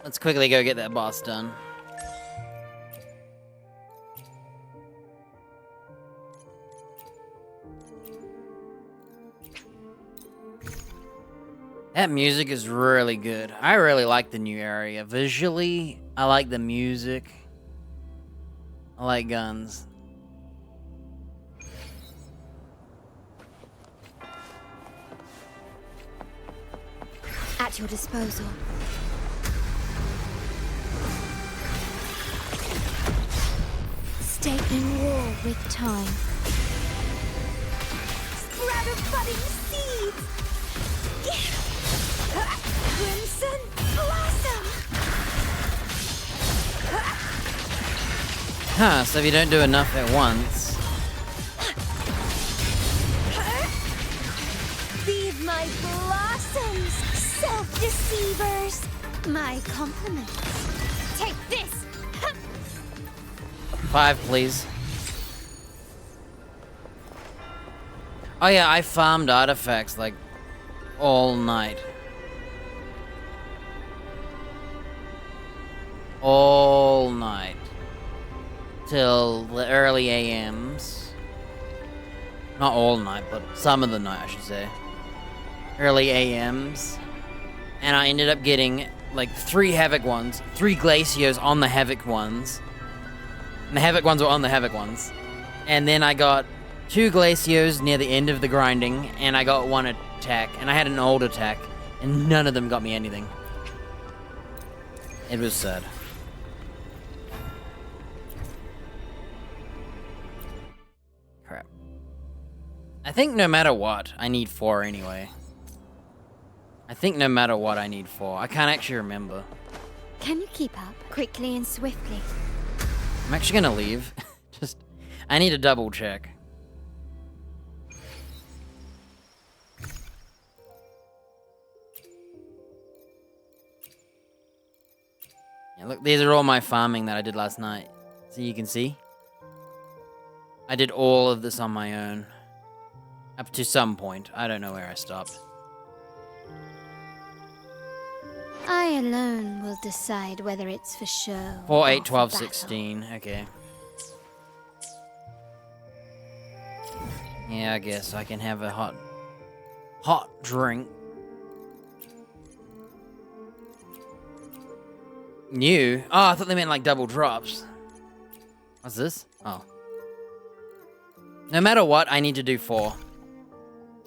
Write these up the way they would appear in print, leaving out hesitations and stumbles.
Let's quickly go get that boss done. That music is really good. I really like the new area. Visually, I like the music. I like guns. At your disposal. Stay in war with time. Sprout of budding seeds! Crimson blossom! Huh, so if you don't do enough at once... Feed my blossoms, self-deceivers! My compliments. Take this! 5, please. Oh yeah, I farmed artifacts like all night. All night. Till the early AMs. Not all night, but some of the night, I should say. Early AMs. And I ended up getting like 3 Havoc ones, 3 Glacios on the Havoc ones. And the Havoc ones were on the Havoc ones. And then I got 2 Glacios near the end of the grinding, and I got 1 attack. And I had an old attack, and none of them got me anything. It was sad. Crap. I think no matter what, I need 4 anyway. I think no matter what, I need 4. I can't actually remember. Can you keep up quickly and swiftly? I'm actually gonna leave. I need to double check. Yeah, look, these are all my farming that I did last night. So you can see. I did all of this on my own. Up to some point. I don't know where I stopped. I alone will decide whether it's for show 4, 8, or 12, for 16. Okay. Yeah, I guess I can have a hot drink. New? Oh, I thought they meant like double drops. What's this? Oh. No matter what, I need to do 4.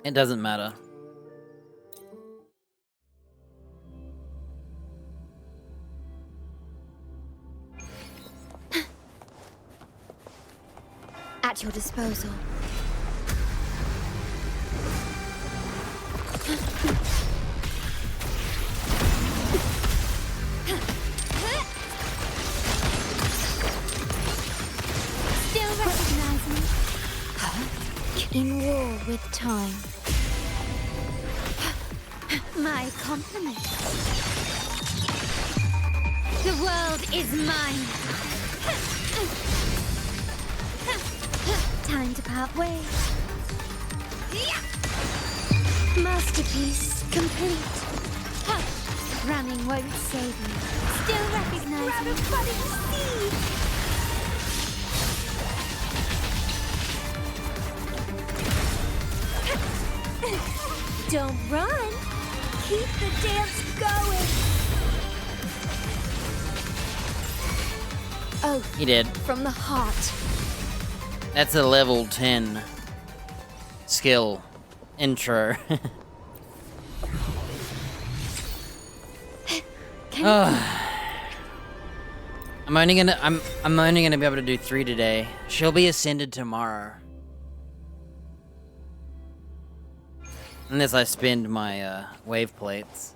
It doesn't matter. At your disposal. Still recognize me? In war with time. My compliments. The world is mine. Time to part ways. Masterpiece complete. Running won't save me. Still recognize me. Budding seed. Don't run. Keep the dance going. Oh, He did. from the heart. That's a level 10 skill intro. I'm only gonna be able to do 3 today. She'll be ascended tomorrow. Unless I spend my wave plates.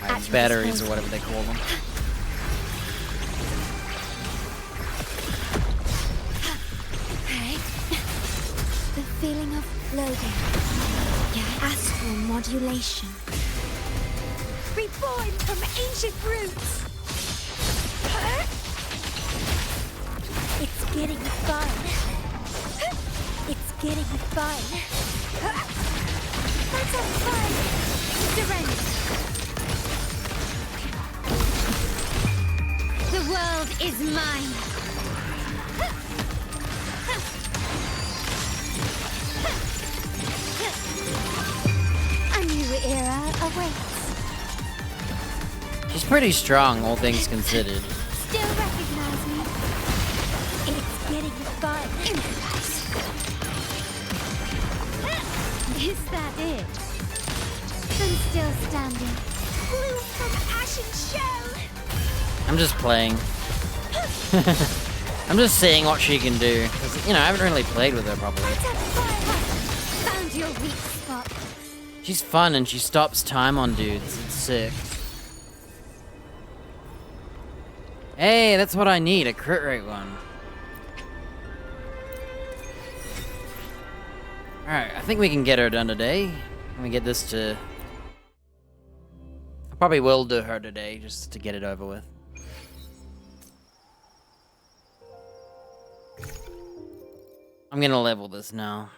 My batteries or whatever they call them. The feeling of floating. Astral modulation. Reborn from ancient roots. It's getting fun. It's getting fun. Let's have fun. Surrender. is mine. A new era awaits. She's pretty strong, all things considered. Still recognize me? It's getting fun. Is that it? I'm still standing. Blue from ashen shell. I'm just playing. I'm just seeing what she can do. 'Cause, you know, I haven't really played with her properly. Found your weak spot. She's fun and she stops time on dudes. It's sick. Hey, that's what I need, a crit rate one. Alright, I think we can get her done today. Let me get this to... I probably will do her today, just to get it over with. I'm gonna level this now.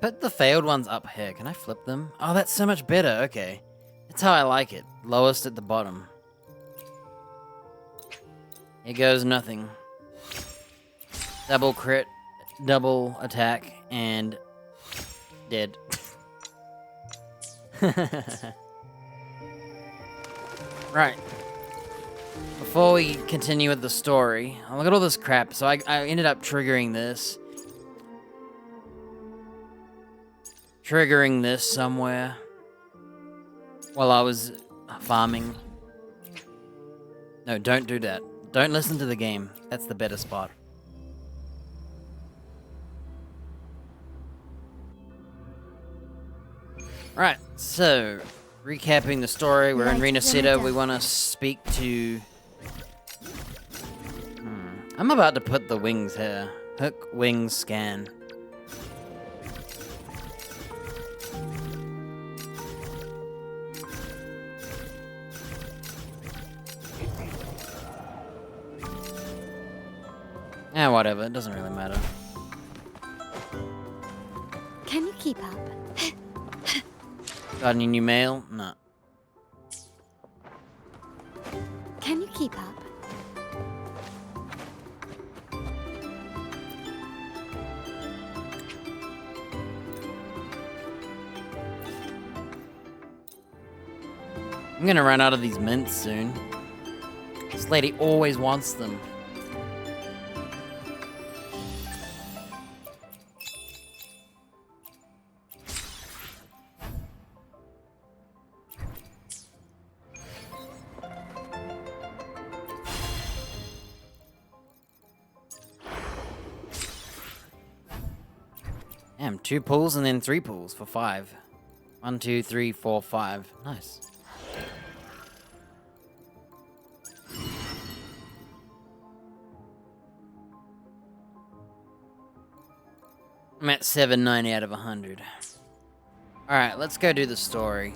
Put the failed ones up here. Can I flip them? Oh, that's so much better. Okay. That's how I like it. Lowest at the bottom. Here goes nothing. Double crit, double attack, and dead. Right. Before we continue with the story, look at all this crap. So I ended up triggering this. Triggering this somewhere while I was farming. No, don't do that. Don't listen to the game. That's the better spot. Right, so recapping the story, we're in Rena City. We want to speak to... I'm about to put the wings here. Hook, wings, scan. Eh, whatever, it doesn't really matter. Can you keep up? Got any new mail? No. Can you keep up? I'm gonna run out of these mints soon. This lady always wants them. Damn, 2 pulls and then 3 pulls for 5. 1, 2, 3, 4, 5. Nice. I'm at 790 out of 100. Alright, let's go do the story.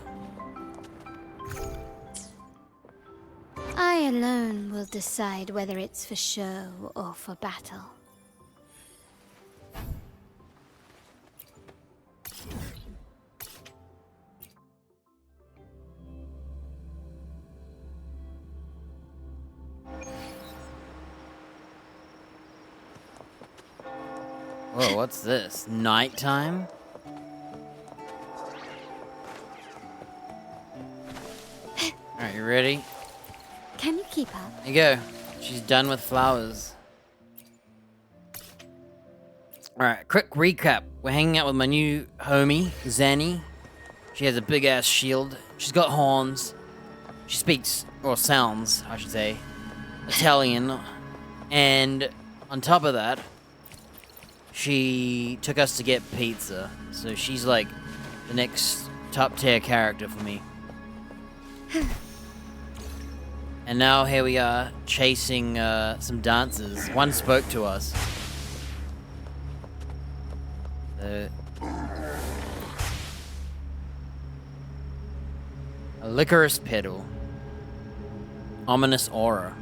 I alone will decide whether it's for show or for battle. Whoa, what's this? Nighttime? Alright, you ready? Can you keep up? There you go. She's done with flowers. Alright, quick recap. We're hanging out with my new homie, Zanny. She has a big ass shield. She's got horns. She speaks, or sounds, I should say, Italian. And on top of that, she took us to get pizza. So she's like the next top tier character for me. And now here we are chasing some dancers. One spoke to us. A licorice petal. Ominous aura.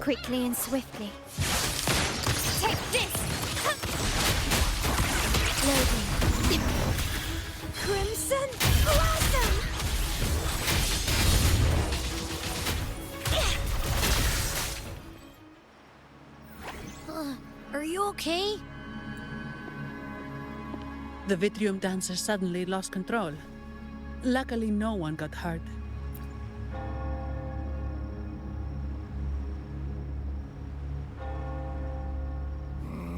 quickly and swiftly. Take this! Loading. Crimson Blossom! Are you okay? The Vitrium dancer suddenly lost control. Luckily, no one got hurt.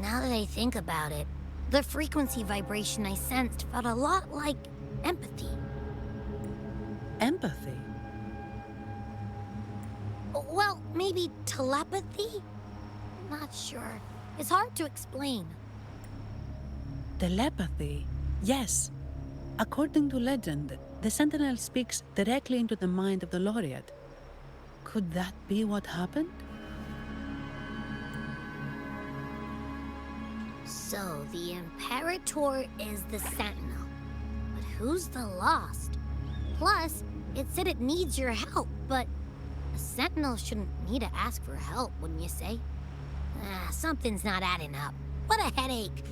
Now that I think about it, the frequency vibration I sensed felt a lot like empathy. Empathy? Well, maybe telepathy? Not sure. It's hard to explain. Telepathy? Yes. According to legend, the Sentinel speaks directly into the mind of the Laureate. Could that be what happened? So, the Imperator is the Sentinel. But who's the Lost? Plus, it said it needs your help, but a Sentinel shouldn't need to ask for help, wouldn't you say? Something's not adding up. What a headache.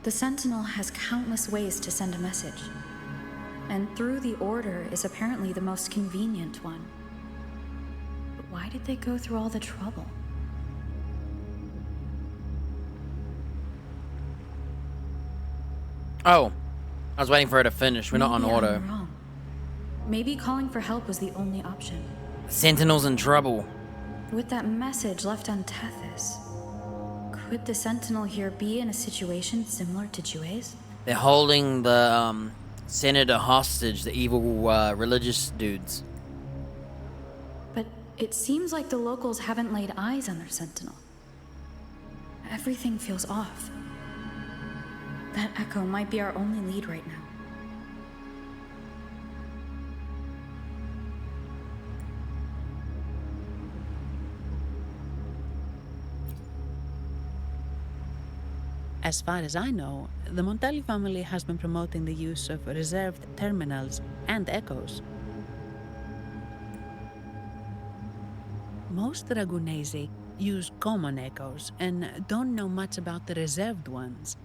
The Sentinel has countless ways to send a message, and through the Order is apparently the most convenient one. But why did they go through all the trouble? Oh, I was waiting for her to finish. We're not on Maybe auto. I'm wrong. Maybe calling for help was the only option. Sentinel's in trouble. With that message left on Tethys, could the Sentinel here be in a situation similar to Jue's? They're holding the senator hostage, the evil religious dudes. But it seems like the locals haven't laid eyes on their Sentinel. Everything feels off. That echo might be our only lead right now. As far as I know, the Montelli family has been promoting the use of reserved terminals and echoes. Most Dragonesi use common echoes and don't know much about the reserved ones.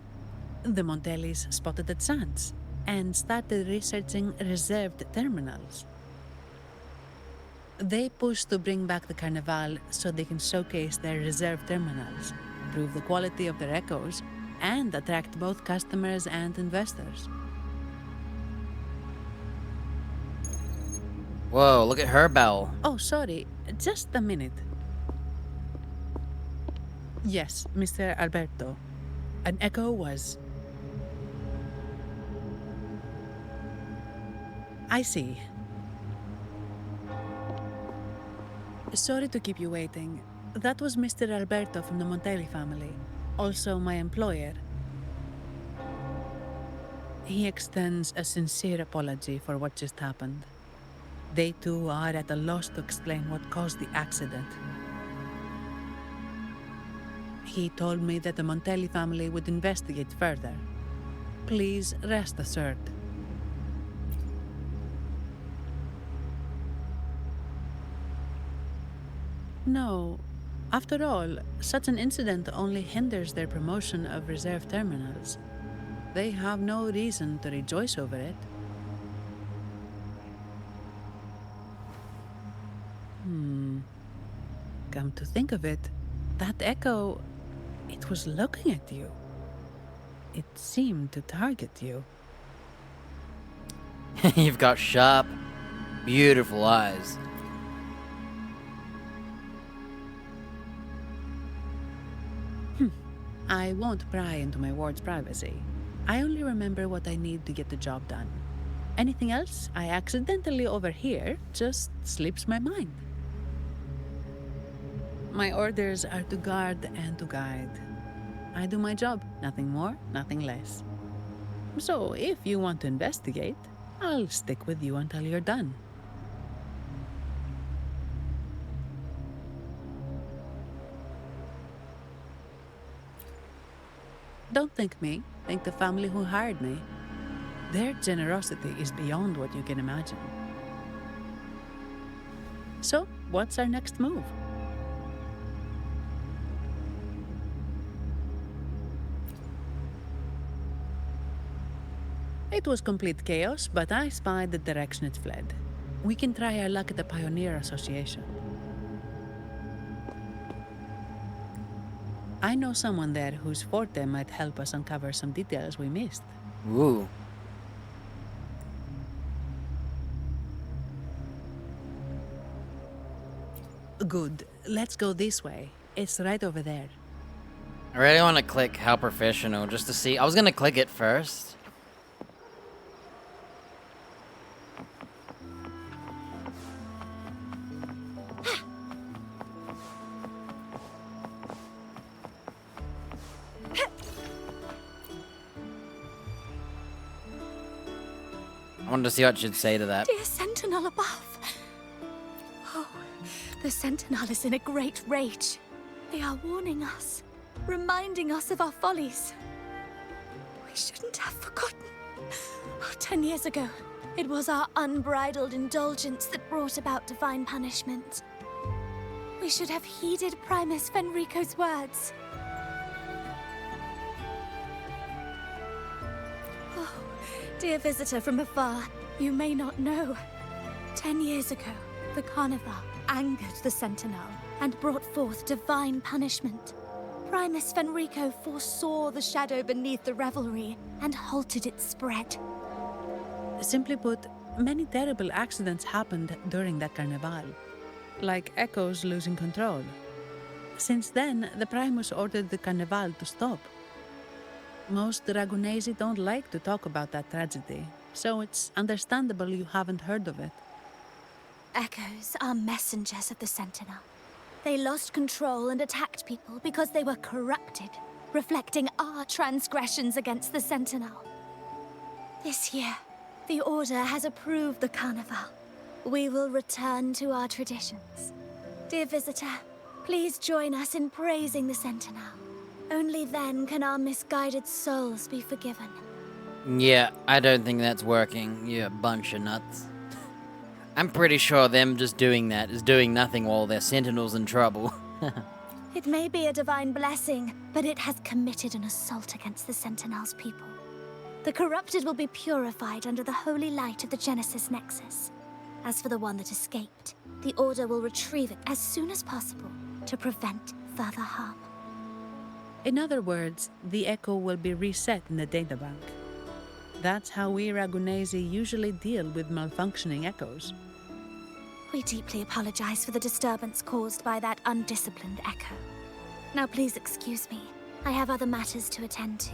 The Montellis spotted a chance and started researching reserved terminals. They push to bring back the Carnival so they can showcase their reserved terminals, prove the quality of their echoes, and attract both customers and investors. Whoa, look at her bell. Oh, sorry, just a minute. Yes, Mr. Alberto. An echo was... I see. Sorry to keep you waiting. That was Mr. Alberto from the Montelli family, also my employer. He extends a sincere apology for what just happened. They too are at a loss to explain what caused the accident. He told me that the Montelli family would investigate further. Please rest assured. No. After all, such an incident only hinders their promotion of reserve terminals. They have no reason to rejoice over it. Come to think of it, that echo, it was looking at you. It seemed to target you. You've got sharp, beautiful eyes. I won't pry into my ward's privacy. I only remember what I need to get the job done. Anything else I accidentally overhear just slips my mind. My orders are to guard and to guide. I do my job, nothing more, nothing less. So, if you want to investigate, I'll stick with you until you're done. Don't thank me, thank the family who hired me. Their generosity is beyond what you can imagine. So, what's our next move? It was complete chaos, but I spied the direction it fled. We can try our luck at the Pioneer Association. I know someone there whose forte might help us uncover some details we missed. Ooh. Good. Let's go this way. It's right over there. I really want to click how professional just to see. I was gonna click it first. I wanted to see what she'd say to that. Dear Sentinel above. Oh, the Sentinel is in a great rage. They are warning us, reminding us of our follies. We shouldn't have forgotten. 10 years ago, it was our unbridled indulgence that brought about divine punishment. We should have heeded Primus Fenrico's words. Oh, dear visitor from afar, you may not know. 10 years ago, the Carnival angered the Sentinel and brought forth divine punishment. Primus Fenrico foresaw the shadow beneath the revelry and halted its spread. Simply put, many terrible accidents happened during that carnival, like Echoes losing control. Since then, the Primus ordered the carnival to stop. Most Ragunesi don't like to talk about that tragedy, so it's understandable you haven't heard of it. Echoes are messengers of the Sentinel. They lost control and attacked people because they were corrupted, reflecting our transgressions against the Sentinel. This year, the Order has approved the Carnival. We will return to our traditions. Dear visitor, please join us in praising the Sentinel. Only then can our misguided souls be forgiven. Yeah, I don't think that's working. You bunch of nuts. I'm pretty sure them just doing that is doing nothing while their sentinel's in trouble. It may be a divine blessing, but it has committed an assault against the Sentinel's people. The corrupted will be purified under the holy light of the Genesis Nexus. As for the one that escaped, the Order will retrieve it as soon as possible to prevent further harm. In other words, the Echo will be reset in the databank. That's how we Ragunesi usually deal with malfunctioning Echoes. We deeply apologize for the disturbance caused by that undisciplined Echo. Now please excuse me. I have other matters to attend to.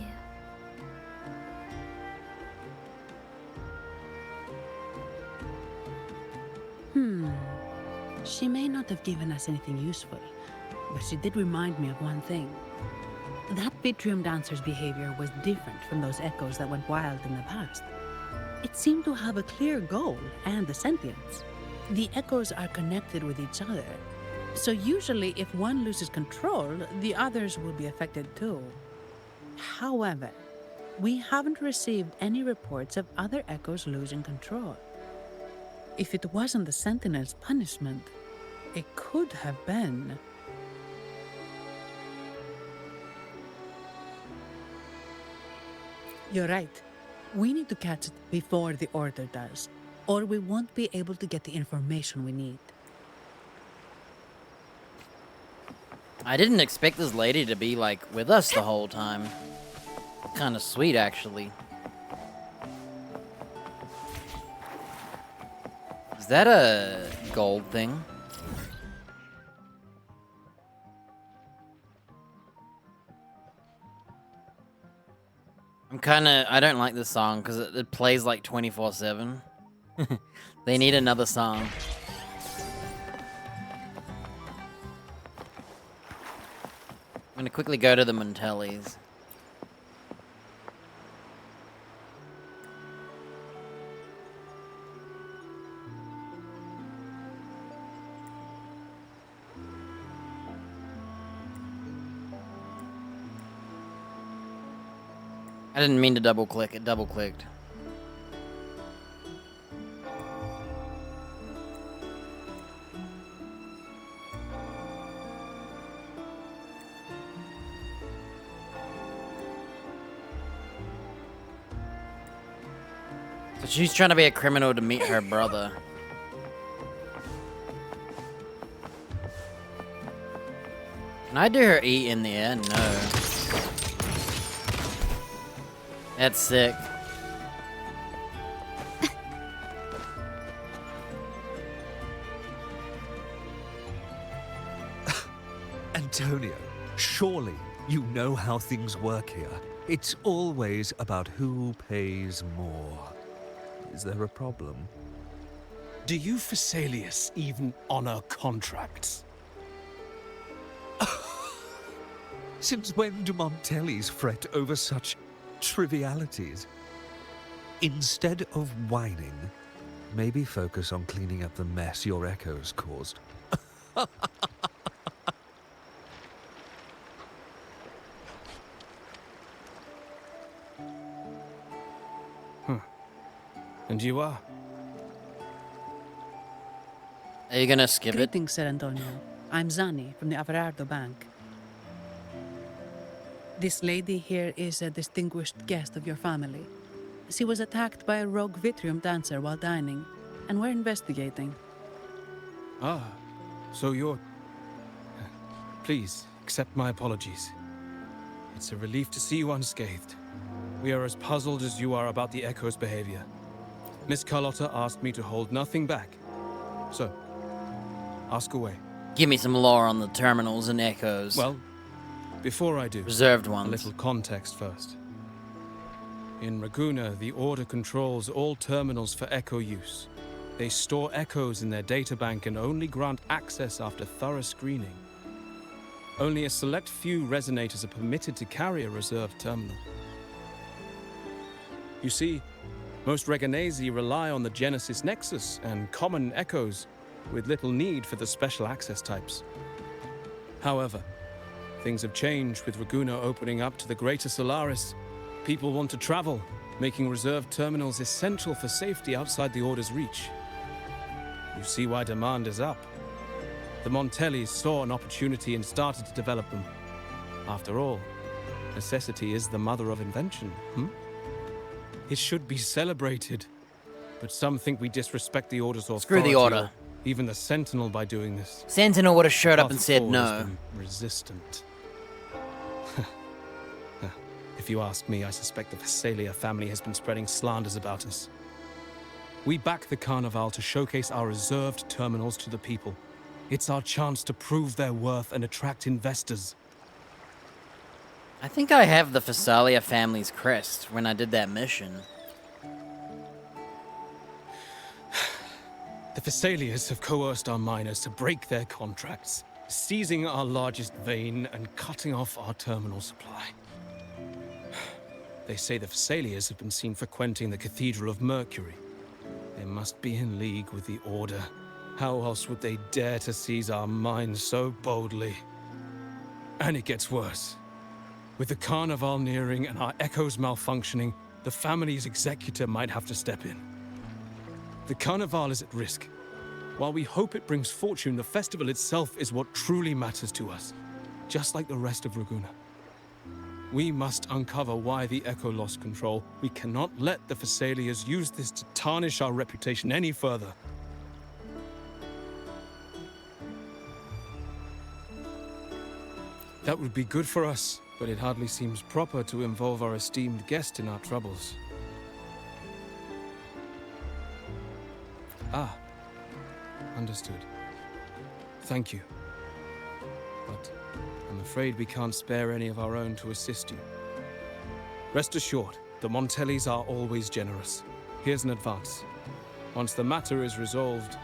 She may not have given us anything useful, but she did remind me of one thing. That Vitrium dancer's behavior was different from those Echoes that went wild in the past. It seemed to have a clear goal and a sentience. The Echoes are connected with each other, so usually if one loses control, the others will be affected too. However, we haven't received any reports of other Echoes losing control. If it wasn't the Sentinel's punishment, it could have been... You're right. We need to catch it before the Order does, or we won't be able to get the information we need. I didn't expect this lady to be, like, with us the whole time. Kind of sweet, actually. Is that a gold thing? I don't like this song because it plays like 24/7. They need another song. I'm gonna quickly go to the Montellis. I didn't mean to double click, it double clicked. So she's trying to be a criminal to meet her brother. Can I do her E in the air? No. That's sick. Antonio, surely you know how things work here. It's always about who pays more. Is there a problem? Do you Phasaelius even honor contracts? Since when do Montellis fret over such trivialities? Instead of whining, maybe focus on cleaning up the mess your echoes caused. And you are? Are you gonna skip it? Greetings, Sir Antonio. I'm Zani from the Averardo Bank. This lady here is a distinguished guest of your family. She was attacked by a rogue Vitrium dancer while dining, and we're investigating. Ah, so you're... Please, accept my apologies. It's a relief to see you unscathed. We are as puzzled as you are about the Echo's behavior. Miss Carlotta asked me to hold nothing back. So, ask away. Give me some lore on the terminals and echoes. Well, before I do, reserved a ones. little context first. In Raguna, the Order controls all terminals for Echo use. They store echoes in their databank and only grant access after thorough screening. Only a select few resonators are permitted to carry a reserved terminal. You see, most Reganesi rely on the Genesis Nexus and common echoes, with little need for the special access types. However, things have changed with Raguna opening up to the greater Solaris. People want to travel, making reserved terminals essential for safety outside the Order's reach. You see why demand is up. The Montellis saw an opportunity and started to develop them. After all, necessity is the mother of invention, It should be celebrated. But some think we disrespect the Order's authority. Screw the Order. Or even the Sentinel by doing this. Sentinel would have showed up Path and said forward has no. been resistant. If you ask me, I suspect the Phasaelia family has been spreading slanders about us. We back the Carnival to showcase our reserved terminals to the people. It's our chance to prove their worth and attract investors. I think I have the Phasalia family's crest when I did that mission. The Phasaelias have coerced our miners to break their contracts, seizing our largest vein and cutting off our terminal supply. They say the Phasaelias have been seen frequenting the Cathedral of Mercury. They must be in league with the Order. How else would they dare to seize our mines so boldly? And it gets worse. With the Carnival nearing and our echoes malfunctioning, the family's executor might have to step in. The Carnival is at risk. While we hope it brings fortune, the festival itself is what truly matters to us, just like the rest of Raguna. We must uncover why the Echo lost control. We cannot let the Phasaelias use this to tarnish our reputation any further. That would be good for us, but it hardly seems proper to involve our esteemed guest in our troubles. Ah, understood. Thank you. But I'm afraid we can't spare any of our own to assist you. Rest assured, the Montellis are always generous. Here's an advance. Once the matter is resolved,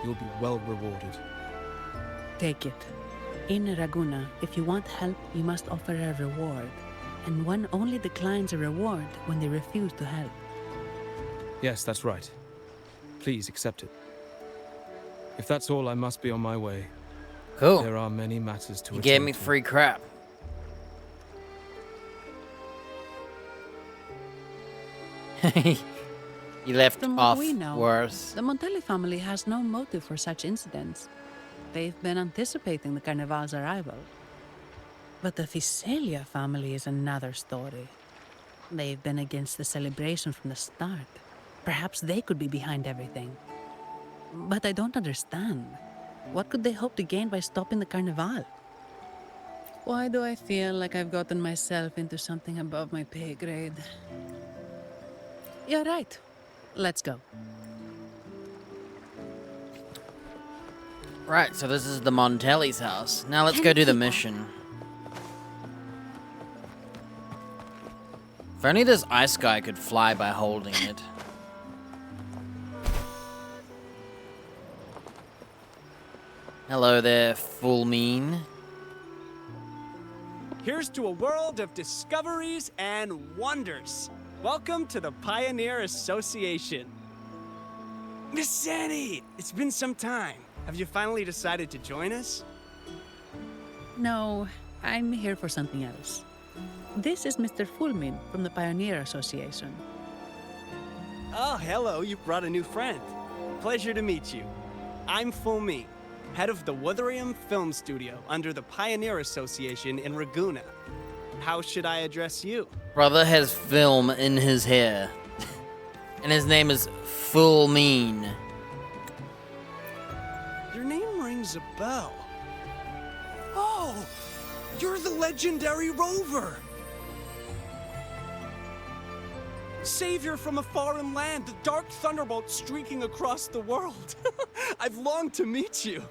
you'll be well rewarded. Take it. In Raguna, if you want help, you must offer a reward. And one only declines a reward when they refuse to help. Yes, that's right. Please accept it. If that's all, I must be on my way. Cool. There are many matters to You attend gave me to. free crap. He left From what off we know, worse. the Montelli family has no motive for such incidents. They've been anticipating the Carnival's arrival. But the Visalia family is another story. They've been against the celebration from the start. Perhaps they could be behind everything. But I don't understand. What could they hope to gain by stopping the Carnival? Why do I feel like I've gotten myself into something above my pay grade? You're right. Let's go. Right, so this is the Montelli's house. Now let's Can go do the keep on. mission. If only this ice guy could fly by holding it. Hello there, full mean. Here's to a world of discoveries and wonders. Welcome to the Pioneer Association. Miss Zanny, it's been some time. Have you finally decided to join us? No, I'm here for something else. This is Mr. Fulmin from the Pioneer Association. Oh, hello, you brought a new friend. Pleasure to meet you. I'm Fulmin, head of the Wuthering Film Studio under the Pioneer Association in Ragunna. How should I address you? Brother has film in his hair. And his name is Full Mean. Your name rings a bell. Oh, you're the legendary Rover! Savior from a foreign land, the dark thunderbolt streaking across the world. I've longed to meet you.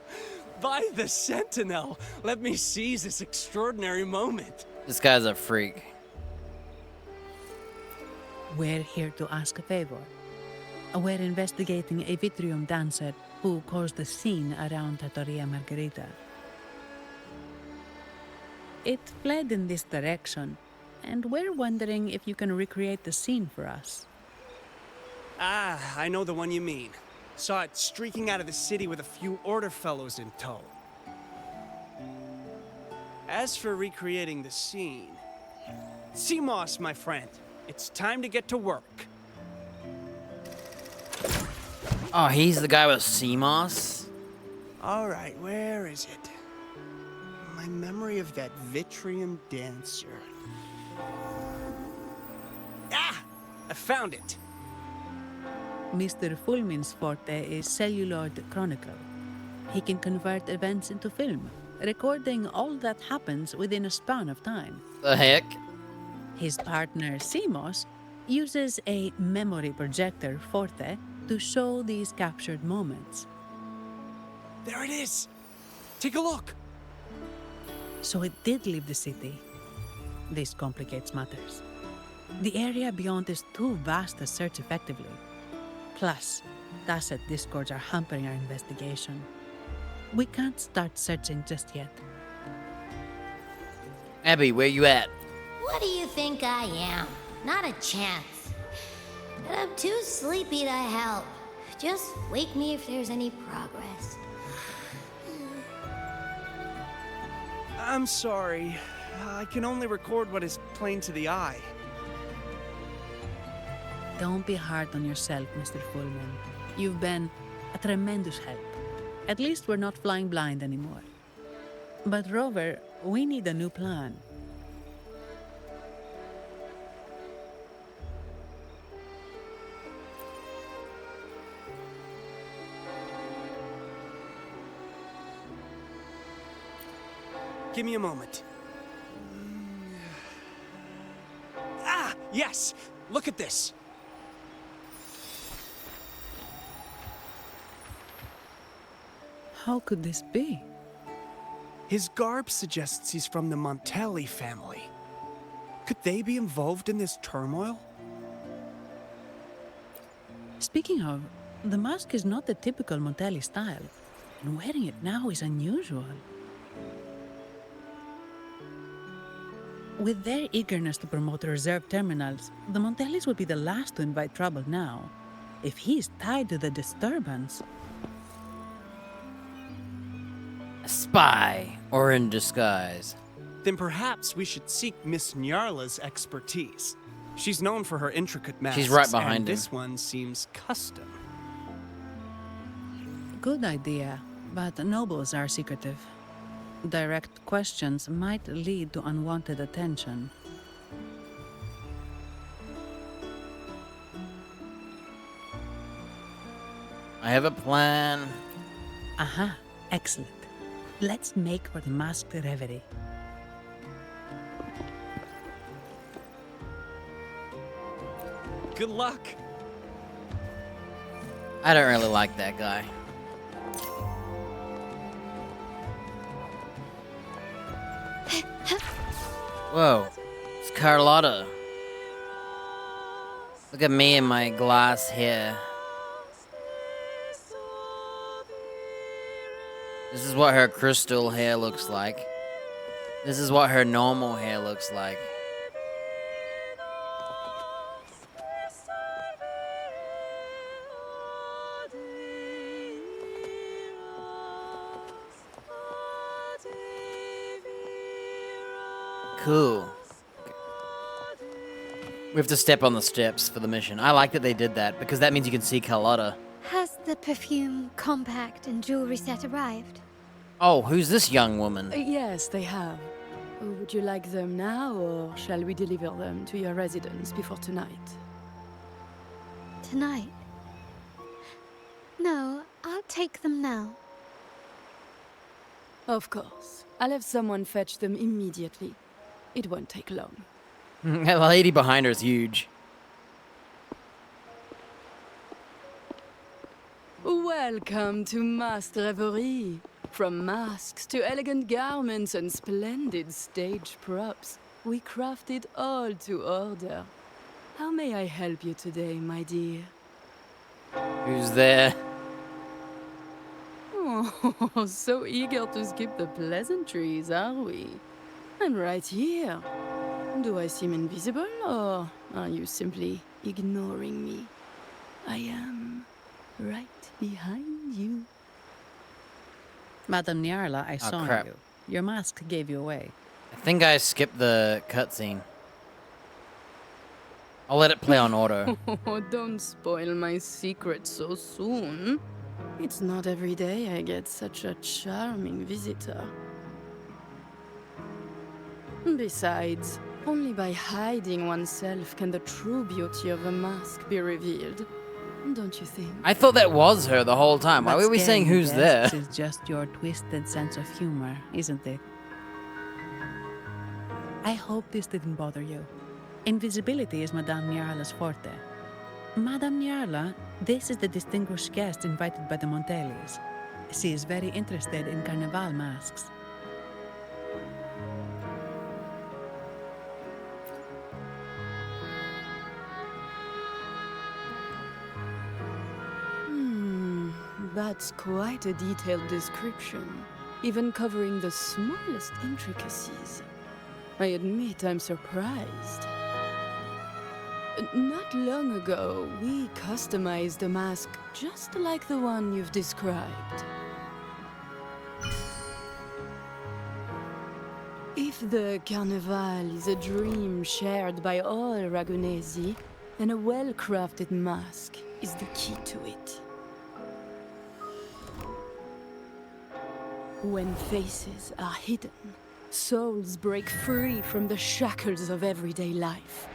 By the Sentinel, let me seize this extraordinary moment. This guy's a freak. We're here to ask a favor. We're investigating a Vitrium dancer who caused a scene around Trattoria Margherita. It fled in this direction, and we're wondering if you can recreate the scene for us. Ah, I know the one you mean. Saw it streaking out of the city with a few order fellows in tow. As for recreating the scene... CMOS, my friend. It's time to get to work. Oh, he's the guy with CMOS? All right, where is it? My memory of that Vitrium dancer. Ah! I found it! Mr. Fulmin's forte is celluloid chronicle. He can convert events into film, recording all that happens within a span of time. The heck? His partner, CMOS, uses a memory projector forte to show these captured moments. There it is! Take a look! So it did leave the city. This complicates matters. The area beyond is too vast to search effectively. Plus, Tacet discords are hampering our investigation. We can't start searching just yet. Abby, where you at? What do you think I am? Not a chance. But I'm too sleepy to help. Just wake me if there's any progress. I'm sorry. I can only record what is plain to the eye. Don't be hard on yourself, Mr. Fulman. You've been a tremendous help. At least we're not flying blind anymore. But Rover, we need a new plan. Give me a moment. Ah, yes! Look at this! How could this be? His garb suggests he's from the Montelli family. Could they be involved in this turmoil? Speaking of, the mask is not the typical Montelli style, and wearing it now is unusual. With their eagerness to promote reserve terminals, the Montellis would be the last to invite trouble now. If he's tied to the disturbance... A spy, or in disguise. Then perhaps we should seek Miss Nyarla's expertise. She's known for her intricate masks. She's right behind and him. This one seems custom. Good idea, but nobles are secretive. Direct questions might lead to unwanted attention. I have a plan. Aha, excellent. Let's make for the masked reverie. Good luck. I don't really like that guy. Whoa, it's Carlotta. Look at me and my glass hair. This is what her crystal hair looks like. This is what her normal hair looks like. Cool. We have to step on the steps for the mission. I like that they did that, because that means you can see Carlotta. Has the perfume, compact, and jewelry set arrived? Oh, who's this young woman? Yes, they have. Would you like them now, or shall we deliver them to your residence before tonight? Tonight? No, I'll take them now. Of course. I'll have someone fetch them immediately. It won't take long. The lady behind her is huge. Welcome to Masked Reverie. From masks to elegant garments and splendid stage props, we craft it all to order. How may I help you today, my dear? Who's there? Oh, so eager to skip the pleasantries, are we? I'm right here. Do I seem invisible, or are you simply ignoring me? I am right behind you. Madame Nyarla, I saw crap. you. Your mask gave you away. I think I skipped the cutscene. I'll let it play on auto. Oh, don't spoil my secret so soon. It's not every day I get such a charming visitor. Besides, only by hiding oneself can the true beauty of a mask be revealed. Don't you think? I thought that was her the whole time. Why But were we saying scaring who's there? guests is just your twisted sense of humor, isn't it? I hope this didn't bother you. Invisibility is Madame Nyarla's forte. Madame Nyarla, this is the distinguished guest invited by the Montellis. She is very interested in Carnival masks. That's quite a detailed description, even covering the smallest intricacies. I admit I'm surprised. Not long ago, we customized a mask just like the one you've described. If the Carnival is a dream shared by all Ragunesi, then a well-crafted mask is the key to it. When faces are hidden, souls break free from the shackles of everyday life.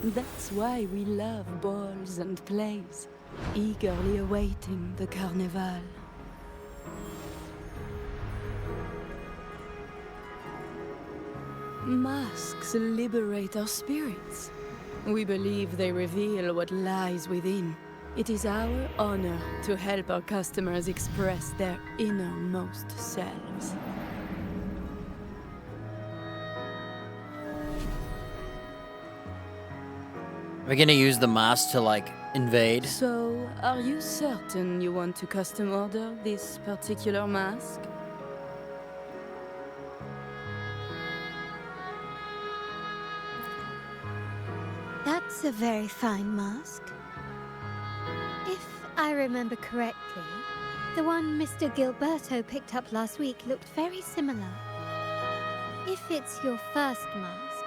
That's why we love balls and plays, eagerly awaiting the Carnival. Masks liberate our spirits. We believe they reveal what lies within. It is our honor to help our customers express their innermost selves. We're gonna use the mask to, like, invade. So, are you certain you want to custom order this particular mask? That's a very fine mask. If I remember correctly, the one Mr. Gilberto picked up last week looked very similar. If it's your first mask,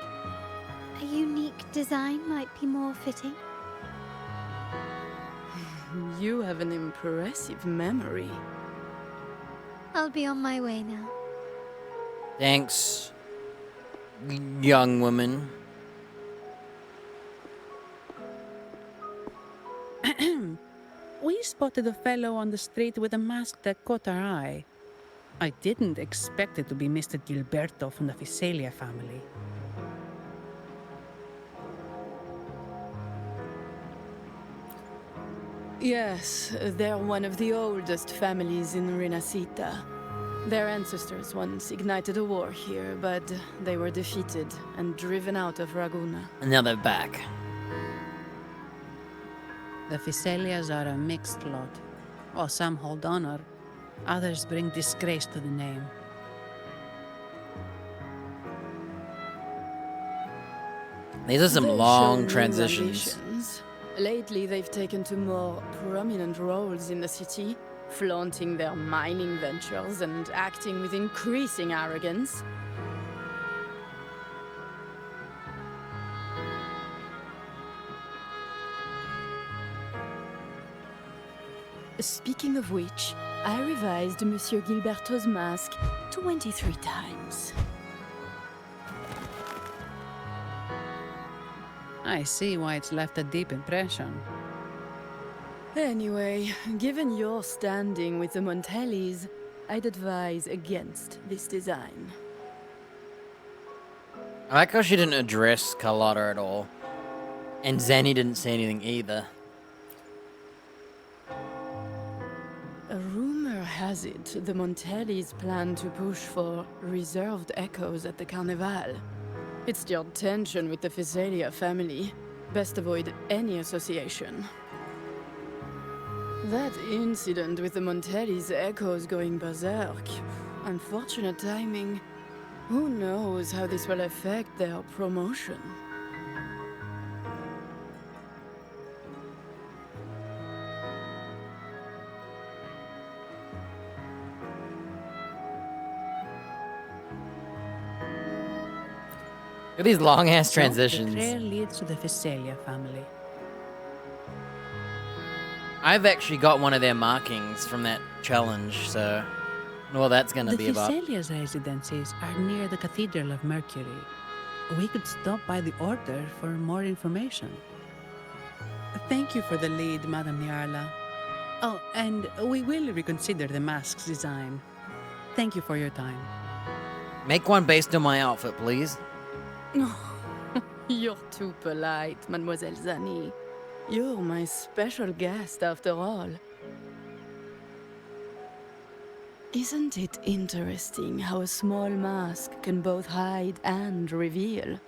A unique design might be more fitting. You have an impressive memory. I'll be on my way now. Thanks, young woman. We spotted a fellow on the street with a mask that caught our eye. I didn't expect it to be Mr. Gilberto from the Fisalia family. Yes, they're one of the oldest families in Renacita. Their ancestors once ignited a war here, but they were defeated and driven out of Raguna. And now they're back. The Fisalias are a mixed lot. While some hold honor, others bring disgrace to the name. These are some They've long shown new transitions. ambitions. Lately, they've taken to more prominent roles in the city, flaunting their mining ventures and acting with increasing arrogance. Speaking of which, I revised Monsieur Gilberto's mask 23 times. I see why it's left a deep impression. Anyway, given your standing with the Montellis, I'd advise against this design. I like how she didn't address Carlotta at all. And Zanny didn't say anything either. A rumor has it the Montellis plan to push for reserved echoes at the Carnival. It's stirred tension with the Fisalia family. Best avoid any association. That incident with the Montellis' echoes going berserk. Unfortunate timing. Who knows how this will affect their promotion? Look at these long-ass So, transitions. the trail leads to the Fisalia family. I've actually got one of their markings from that challenge, so I don't know what that's gonna The be about. Fisalia's residences are near the Cathedral of Mercury. We could stop by the Order for more information. Thank you for the lead, Madame Yarla. Oh, and we will reconsider the mask's design. Thank you for your time. Make one based on my outfit, please. You're too polite, Mademoiselle Zani. You're my special guest, after all. Isn't it interesting how a small mask can both hide and reveal?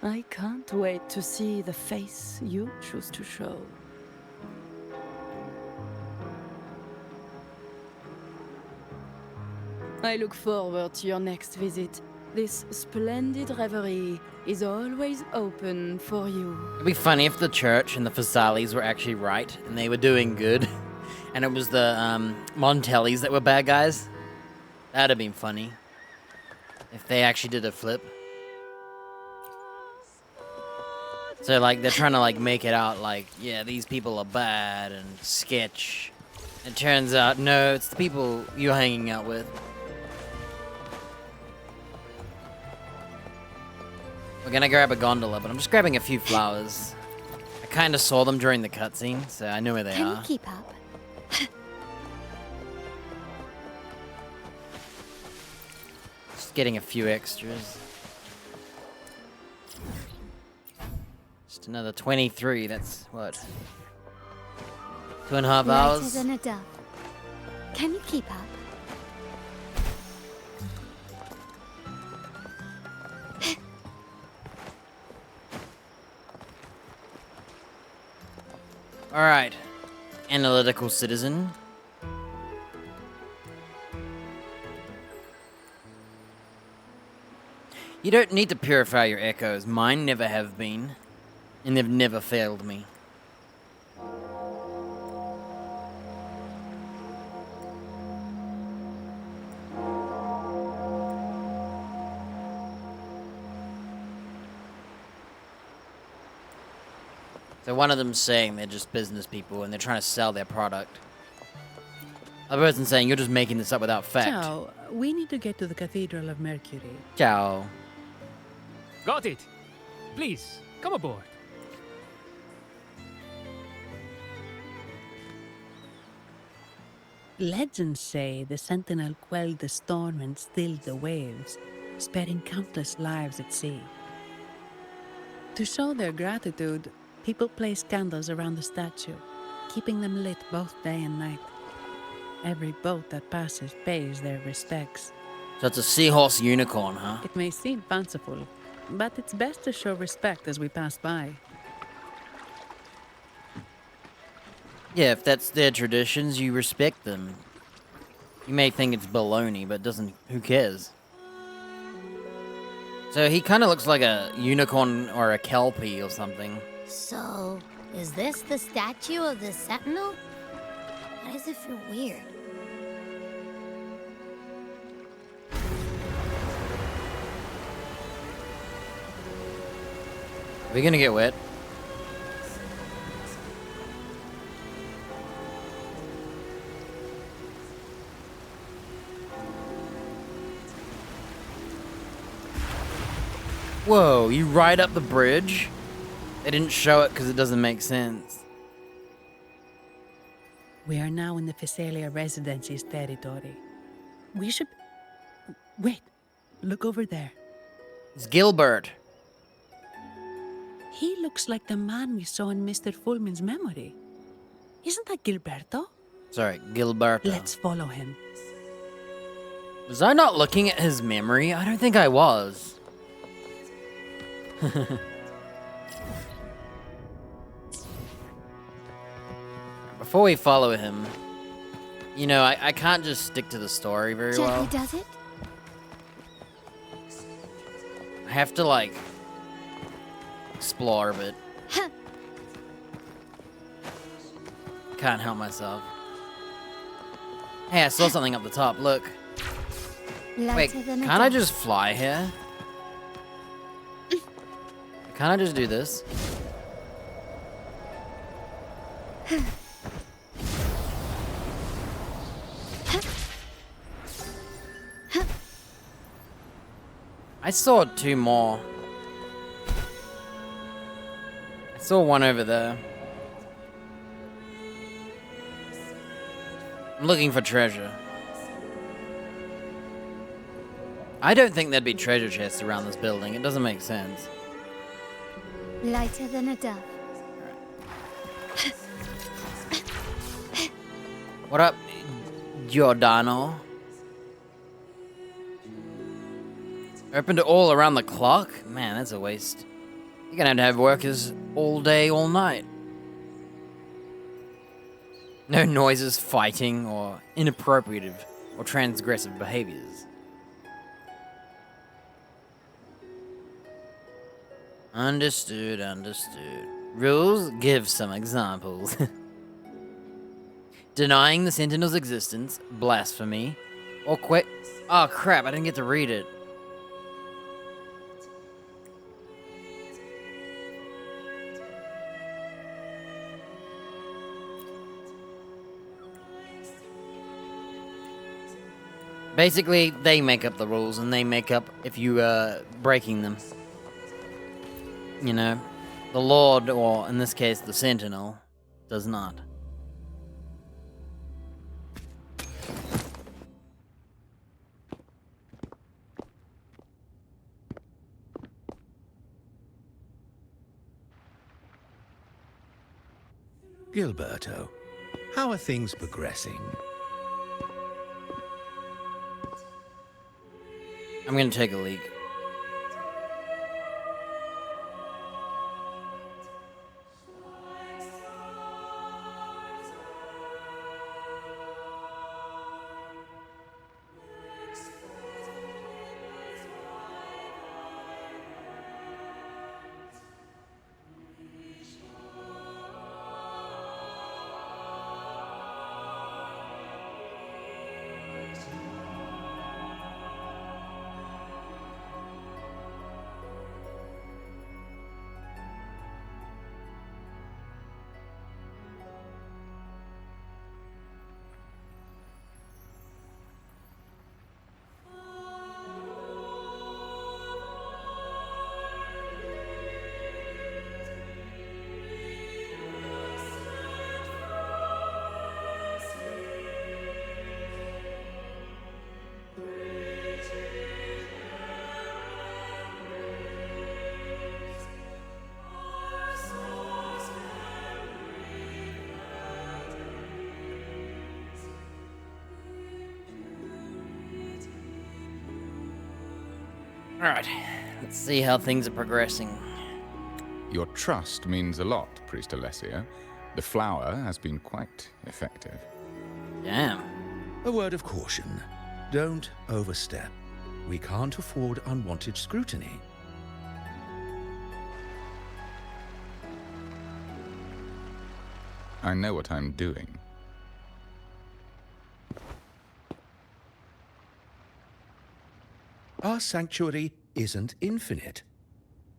I can't wait to see the face you choose to show. I look forward to your next visit. This splendid reverie is always open for you. It'd be funny if the church and the Fisalis were actually right and they were doing good, and it was the Montellis that were bad guys. That'd have been funny if they actually did a flip. So like they're trying to like make it out like, yeah, these people are bad and sketch. It turns out no, it's the people you're hanging out with. We're gonna grab a gondola, but I'm just grabbing a few flowers. I kind of saw them during the cutscene, so I know where they Can are. you keep up? Just getting a few extras. Just another 23, that's what? 2.5 Lighter hours? than a dove. Can you keep up? Alright. Analytical citizen. You don't need to purify your echoes. Mine never have been. And they've never failed me. So one of them's saying they're just business people and they're trying to sell their product. Other person's saying you're just making this up without fact. Ciao, we need to get to the Cathedral of Mercury. Ciao. Got it. Please, come aboard. Legends say the Sentinel quelled the storm and stilled the waves, sparing countless lives at sea. To show their gratitude, people place candles around the statue, keeping them lit both day and night. Every boat that passes pays their respects. So it's a seahorse unicorn, huh? It may seem fanciful, but it's best to show respect as we pass by. Yeah, if that's their traditions, you respect them. You may think it's baloney, but who cares? So he kind of looks like a unicorn or a kelpie or something. So, is this the statue of the Sentinel? Why does it feel weird? Are we gonna get wet? Whoa, you ride up the bridge? They didn't show it because it doesn't make sense. We are now in the Physalia Residency's territory. We should... Wait, look over there. It's Gilbert. He looks like the man we saw in Mr. Fullman's memory. Isn't that Gilberto? Sorry, Gilberto. Let's follow him. Was I not looking at his memory? I don't think I was. Before we follow him, you know, I can't just stick to the story very well. Gently does it? I have to, like, explore a bit. Can't help myself. Hey, I saw something up the top, look. Wait, Lighter than a can't I dove. just fly here? Can't I just do this? I saw two more. I saw one over there. I'm looking for treasure. I don't think there'd be treasure chests around this building. It doesn't make sense. Lighter than a dove. What up, Giordano? Open to all around the clock? Man, that's a waste. You're gonna have to have workers all day, all night. No noises, fighting, or inappropriate or transgressive behaviors. Understood, understood. Rules? Give some examples. Denying the Sentinel's existence, blasphemy, or quit. Oh crap, I didn't get to read it. Basically, they make up the rules, and they make up if you breaking them. You know, the Lord, or in this case, the Sentinel, does not. Gilberto, how are things progressing? I'm gonna take a leak. Alright, let's see how things are progressing. Your trust means a lot, Priest Alessio. The flower has been quite effective. Damn. A word of caution. Don't overstep. We can't afford unwanted scrutiny. I know what I'm doing. Our sanctuary isn't infinite.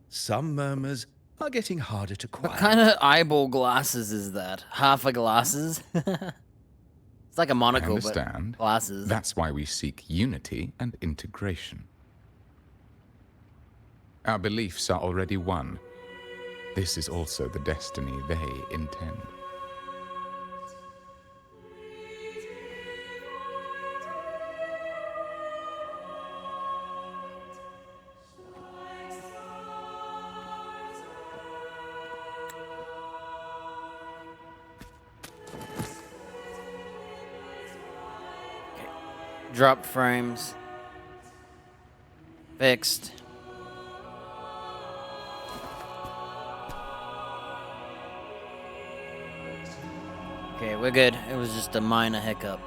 Some murmurs are getting harder to quiet. What kind of eyeball glasses is that? Half a glasses? It's like a I monocle, understand. but glasses. That's why we seek unity and integration. Our beliefs are already one. This is also the destiny they intend. Drop frames. Fixed. Okay, we're good. It was just a minor hiccup.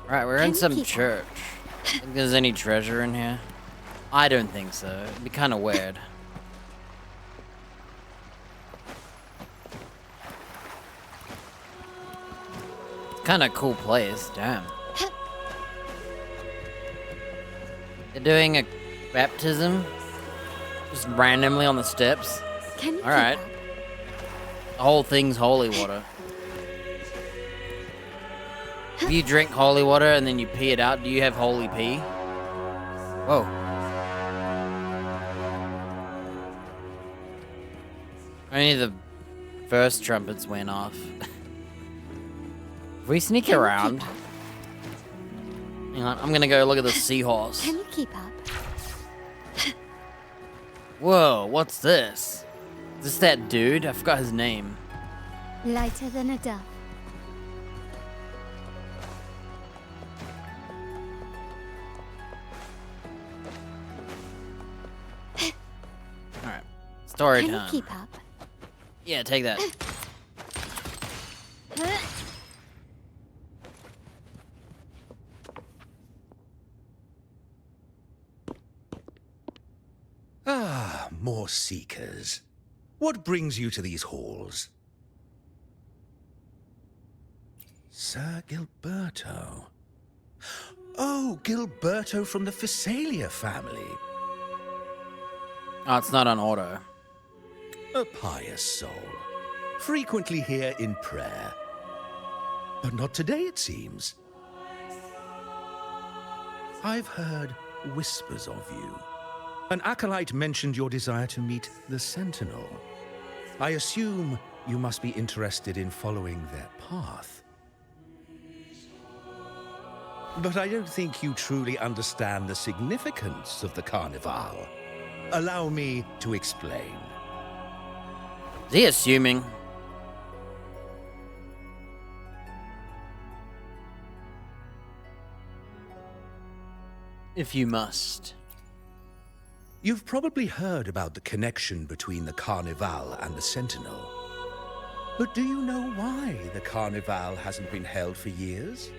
Alright, we're in some church. Think there's any treasure in here? I don't think so. It'd be kind of weird. Kind of cool place, damn. They're doing a baptism, just randomly on the steps. Can you All right, the whole thing's holy water. If you drink holy water and then you pee it out, do you have holy pee? Whoa. Only the first trumpets went off. If we sneak around. Hang on, I'm gonna go look at the seahorse. Can you keep up? Whoa, what's this? Is this that dude? I forgot his name. Lighter than a dove. Alright. Story Can time. you keep up? Yeah, take that. Ah, more seekers. What brings you to these halls? Sir Gilberto. Oh, Gilberto from the Phasalia family. Oh, it's not on auto. A pious soul. Frequently here in prayer. But not today, it seems. I've heard whispers of you. An acolyte mentioned your desire to meet the Sentinel. I assume you must be interested in following their path. But I don't think you truly understand the significance of the Carnival. Allow me to explain. Is he assuming? If you must. You've probably heard about the connection between the Carnival and the Sentinel. But do you know why the Carnival hasn't been held for years?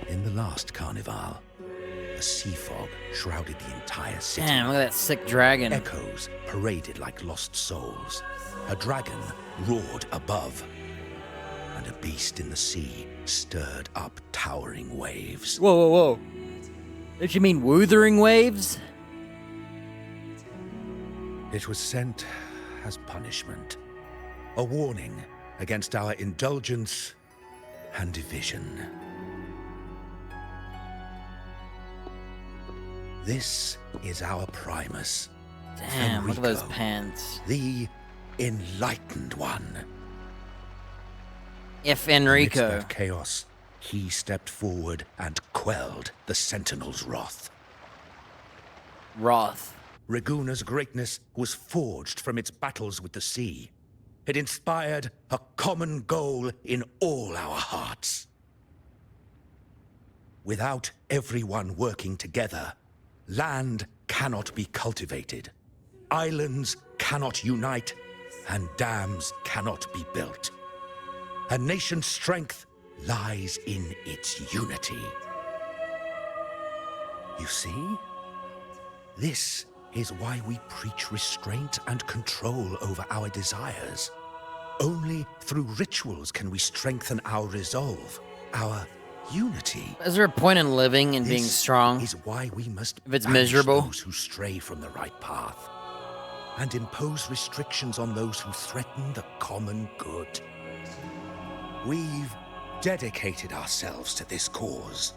In the last Carnival, a sea fog shrouded the entire city. Damn, look at that sick dragon. Echoes paraded like lost souls. A dragon roared above. And a beast in the sea stirred up towering waves. Whoa, whoa, whoa. Don't you mean Wuthering waves? It was sent as punishment. A warning against our indulgence and division. This is our Primus. Damn, look at those Enrico, pants. The Enlightened One. If Amidst Enrico. that chaos, he stepped forward and quelled the Sentinel's wrath. Wrath. Raguna's greatness was forged from its battles with the sea. It inspired a common goal in all our hearts. Without everyone working together, land cannot be cultivated, islands cannot unite, and dams cannot be built. A nation's strength lies in its unity. You see? This is why we preach restraint and control over our desires. Only through rituals can we strengthen our resolve, our unity. Is there a point in living and being This strong is why we must if it's banish miserable? those who stray from the right path, and impose restrictions on those who threaten the common good. We've dedicated ourselves to this cause.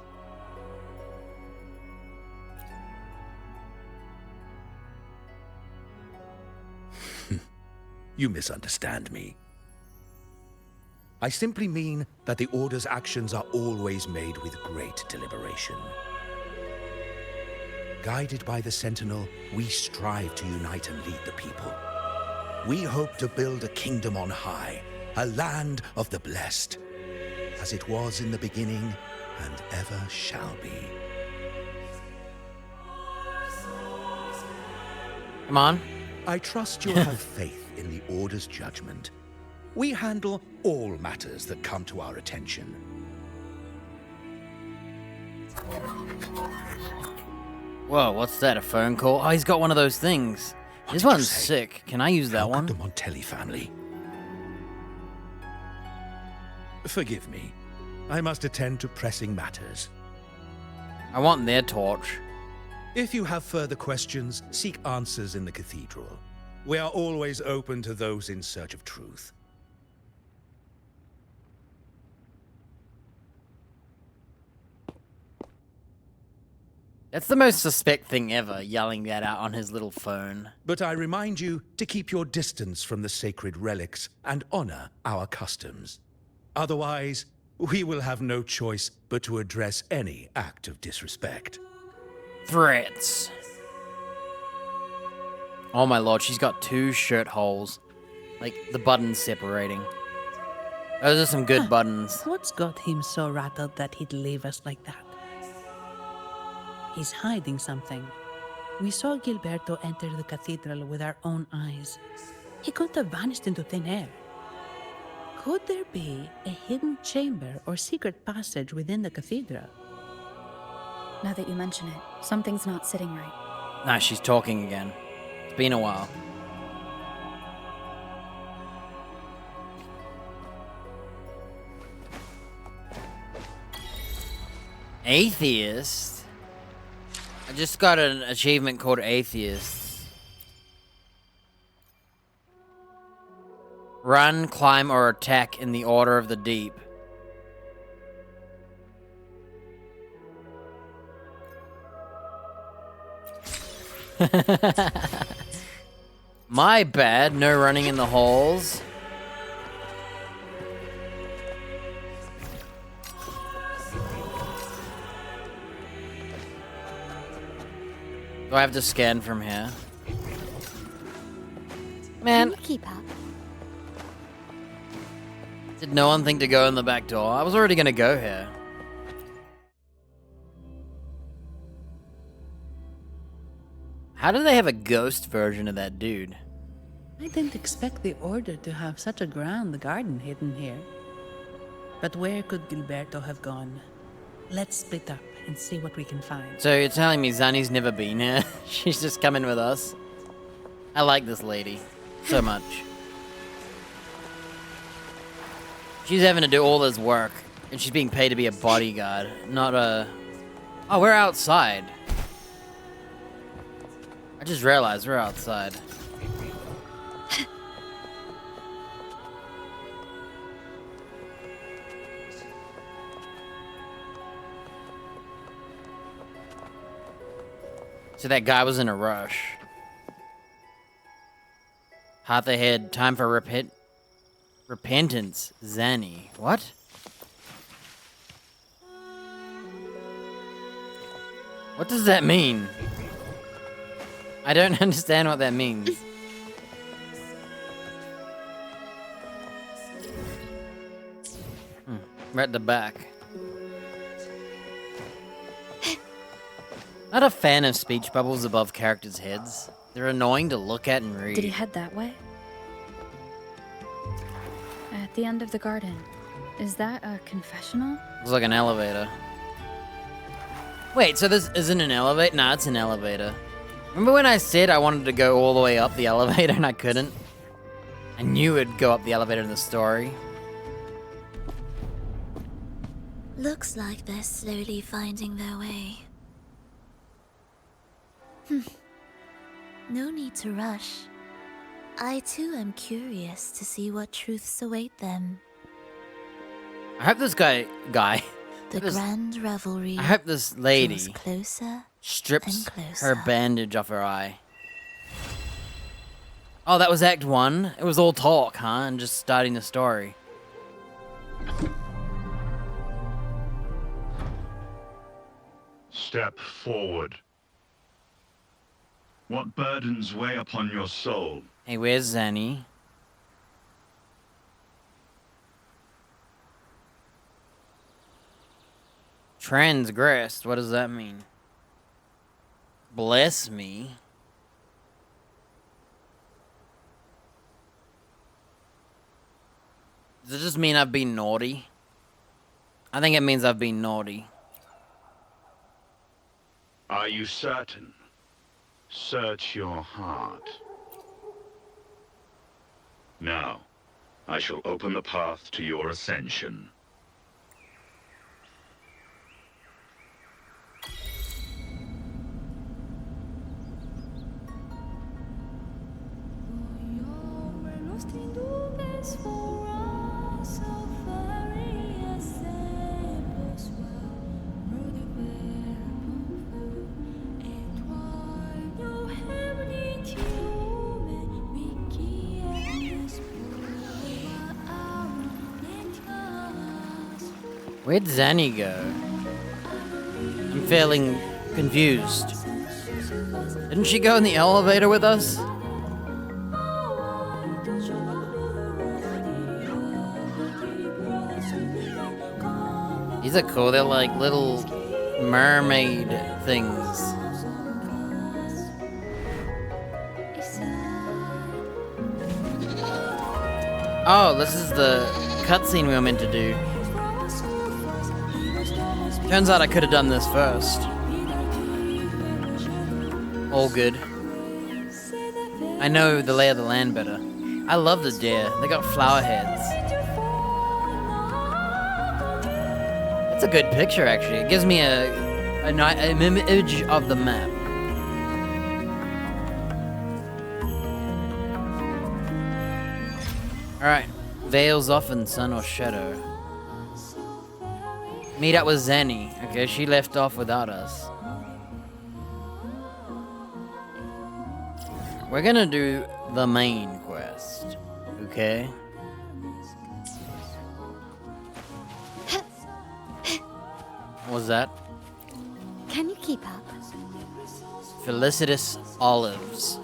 You misunderstand me. I simply mean that the Order's actions are always made with great deliberation. Guided by the Sentinel, we strive to unite and lead the people. We hope to build a kingdom on high, a land of the blessed, as it was in the beginning and ever shall be. Come on. I trust you'll have faith in the Order's judgment. We handle all matters that come to our attention. Whoa, what's that? A phone call? Oh, he's got one of those things. This one's sick. Can I use that How one? could the Montelli family? Forgive me. I must attend to pressing matters. I want their torch. If you have further questions, seek answers in the cathedral. We are always open to those in search of truth. That's the most suspect thing ever, yelling that out on his little phone. But I remind you to keep your distance from the sacred relics and honor our customs. Otherwise, we will have no choice but to address any act of disrespect. Threats. Oh my lord, she's got 2 shirt holes. Like, the buttons separating. Those are some good buttons. What's got him so rattled that he'd leave us like that? He's hiding something. We saw Gilberto enter the cathedral with our own eyes. He couldn't have vanished into thin air. Could there be a hidden chamber or secret passage within the cathedral? Now that you mention it, something's not sitting right. Nah, she's talking again. It's been a while. Atheist? I just got an achievement called Atheist. Run, climb, or attack in the order of the deep. My bad, no running in the halls. Do I have to scan from here? Man, Keep up. did no one think to go in the back door? I was already gonna go here. How do they have a ghost version of that dude? I didn't expect the Order to have such a grand garden hidden here. But where could Gilberto have gone? Let's split up and see what we can find. So you're telling me Zani's never been here? She's just coming with us? I like this lady so much. She's having to do all this work, and she's being paid to be a bodyguard, not a... Oh, we're outside. I just realized we're outside. So that guy was in a rush. Path ahead, time for repentance, Zani. What? What does that mean? I don't understand what that means. We're at the back. Not a fan of speech bubbles above characters' heads. They're annoying to look at and read. Did he head that way? At the end of the garden. Is that a confessional? Looks like an elevator. Wait, so this isn't an elevator? Nah, it's an elevator. Remember when I said I wanted to go all the way up the elevator and I couldn't? I knew it'd go up the elevator in the story. Looks like they're slowly finding their way. No need to rush. I too am curious to see what truths await them. I hope this guy The grand revelry I hope this lady draws closer strips and closer. her bandage off her eye. Oh, that was Act 1? It was all talk, huh? And just starting the story. Step forward. What burdens weigh upon your soul? Hey, where's Zanny? Transgressed, what does that mean? Bless me. Does it just mean I've been naughty? I think it means I've been naughty. Are you certain? Search your heart. Now, I shall open the path to your ascension. Where'd Zanny go? I'm feeling confused. Didn't she go in the elevator with us? These are cool, they're like little mermaid things. Oh, this is the cutscene we were meant to do. Turns out I could have done this first. All good. I know the lay of the land better. I love the deer. They got flower heads. It's a good picture, actually. It gives me an image of the map. Alright. Veils off in sun or shadow. Meet up with Zanny. Okay, she left off without us. We're gonna do the main quest. Okay? What was that? Can you keep up? Felicitous olives.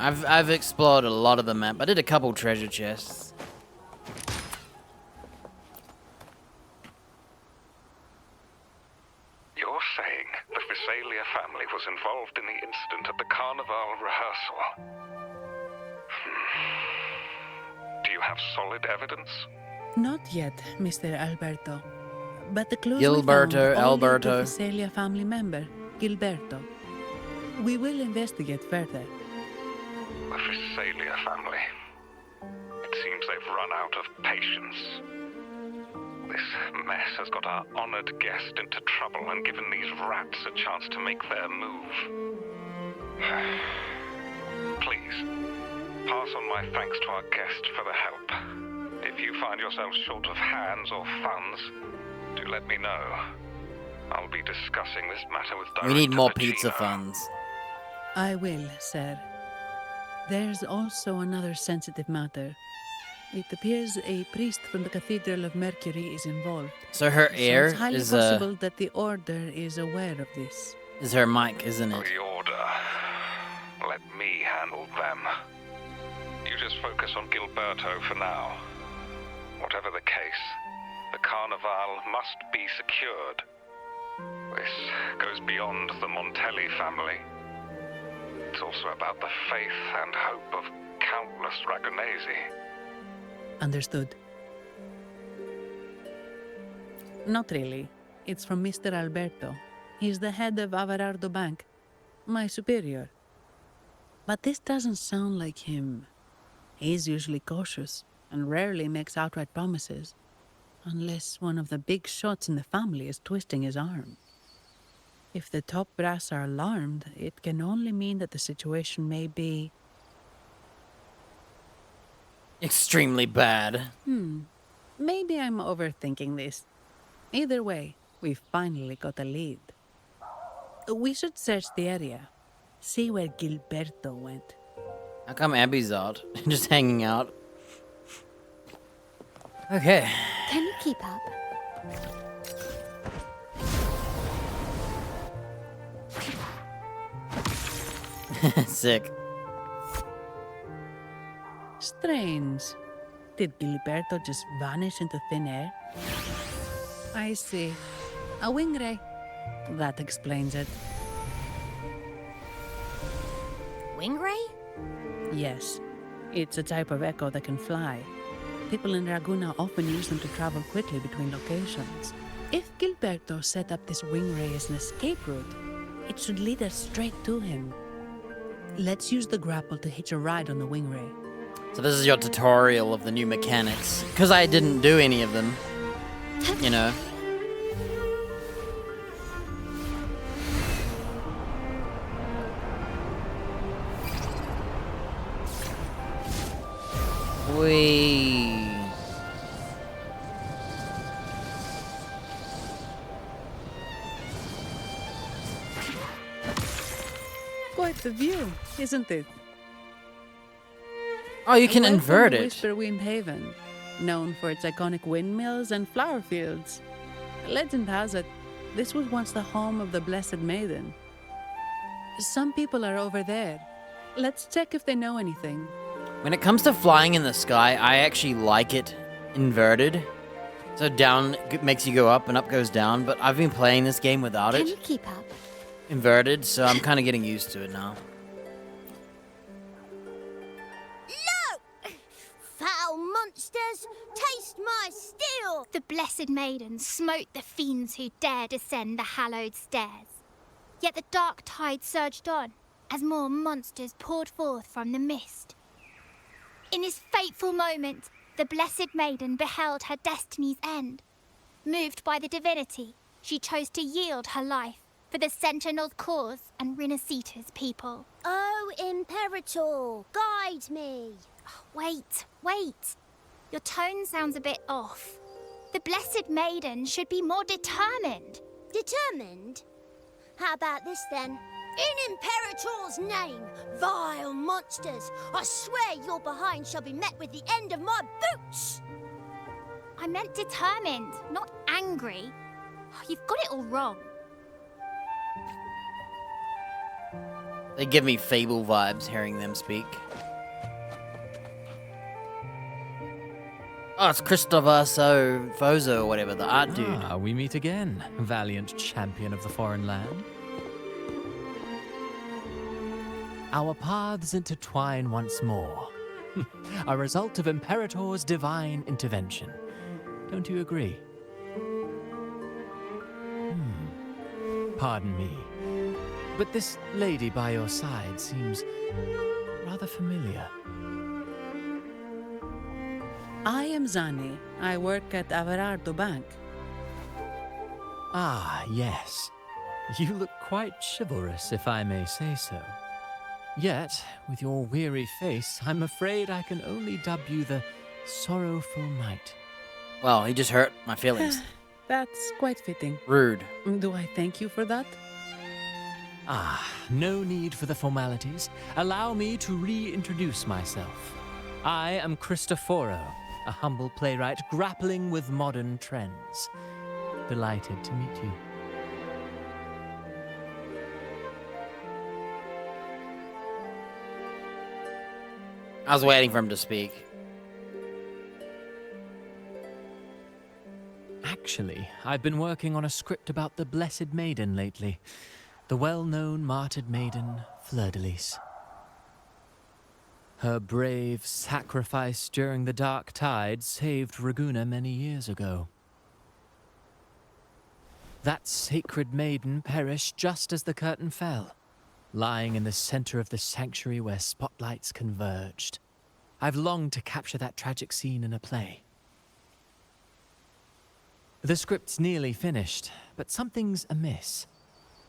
I've explored a lot of the map. I did a couple treasure chests. You're saying the Visalia family was involved in the incident at the Carnival rehearsal? Do you have solid evidence? Not yet, Mr. Alberto. But the clues Gilberto, we found all lead to Alberto. Visalia family member, Gilberto. We will investigate further. The Visalia family. It seems they've run out of patience. This mess has got our honored guest into trouble and given these rats a chance to make their move. Please, pass on my thanks to our guest for the help. If you find yourselves short of hands or funds, do let me know. I'll be discussing this matter with Director We need more Regina. pizza funds. I will, sir. There's also another sensitive matter. It appears a priest from the Cathedral of Mercury is involved. So her heir it's highly is possible that the Order is aware of this. is her mic, isn't it? The Order. Let me handle them. You just focus on Gilberto for now. Whatever the case, the Carnival must be secured. This goes beyond the Montelli family. It's also about the faith and hope of countless Ragonesi. Understood. Not really. It's from Mr. Alberto. He's the head of Averardo Bank. My superior. But this doesn't sound like him. He's usually cautious and rarely makes outright promises. Unless one of the big shots in the family is twisting his arm. If the top brass are alarmed, it can only mean that the situation may be... extremely bad. Maybe I'm overthinking this. Either way, we've finally got a lead. We should search the area. See where Gilberto went. How come Abby's out? Just hanging out. Okay. Can you keep up? Sick. Strange. Did Gilberto just vanish into thin air? I see. A wing ray. That explains it. Wing ray? Yes. It's a type of echo that can fly. People in Raguna often use them to travel quickly between locations. If Gilberto set up this wing ray as an escape route, it should lead us straight to him. Let's use the grapple to hitch a ride on the wing ray. So this is your tutorial of the new mechanics. Because I didn't do any of them. You know. Whee. Quite the view, isn't it? Oh, you can Welcome invert to it. Whisperwind Haven, known for its iconic windmills and flower fields. Legend has it, this was once the home of the Blessed Maiden. Some people are over there. Let's check if they know anything. When it comes to flying in the sky, I actually like it inverted. So down makes you go up and up goes down, but I've been playing this game without Can it you keep up? inverted, so I'm kind of getting used to it now. No! Foul monsters, taste my steel! The Blessed Maiden smote the fiends who dared ascend the hallowed stairs. Yet the dark tide surged on as more monsters poured forth from the mist. In this fateful moment, the Blessed Maiden beheld her destiny's end. Moved by the divinity, she chose to yield her life for the Sentinel's cause and Rinasita's people. Oh, Imperator, guide me! Wait. Your tone sounds a bit off. The Blessed Maiden should be more determined. Determined? How about this then? In Imperator's name, vile monsters, I swear your behind shall be met with the end of my boots! I meant determined, not angry. You've got it all wrong. They give me Fable vibes hearing them speak. Oh, it's Christopher Fozo or whatever, the art dude. Ah, we meet again, valiant champion of the foreign land. Our paths intertwine once more. A result of Imperator's divine intervention. Don't you agree? Pardon me, but this lady by your side seems rather familiar. I am Zani. I work at Averardo Bank. Ah, yes. You look quite chivalrous, if I may say so. Yet, with your weary face, I'm afraid I can only dub you the Sorrowful Knight. Well, he just hurt my feelings. That's quite fitting. Rude. Do I thank you for that? Ah, no need for the formalities. Allow me to reintroduce myself. I am Cristoforo, a humble playwright grappling with modern trends. Delighted to meet you. I was waiting for him to speak. Actually, I've been working on a script about the Blessed Maiden lately. The well-known martyred maiden, Fleur-de-Lis. Her brave sacrifice during the Dark Tide saved Ragunna many years ago. That sacred maiden perished just as the curtain fell, lying in the center of the sanctuary where spotlights converged. I've longed to capture that tragic scene in a play. The script's nearly finished, but something's amiss.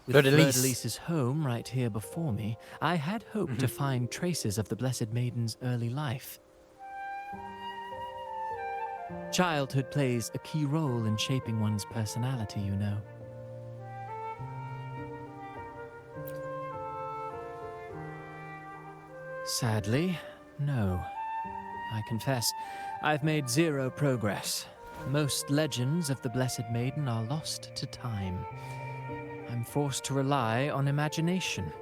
With Fleur-de-Lis's home right here before me, I had hoped to find traces of the Blessed Maiden's early life. Childhood plays a key role in shaping one's personality, you know. Sadly, no. I confess, I've made zero progress. Most legends of the Blessed Maiden are lost to time. I'm forced to rely on imagination.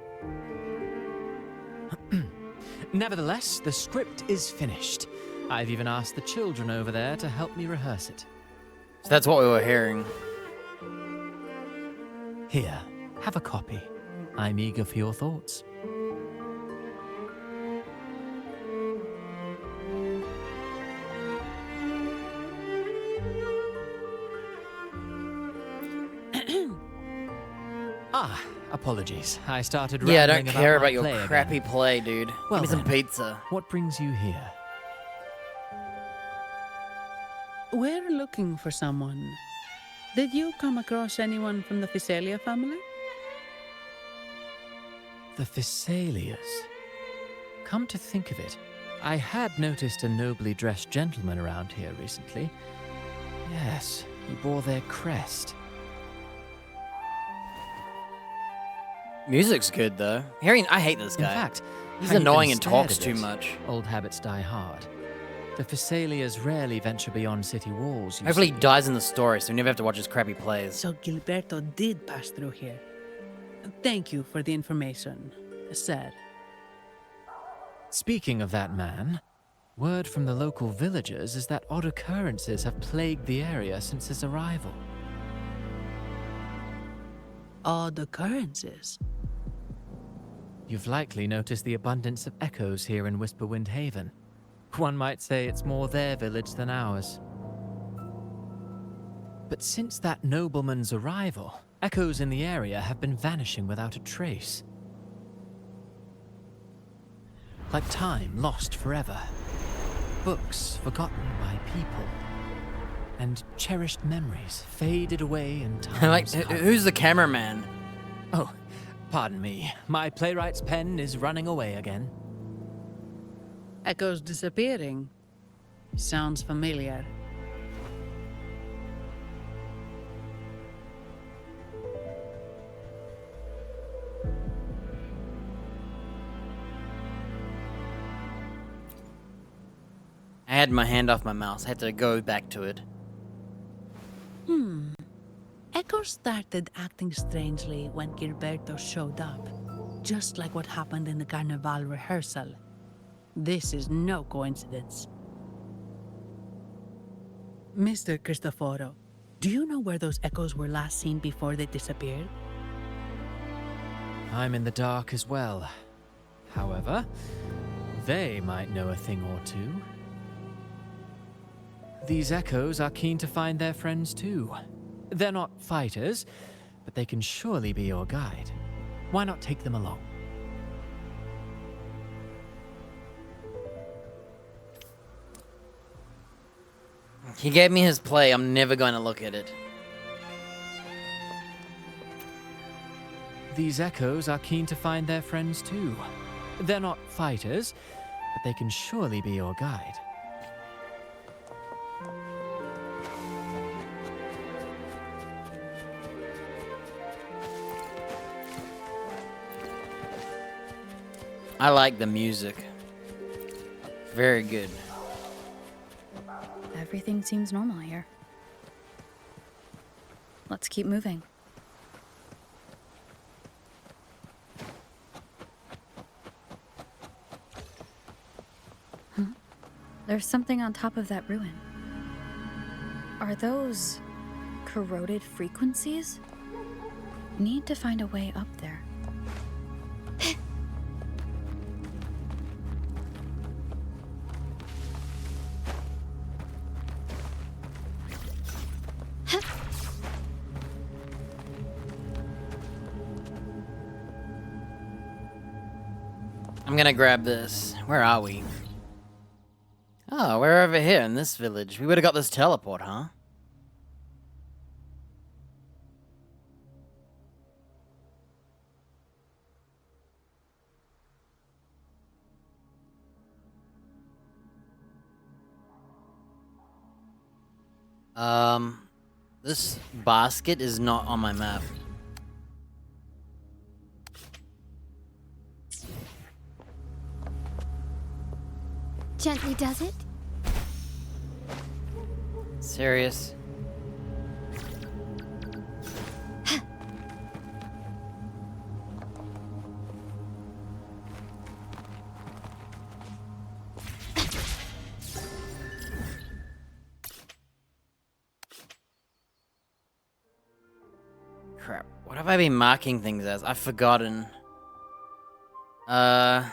Nevertheless, the script is finished. I've even asked the children over there to help me rehearse it. So that's what we were hearing. Here, have a copy. I'm eager for your thoughts. Apologies. I started Yeah, I rambling don't care about your play crappy again. play, dude. Well Give me some then, pizza. What brings you here? We're looking for someone. Did you come across anyone from the Physalia family? The Physalias. Come to think of it, I had noticed a nobly dressed gentleman around here recently. Yes, he bore their crest. Music's good though. I hate this guy. In fact, he's I've annoying been and talks scared too of it. much. Old habits die hard. The Physalias rarely venture beyond city walls. Hopefully he dies in the story, so we never have to watch his crappy plays. So Gilberto did pass through here. Thank you for the information, sir. Speaking of that man, word from the local villagers is that odd occurrences have plagued the area since his arrival. Odd occurrences? You've likely noticed the abundance of echoes here in Whisperwind Haven. One might say it's more their village than ours. But since that nobleman's arrival, echoes in the area have been vanishing without a trace. Like time lost forever. Books forgotten by people. And cherished memories faded away in time. Like, who's the cameraman? Oh, pardon me. My playwright's pen is running away again. Echoes disappearing. Sounds familiar. I had my hand off my mouse. I had to go back to it. Echo started acting strangely when Gilberto showed up, just like what happened in the Carnival rehearsal. This is no coincidence. Mr. Cristoforo, do you know where those echoes were last seen before they disappeared? I'm in the dark as well. However, they might know a thing or two. These echoes are keen to find their friends too. They're not fighters, but they can surely be your guide. Why not take them along? He gave me his play. I'm never going to look at it. These echoes are keen to find their friends too. They're not fighters, but they can surely be your guide. I like the music. Very good. Everything seems normal here. Let's keep moving. There's something on top of that ruin. Are those corroded frequencies? Need to find a way up there. I'm gonna grab this. Where are we? Oh, we're over here in this village. We would've got this teleport, huh? This basket is not on my map. Gently does it? Serious? Crap. What have I been marking things as? I've forgotten. I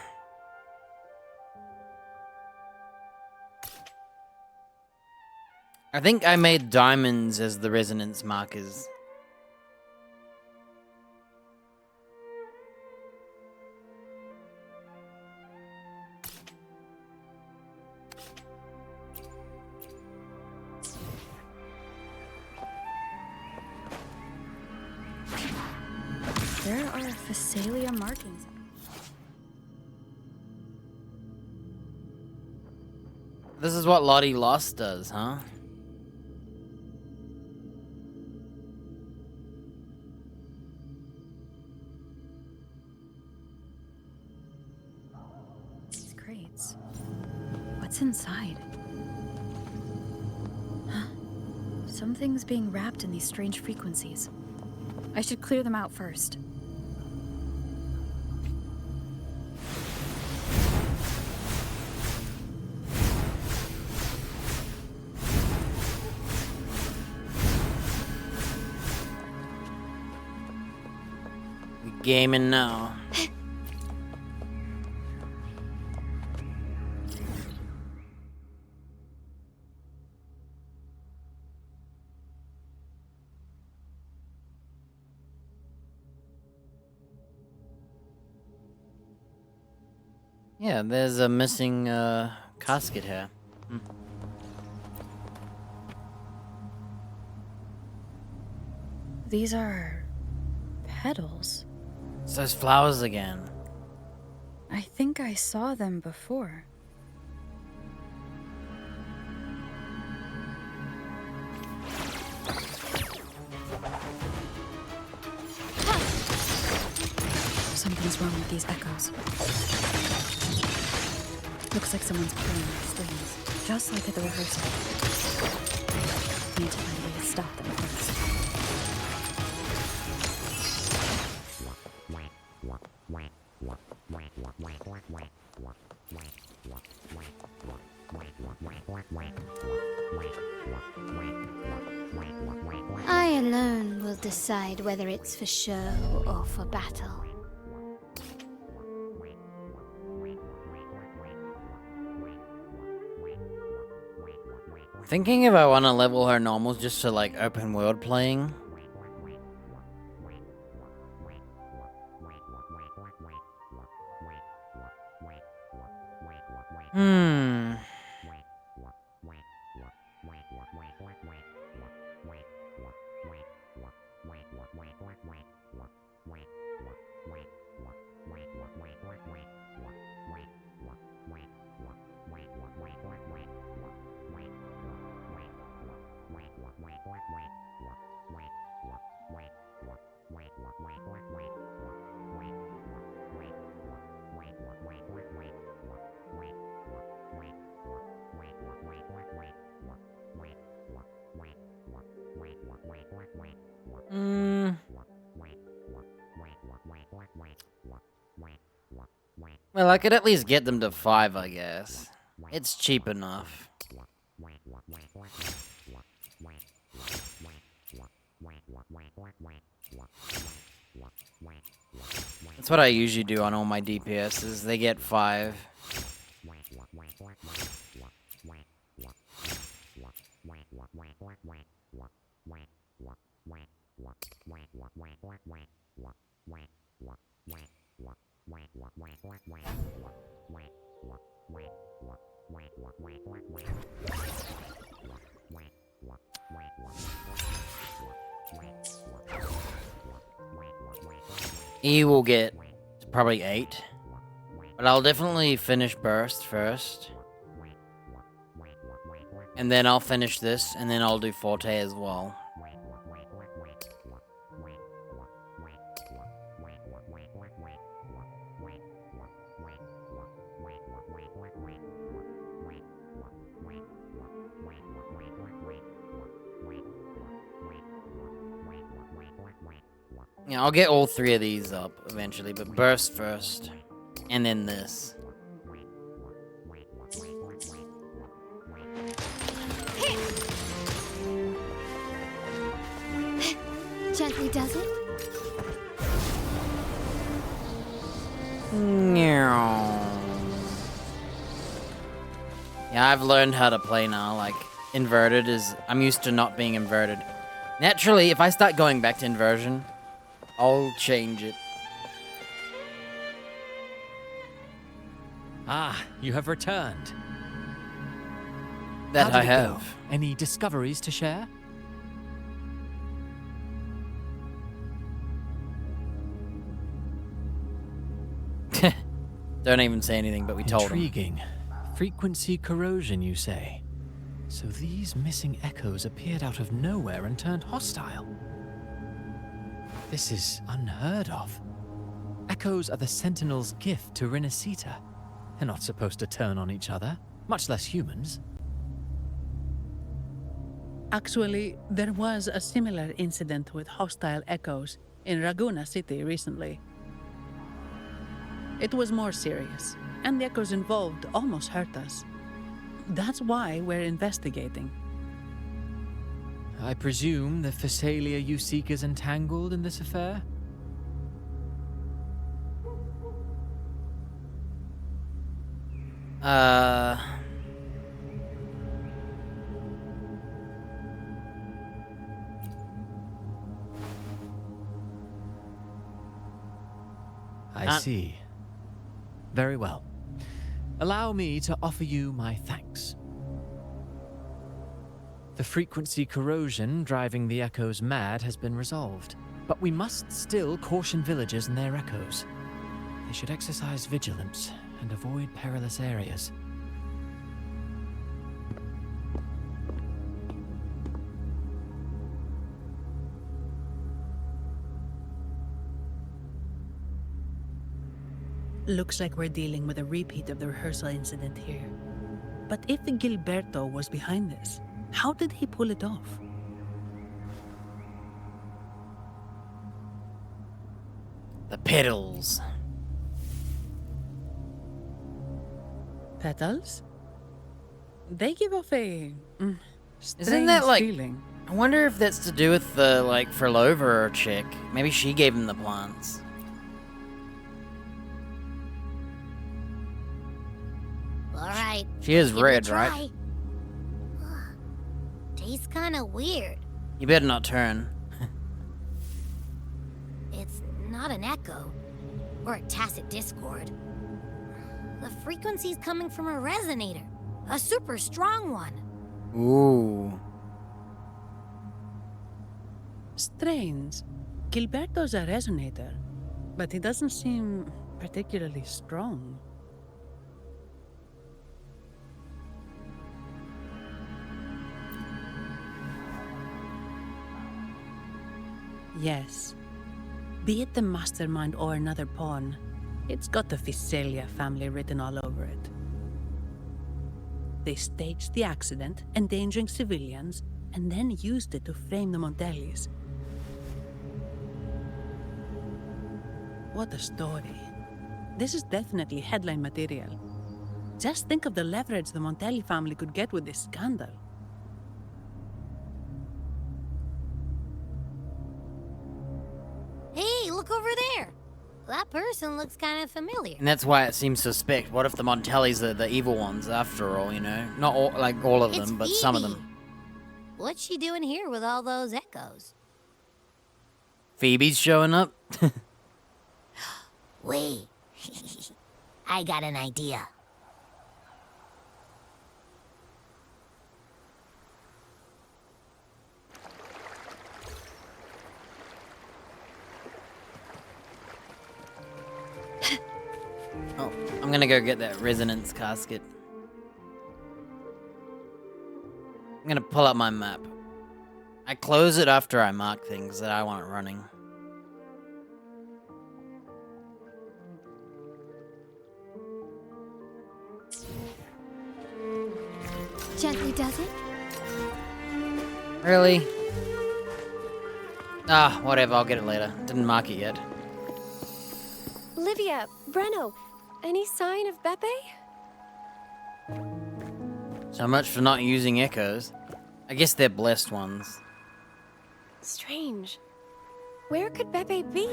think I made diamonds as the resonance markers. There are Phasalia markings. This is what Lottie Lost does, huh? These crates. What's inside? Something's being wrapped in these strange frequencies. I should clear them out first. We gaming now. Yeah, there's a missing casket here. These are petals. It's those flowers again. I think I saw them before. Something's wrong with these echoes. Looks like someone's pulling the strings, just like at the rehearsal. Need to find a way to stop them first. I alone will decide whether it's for show or for battle. Thinking if I want to level her normals just to like open world playing. Well, I could at least get them to 5, I guess. It's cheap enough. That's what I usually do on all my DPSs. They get 5. E will get probably 8. But I'll definitely finish Burst first. And then I'll finish this, and then I'll do Forte as well. Yeah, I'll get all 3 of these up eventually, but Burst first. And then this. Gently does it? Yeah, I've learned how to play now. Like, inverted is... I'm used to not being inverted. Naturally, if I start going back to inversion, I'll change it. Ah, you have returned. That How I did it go? have. Any discoveries to share? Don't even say anything, but we told him. Intriguing. Frequency corrosion, you say? So these missing echoes appeared out of nowhere and turned hostile. This is unheard of. Echoes are the Sentinel's gift to Renacita. They're not supposed to turn on each other, much less humans. Actually, there was a similar incident with hostile echoes in Ragusa City recently. It was more serious, and the echoes involved almost hurt us. That's why we're investigating. I presume the Phasalia you seek is entangled in this affair? I see. Very well. Allow me to offer you my thanks. The frequency corrosion driving the echoes mad has been resolved, but we must still caution villagers and their echoes. They should exercise vigilance and avoid perilous areas. Looks like we're dealing with a repeat of the rehearsal incident here. But if Gilberto was behind this, how did he pull it off? The petals. Petals? They give off a Isn't that like... feeling. I wonder if that's to do with the, like, Ferlover chick. Maybe she gave him the plants. Alright. She is give it a red, try. right? Tastes kinda weird. You better not turn. It's not an echo. Or a tacit discord. The frequency's coming from a resonator. A super strong one. Ooh. Strange. Gilberto's a resonator, but he doesn't seem particularly strong. Yes. Be it the mastermind or another pawn, it's got the Phasalia family written all over it. They staged the accident, endangering civilians, and then used it to frame the Montellis. What a story. This is definitely headline material. Just think of the leverage the Montelli family could get with this scandal. Hey, look over there. That person looks kind of familiar. And that's why it seems suspect. What if the Montellis are the evil ones after all, you know? Not all, like all of It's them, but some of Phoebe. them. What's she doing here with all those echoes? Phoebe's showing up? Wait. I got an idea. Oh, I'm gonna go get that resonance casket. I'm gonna pull up my map. I close it after I mark things that I want running. Gently does it? Really? Ah, whatever, I'll get it later. Didn't mark it yet. Livia, Breno, any sign of Beppe? So much for not using echoes. I guess they're blessed ones. Strange. Where could Beppe be?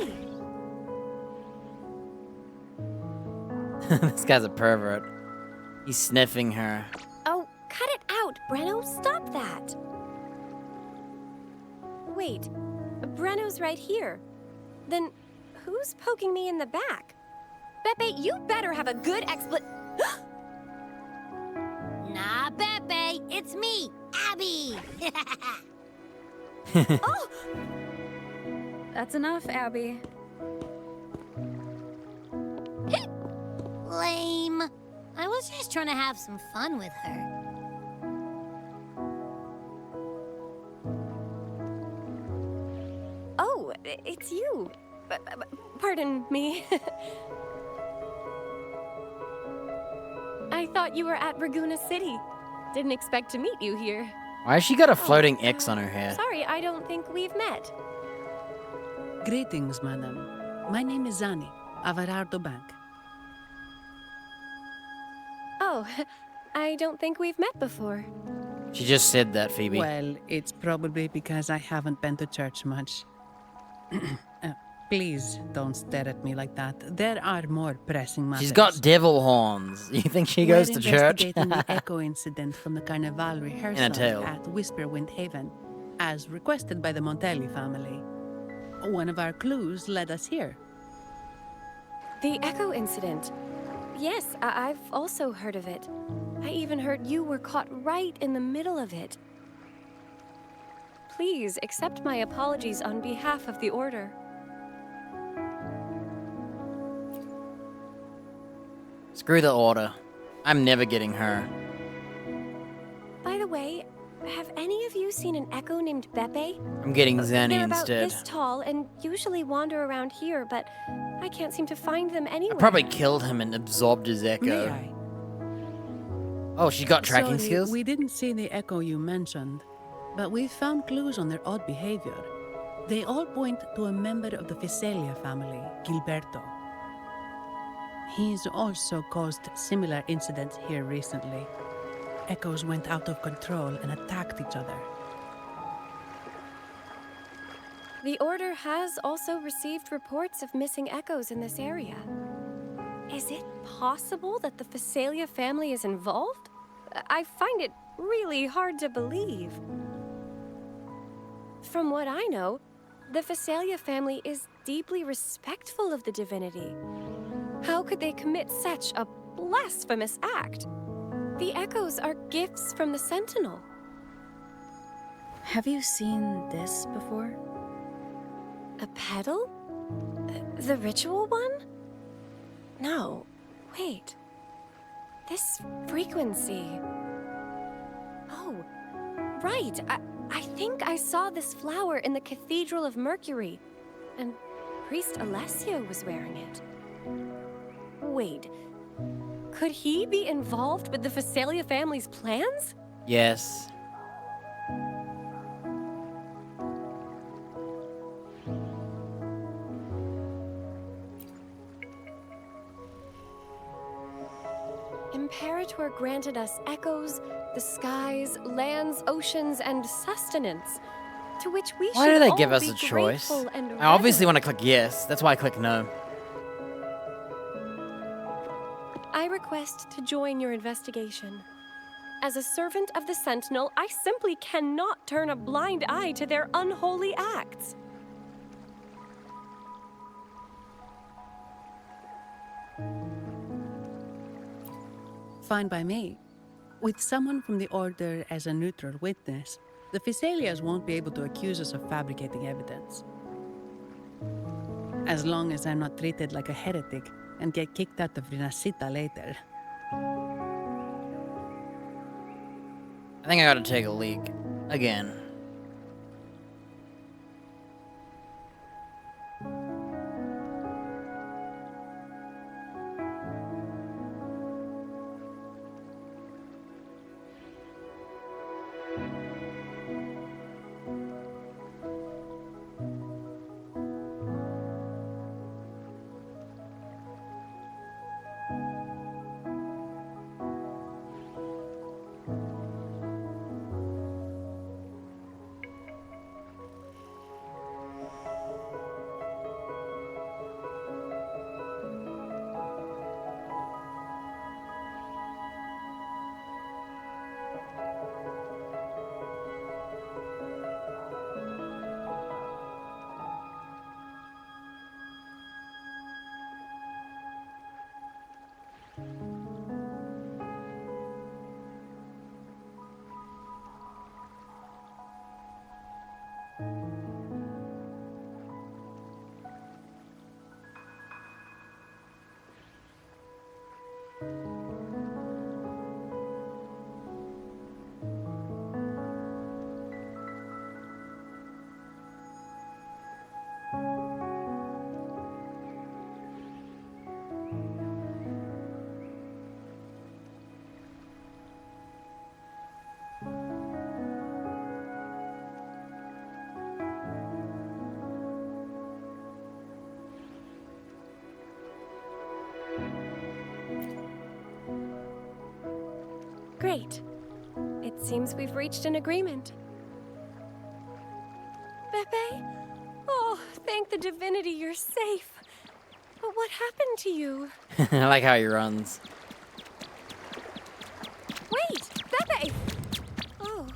This guy's a pervert. He's sniffing her. Oh, cut it out, Breno. Stop that. Wait, Breno's right here. Then who's poking me in the back? Beppe, you better have a good Nah, Beppe, it's me, Abby. Oh! That's enough, Abby. Lame. I was just trying to have some fun with her. Oh, it's you. Pardon me. I thought you were at Ragusa City. Didn't expect to meet you here. Why has she got a floating X on her hair? Sorry, I don't think we've met. Greetings, madam. My name is Zani, Averardo Bank. Oh, I don't think we've met before. She just said that, Phoebe. Well, it's probably because I haven't been to church much. Please don't stare at me like that. There are more pressing matters. She's got devil horns. You think she goes to church? We're investigating the echo incident from the Carnival rehearsal at Whisperwind Haven, as requested by the Montelli family. One of our clues led us here. The Echo incident. Yes, I've also heard of it. I even heard you were caught right in the middle of it. Please accept my apologies on behalf of the Order. Screw the Order. I'm never getting her. By the way, have any of you seen an Echo named Beppe? I'm getting Zanny They're about instead. this tall and usually wander around here, but I can't seem to find them anywhere. I probably killed him and absorbed his echo. May I? Oh, she got tracking Sorry, skills? We didn't see the echo you mentioned, but we found clues on their odd behavior. They all point to a member of the Visalia family, Gilberto. He's also caused similar incidents here recently. Echoes went out of control and attacked each other. The Order has also received reports of missing Echoes in this area. Is it possible that the Visalia family is involved? I find it really hard to believe. From what I know, the Visalia family is deeply respectful of the divinity. How could they commit such a blasphemous act? The Echoes are gifts from the Sentinel. Have you seen this before? A pedal? The ritual one? No. Wait. This frequency. Oh, right. I think I saw this flower in the Cathedral of Mercury, and Priest Alessio was wearing it. Wait. Could he be involved with the Visalia family's plans? Yes. Imperator granted us echoes, the skies, lands, oceans, and sustenance, to which we Why should do they all give us be a choice? grateful and I obviously want to reverent. click yes. That's why I click no. I request to join your investigation. As a servant of the Sentinel, I simply cannot turn a blind eye to their unholy acts. Fine by me. With someone from the Order as a neutral witness, the Physaelias won't be able to accuse us of fabricating evidence. As long as I'm not treated like a heretic and get kicked out of Rinascita later. I think I gotta take a leak. Again. Great. It seems we've reached an agreement. Pepe? Oh, thank the divinity you're safe. But what happened to you? I like how he runs. Wait! Pepe! Oh.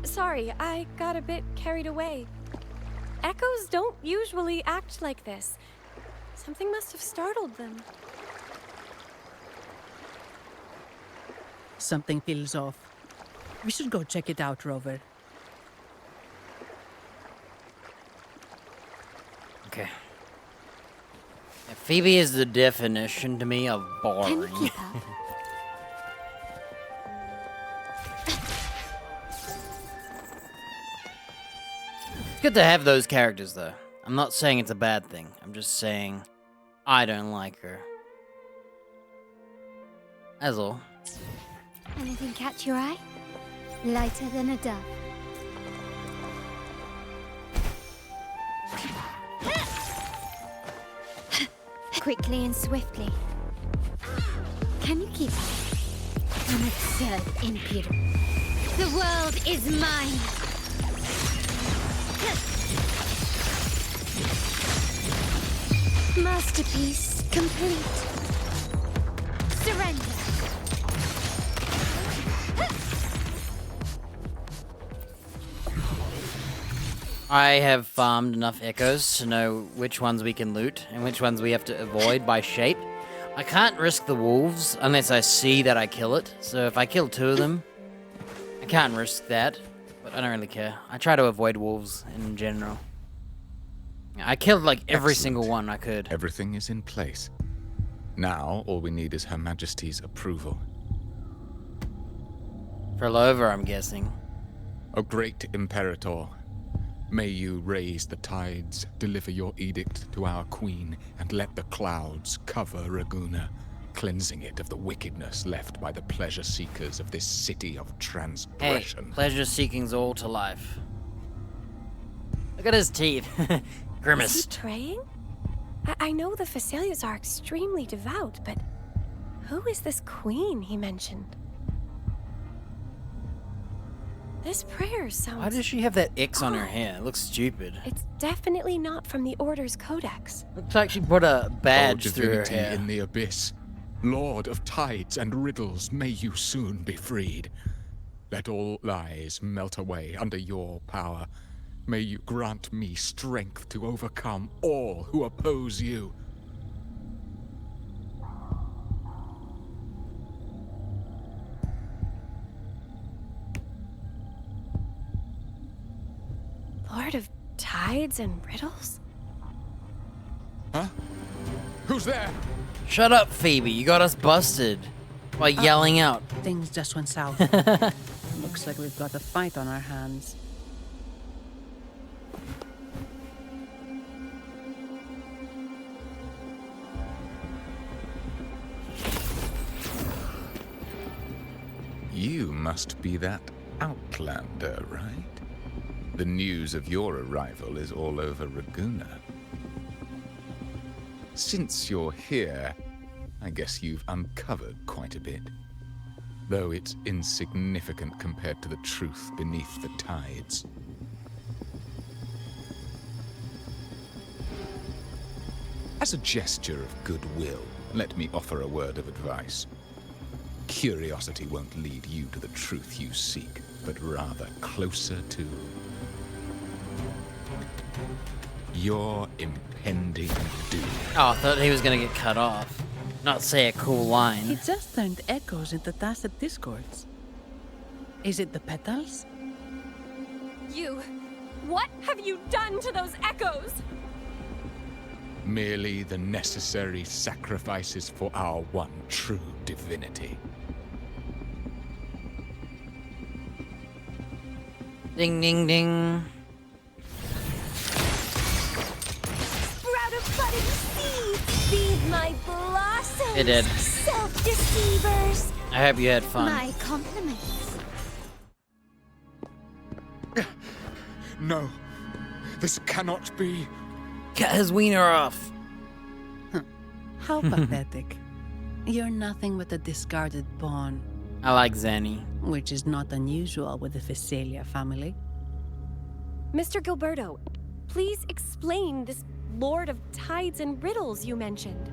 Sorry, I got a bit carried away. Echoes don't usually act like this. Something must have startled them. Something feels off. We should go check it out, Rover. Okay. Yeah, Phoebe is the definition to me of boring. Can you keep up? It's good to have those characters, though. I'm not saying it's a bad thing. I'm just saying I don't like her. That's all. Anything catch your eye? Lighter than a dove. Quickly and swiftly. Can you keep up? An absurd impudence. The world is mine. Masterpiece complete. Surrender. I have farmed enough echoes to know which ones we can loot and which ones we have to avoid by shape. I can't risk the wolves unless I see that I kill it. So if I kill 2 of them, I can't risk that. But I don't really care. I try to avoid wolves in general. I killed like every single one I could. Everything is in place. Now, all we need is Her Majesty's approval. For Lover, I'm guessing. O great Imperator, may you raise the tides, deliver your edict to our queen, and let the clouds cover Raguna, cleansing it of the wickedness left by the pleasure-seekers of this city of Hey, transgression. pleasure-seeking's all to life. Look at his teeth. Grimaced. Is he praying? I know the Phasalias are extremely devout, but who is this queen he mentioned? This prayer sounds... Why does she have that X on her hair? It looks stupid. It's definitely not from the Order's codex. Looks like she put a badge O through her divinity hair. in the abyss, Lord of tides and riddles, may you soon be freed. Let all lies melt away under your power. May you grant me strength to overcome all who oppose you. Lord of tides and riddles? Huh? Who's there? Shut up, Phoebe. You got us busted by yelling out. Things just went south. Looks like we've got a fight on our hands. You must be that outlander, right? The news of your arrival is all over Raguna. Since you're here, I guess you've uncovered quite a bit. Though it's insignificant compared to the truth beneath the tides. As a gesture of goodwill, let me offer a word of advice. Curiosity won't lead you to the truth you seek, but rather closer to your impending doom. Oh, I thought he was gonna get cut off. Not say a cool He line. just turned echoes into tacit discords. Is it the petals? You... What have you done to those echoes? Merely the necessary sacrifices for our one true divinity. Ding, ding, ding. Sprout of budding seeds! Feed my blossoms! It did. Self-deceivers! I hope you had fun. My compliments. No, this cannot be. Cut his wiener off. How pathetic. You're nothing but a discarded pawn. I like Zanny. Which is not unusual with the Phasalia family. Mr. Gilberto, please explain this Lord of Tides and Riddles you mentioned.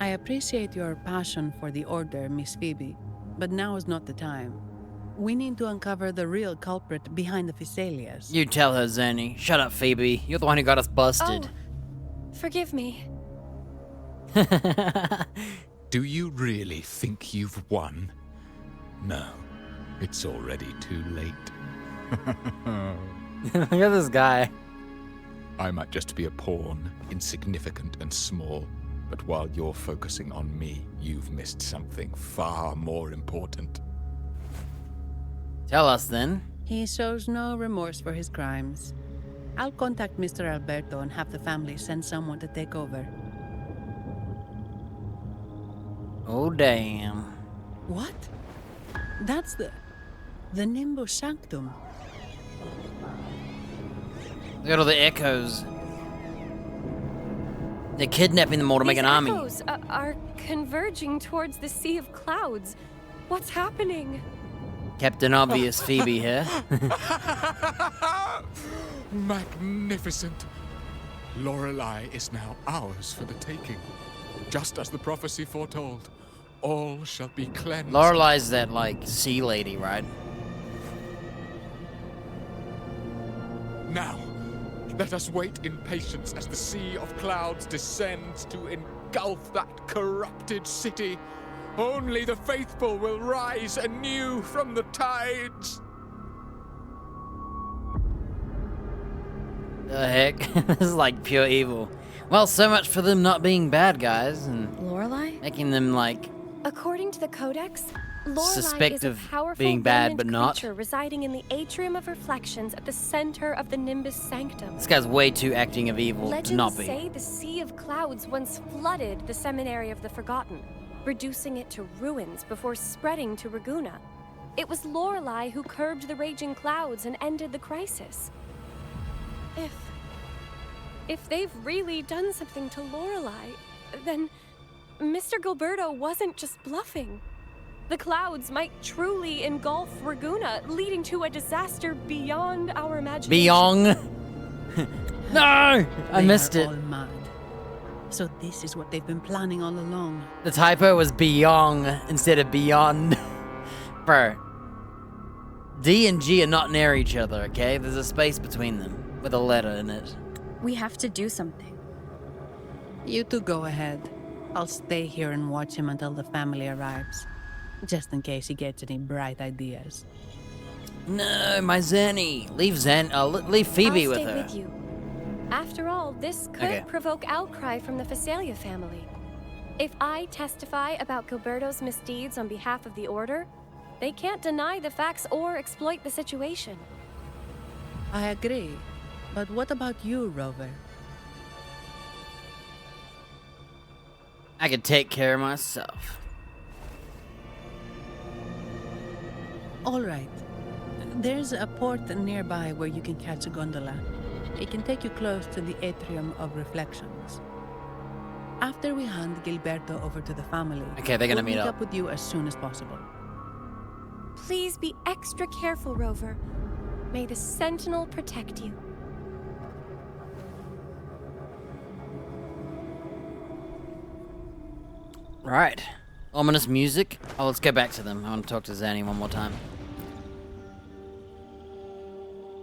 I appreciate your passion for the Order, Miss Phoebe, but now is not the time. We need to uncover the real culprit behind the Phasalias. You tell her, Zanny. Shut up, Phoebe. You're the one who got us busted. Oh, forgive me. Do you really think you've won? No, it's already too late. Look at this guy. I might just be a pawn, insignificant and small, but while you're focusing on me, you've missed something far more important. Tell us then. He shows no remorse for his crimes. I'll contact Mr. Alberto and have the family send someone to take over. Oh, damn. What? That's the Nimbus Sanctum. Look at all the echoes. They're kidnapping them all to make an army. These echoes are converging towards the Sea of Clouds. What's happening? Captain Obvious Phoebe here. Magnificent! Lorelei is now ours for the taking. Just as the prophecy foretold, all shall be cleansed. Lorelei's that, like, sea lady, right? Now, let us wait in patience as the Sea of Clouds descends to engulf that corrupted city. Only the faithful will rise anew from the tides. The heck? This is like pure evil. Well, so much for them not being bad guys and Lorelei? making them like According to the Codex, Lorelei suspect is a of powerful being bad, remnant but not. creature residing in the atrium of reflections at the center of the Nimbus Sanctum. This guy's way too acting of evil Legends to not be. say the Sea of Clouds once flooded the Seminary of the Forgotten, reducing it to ruins before spreading to Raguna. It was Lorelei who curbed the raging clouds and ended the crisis. If they've really done something to Lorelei, then Mr. Gilberto wasn't just bluffing. The clouds might truly engulf Raguna, leading to a disaster beyond our imagination. Beyond? No! I missed it. All mad. So this is what they've been planning all along. The typo was beyond instead of beyond. Bro. D and G are not near each other, okay? There's a space between them with a letter in it. We have to do something. You two go ahead. I'll stay here and watch him until the family arrives. Just in case he gets any bright ideas. No, my Zenny. Leave leave Phoebe I'll with stay her. with you. After all, this could provoke outcry from the Phasalia family. If I testify about Gilberto's misdeeds on behalf of the Order, they can't deny the facts or exploit the situation. I agree. But what about you, Rover? I could take care of myself. All right. There's a port nearby where you can catch a gondola. It can take you close to the Atrium of Reflections. After we hand Gilberto over to the family, okay, they're gonna we'll meet up with you as soon as possible. Please be extra careful, Rover. May the Sentinel protect you. Right. Ominous music. Oh, let's go back to them. I want to talk to Zanny one more time.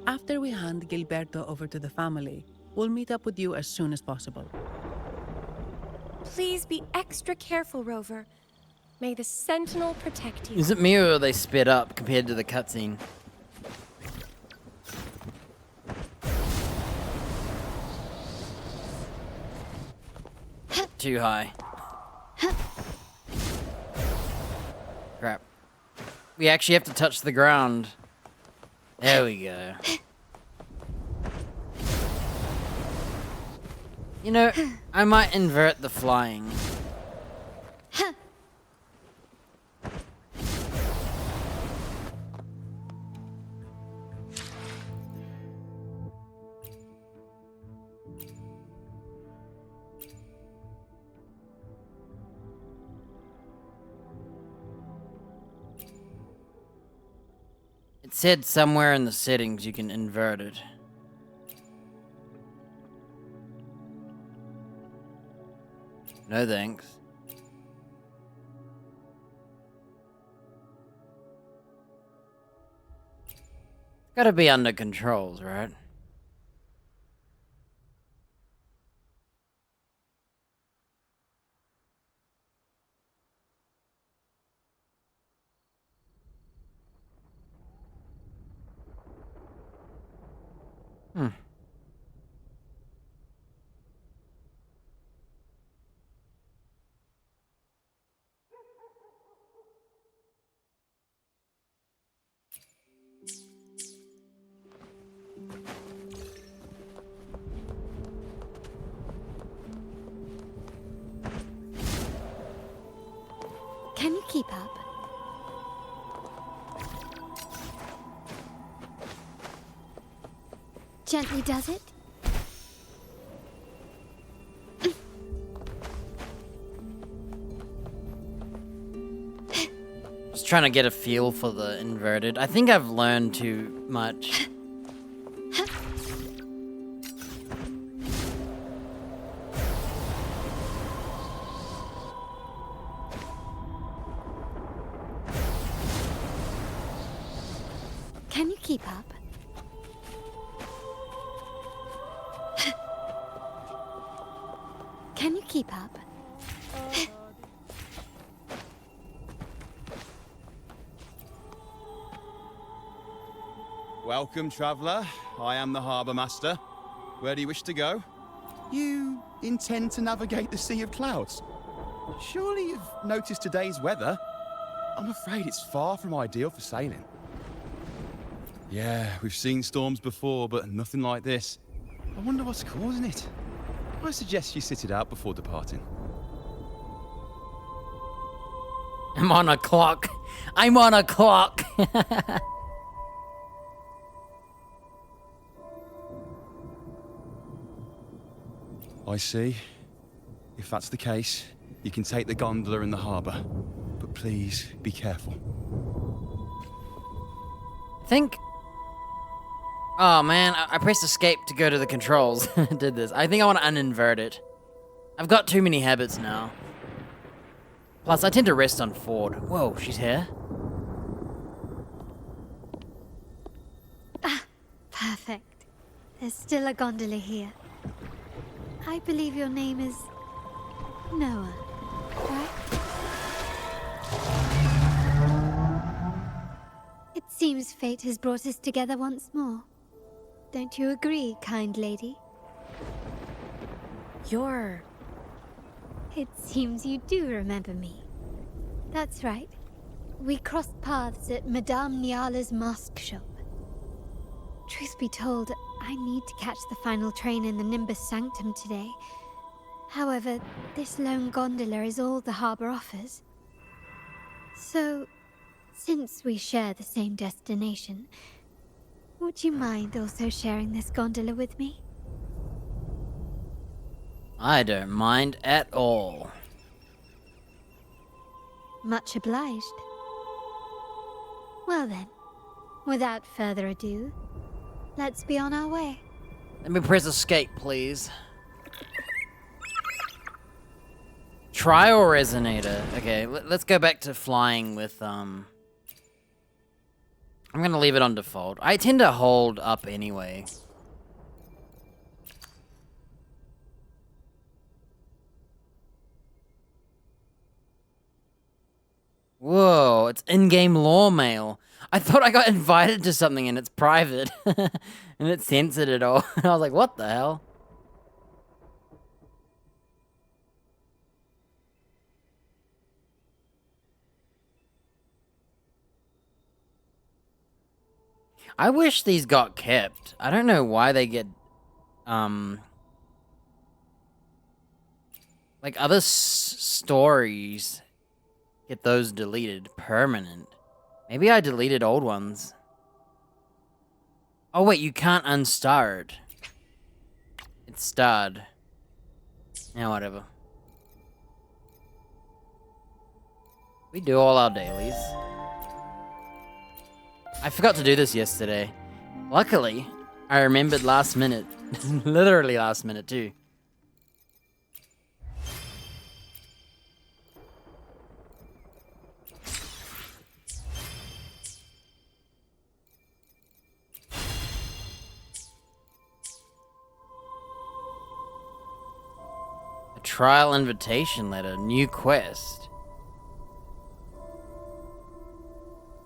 After we hand Gilberto over to the family, we'll meet up with you as soon as possible. Please be extra careful, Rover. May the Sentinel protect you. Is it me or are they sped up compared to the cutscene? Too high. Crap. We actually have to touch the ground. There we go. You know, I might invert the flying. It said somewhere in the settings you can invert it. No thanks. Gotta be under controls, right? Hmm. Can you keep up? Gently does it? Just trying to get a feel for the inverted. I think I've learned too much. Can you keep up? Can you keep up? Welcome, traveller. I am the Harbour Master. Where do you wish to go? You intend to navigate the Sea of Clouds? Surely you've noticed today's weather? I'm afraid it's far from ideal for sailing. Yeah, we've seen storms before, but nothing like this. I wonder what's causing it. I suggest you sit it out before departing. I'm on a clock. I'm on a clock. I see. If that's the case, you can take the gondola in the harbour. But please, be careful. I think... Oh man, I pressed escape to go to the controls. Did this. I think I want to uninvert it. I've got too many habits now. Plus, I tend to rest on Ford. Whoa, she's here? Ah, perfect. There's still a gondola here. I believe your name is... Noah, right? It seems fate has brought us together once more. Don't you agree, kind lady? You're... It seems you do remember me. That's right. We crossed paths at Madame Niala's mask shop. Truth be told, I need to catch the final train in the Nimbus Sanctum today. However, this lone gondola is all the harbour offers. So, since we share the same destination, would you mind also sharing this gondola with me? I don't mind at all. Much obliged. Well then, without further ado, let's be on our way. Let me press escape, please. Trial resonator. Okay, let's go back to flying with, I'm gonna leave it on default. I tend to hold up anyway. Whoa, it's in-game lore mail. I thought I got invited to something and it's private. And it censored it all. I was like, what the hell? I wish these got kept. I don't know why they get, like other stories get those deleted permanent. Maybe I deleted old ones. Oh wait, you can't unstar it. It's starred. Yeah, whatever. We do all our dailies. I forgot to do this yesterday. Luckily, I remembered last minute. Literally last minute too. A trial invitation letter, new quest.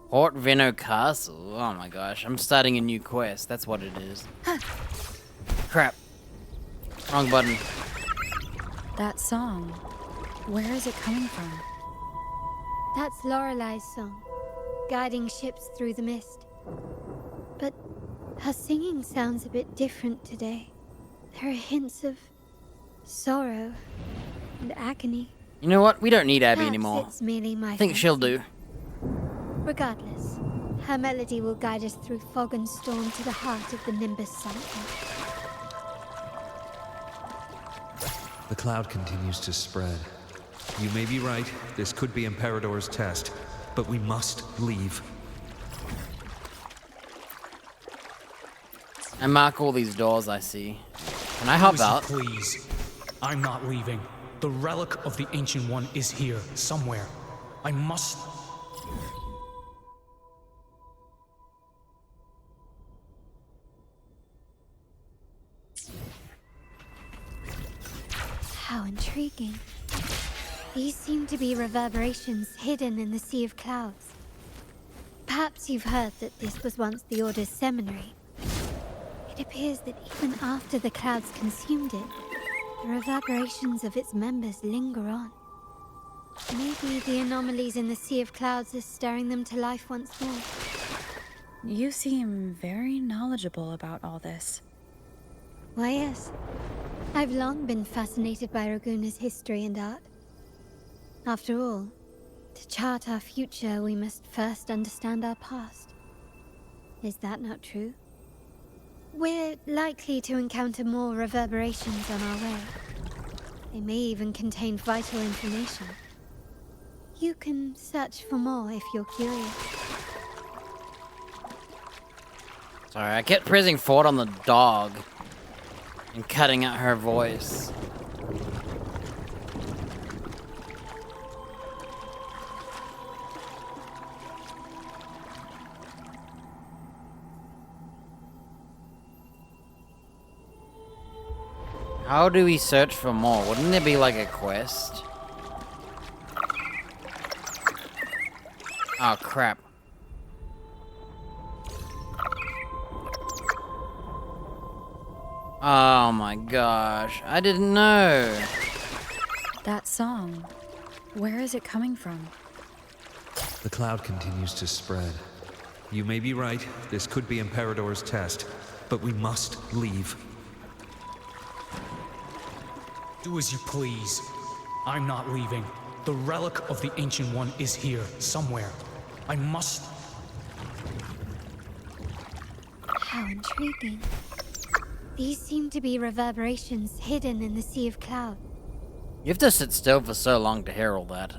Port Venno Castle. Oh my gosh, I'm starting a new quest. That's what it is. Crap. Wrong button. That song, where is it coming from? That's Lorelei's song, guiding ships through the mist. But her singing sounds a bit different today. There are hints of sorrow and agony. You know what? We don't need Abby Perhaps anymore. It's merely my I think she'll fancy. do. Regardless, her melody will guide us through fog and storm to the heart of the Nimbus Sanctum. The cloud continues to spread. You may be right, this could be Imperador's test, but we must leave. I mark all these doors I see. Can I hop Listen, out? Please. I'm not leaving. The relic of the Ancient One is here, somewhere. I must... How intriguing. These seem to be reverberations hidden in the Sea of Clouds. Perhaps you've heard that this was once the Order's seminary. It appears that even after the clouds consumed it, the reverberations of its members linger on. Maybe the anomalies in the Sea of Clouds are stirring them to life once more. You seem very knowledgeable about all this. Why, yes. I've long been fascinated by Raguna's history and art. After all, to chart our future, we must first understand our past. Is that not true? We're likely to encounter more reverberations on our way. They may even contain vital information. You can search for more if you're curious. Sorry, I kept pressing forward on the dog and cutting out her voice. How do we search for more? Wouldn't there be like a quest? Oh crap. Oh my gosh, I didn't know. That song, where is it coming from? The cloud continues to spread. You may be right, this could be Imperador's test, but we must leave. Do as you please. I'm not leaving. The relic of the Ancient One is here, somewhere. I must... How intriguing. These seem to be reverberations hidden in the Sea of Cloud. You have to sit still for so long to hear all that.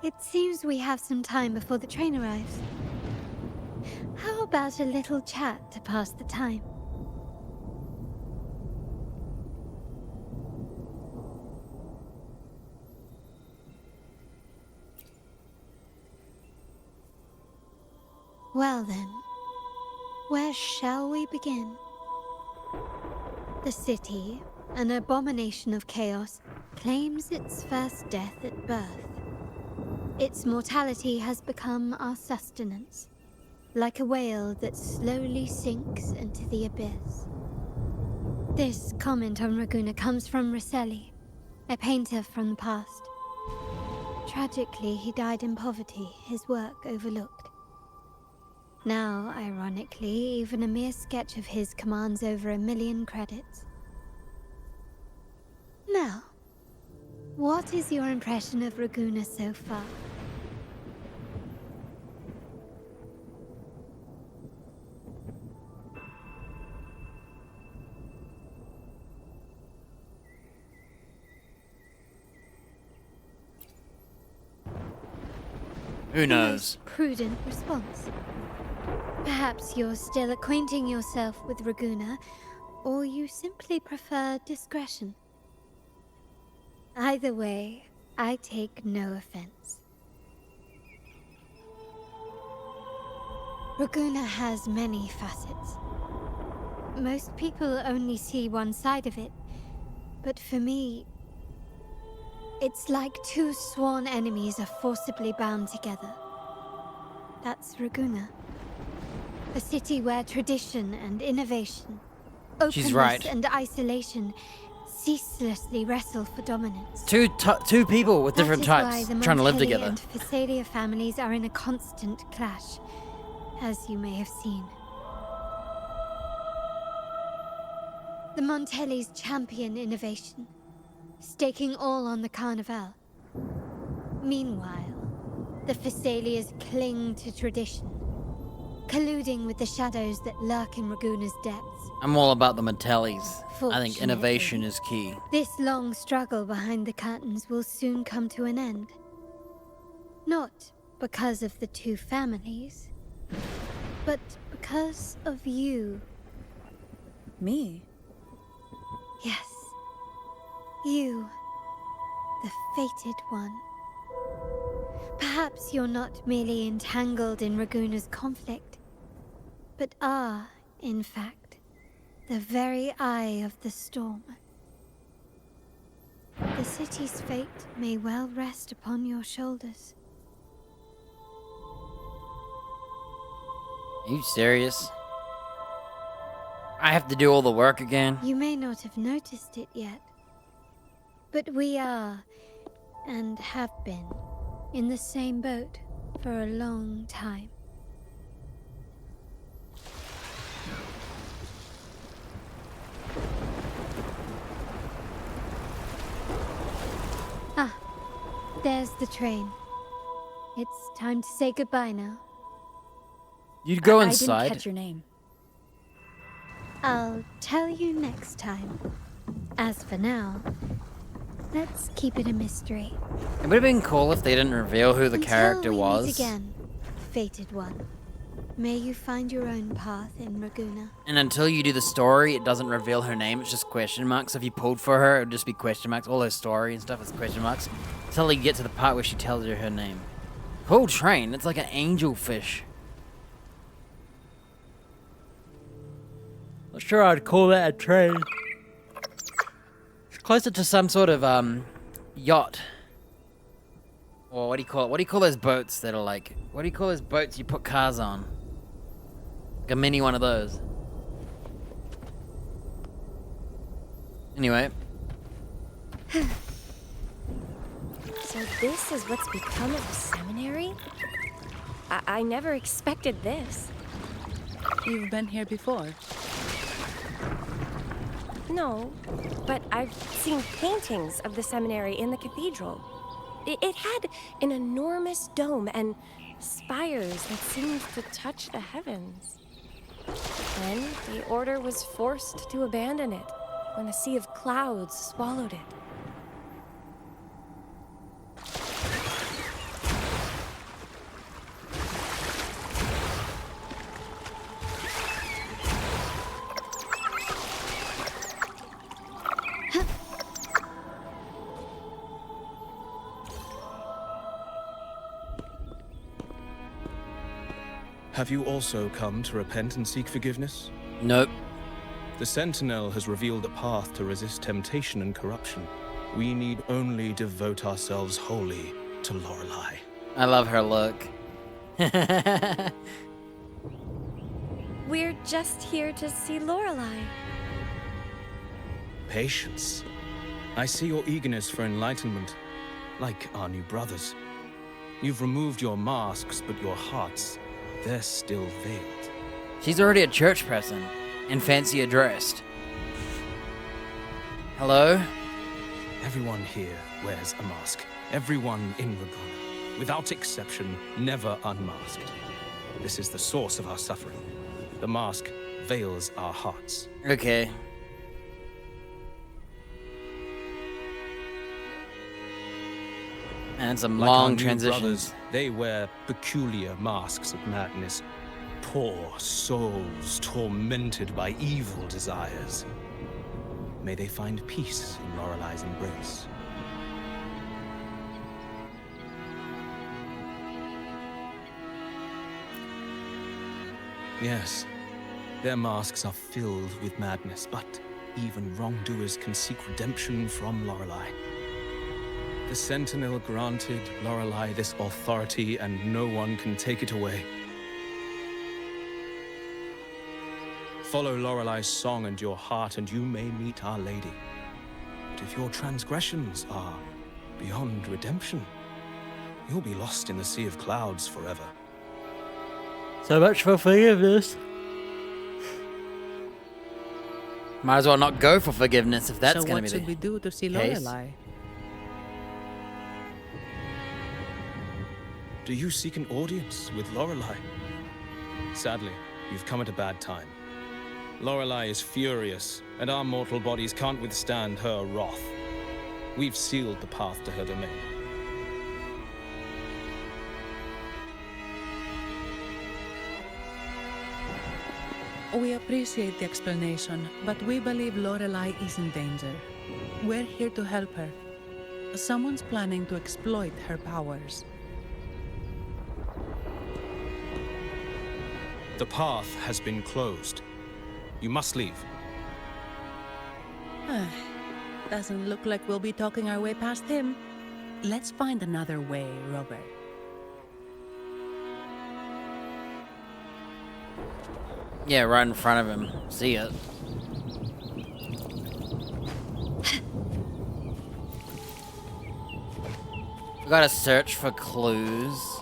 It seems we have some time before the train arrives. How about a little chat to pass the time? Well then, where shall we begin? The city, an abomination of chaos, claims its first death at birth. Its mortality has become our sustenance, like a whale that slowly sinks into the abyss. This comment on Raguna comes from Reselli, a painter from the past. Tragically, he died in poverty, his work overlooked. Now, ironically, even a mere sketch of his commands over 1 million credits. Now, what is your impression of Raguna so far? Who knows? Prudent response. Perhaps you're still acquainting yourself with Raguna, or you simply prefer discretion. Either way, I take no offense. Raguna has many facets. Most people only see one side of it, but for me, it's like two sworn enemies are forcibly bound together. That's Raguna. A city where tradition and innovation, She's openness right. and isolation ceaselessly wrestle for dominance. Two people with different types trying to live together. And Phasalia families are in a constant clash, as you may have seen. The Montellis champion innovation, staking all on the Carnival. Meanwhile, the Phasalias cling to tradition, colluding with the shadows that lurk in Raguna's depths. I'm all about the Montellis. I think Fortunately, innovation is key. This long struggle behind the curtains will soon come to an end. Not because of the two families, but because of you. Me? Yes. You. The fated one. Perhaps you're not merely entangled in Raguna's conflict, but are, in fact, the very eye of the storm. The city's fate may well rest upon your shoulders. Are you serious? I have to do all the work again? You may not have noticed it yet, but we are, and have been, in the same boat for a long time. Ah, there's the train. It's time to say goodbye now. You'd go I inside. didn't catch your name. I'll tell you next time. As for now, let's keep it a mystery. It would have been cool if they didn't reveal who the character Until we was. meet again, fated one. May you find your own path in Raguna. And until you do the story, it doesn't reveal her name. It's just question marks. If you pulled for her, it would just be question marks. All her story and stuff is question marks. Until you get to the part where she tells you her name. Cool train. It's like an angelfish. Not sure I'd call that a train. It's closer to some sort of yacht. Or what do you call it? What do you call those boats that are like? What do you call those boats you put cars on? Like a mini one of those. Anyway. So this is what's become of the seminary? I never expected this. You've been here before? No, but I've seen paintings of the seminary in the cathedral. It had an enormous dome and spires that seemed to touch the heavens. Then the order was forced to abandon it when a sea of clouds swallowed it. Have you also come to repent and seek forgiveness? Nope. The Sentinel has revealed a path to resist temptation and corruption. We need only devote ourselves wholly to Lorelei. I love her look. We're just here to see Lorelei. Patience. I see your eagerness for enlightenment, like our new brothers. You've removed your masks, but your hearts, they're still veiled. She's already a church person, and fancier dressed. Hello? Everyone here wears a mask. Everyone in Raguna, without exception, never unmasked. This is the source of our suffering. The mask veils our hearts. Okay. And some Like our long new transitions. brothers, they wear peculiar masks of madness. Poor souls tormented by evil desires. May they find peace in Lorelei's embrace. Yes, their masks are filled with madness, but even wrongdoers can seek redemption from Lorelei. The Sentinel granted Lorelei this authority, and no one can take it away. Follow Lorelei's song and your heart, and you may meet Our Lady. But if your transgressions are beyond redemption, you'll be lost in the sea of clouds forever. So much for forgiveness. Might as well not go for forgiveness if that's so going to be what should we do to see case. Lorelei? Do you seek an audience with Lorelei? Sadly, you've come at a bad time. Lorelei is furious, and our mortal bodies can't withstand her wrath. We've sealed the path to her domain. We appreciate the explanation, but we believe Lorelei is in danger. We're here to help her. Someone's planning to exploit her powers. The path has been closed. You must leave. Doesn't look like we'll be talking our way past him. Let's find another way, Robert. Yeah, right in front of him. See it. We gotta search for clues.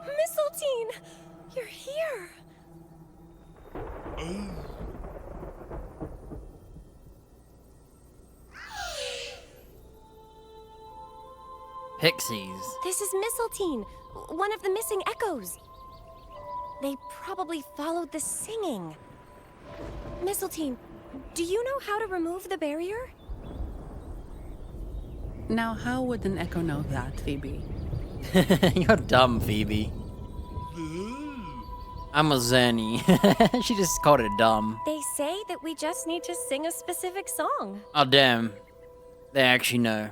Mistletoe! You're here! Pixies. This is Mistletoe, one of the missing echoes. They probably followed the singing. Mistletoe, do you know how to remove the barrier? Now, how would an echo know that, Phoebe? You're dumb, Phoebe. I'm a Zenny. She just called it dumb. They say that we just need to sing a specific song. Oh, damn. They actually know.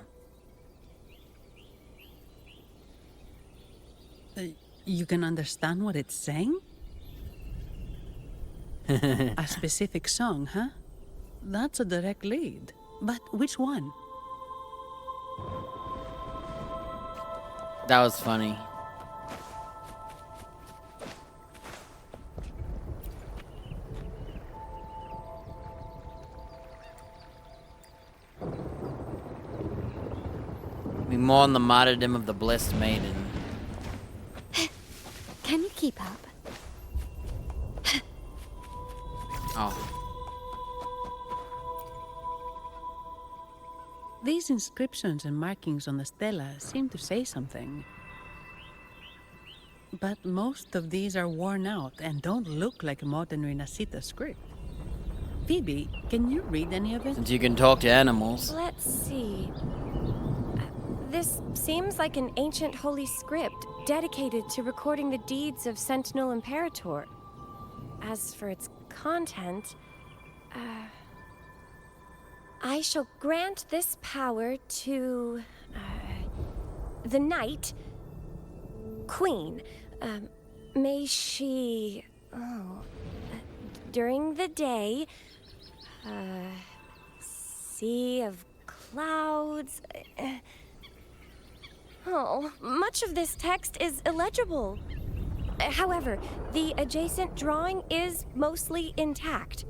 You can understand what it's saying? A specific song, huh? That's a direct lead. But which one? That was funny. We mourn the martyrdom of the blessed maiden. Can you keep up? Oh. These inscriptions and markings on the stela seem to say something. But most of these are worn out and don't look like a modern Renacita script. Phoebe, can you read any of it? Since you can talk to animals. Let's see. This seems like an ancient holy script dedicated to recording the deeds of Sentinel Imperator. As for its content, I shall grant this power to the Knight Queen. May she, during the day, sea of clouds. Much of this text is illegible. However, the adjacent drawing is mostly intact.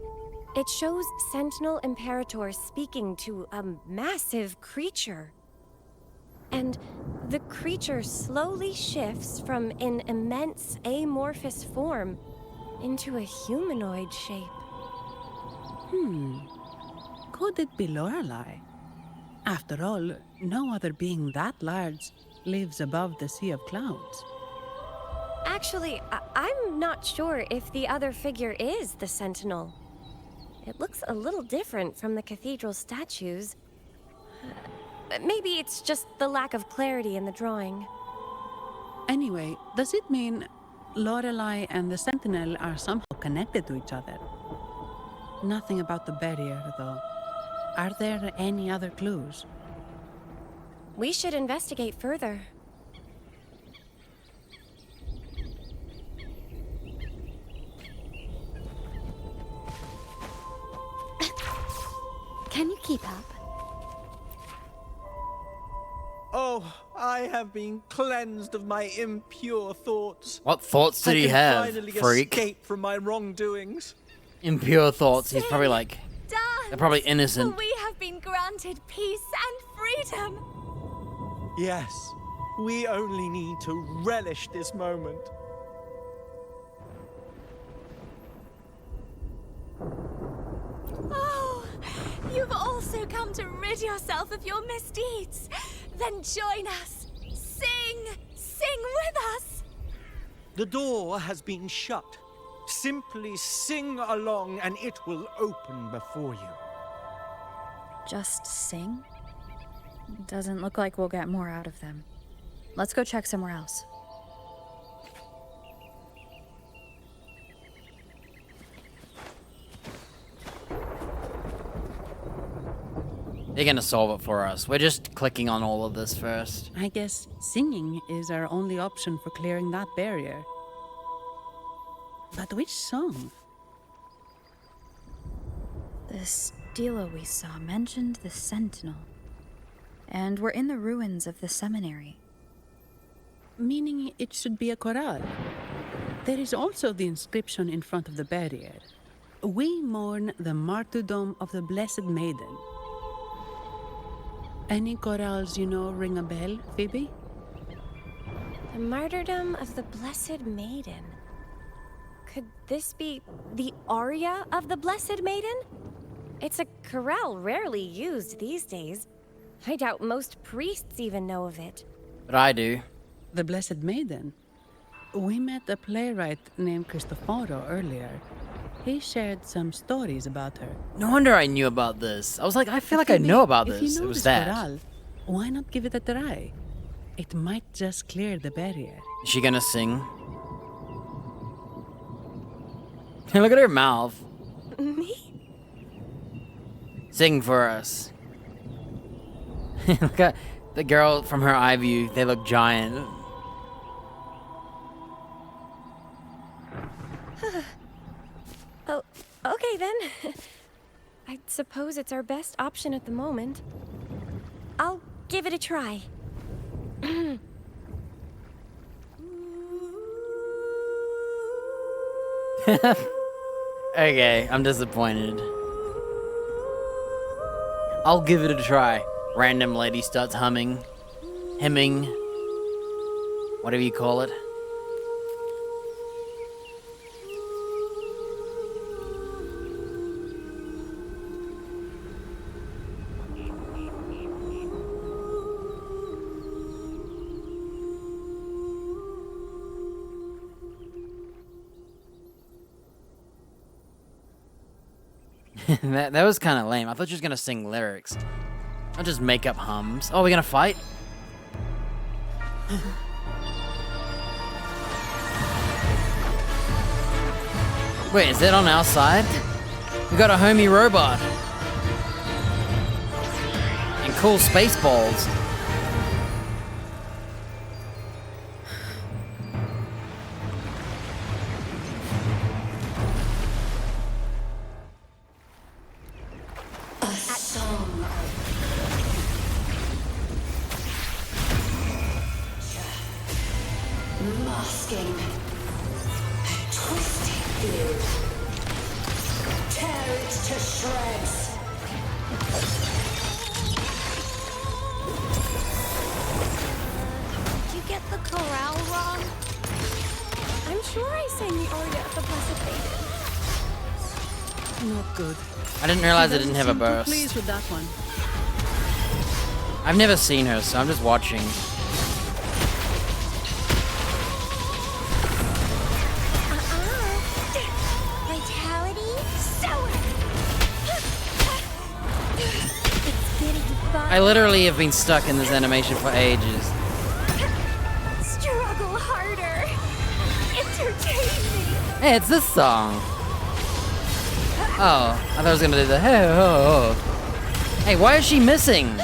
It shows Sentinel Imperator speaking to a massive creature. And the creature slowly shifts from an immense amorphous form into a humanoid shape. Could it be Lorelei? After all, no other being that large lives above the sea of clouds. Actually, I'm not sure if the other figure is the Sentinel. It looks a little different from the cathedral statues. Maybe it's just the lack of clarity in the drawing. Anyway, does it mean Lorelei and the Sentinel are somehow connected to each other? Nothing about the barrier, though. Are there any other clues? We should investigate further. Can you keep up? Oh, I have been cleansed of my impure thoughts. What thoughts did he have, finally freak? Escape from my wrongdoings. Impure thoughts. He's probably like... They're probably innocent. We have been granted peace and freedom. Yes, we only need to relish this moment. Oh, you've also come to rid yourself of your misdeeds. Then join us. Sing with us. The door has been shut. Simply sing along and it will open before you. Just sing? Doesn't look like we'll get more out of them. Let's go check somewhere else. They're gonna solve it for us. We're just clicking on all of this first. I guess singing is our only option for clearing that barrier. But which song? The stela we saw mentioned the Sentinel. And we're in the ruins of the seminary. Meaning it should be a chorale. There is also the inscription in front of the barrier. We mourn the martyrdom of the Blessed Maiden. Any chorales you know ring a bell, Phoebe? The martyrdom of the Blessed Maiden. Could this be the aria of the Blessed Maiden? It's a chorale rarely used these days. I doubt most priests even know of it. But I do. The Blessed Maiden. We met a playwright named Cristoforo earlier. He shared some stories about her. No wonder I knew about this. I was like, I feel like I Phoebe, know about if this. you know It was this that. chorale, why not give it a try? It might just clear the barrier. Is she gonna sing? Look at her mouth. Me? Sing for us. Look at the girl from her eye view. They look giant. Oh, okay then. I suppose it's our best option at the moment. I'll give it a try. Okay, I'm disappointed. I'll give it a try. Random lady starts humming. Hemming. Whatever you call it. that was kind of lame. I thought she was gonna sing lyrics. Not just make up hums. Oh, we're gonna fight? Wait, is it on our side? We got a homie robot. And cool space balls. Masking. A twisted view. Tear it to shreds. Did you get the chorale wrong? I'm sure I sang the aria of the Blessed Maiden. Not good. I didn't realize She it didn't have a doesn't seem too burst. Pleased with that one. I've never seen her, so I'm just watching. Vitality sour. It's getting fun. I literally have been stuck in this animation for ages. Struggle harder. Entertain me. Hey, it's this song. Oh, I thought I was gonna do the hey ho ho. Hey, why is she missing?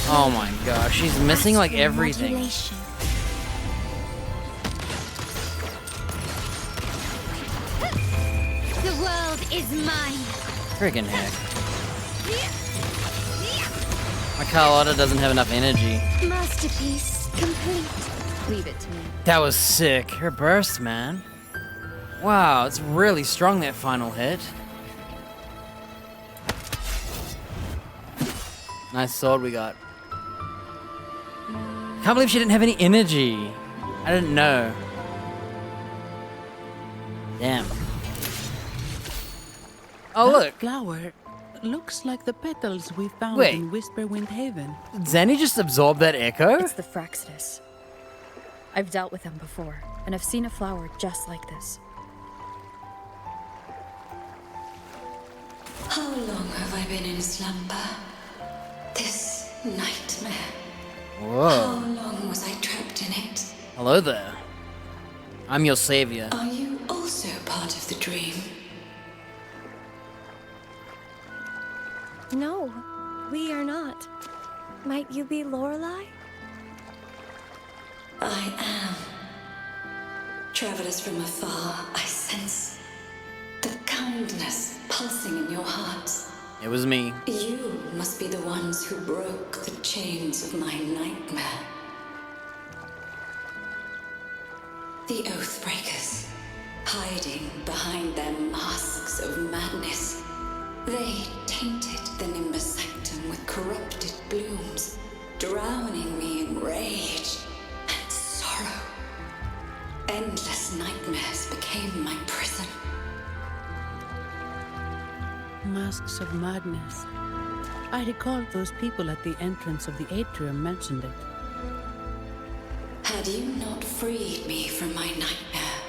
Oh my gosh, she's missing like everything. Modulation. The world is mine. Friggin' heck. My Carlotta doesn't have enough energy. Masterpiece complete. Leave it to me. That was sick. Her burst, man. Wow, it's really strong, that final hit. Nice sword we got. Can't believe she didn't have any energy. I didn't know. Damn. Oh, That look. flower looks like the petals we found Wait. in Whisperwind Haven. Zanny just absorbed that echo? It's the Fraxidus. I've dealt with them before, and I've seen a flower just like this. How long have I been in slumber? This nightmare. Whoa. How long was I trapped in it? Hello there. I'm your savior. Are you also part of the dream? No, we are not. Might you be Lorelei? I am. Travelers from afar, I sense the kindness pulsing in your hearts. It was me. You must be the ones who broke the chains of my nightmare. The Oathbreakers, hiding behind their masks of madness. They tainted the Nimbus Sanctum with corrupted blooms, drowning me in rage and sorrow. Endless nightmares became my prison. Masks of madness. I recall those people at the entrance of the atrium mentioned it. Had you not freed me from my nightmare,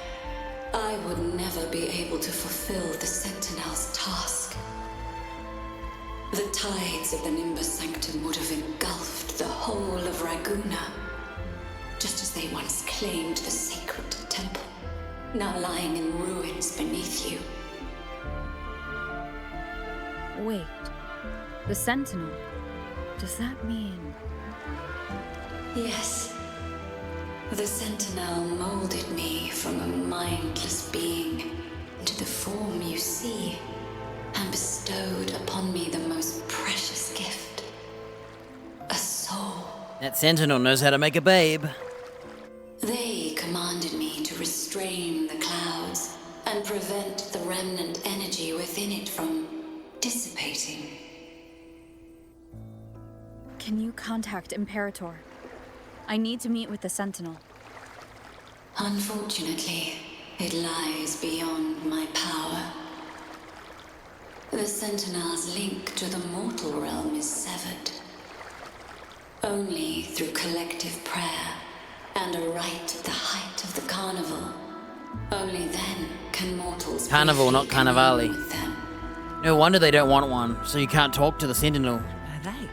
I would never be able to fulfill the Sentinel's task. The tides of the Nimbus Sanctum would have engulfed the whole of Raguna, just as they once claimed the sacred temple, now lying in ruins beneath you. Wait, the Sentinel? Does that mean... Yes. The Sentinel molded me from a mindless being into the form you see, and bestowed upon me the most precious gift. A soul. That Sentinel knows how to make a babe. They commanded me to restrain the clouds and prevent the remnant energy within it from dissipating. Can you contact Imperator? I need to meet with the Sentinel. Unfortunately, it lies beyond my power. The Sentinel's link to the mortal realm is severed. Only through collective prayer and a rite at the height of the carnival. Only then can mortals Carnival, not briefly commune Carnivali. with them. No wonder they don't want one, so you can't talk to the Sentinel. Right.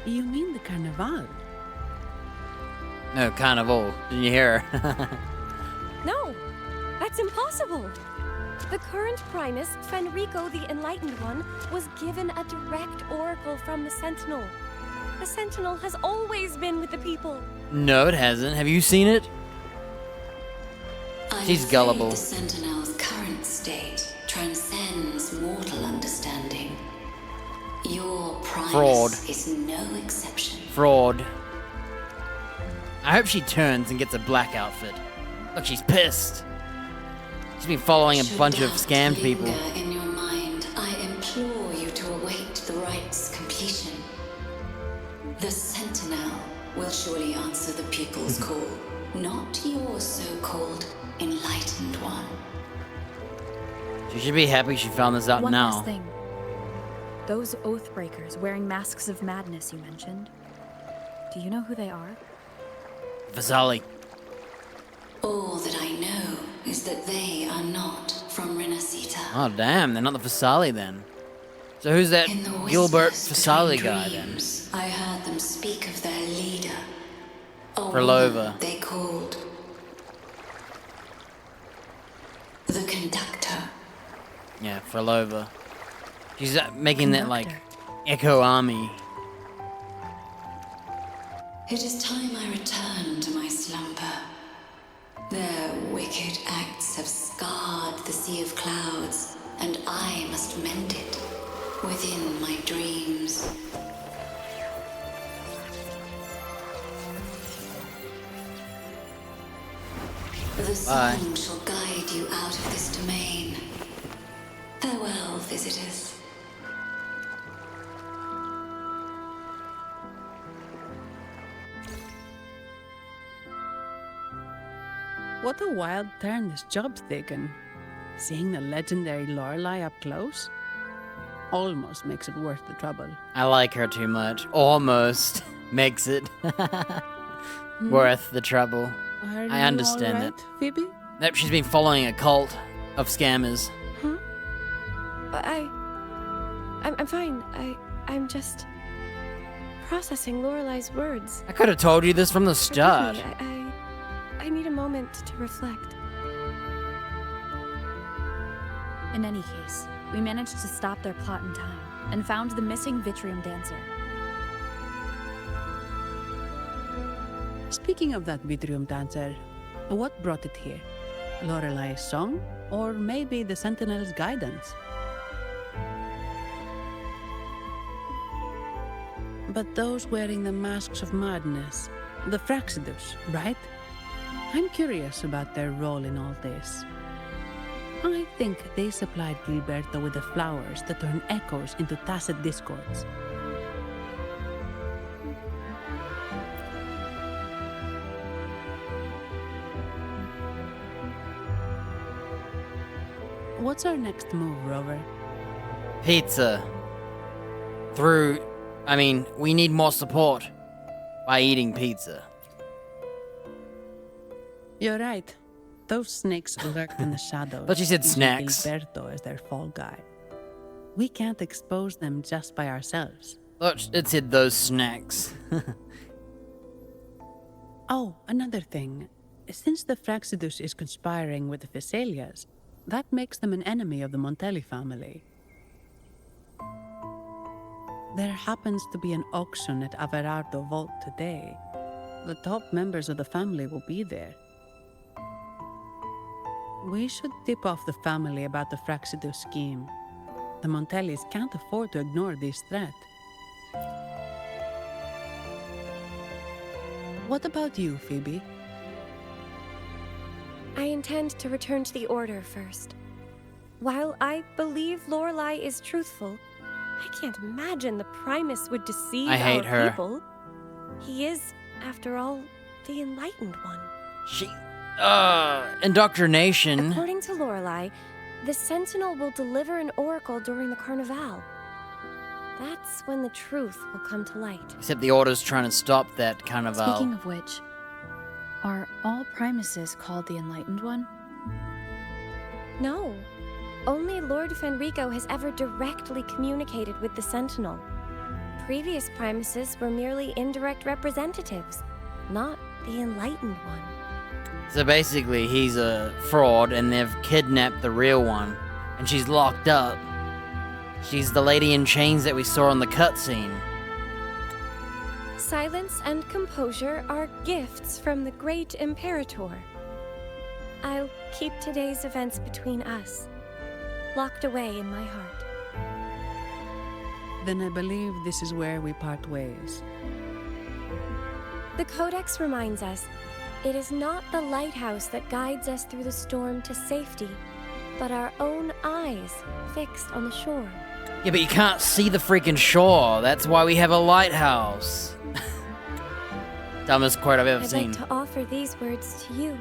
You mean the Carnival? No, Carnival. Didn't you hear her? No, that's impossible. The current Primus, Fenrico the Enlightened One, was given a direct oracle from the Sentinel. The Sentinel has always been with the people. No, it hasn't. Have you seen it? She's I'm gullible. afraid the Sentinel's current state transcends mortal understanding. Your Primus Fraud. is no exception. Fraud. I hope she turns and gets a black outfit. Look, she's pissed. She's been following a bunch of scammed people. Linger in your mind, I implore you to await the rite's completion. The Sentinel will surely answer the people's call, not your so-called enlightened one. She should be happy she found this out One now. last thing. Those Oathbreakers wearing masks of madness you mentioned. Do you know who they are? Vasali. All that I know is that they are not from Renacita. Oh, damn. They're not the Vasali then. So who's that In the Gilbert whispers Vasali between guy then? dreams, I heard them speak of their leader. A Frolova. woman they called the Conductor. Yeah, Frolova. She's making that, like, Echo Army. It is time I return to my slumber. Their wicked acts have scarred the Sea of Clouds, and I must mend it within my dreams. The sun shall guide you out of this domain. Farewell, visitors. What a wild turn this job's taken. Seeing the legendary Lorelei up close almost makes it worth the trouble. I like her too much. Almost makes it worth the trouble. Are I you understand all it. right, Phoebe? Nope, she's been following a cult of scammers. I'm fine. I'm just processing Lorelei's words. I could have told you this from the start. Forgive me, I need a moment to reflect. In any case, we managed to stop their plot in time and found the missing Vitrium Dancer. Speaking of that Vitrium Dancer, what brought it here? Lorelei's song? Or maybe the Sentinel's guidance? But those wearing the masks of madness, the Fraxidus, right? I'm curious about their role in all this. I think they supplied Gilberto with the flowers that turn echoes into tacit discords. What's our next move, Rover? Pizza. We need more support by eating pizza. You're right. Those snakes lurk in the shadows. But you said using snacks. Gilberto as their fall guy. We can't expose them just by ourselves. Look, it said those snacks. Oh, another thing. Since the Fraxidus is conspiring with the Thessalias, that makes them an enemy of the Montelli family. There happens to be an auction at Averardo Vault today. The top members of the family will be there. We should tip off the family about the Fraxidus scheme. The Montellis can't afford to ignore this threat. What about you, Phoebe? I intend to return to the Order first. While I believe Lorelei is truthful, I can't imagine the Primus would deceive I hate our her. people. He is, after all, the Enlightened One. Indoctrination. According to Lorelei, the Sentinel will deliver an oracle during the Carnival. That's when the truth will come to light. Except the Order's trying to stop that Carnival. Speaking of which, are all Primuses called the Enlightened One? No. Only Lord Fenrico has ever directly communicated with the Sentinel. Previous Primuses were merely indirect representatives, not the Enlightened One. So basically, he's a fraud, and they've kidnapped the real one, and she's locked up. She's the lady in chains that we saw in the cutscene. Silence and composure are gifts from the great Imperator. I'll keep today's events between us, locked away in my heart. Then I believe this is where we part ways. The Codex reminds us, it is not the lighthouse that guides us through the storm to safety, but our own eyes fixed on the shore. Yeah, but you can't see the freaking shore. That's why we have a lighthouse. Dumbest quote I've ever I'd seen. like to offer these words to you.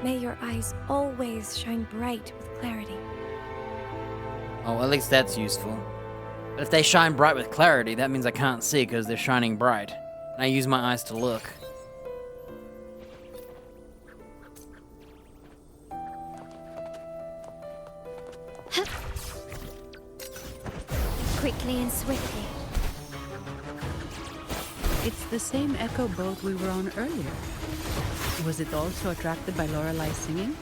May your eyes always shine bright with clarity. Oh, at least that's useful. But if they shine bright with clarity, that means I can't see because they're shining bright. And I use my eyes to look. Quickly and swiftly. It's the same echo boat we were on earlier. Was it also attracted by Lorelei singing?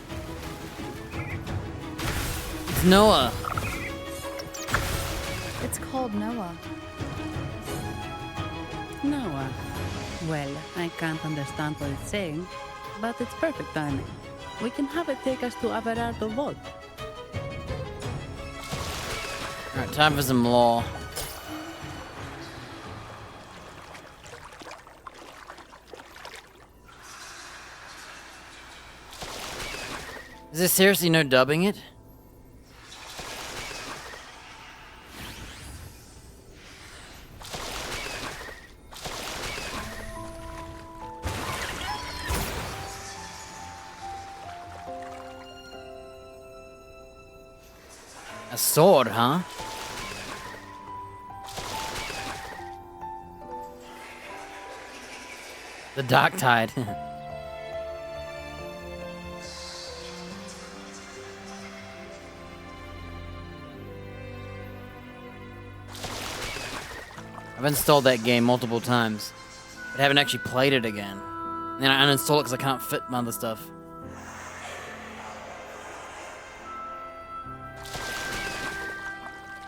It's Noah. It's called Noah. Noah. Well, I can't understand what it's saying, but it's perfect timing. We can have it take us to Averardo Vault. Alright, time for some law. Is there seriously no dubbing it? A sword, huh? The Dark Tide. I've installed that game multiple times, but haven't actually played it again. And then I uninstall it because I can't fit my other stuff.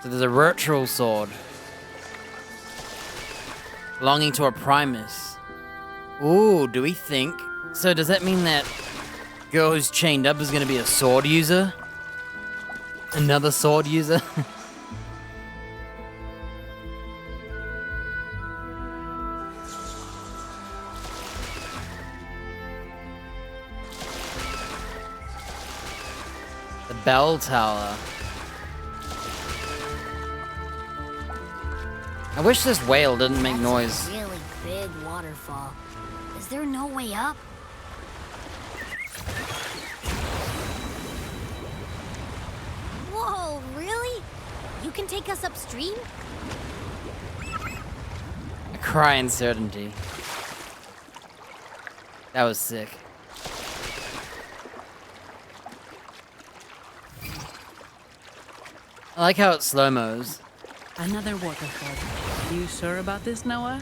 So there's a virtual sword belonging to a Primus. Ooh, do we think? So does that mean that girl who's chained up is going to be a sword user? Another sword user? The bell tower. I wish this whale didn't make noise. A really big waterfall. Is there no way up? Whoa, really? You can take us upstream? I cry in certainty. That was sick. like how it slow-mos. Another waterfall. You sure about this, Noah?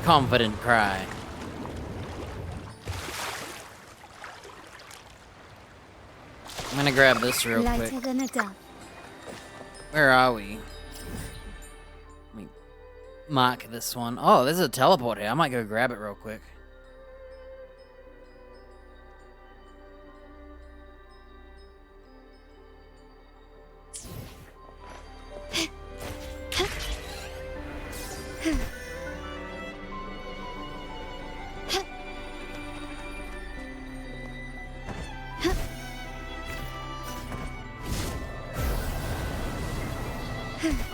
Confident cry. I'm gonna grab this real Lighter quick. than a dove. Where are we? Let me mark this one. Oh, there's a teleport here. I might go grab it real quick.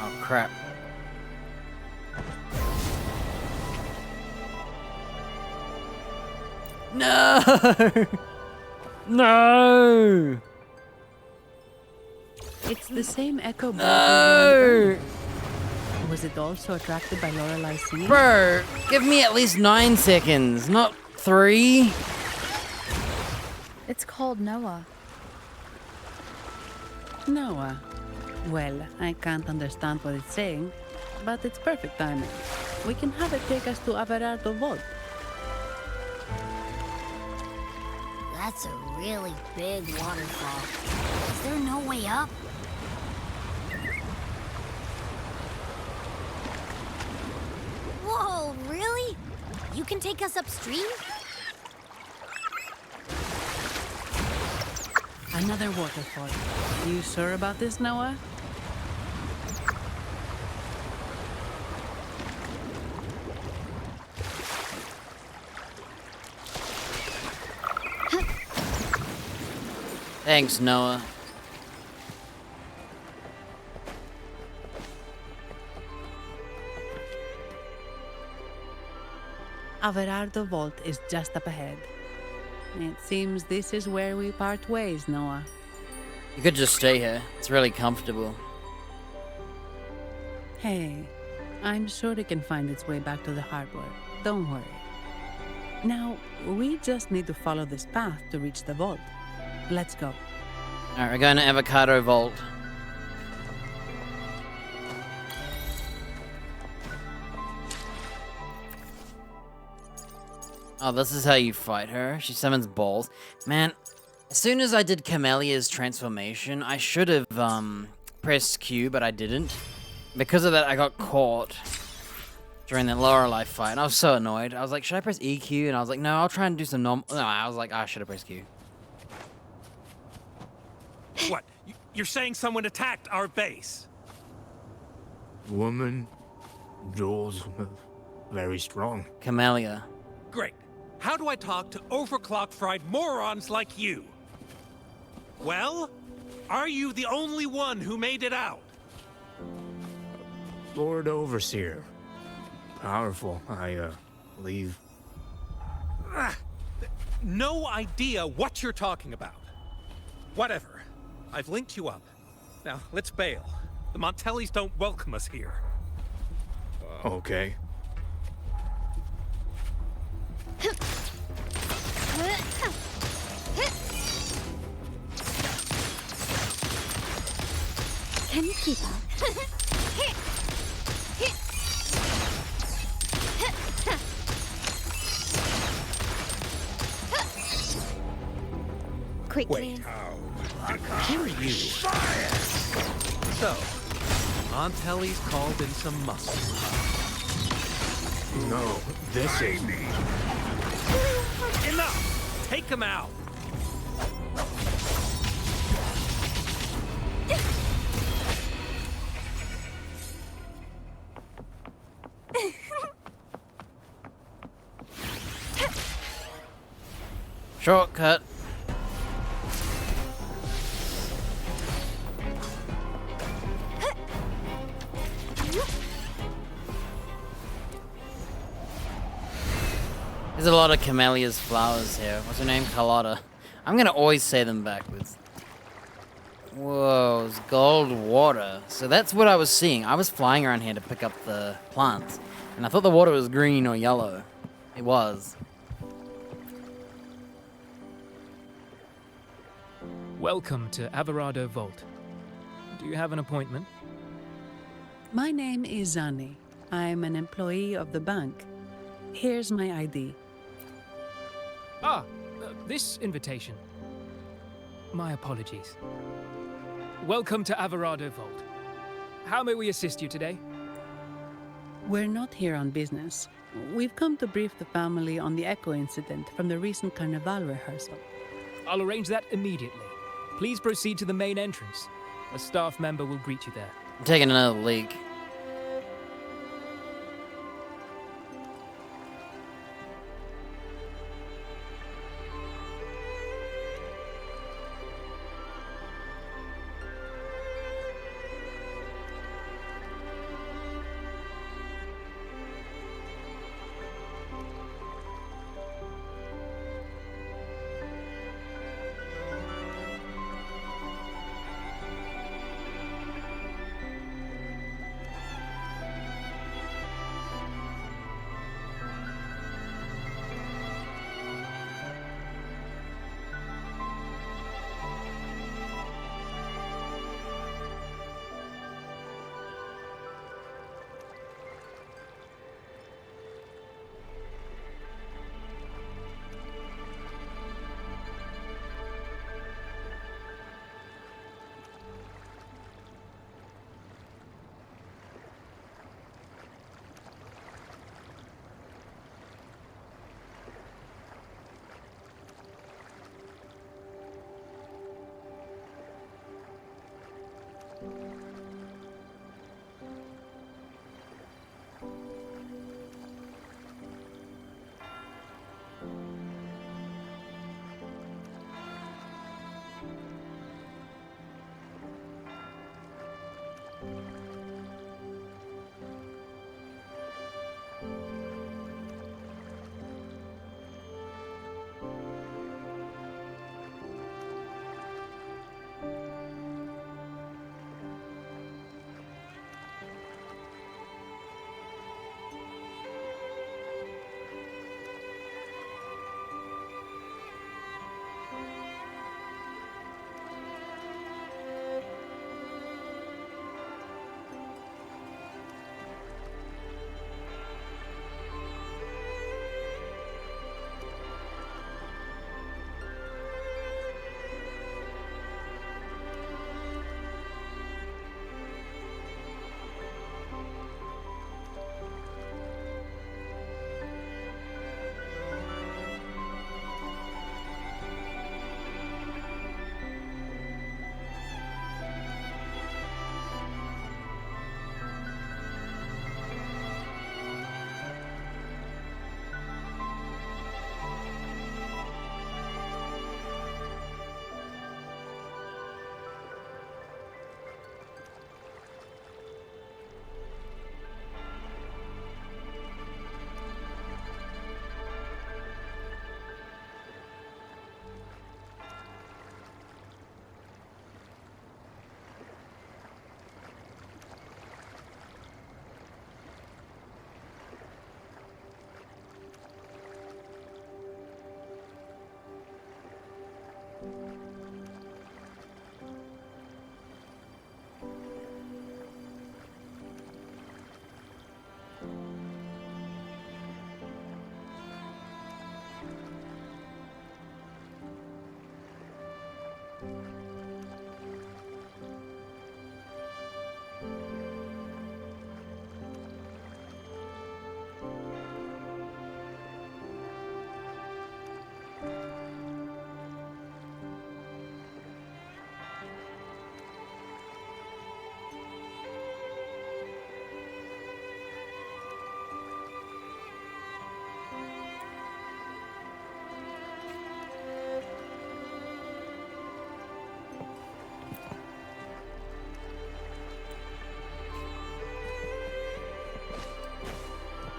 Oh, crap. No! No! It's the same echo ball. No! Was it also attracted by Lorelai's singing? Bro, give me at least 9 seconds, not 3. It's called Noah. Noah. Well, I can't understand what it's saying, but it's perfect timing. We can have it take us to Averardo Vault. That's a really big waterfall. Is there no way up? Whoa, really? You can take us upstream? Another waterfall. You sure about this, Noah? Thanks, Noah. Averardo Vault is just up ahead. It seems this is where we part ways, Noah. You could just stay here. It's really comfortable. Hey, I'm sure it can find its way back to the harbor. Don't worry. Now, we just need to follow this path to reach the vault. Let's go. Alright, we're going to Avocado Vault. Oh, this is how you fight her. She summons balls. Man, as soon as I did Camelia's transformation, I should have pressed Q, but I didn't. Because of that, I got caught during that Lorelei fight, and I was so annoyed. I was like, should I press EQ? And I was like, no, I'll try and do some normal... No, I was like, I should have pressed Q. What? You're saying someone attacked our base? Woman, Jules, very strong. Camellia. Great. How do I talk to overclock-fried morons like you? Well, are you the only one who made it out? Lord Overseer. Powerful, I believe. No idea what you're talking about. Whatever. I've linked you up. Now, let's bail. The Montellis don't welcome us here. Okay. Can you keep up? Quickly. Who are you? So, Montelli's called in some muscle. No, this is... Enough! Take him out! Shortcut. There's a lot of Camelia's flowers here. What's her name? Carlotta. I'm gonna always say them backwards. Whoa, it's gold water. So that's what I was seeing. I was flying around here to pick up the plants, and I thought the water was green or yellow. It was. Welcome to Averado Vault. Do you have an appointment? My name is Zani. I'm an employee of the bank. Here's my ID. This invitation. My apologies. Welcome to Averado Vault. How may we assist you today? We're not here on business. We've come to brief the family on the Echo incident from the recent Carnival rehearsal. I'll arrange that immediately. Please proceed to the main entrance. A staff member will greet you there. I'm taking another leak.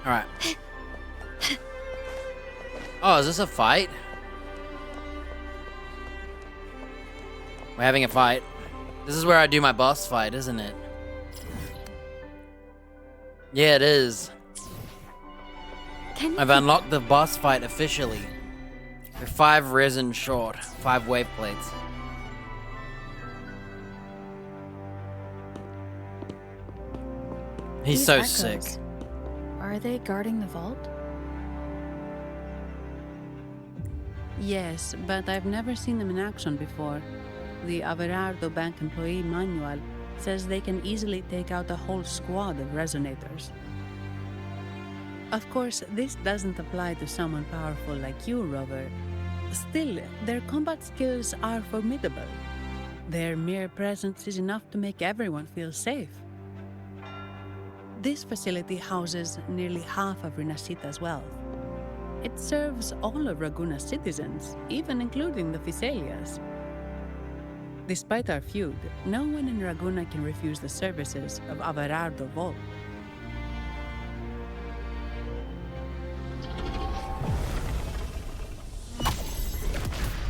Alright. Oh, is this a fight? We're having a fight. This is where I do my boss fight, isn't it? Yeah, it is. I've unlocked the boss fight officially. We're 5 risen short, 5 wave plates. He's These so echoes, sick. Are they guarding the vault? Yes, but I've never seen them in action before. The Averardo Bank employee manual says they can easily take out a whole squad of resonators. Of course, this doesn't apply to someone powerful like you, Rover. Still, their combat skills are formidable. Their mere presence is enough to make everyone feel safe. This facility houses nearly half of Rinascita's wealth. It serves all of Raguna's citizens, even including the Physaelias. Despite our feud, no one in Raguna can refuse the services of Averardo Vault.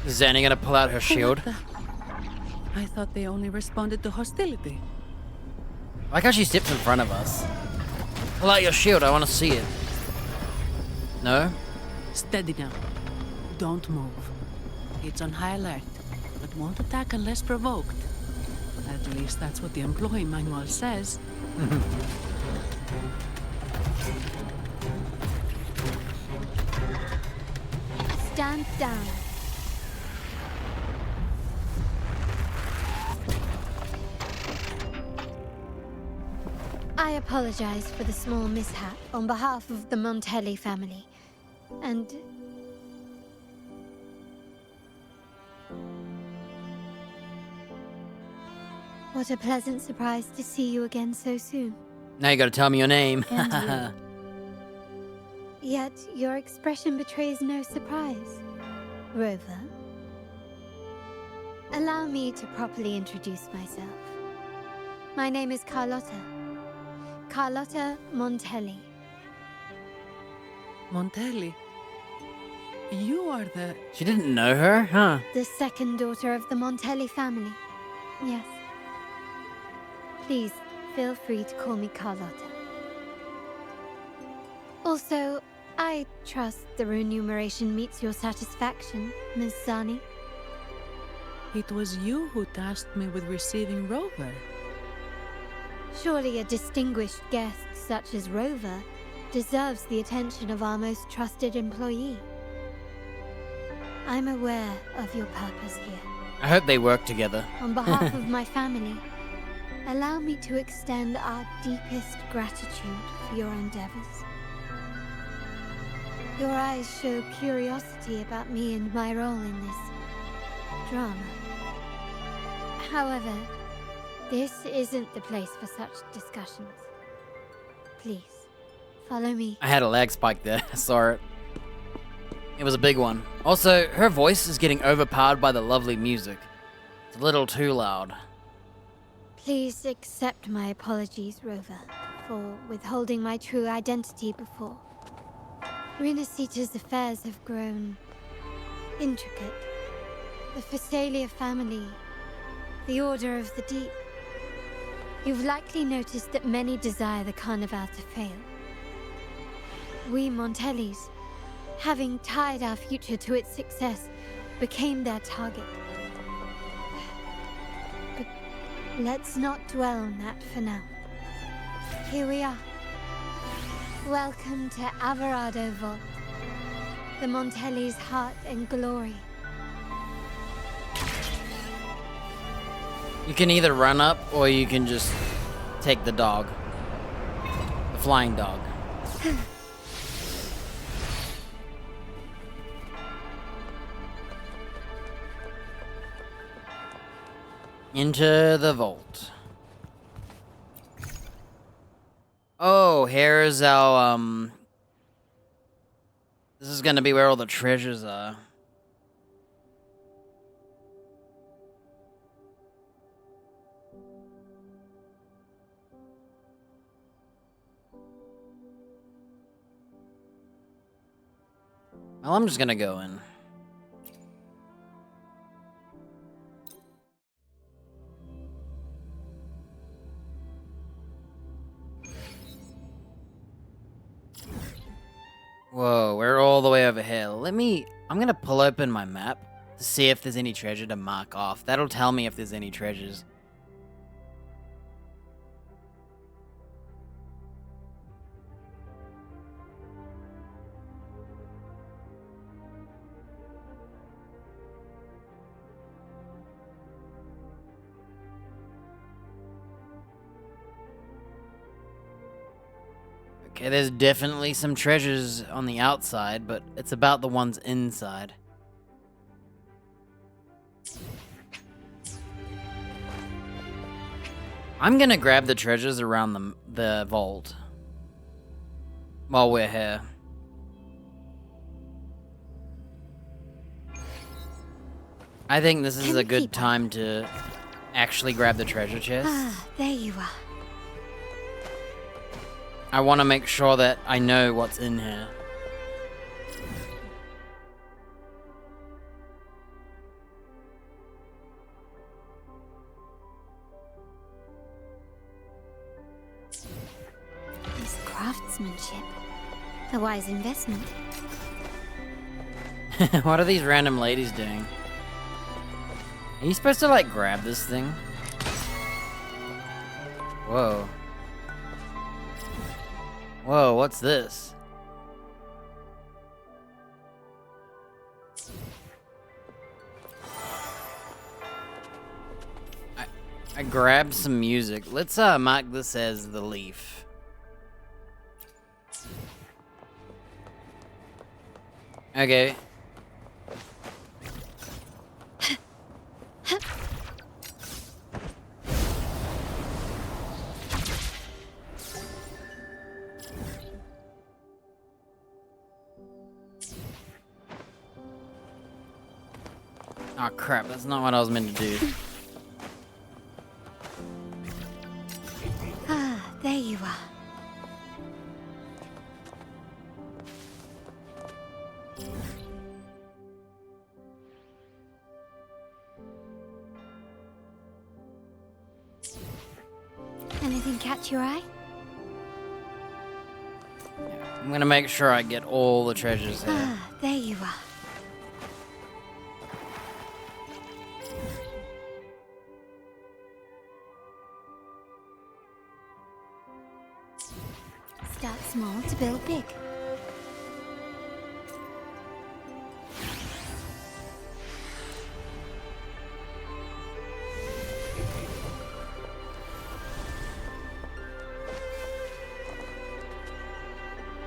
Is Zanny gonna pull out her shield? I thought they only responded to hostility. I like how she steps in front of us. Pull out your shield, I want to see it. No? Steady now. Don't move. It's on high alert, but won't attack unless provoked. At least that's what the employee manual says. Stand down. I apologize for the small mishap on behalf of the Montelli family. And... what a pleasant surprise to see you again so soon. Now you gotta tell me your name. And yet, your expression betrays no surprise. Rover, allow me to properly introduce myself. My name is Carlotta. Carlotta Montelli. Montelli? You are the... She didn't know her, huh? The second daughter of the Montelli family. Yes. Please, feel free to call me Carlotta. Also, I trust the remuneration meets your satisfaction, Ms. Zani. It was you who tasked me with receiving Rover. Surely a distinguished guest such as Rover deserves the attention of our most trusted employee. I'm aware of your purpose here. I hope they work together. On behalf of my family, allow me to extend our deepest gratitude for your endeavors. Your eyes show curiosity about me and my role in this drama. However, this isn't the place for such discussions. Please, follow me. I had a lag spike there. I saw it. It was a big one. Also, her voice is getting overpowered by the lovely music. It's a little too loud. Please accept my apologies, Rover, for withholding my true identity before. Rinascita's affairs have grown intricate. The Physaelia family, the Order of the Deep. You've likely noticed that many desire the Carnival to fail. We Montellis, having tied our future to its success, became their target. But let's not dwell on that for now. Here we are. Welcome to Averardo Vault, the Montelli's heart and glory. You can either run up or you can just take the dog. The flying dog. Into the vault. Oh, here's our, this is gonna be where all the treasures are. Well, I'm just gonna go in. Whoa, we're all the way over here. I'm gonna pull open my map to see if there's any treasure to mark off. That'll tell me if there's any treasures. Okay, there's definitely some treasures on the outside, but it's about the ones inside. I'm gonna grab the treasures around the vault while we're here. I think this is a good time to actually grab the treasure chest. Ah, there you are. I want to make sure that I know what's in here. This craftsmanship. A wise investment. What are these random ladies doing? Are you supposed to, like, grab this thing? Whoa. Whoa, what's this? I grabbed some music. Let's mark this as the leaf. Okay. Oh crap, that's not what I was meant to do. Ah, there you are. Anything catch your eye? I'm gonna make sure I get all the treasures here. Ah, there you are. Start small to build big.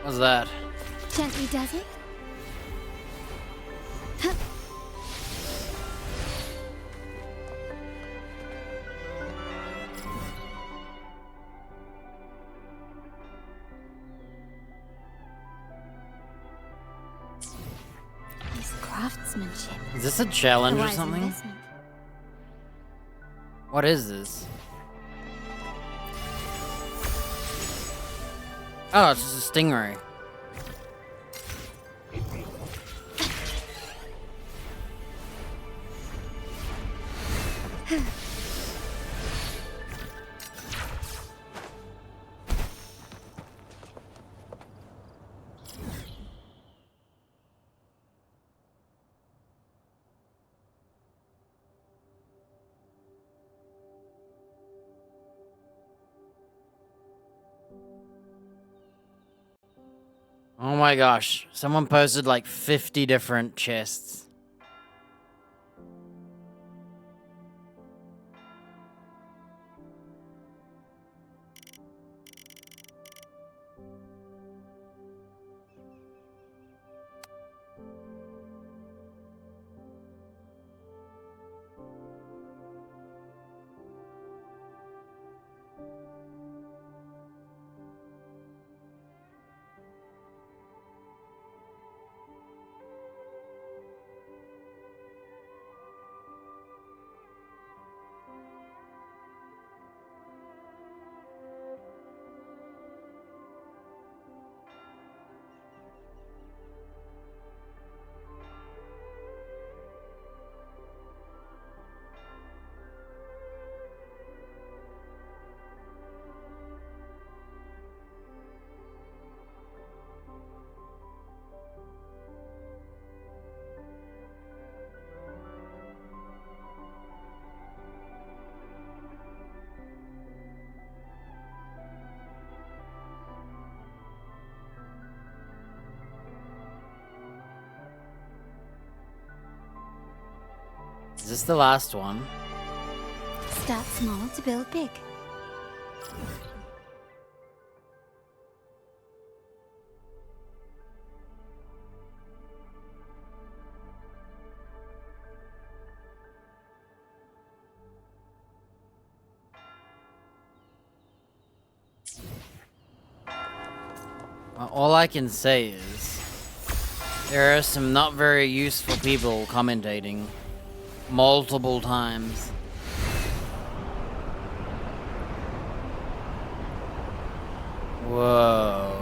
What's that? Gently does it. This craftsmanship. Is this a challenge A or wise something? investment. What is this? Oh, it's just a stingray. Oh my gosh, someone posted like 50 different chests. Is this the last one? Start small to build big. All I can say is there are some not very useful people commentating multiple times. Whoa.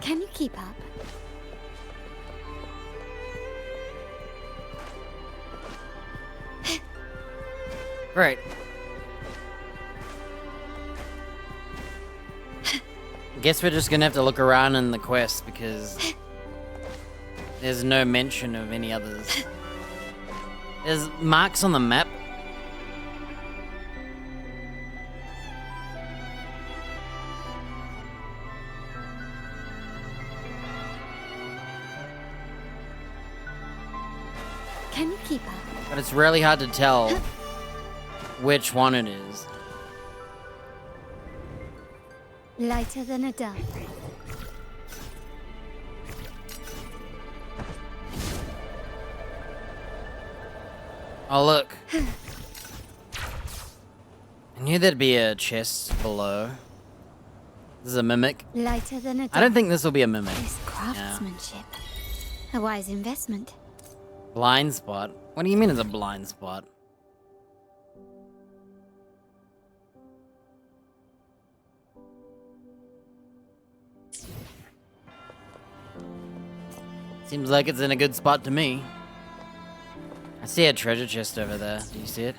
Can you keep up? Right. Guess we're just gonna have to look around in the quest because there's no mention of any others. There's marks on the map. Can you keep up? But it's really hard to tell which one it is. Lighter than a dove. Oh, look. I knew there'd be a chest below. This is a mimic. Lighter than a dove. I don't think this will be a mimic. This craftsmanship. A wise investment. Blind spot? What do you mean it's a blind spot? Seems like it's in a good spot to me. I see a treasure chest over there. Do you see it?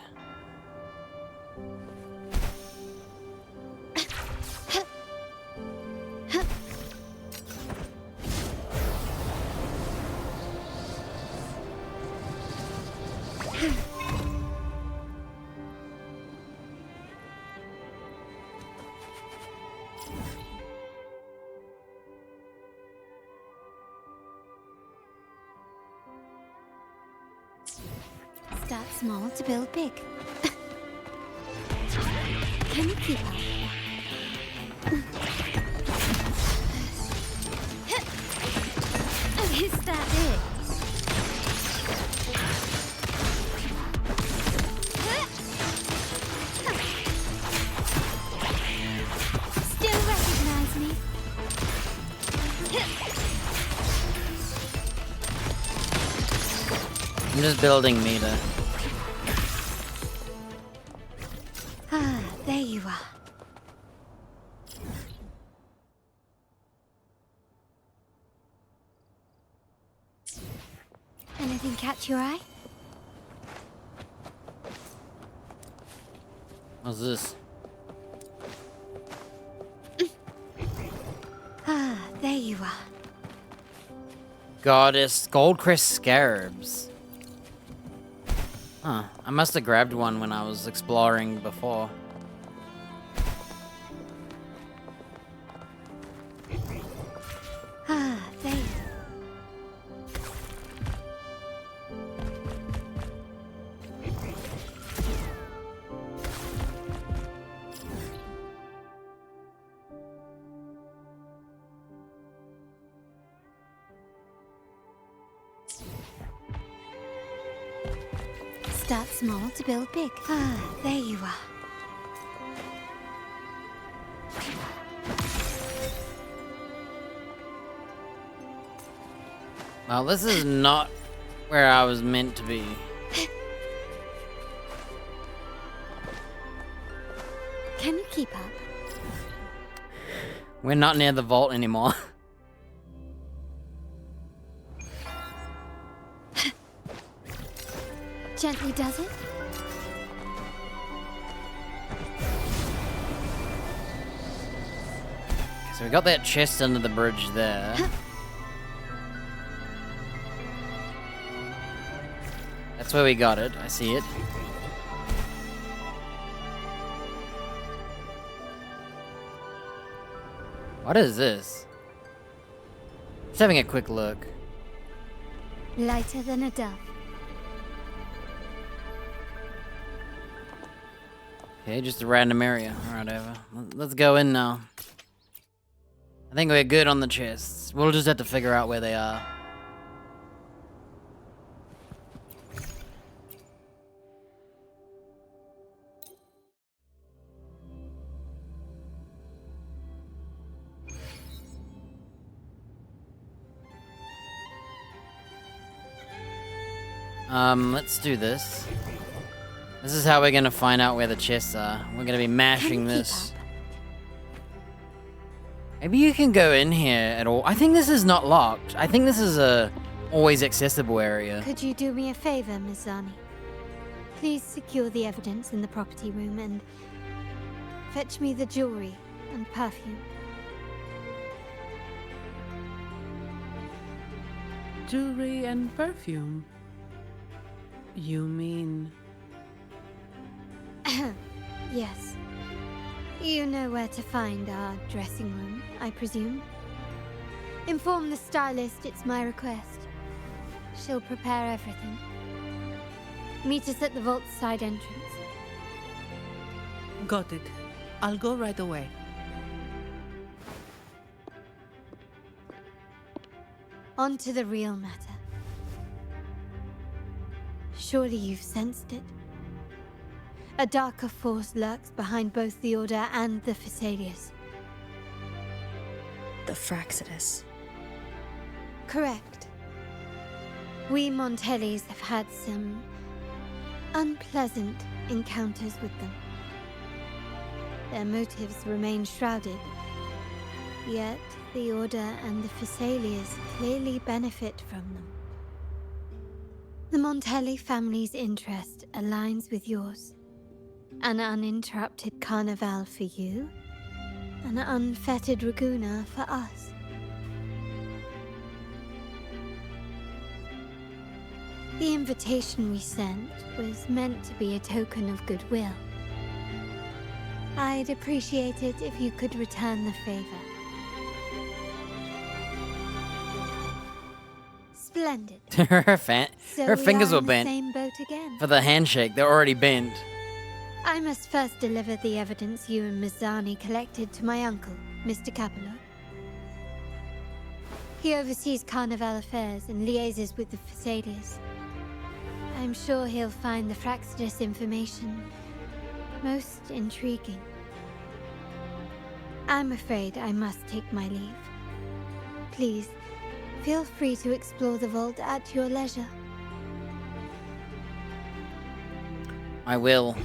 Start small to build big. Can you keep up? Is that it? Still recognize me? I'm just building meter. Ah, there you are. Anything catch your eye? What's this? Ah, there you are. Goddess Goldcrest Scarabs. Huh. I must have grabbed one when I was exploring before. Ah, there you Start small to build big. Ah, there you are. Well, this is not where I was meant to be. Can you keep up? We're not near the vault anymore. Gently does it? So we got that chest under the bridge there. That's where we got it. I see it. What is this? Just having a quick look. Lighter than a dove. Okay, just a random area. Alright, Eva. Let's go in now. I think we're good on the chests. We'll just have to figure out where they are. Let's do this. This is how we're gonna find out where the chests are. We're gonna be mashing this. Maybe you can go in here at all. I think this is not locked. I think this is a always accessible area. Could you do me a favor, Miss Zani? Please secure the evidence in the property room and fetch me the jewelry and perfume. Jewelry and perfume? You mean... Yes. You know where to find our dressing room, I presume? Inform the stylist it's my request. She'll prepare everything. Meet us at the vault's side entrance. Got it. I'll go right away. On to the real matter. Surely you've sensed it. A darker force lurks behind both the Order and the Phasaelius. The Fraxidus. Correct. We Montellis have had some unpleasant encounters with them. Their motives remain shrouded, yet the Order and the Phasaelius clearly benefit from them. The Montelli family's interest aligns with yours. An uninterrupted carnival for you, an unfettered Raguna for us. The invitation we sent was meant to be a token of goodwill. I'd appreciate it if you could return the favor. Splendid. her So fingers we are were in the bent. same boat again. For the handshake, they're already bent. I must first deliver the evidence you and Miss Zani collected to my uncle, Mr. Capello. He oversees Carnival affairs and liaises with the Phasaelius. I'm sure he'll find the Fraxidus information most intriguing. I'm afraid I must take my leave. Please, feel free to explore the vault at your leisure. I will.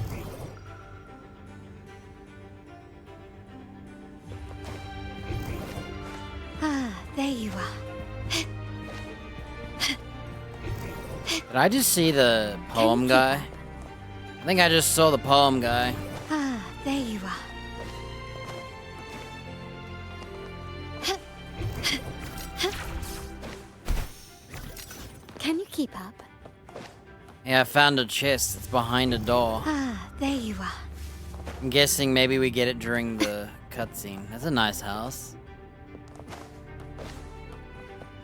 Ah, there you are. Did I just see the poem guy? I think I just saw the poem guy. Ah, there you are. Can you keep up? Yeah, I found a chest. It's behind a door. Ah, there you are. I'm guessing maybe we get it during the cutscene. That's a nice house.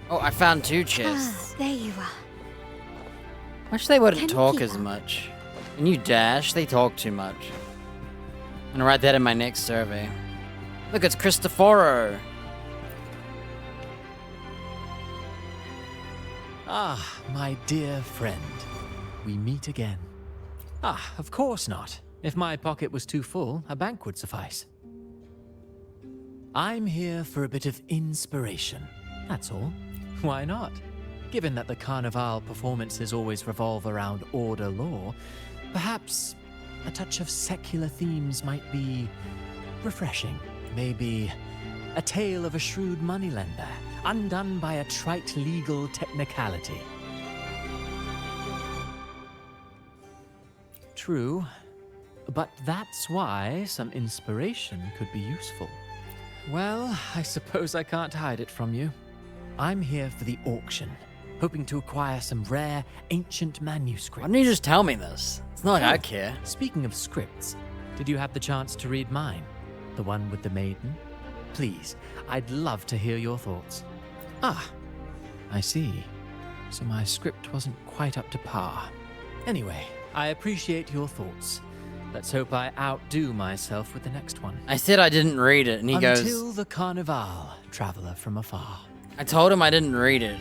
Oh, I found two chests. Ah, there you are. Wish they wouldn't Can you talk keep as up? much. Can you dash? They talk too much. I'm gonna write that in my next survey. Look, it's Cristoforo. Ah, my dear friend. We meet again. Ah, of course not. If my pocket was too full, a bank would suffice. I'm here for a bit of inspiration. That's all. Why not? Given that the Carnival performances always revolve around Order law, perhaps a touch of secular themes might be refreshing. Maybe a tale of a shrewd moneylender, undone by a trite legal technicality. True, but that's why some inspiration could be useful. Well, I suppose I can't hide it from you. I'm here for the auction. hoping to acquire some rare, ancient manuscripts. Why don't you just tell me this? It's not like I care. Speaking of scripts, did you have the chance to read mine? The one with the maiden? Please, I'd love to hear your thoughts. Ah, I see. So my script wasn't quite up to par. Anyway, I appreciate your thoughts. Let's hope I outdo myself with the next one. I said I didn't read it, and he goes... Until the Carnival, traveler from afar. I told him I didn't read it.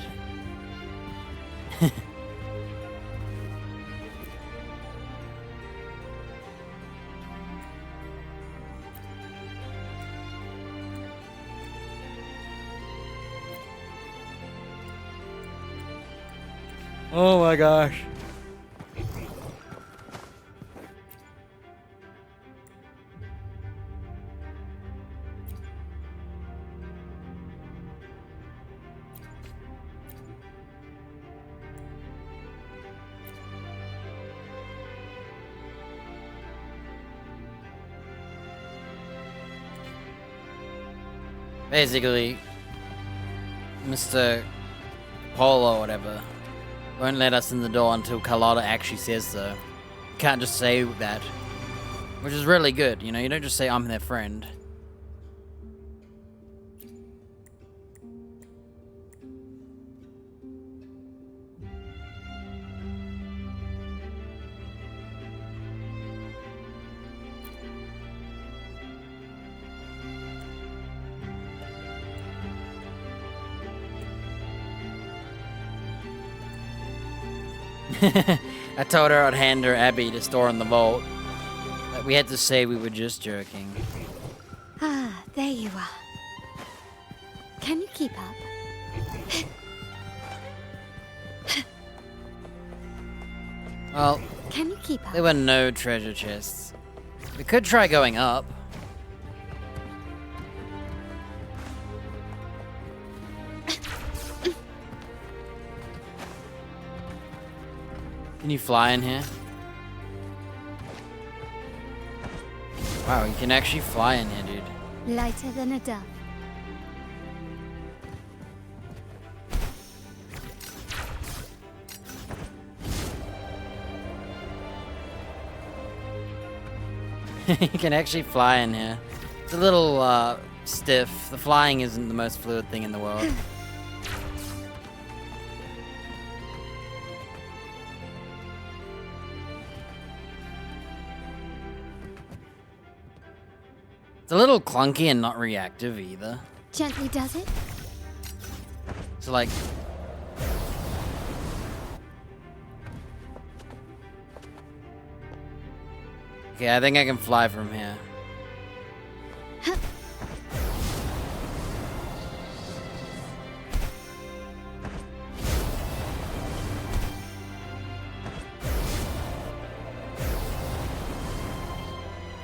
Oh my gosh. Basically, Mr. Polo or whatever won't let us in the door until Carlotta actually says so. You can't just say that. Which is really good, you know, you don't just say I'm their friend. I told her I'd hand her Abby to store in the vault. But we had to say we were just joking. Ah, there you are. Can you keep up? Well, Can you keep up? there were no treasure chests. We could try going up. Can you fly in here? Wow, you can actually fly in here, dude. Lighter than a dove. You can actually fly in here. It's a little stiff. The flying isn't the most fluid thing in the world. It's a little clunky and not reactive either. Gently does it? So like... Okay, I think I can fly from here.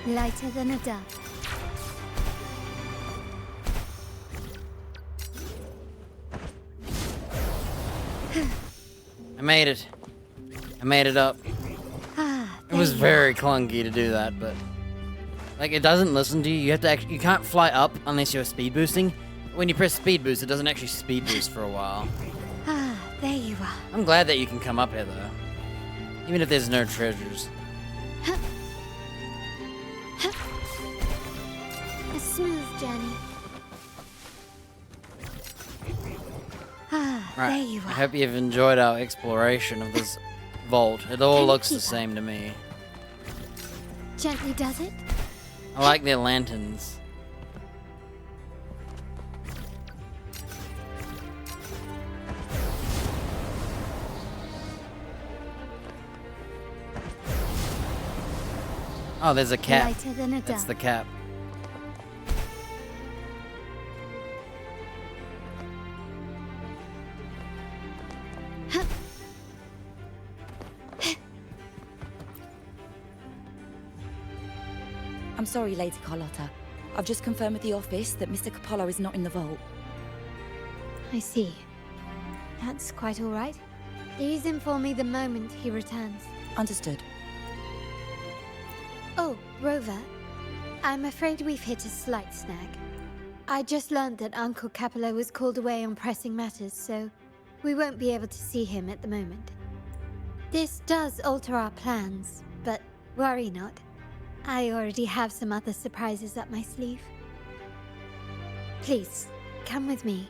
Lighter than a dove. I made it. I made it up. Ah, It was very clunky to do that, but like it doesn't listen to you. You have to actually, you can't fly up unless you're speed boosting. When you press speed boost, it doesn't actually speed boost for a while. Ah, there you are. I'm glad that you can come up here though, even if there's no treasures. A smooth journey. Ah, Right. there you I are. hope you've enjoyed our exploration of this vault. It all looks the same to me. Gently does it? I like their lanterns. Oh, there's a cap. Lighter than a That's dove. the cap. I'm sorry, Lady Carlotta. I've just confirmed with the office that Mr. Capello is not in the vault. I see. That's quite all right. Please inform me the moment he returns. Understood. Oh, Rover. I'm afraid we've hit a slight snag. I just learned that Uncle Capello was called away on pressing matters, so We won't be able to see him at the moment. This does alter our plans, but worry not. I already have some other surprises up my sleeve. Please, come with me.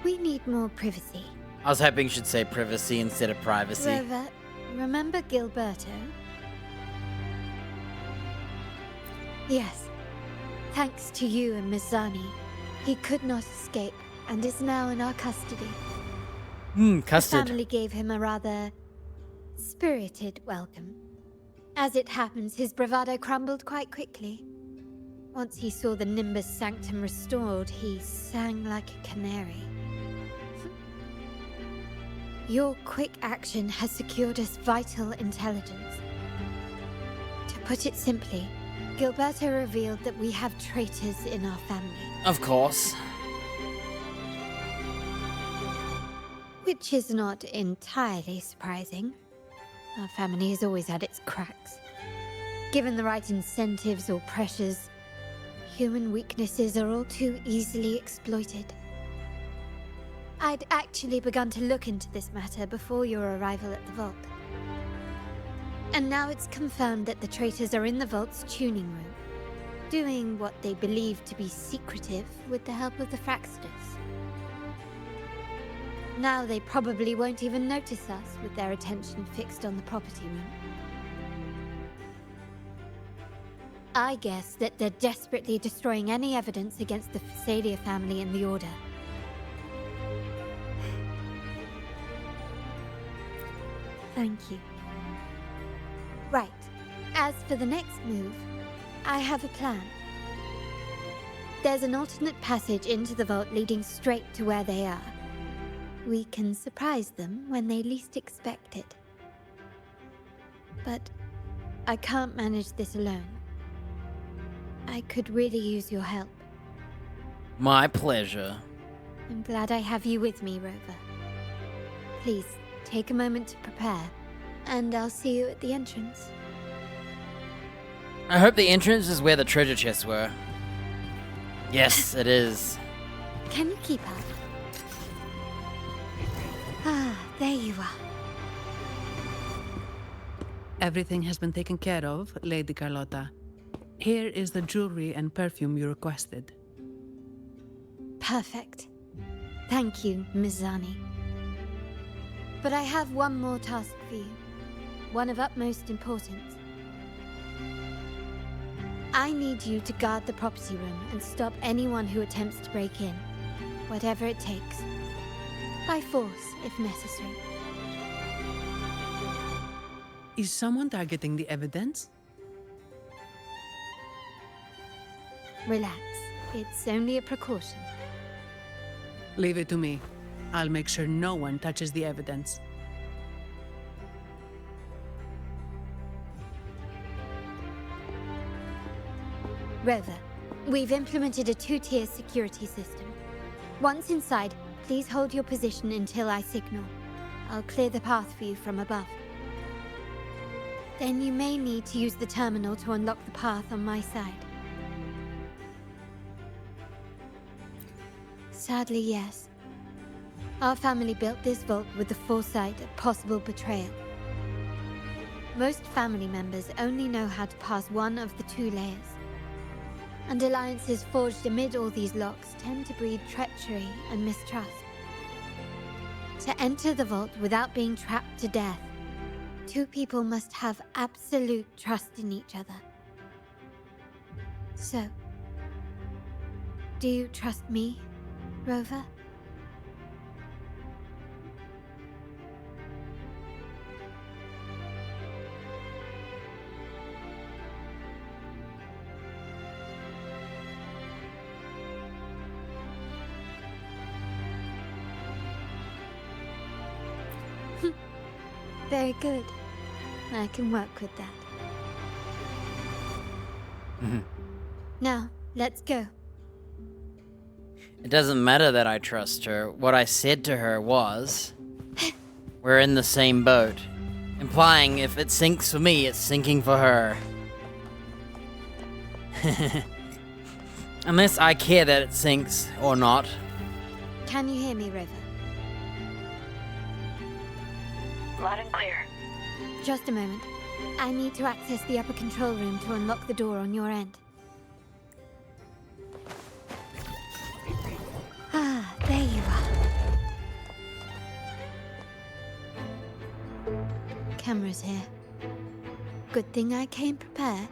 We need more privacy. I was hoping she'd say privacy instead of privacy. Rover, remember Gilberto? Yes. Thanks to you and Mizani, he could not escape and is now in our custody. Custard. The family gave him a rather spirited welcome. As it happens, his bravado crumbled quite quickly. Once he saw the Nimbus Sanctum restored, he sang like a canary. Your quick action has secured us vital intelligence. To put it simply, Gilberto revealed that we have traitors in our family. Of course. Which is not entirely surprising. Our family has always had its cracks. Given the right incentives or pressures, human weaknesses are all too easily exploited. I'd actually begun to look into this matter before your arrival at the vault. And now it's confirmed that the traitors are in the vault's tuning room, doing what they believe to be secretive with the help of the Fraxters. Now they probably won't even notice us with their attention fixed on the property room. I guess that they're desperately destroying any evidence against the Phasalia family and the Order. Thank you. Right. As for the next move, I have a plan. There's an alternate passage into the vault leading straight to where they are. We can surprise them when they least expect it. But I can't manage this alone. I could really use your help. My pleasure. I'm glad I have you with me, Rover. Please, take a moment to prepare, and I'll see you at the entrance. I hope the entrance is where the treasure chests were. Yes, it is. Can you keep up? Ah, there you are. Everything has been taken care of, Lady Carlotta. Here is the jewelry and perfume you requested. Perfect. Thank you, Mizani. But I have one more task for you. One of utmost importance. I need you to guard the property room and stop anyone who attempts to break in. Whatever it takes. By force, if necessary. Is someone targeting the evidence? Relax. It's only a precaution. Leave it to me. I'll make sure no one touches the evidence. Rover, we've implemented a 2-tier security system. Once inside, please hold your position until I signal. I'll clear the path for you from above. Then you may need to use the terminal to unlock the path on my side. Sadly, yes. Our family built this vault with the foresight of possible betrayal. Most family members only know how to pass one of the 2 layers. And alliances forged amid all these locks tend to breed treachery and mistrust. To enter the vault without being trapped to death, 2 people must have absolute trust in each other. So, do you trust me, Rover? Very good. I can work with that. Now, let's go. It doesn't matter that I trust her. What I said to her was, we're in the same boat. Implying if it sinks for me, it's sinking for her. Unless I care that it sinks or not. Can you hear me, Rover? Loud and clear. Just a moment. I need to access the upper control room to unlock the door on your end. Ah, there you are. Cameras here. Good thing I came prepared.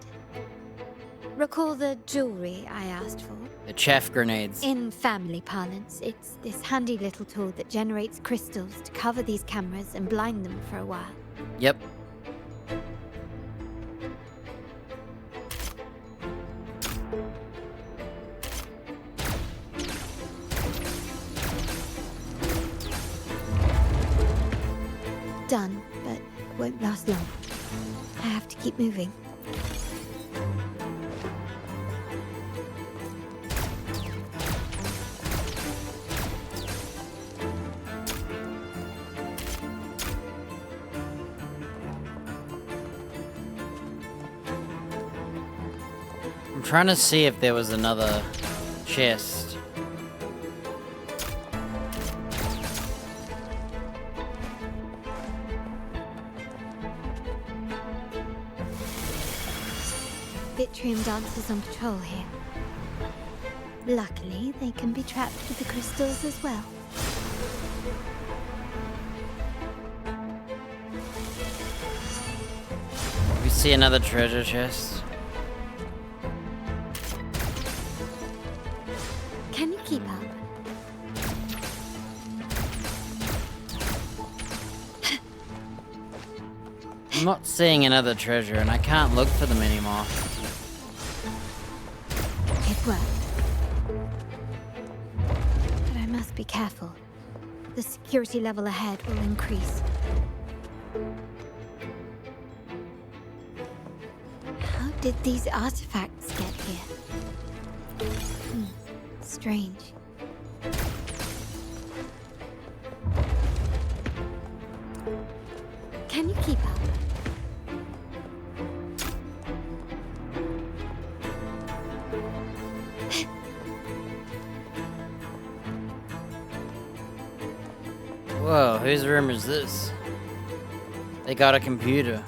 Recall the jewelry I asked for? The chaff grenades. In family parlance, it's this handy little tool that generates crystals to cover these cameras and blind them for a while. Yep. Done, but it won't last long. I have to keep moving. I'm trying to see if there was another chest. Vitrium dancers on patrol here. Luckily, they can be trapped with the crystals as well. We see another treasure chest. Can you keep up? I'm not seeing another treasure, and I can't look for them anymore. It worked. But I must be careful. The security level ahead will increase. How did these artifacts get here? Strange. Can you keep up? Whoa, whose room is this? They got a computer.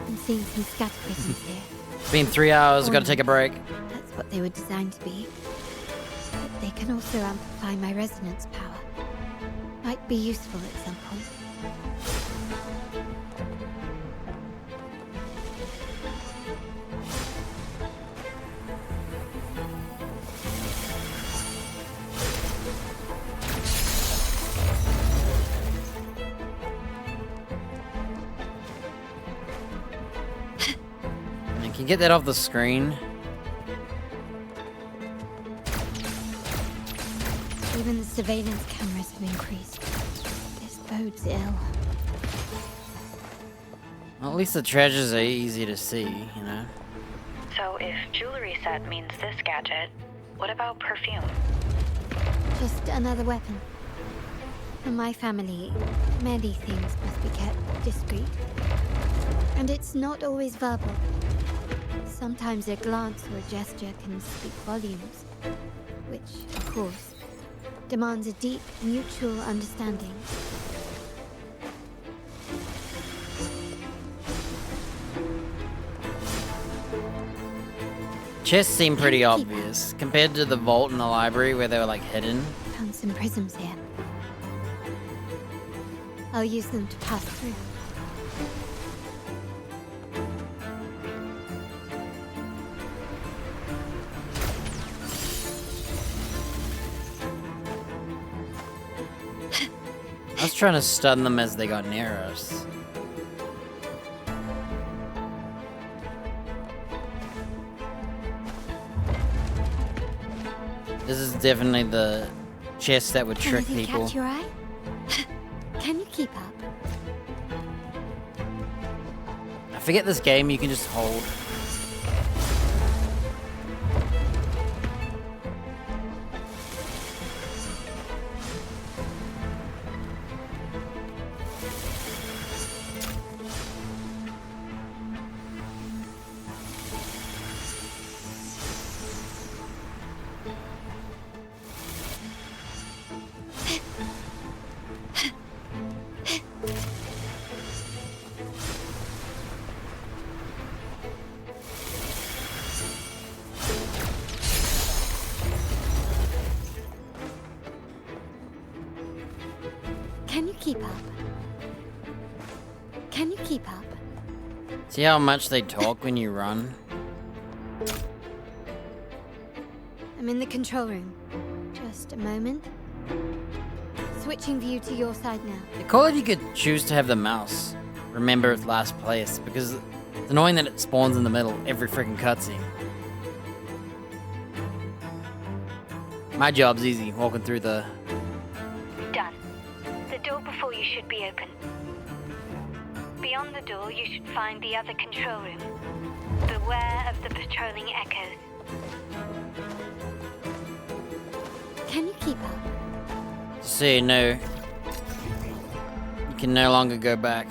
I'm seeing some scatter prisms here. It's been 3 hours, gotta take a break. That's what they were designed to be. But they can also amplify my resonance power. Might be useful at some point. Can you get that off the screen? Even the surveillance cameras have increased. This bodes ill. Well, at least the treasures are easy to see, you know? So if jewelry set means this gadget, what about perfume? Just another weapon. In my family, many things must be kept discreet. And it's not always verbal. Sometimes a glance or a gesture can speak volumes, which, of course, demands a deep mutual understanding. Chests seem pretty obvious, compared to the vault in the library where they were like hidden. Found some prisms here. I'll use them to pass through. I was trying to stun them as they got near us. This is definitely the chest that would trick Anything people. catch your eye? Can you keep up? I forget this game you can just hold. Can you keep up? Can you keep up? See how much they talk when you run? I'm in the control room. Just a moment. Switching view to your side now. It'd be cool if you could choose to have the mouse remember its last place, because it's annoying that it spawns in the middle every freaking cutscene. My job's easy, walking through the... Done. The door before you should be open. Beyond the door, you should find the other control room. Beware of the patrolling echoes. Can you keep up? See, no. You can no longer go back.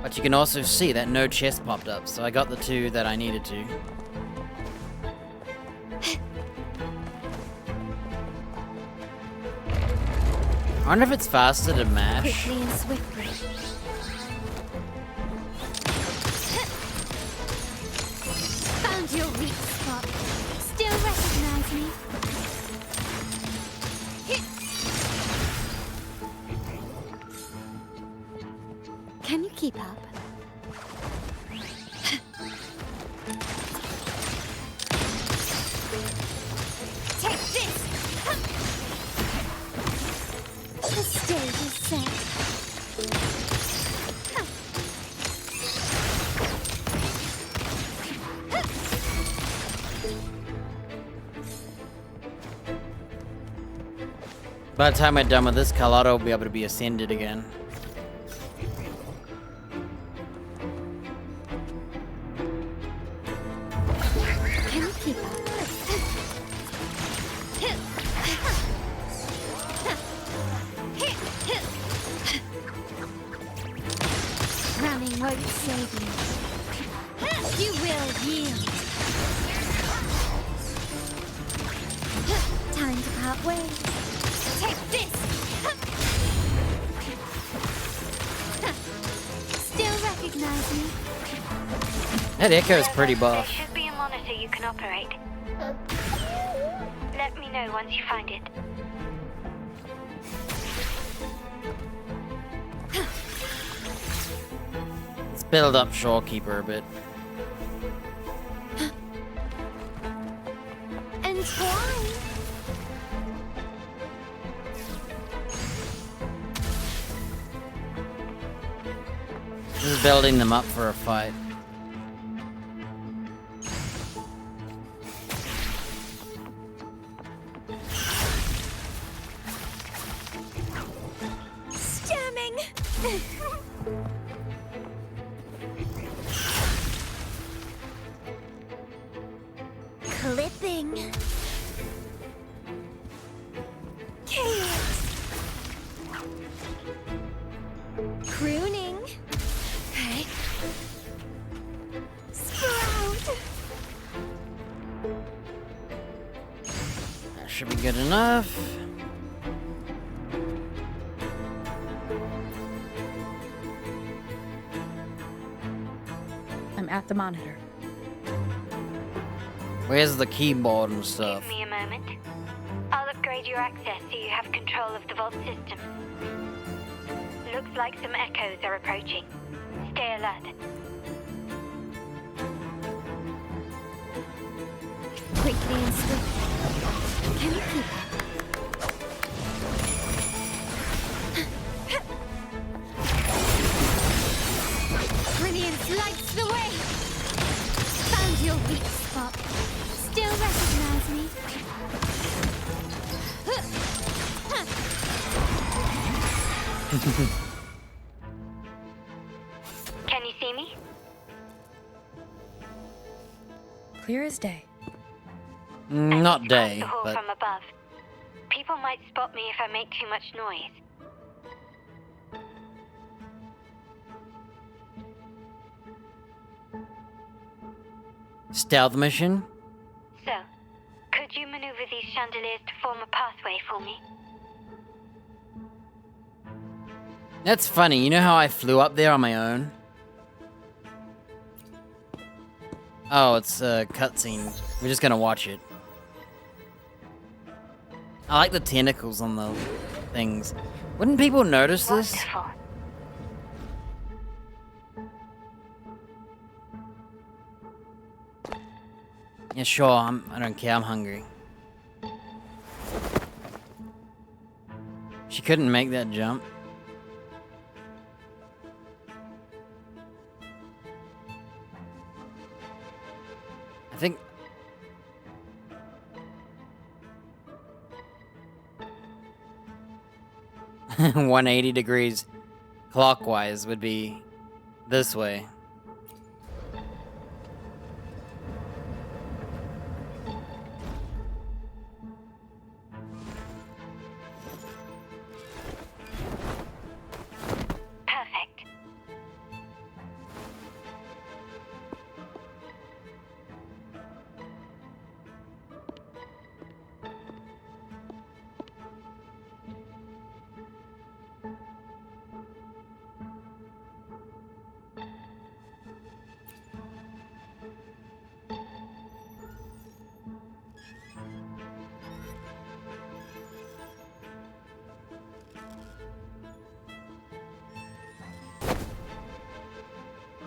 But you can also see that no chest popped up, so I got the two that I needed to. I wonder if it's faster to mash. Quickly and swiftly. Found your weak spot. Still recognize me? Can you keep up? Take this! The stage is set. By the time we're done with this, Carlotta will be able to be ascended again. Can you keep up? Running won't save you. You will yield. Time to part ways. Take this! Still recognize me? That echo is pretty buff. There should be a monitor you can operate. Let me know once you find it. Let's build up Shorekeeper a bit. Entwine! Just building them up for a fight. Stemming! Clipping. Chaos! Crooning. Okay. Sprout! That should be good enough. I'm at the monitor. Where's the keyboard and stuff? Give me a moment. I'll upgrade your access so you have control of the vault system. Looks like some echoes are approaching. Stay alert. Quickly and swiftly. Can you keep up? Brilliance lights the way! Found your weak spot. Still recognize me? Can you see me? Clear as day. Not day, The hall but from above. People might spot me if I make too much noise. stealth mission? So, could you maneuver these chandeliers to form a pathway for me? That's funny. You know how I flew up there on my own? Oh, it's a cutscene. We're just gonna watch it. I like the tentacles on the things. Wouldn't people notice this? Wonderful. Yeah, sure. I don't care. I'm hungry. She couldn't make that jump. I think... ...180 degrees clockwise would be this way. Perfect.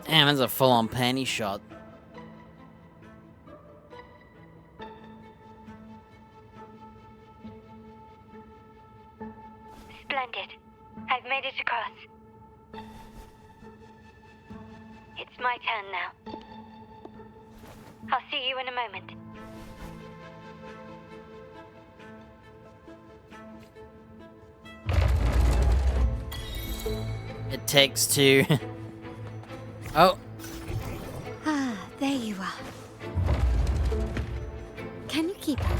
Damn, that's a full-on panty shot. Splendid. I've made it across. It's my turn now. I'll see you in a moment. It takes two. Oh. Ah, there you are. Can you keep up?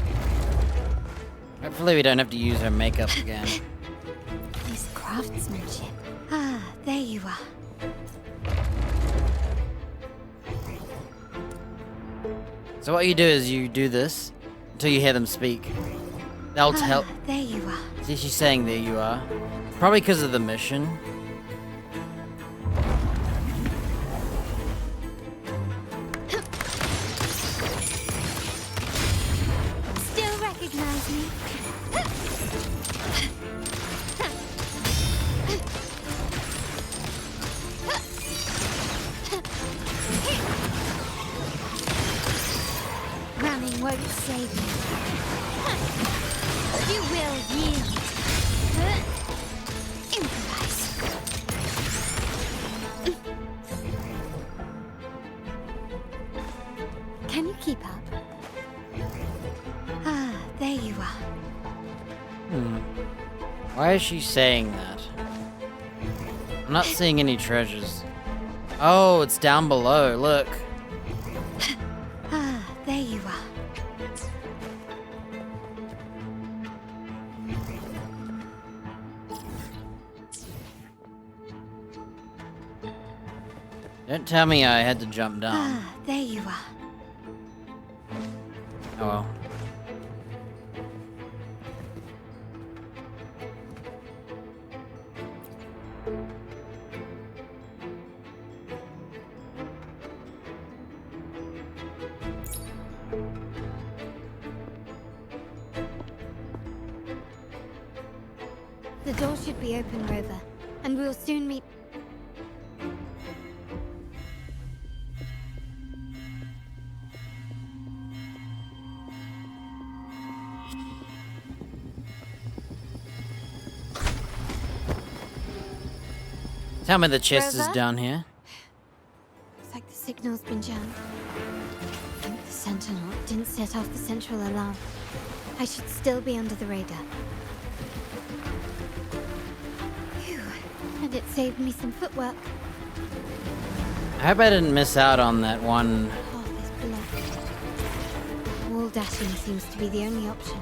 Hopefully we don't have to use her makeup again. This craftsmanship. Ah, there you are. So what you do is you do this until you hear them speak. They'll tell. There you are. See, she's saying there you are. Probably because of the mission. Still recognize me? Running won't save you. You will yield. Improvise. Can you keep up? Ah, there you are. Why is she saying that? I'm not seeing any treasures. Oh, it's down below. Look. Ah, there you are. Don't tell me I had to jump down. Ah, there you are. Oh well. The door should be open, Rover, and we'll soon meet. Tell me the chest is Rover? down here. Looks like the signal's been jammed. I think the Sentinel didn't set off the central alarm. I should still be under the radar. Phew. And it saved me some footwork. I hope I didn't miss out on that one. Path is blocked. Wall dashing seems to be the only option.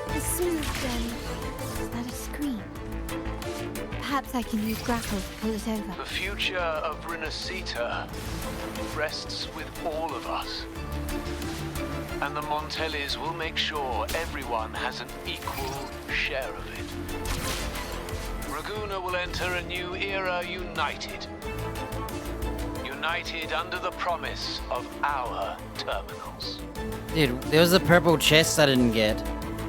The smooth bend. Is that a screen? Perhaps I can use grapple to pull it over. The future of Renacita rests with all of us. And the Montellis will make sure everyone has an equal share of it. Ragusa will enter a new era united. united under the promise of our terminals. Dude, there was a purple chest I didn't get.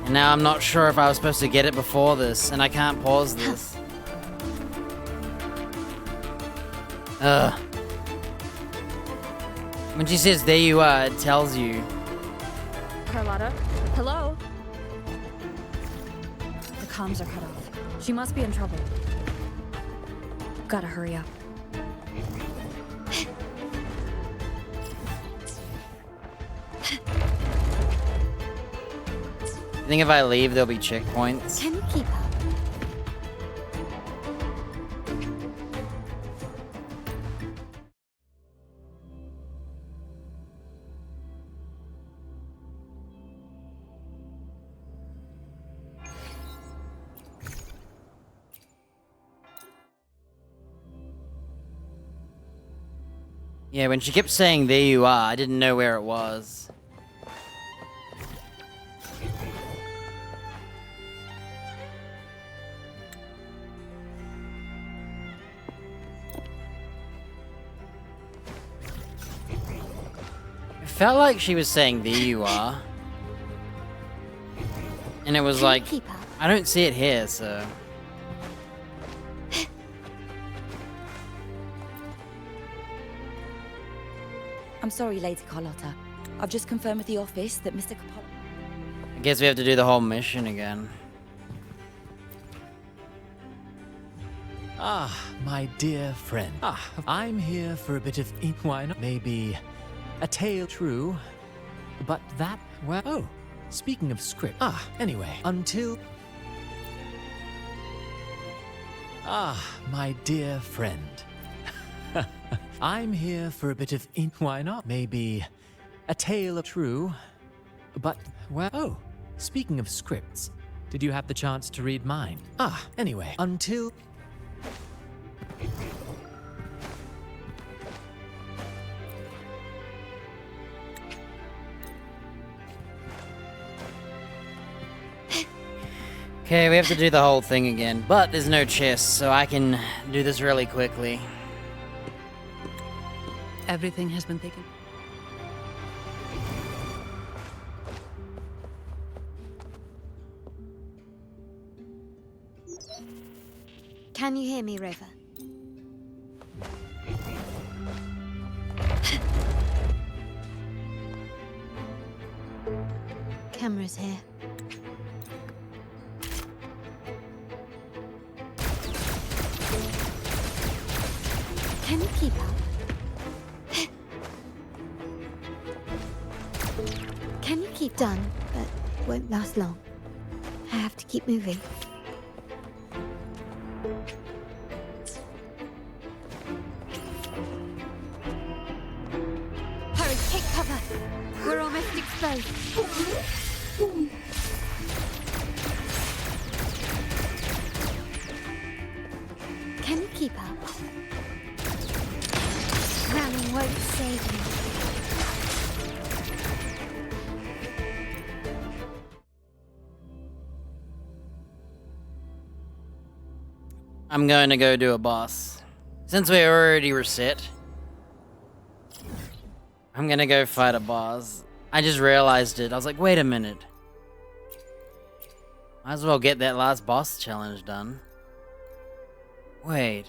And now I'm not sure if I was supposed to get it before this, and I can't pause this. Ugh. When she says, there you are, it tells you. Carlotta? Hello? The comms are cut off. She must be in trouble. Gotta hurry up. I think if I leave, there'll be checkpoints. Can you keep up? Yeah, when she kept saying, there you are, I didn't know where it was. It felt like she was saying, there you are. And it was like, I don't see it here, so... I'm sorry, Lady Carlotta. I've just confirmed with the office that Mr. Capolo... I guess we have to do the whole mission again. Ah, my dear friend. I'm here for a bit of wine. Maybe a tale true, but that, well... Oh, speaking of script. Anyway, until... my dear friend. I'm here for a bit of why not? Maybe a tale of true, but, well... Oh, speaking of scripts, did you have the chance to read mine? Anyway, until... Okay, we have to do the whole thing again, but there's no chest, so I can do this really quickly. Everything has been taken. Can you hear me, Rover? Camera's here. Can you keep up? Can you keep done, but won't last long. I have to keep moving. Hurry, take cover. We're almost exposed. Can you keep up? Running won't save you. I'm going to go do a boss. Since we already reset, I'm gonna go fight a boss. I just realized it. I was like, wait a minute. Might as well get that last boss challenge done. Wait.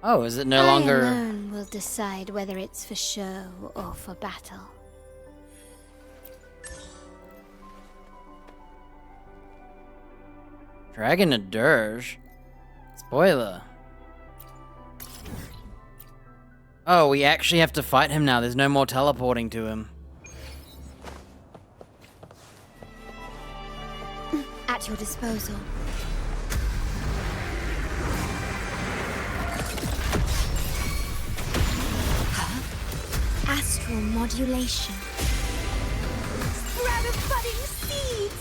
Oh, is it no longer... I alone will decide whether it's for show or for battle. Dragon a dirge? Spoiler. Oh, we actually have to fight him now. There's no more teleporting to him. At your disposal. Astral modulation. Sprout of budding seeds!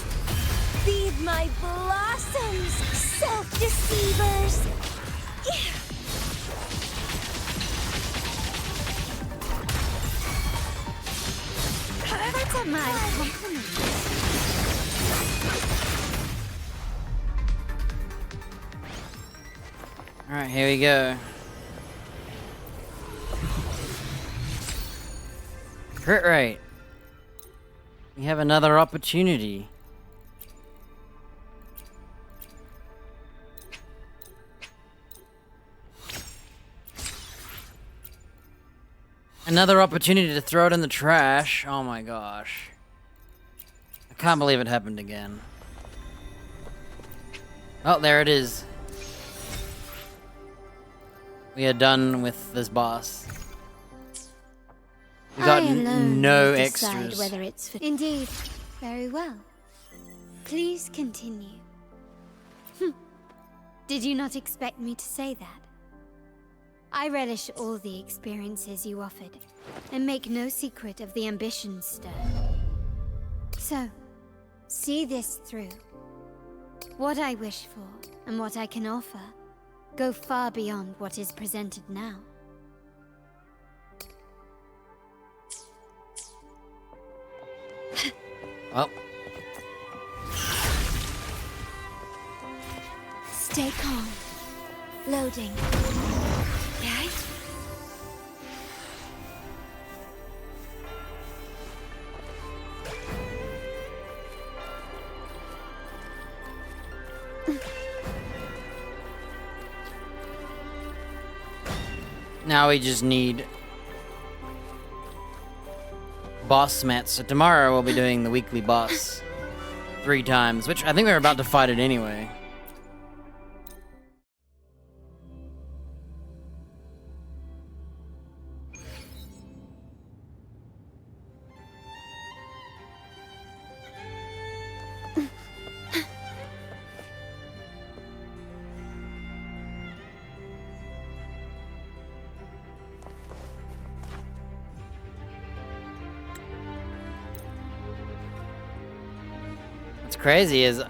Feed my blossoms, self-deceivers! That's a mild compliment. Alright, here we go. Crit rate. We have another opportunity. Another opportunity to throw it in the trash. Oh my gosh. I can't believe it happened again. Oh, there it is. We are done with this boss. We got no extras. Whether it's for Indeed. Very well. Please continue. Did you not expect me to say that? I relish all the experiences you offered, and make no secret of the ambitions stirred. So, see this through. What I wish for, and what I can offer, go far beyond what is presented now. Well. Stay calm. Loading. Okay? Now we just need boss mats. So tomorrow we'll be doing the weekly boss 3 times, which I think we're about to fight it anyway. What's crazy is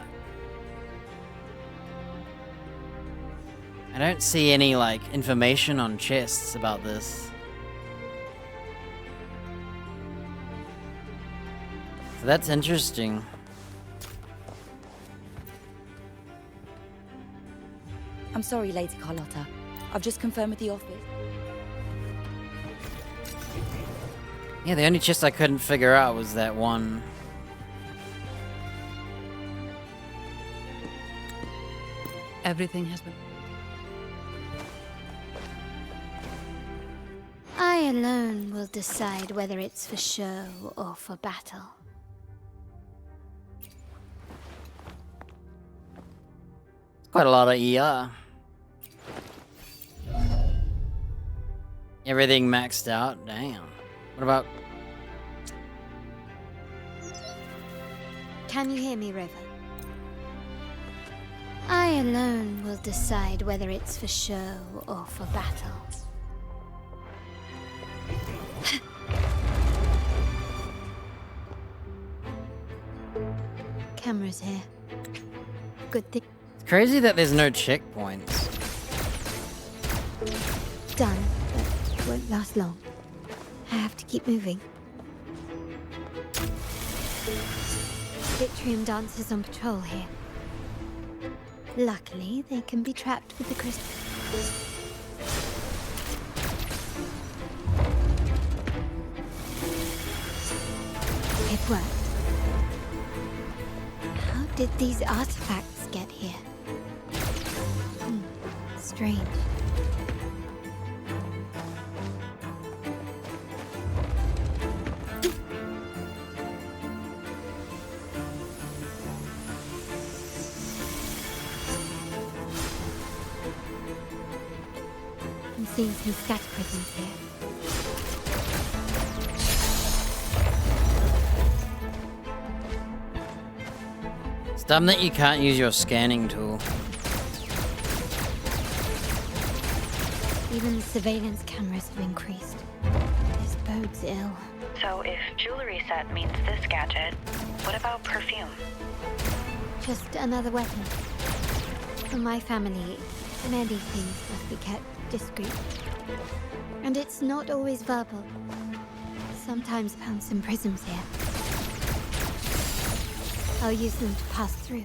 I don't see any like information on chests about this. So that's interesting. I'm sorry, Lady Carlotta. I've just confirmed with the office. Yeah, the only chest I couldn't figure out was that one. Everything has been... I alone will decide whether it's for show or for battle. Quite a lot of ER. Everything maxed out? Damn. What about... Can you hear me, River? I alone will decide whether it's for show or for battle. Cameras here. Good thing. It's crazy that there's no checkpoints. Done, but it won't last long. I have to keep moving. Vitrium dancers on patrol here. Luckily, they can be trapped with the crystal. It worked. How did these artifacts get here? Strange. I'm seeing some scatter prisms here. It's dumb that you can't use your scanning tool. Even the surveillance cameras have increased. This bodes ill. So if jewelry set means this gadget, what about perfume? Just another weapon. For my family, many things must be kept discreet. And it's not always verbal. Sometimes found some prisms here. I'll use them to pass through.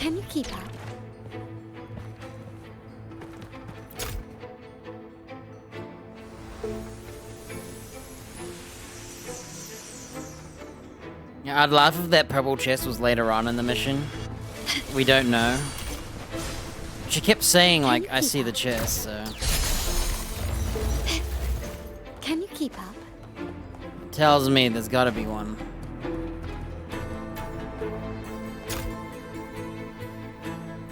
Can you keep up? Yeah, I'd laugh if that purple chest was later on in the mission. We don't know. She kept saying, like, I see the chest, so... Can you keep up? Tells me there's gotta be one.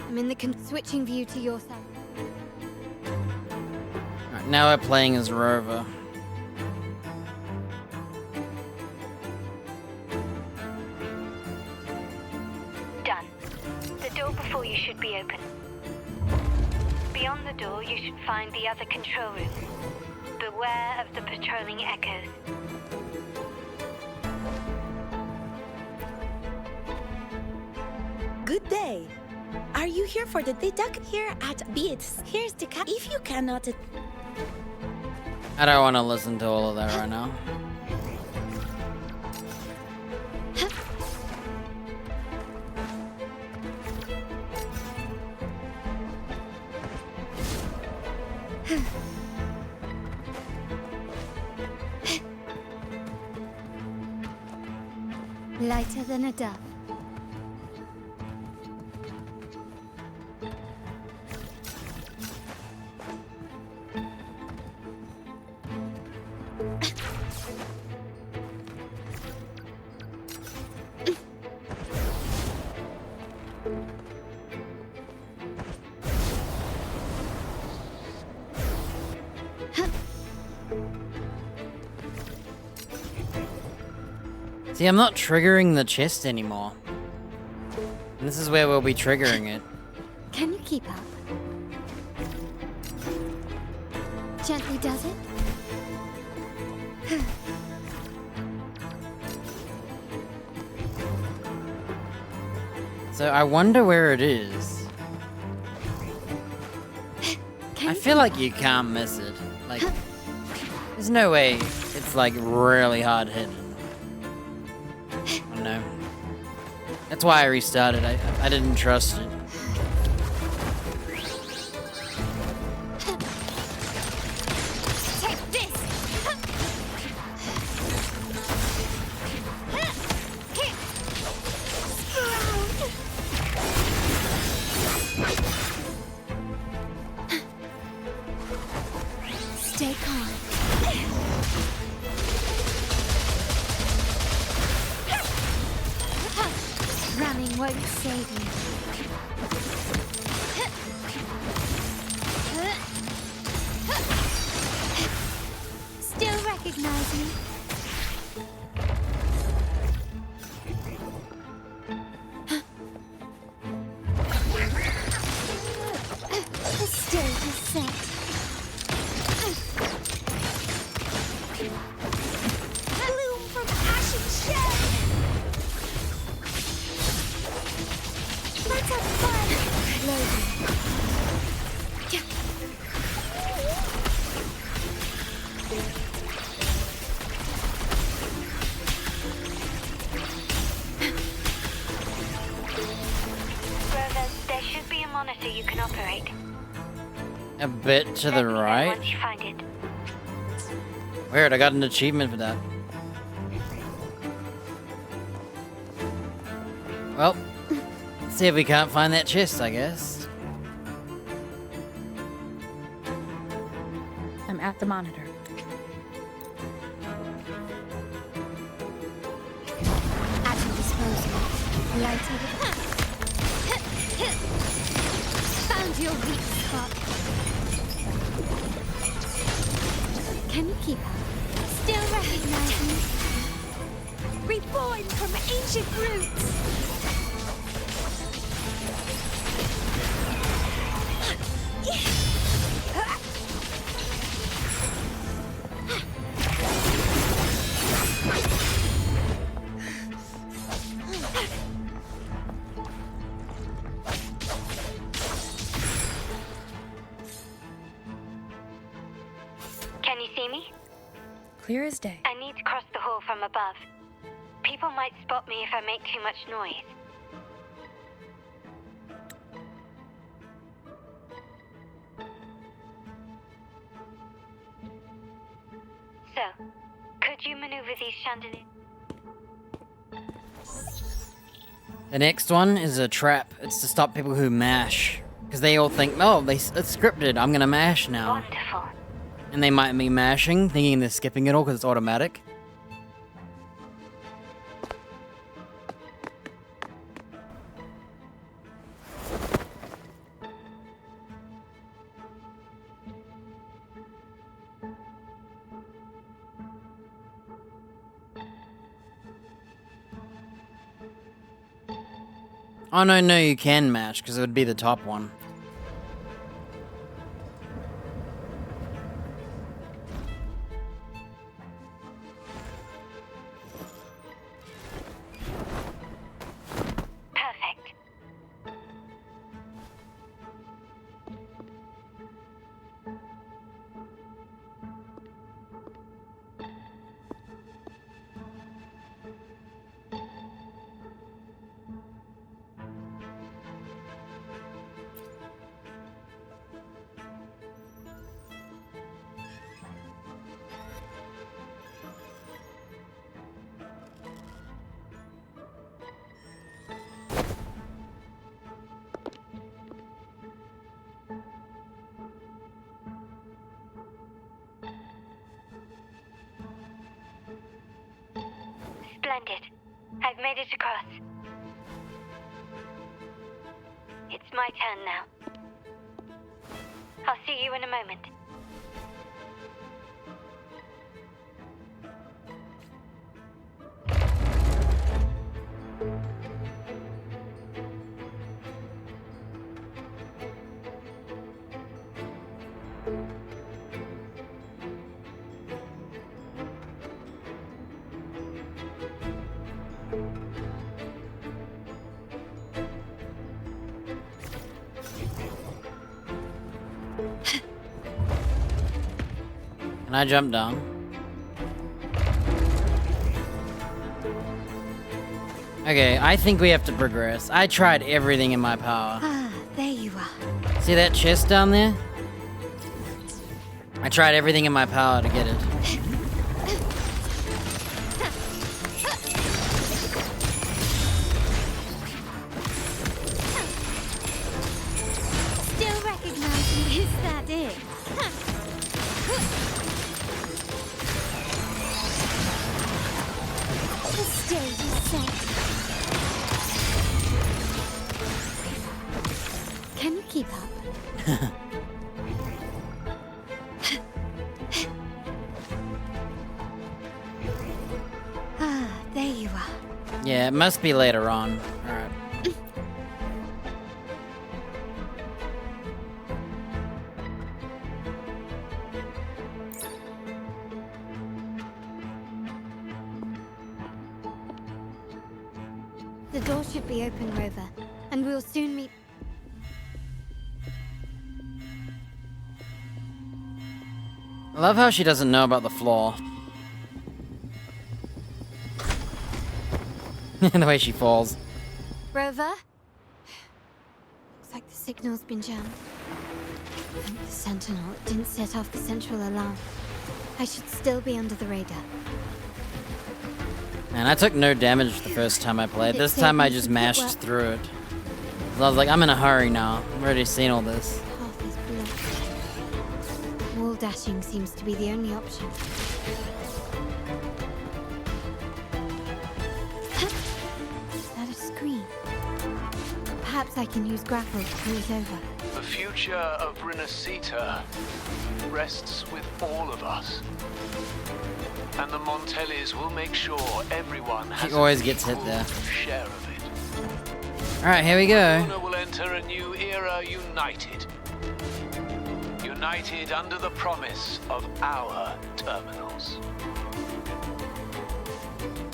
I'm in the switching view to your side. Right, now we're playing as Rover. Done. The door before you should be open. Beyond the door, you should find the other control room. Beware of the patrolling echoes. Good day. Are you here for the deduct here at Beats? Here's the if you cannot... I don't want to listen to all of that right now. Lighter than a dove. See, I'm not triggering the chest anymore. And this is where we'll be triggering it. Can you keep up? Gently does it? So I wonder where it is. I feel like you can't miss it. Like, there's no way it's like really hard hidden. I don't know. That's why I restarted. I didn't trust it. Take this! Stay calm. Running won't save you. Still recognize me? The stage is set. Bloom from ash and shell! Let's have fun! Loading. Rover, there should be a monitor you can operate. A bit to the right. Once you find it. Weird, I got an achievement for that. Well, let's see if we can't find that chest, I guess. I'm at the monitor. At your disposal. Lighter. Found your weak spot. Can you keep up? Still recognize me? Reborn from ancient roots! Can you see me? Clear as day. I need to cross the hall from above. People might spot me if I make too much noise. So, could you maneuver these chandeliers? The next one is a trap. It's to stop people who mash. Because they all think, oh, it's scripted. I'm going to mash now. Wonderful. And they might be mashing, thinking they're skipping it all because it's automatic. Oh, no, you can mash, because it would be the top one. Perfect. Splendid. I've made it across. It's my turn now. I'll see you in a moment. Can I jump down? Okay, I think we have to progress. I tried everything in my power. Ah, there you are. See that chest down there? I tried everything in my power to get it. Still recognizing, is that it? The stage is set. Can you keep up? Ah, there you are. Yeah, it must be later on. Alright. The door should be open, Rover, and we'll soon meet. I love how she doesn't know about the floor. The way she falls. Rover? Looks like the signal's been jammed. Thank the Sentinel it didn't set off the central alarm. I should still be under the radar. Man, I took no damage the first time I played. This time I just mashed through it. So I was like, I'm in a hurry now. I've already seen all this. Path is blocked. Wall dashing seems to be the only option. Is that a screen? Perhaps I can use grapple to pull it over. The future of Renacita rests with all of us. And the Montellis will make sure everyone has She always gets hit there. share of it. Alright, here we go. Luna will enter a new era united. United under the promise of our terminals.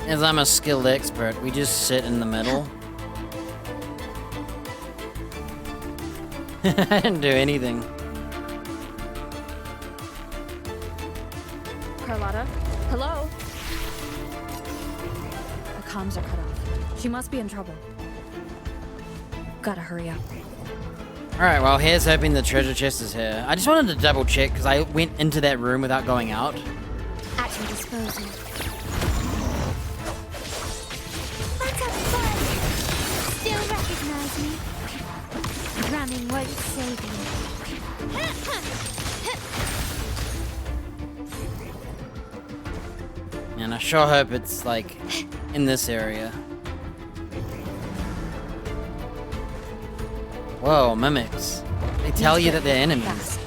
As I'm a skilled expert, we just sit in the middle. I didn't do anything. Carlotta? Hello? The comms are cut off. She must be in trouble. Gotta hurry up. Alright, well, here's hoping the treasure chest is here. I just wanted to double check because I went into that room without going out. At your disposal. Let's have fun! Still recognize me? Running won't save you. And I sure hope it's, like, in this area. Whoa, mimics. They tell you that they're enemies.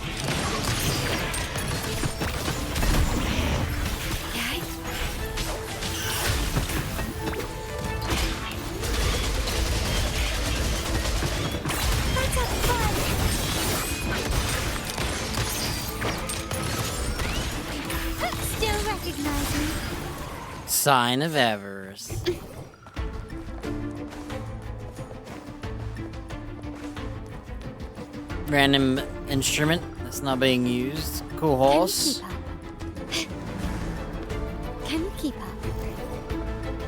Sign of avarice. Random instrument that's not being used. Cool horse. Can you keep up?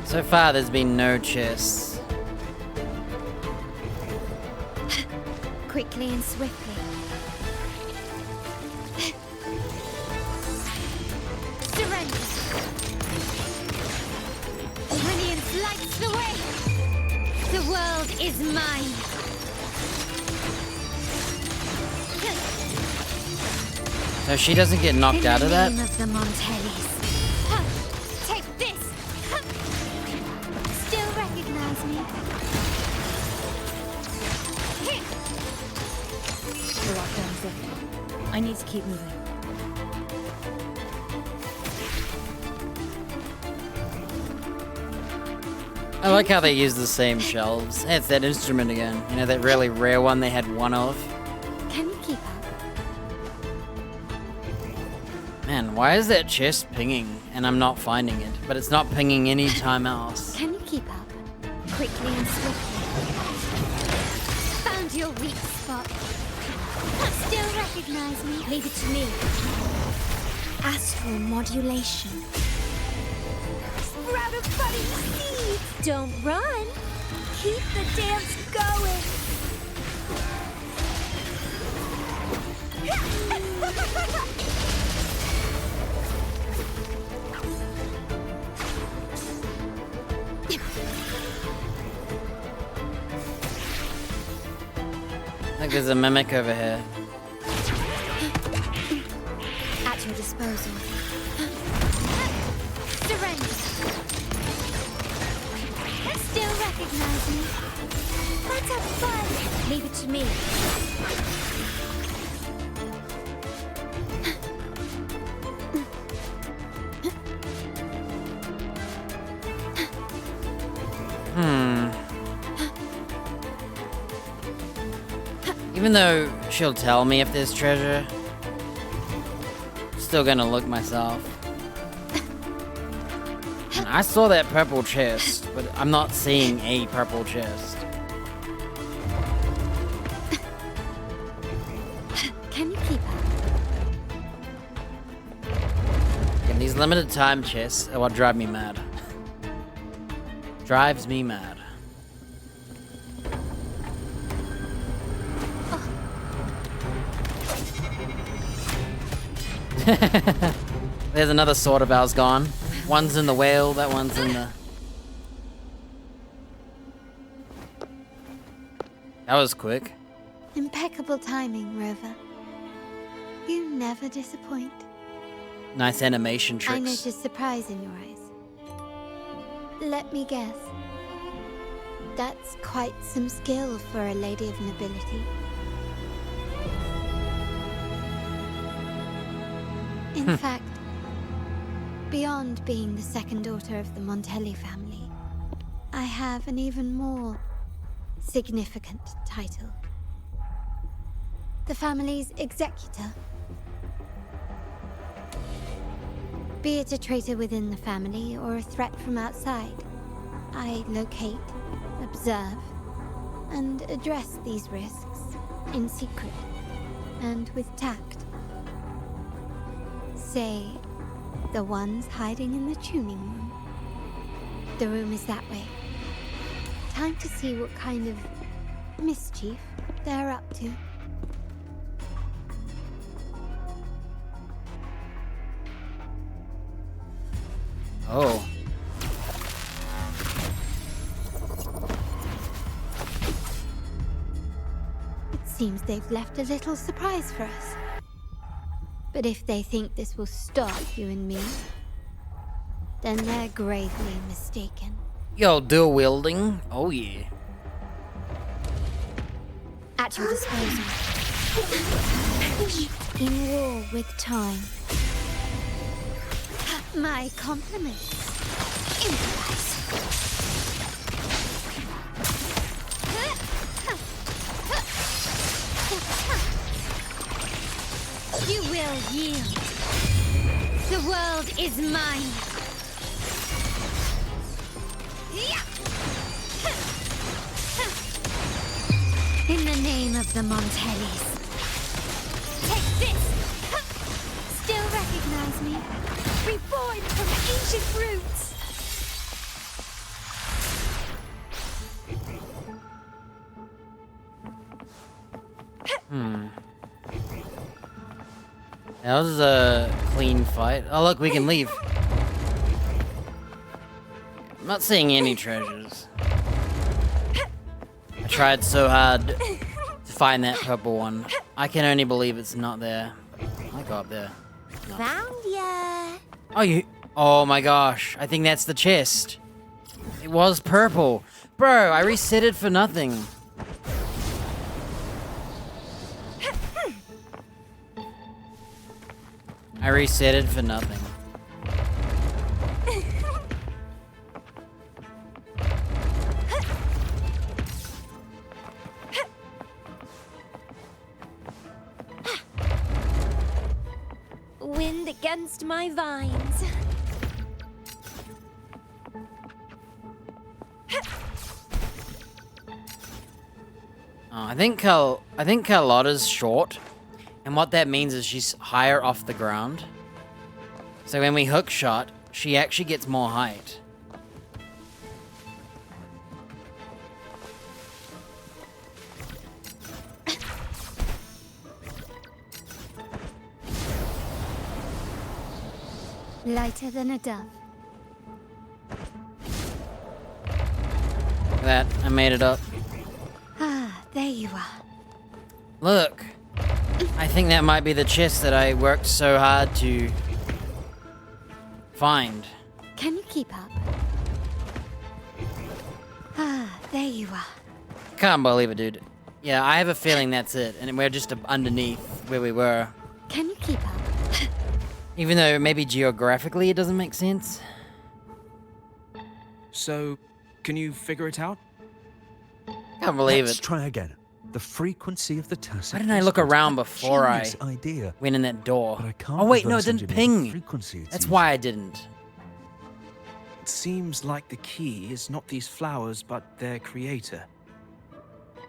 So far, there's been no chests. Quickly and swiftly. Surrender. Brilliance lights the way. The world is mine. So she doesn't get knocked out of that? In the name of the Montellis. Take this. Still recognize me? The lockdown's lifted. I need to keep moving. I like how they use the same shelves. Hey, it's that instrument again. You know, that really rare one they had one of. Can you keep up? Man, why is that chest pinging and I'm not finding it? But it's not pinging any time else. Can you keep up? Quickly and swiftly. Found your weak spot. Still recognize me? Leave it to me. Astral modulation. Sprout of budding seeds! Don't run! Keep the dance going! Like there's a mimic over here. At your disposal. Surrender. Still recognize me? Let's have fun. Leave it to me. Even though she'll tell me if there's treasure, I'm still gonna look myself. And I saw that purple chest, but I'm not seeing a purple chest. Can you keep up? And these limited time chests are what drive me mad. Drives me mad. There's another sword of ours gone. One's in the whale, that one's in the... That was quick. Impeccable timing, Rover. You never disappoint. Nice animation tricks. I noticed surprise in your eyes. Let me guess. That's quite some skill for a lady of nobility. In fact, beyond being the second daughter of the Montelli family, I have an even more significant title. The family's executor. Be it a traitor within the family or a threat from outside, I locate, observe, and address these risks in secret and with tact. Say, the ones hiding in the tuning room. The room is that way. Time to see what kind of mischief they're up to. Oh. It seems they've left a little surprise for us. But if they think this will stop you and me, then they're gravely mistaken. Yo, dual wielding? Oh yeah. At your disposal. In war with time. My compliments. Improvise. You will yield. The world is mine. In the name of the Montellis. Take this! Still recognize me? Reborn from ancient roots! That was a clean fight. Oh look, we can leave. I'm not seeing any treasures. I tried so hard to find that purple one. I can only believe it's not there. I go up there. No. Found ya. Oh my gosh. I think that's the chest. It was purple. Bro, I reset it for nothing. I reset it for nothing. Wind against my vines. I think Carlotta's short, and what that means is she's higher off the ground. So when we hook shot, she actually gets more height. Lighter than a dove. Look at that, I made it up. Ah, there you are. Look, I think that might be the chest that I worked so hard to find. Can you keep up? Ah, there you are. Can't believe it, dude. Yeah, I have a feeling that's it, and we're just underneath where we were. Can you keep up? Even though maybe geographically it doesn't make sense. So, can you figure it out? Can't believe Let's it. try again. The frequency of the tacit. Why didn't I look around before I idea. went in that door? But I can't Oh wait, no, it reverse didn't engineer the ping. frequency it's That's using. why I didn't. It seems like the key is not these flowers, but their creator.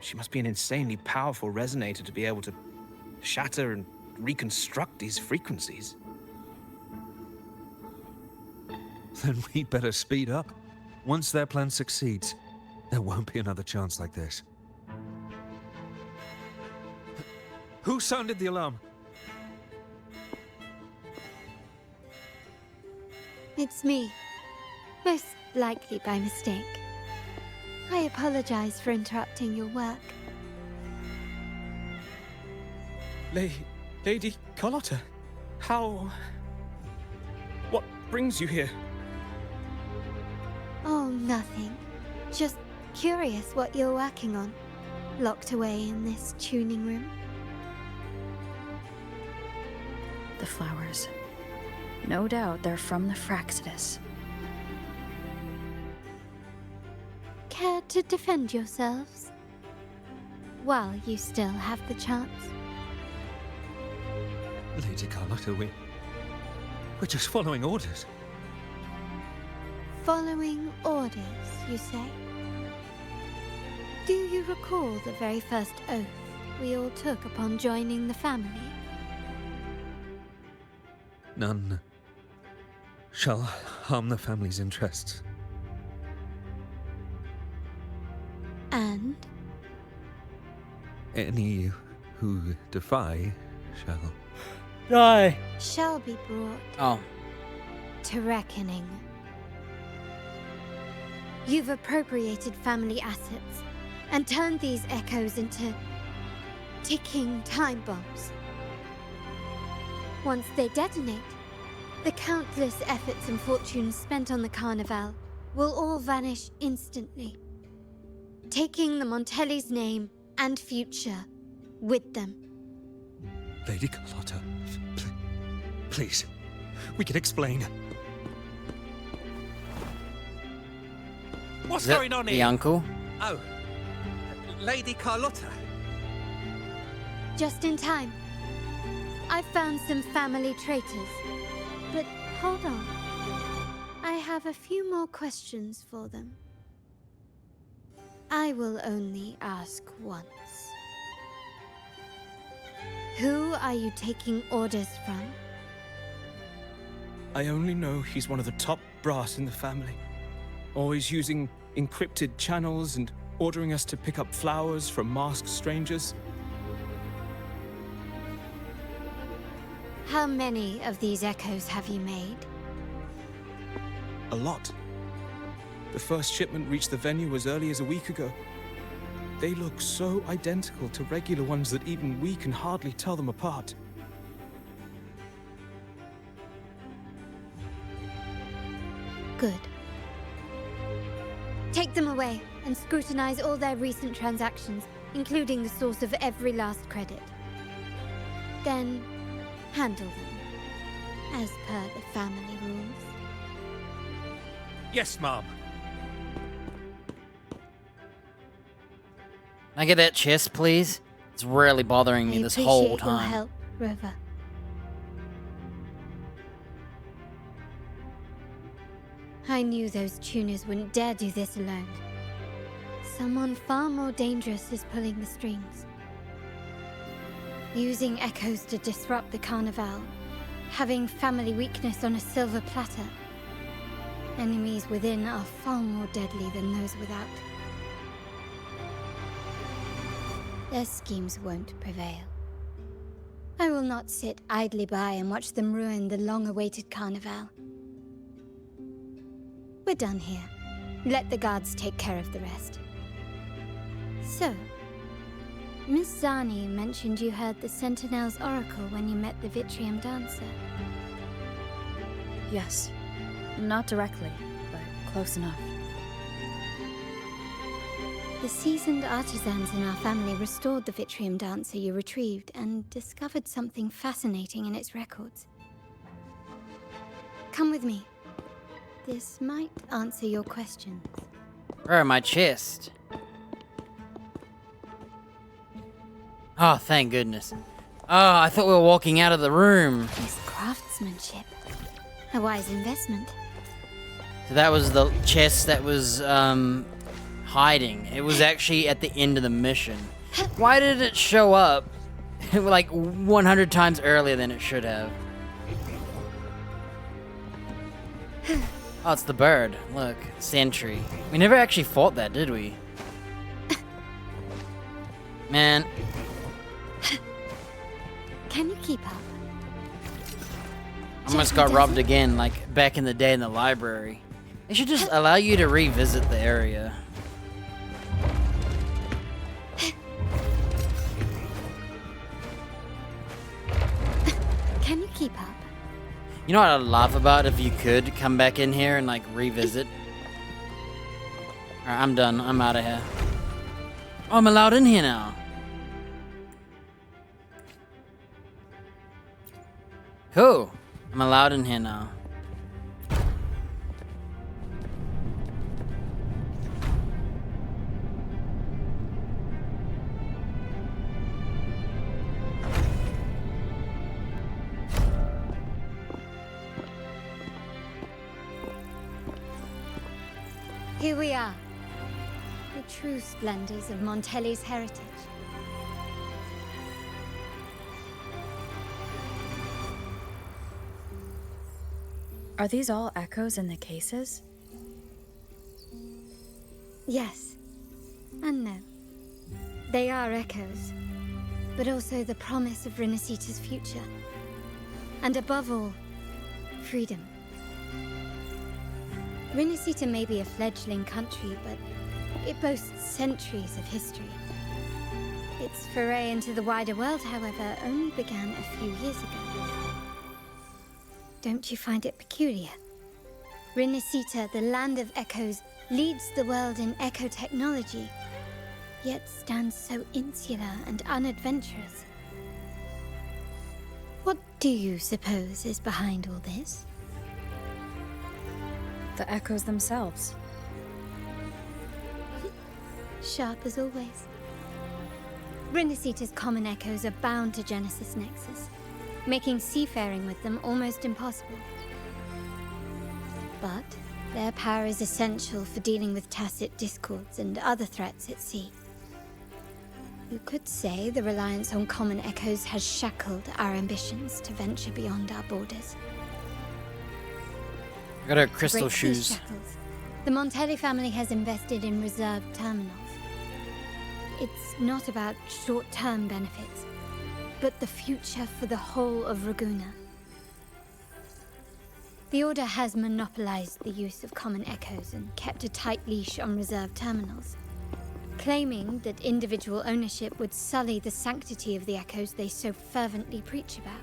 She must be an insanely powerful resonator to be able to shatter and reconstruct these frequencies. Then we'd better speed up. Once their plan succeeds, there won't be another chance like this. Who sounded the alarm? It's me. Most likely by mistake. I apologize for interrupting your work. Lady Carlotta, how... What brings you here? Oh, nothing. Just curious what you're working on. Locked away in this tuning room. The flowers. No doubt they're from the Fraxidus. Care to defend yourselves? While you still have the chance. Lady Carlotta, we're just following orders. Following orders, you say? Do you recall the very first oath we all took upon joining the family? None shall harm the family's interests. And? Any who defy shall... Die! Shall be brought Oh. to reckoning. You've appropriated family assets and turned these echoes into ticking time bombs. Once they detonate, the countless efforts and fortunes spent on the Carnival will all vanish instantly, taking the Montelli's name and future with them. Lady Carlotta, please, we can explain. What's Is that going on the here? uncle? Oh, Lady Carlotta. Just in time. I found some family traitors. But hold on. I have a few more questions for them. I will only ask once. Who are you taking orders from? I only know he's one of the top brass in the family. Always using encrypted channels and ordering us to pick up flowers from masked strangers. How many of these echoes have you made? A lot. The first shipment reached the venue as early as a week ago. They look so identical to regular ones that even we can hardly tell them apart. Good. Take them away and scrutinize all their recent transactions, including the source of every last credit. Then, handle them, as per the family rules. Yes, Mom. Can I get that chest, please? It's really bothering me this whole Appreciate your time. help, Rover. I knew those tuners wouldn't dare do this alone. Someone far more dangerous is pulling the strings. Using echoes to disrupt the Carnival. Having family weakness on a silver platter. Enemies within are far more deadly than those without. Their schemes won't prevail. I will not sit idly by and watch them ruin the long-awaited Carnival. We're done here. Let the guards take care of the rest. So, Miss Zani mentioned you heard the Sentinel's oracle when you met the Vitrium Dancer. Yes. Not directly, but close enough. The seasoned artisans in our family restored the Vitrium Dancer you retrieved and discovered something fascinating in its records. Come with me. This might answer your questions. Where my chest? Oh, thank goodness. Oh, I thought we were walking out of the room. Nice craftsmanship. A wise investment. So that was the chest that was, hiding. It was actually at the end of the mission. Why did it show up like 100 times earlier than it should have? Oh, it's the bird. Look, sentry. We never actually fought that, did we? Man. Can you keep up? Almost got robbed again, like back in the day in the library. They should just allow you to revisit the area. Can you keep up? You know what I'd laugh about if you could come back in here and like revisit? Alright, I'm done. I'm out of here. Oh, I'm allowed in here now. Cool. I'm allowed in here now. Here we are. The true splendors of Montelli's heritage. Are these all echoes in the cases? Yes. And no. They are echoes. But also the promise of Renacita's future. And above all, freedom. Rinasita may be a fledgling country, but it boasts centuries of history. Its foray into the wider world, however, only began a few years ago. Don't you find it peculiar? Rinasita, the land of echoes, leads the world in echo technology, yet stands so insular and unadventurous. What do you suppose is behind all this? The echoes themselves. Sharp as always. Rinasita's common echoes are bound to Genesis Nexus, making seafaring with them almost impossible. But their power is essential for dealing with tacit discords and other threats at sea. You could say the reliance on common echoes has shackled our ambitions to venture beyond our borders. I got her To crystal break these shoes. shackles, the Montelli family has invested in reserved terminals. It's not about short-term benefits, but the future for the whole of Raguna. The Order has monopolized the use of common echoes and kept a tight leash on reserved terminals, claiming that individual ownership would sully the sanctity of the echoes they so fervently preach about.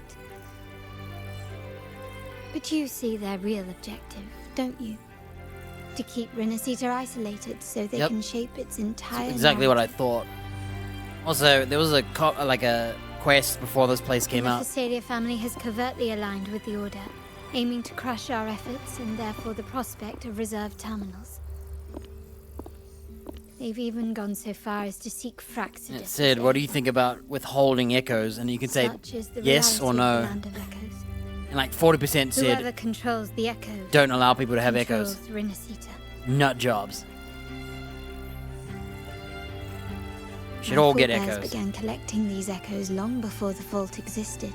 But you see their real objective, don't you? To keep Rinasita isolated so they Yep. can shape its entire Exactly what I narrative. thought. Also, there was a quest before this place came The out. Phasalia family has covertly aligned with the Order, aiming to crush our efforts and therefore the prospect of reserved terminals. They've even gone so far as to seek Fraxidus. It said, "What do you think about withholding echoes?" And you can say Such is the yes or reality no. of the Land of Echoes. And like 40% Whoever said, controls the echoes "Don't allow people to have echoes." controls Rinasita. Nut jobs. Should My all get forebears echoes. began collecting these echoes long before the vault existed.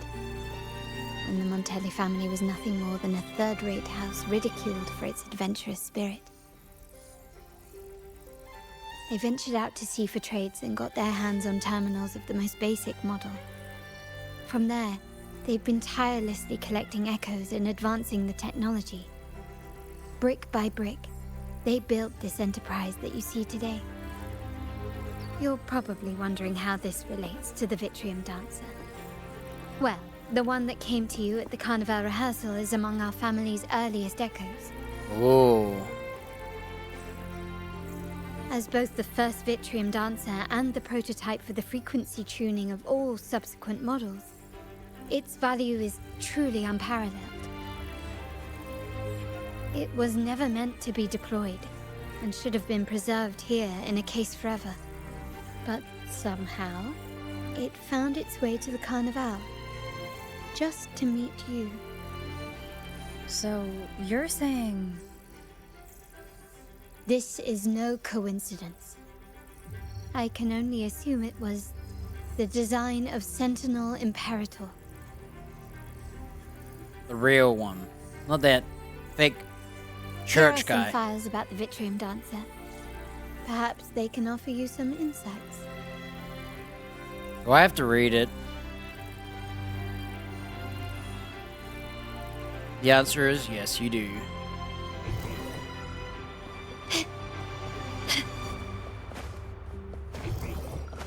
And the Montelli family was nothing more than a third-rate house ridiculed for its adventurous spirit. They ventured out to sea for trades and got their hands on terminals of the most basic model. From there, they've been tirelessly collecting echoes and advancing the technology. Brick by brick, they built this enterprise that you see today. You're probably wondering how this relates to the Vitrium Dancer. Well, the one that came to you at the Carnival rehearsal is among our family's earliest echoes. Ooh. As both the first Vitrium Dancer and the prototype for the frequency tuning of all subsequent models, its value is truly unparalleled. It was never meant to be deployed, and should have been preserved here in a case forever. But somehow, it found its way to the Carnival, just to meet you. So, you're saying... This is no coincidence. I can only assume it was the design of Sentinel Imperator. The real one. Not that fake church Here are guy. some files about the Vitrium Dancer. Perhaps they can offer you some insights. Do I have to read it? The answer is yes, you do.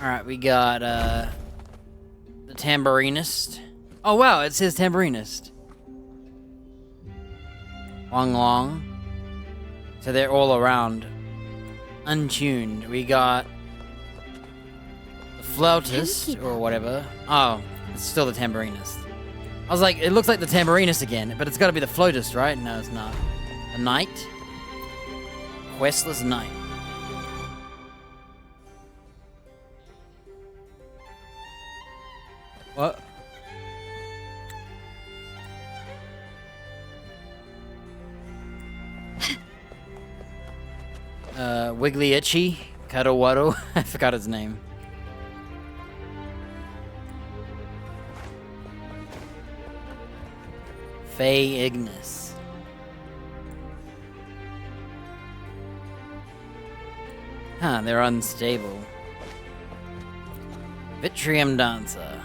Alright, we got the tambourinist. Oh wow, it says tambourinist. Long Long. So they're all around. Untuned. We got the flautist or whatever. Oh, it's still the tambourinist. I was like, it looks like the tambourinist again, but it's got to be the flautist, right? No, it's not. A knight? Questless knight. What? Wiggly Itchy, Cuddle I forgot his name. Faye Ignis. Huh, they're unstable. Vitrium Dancer.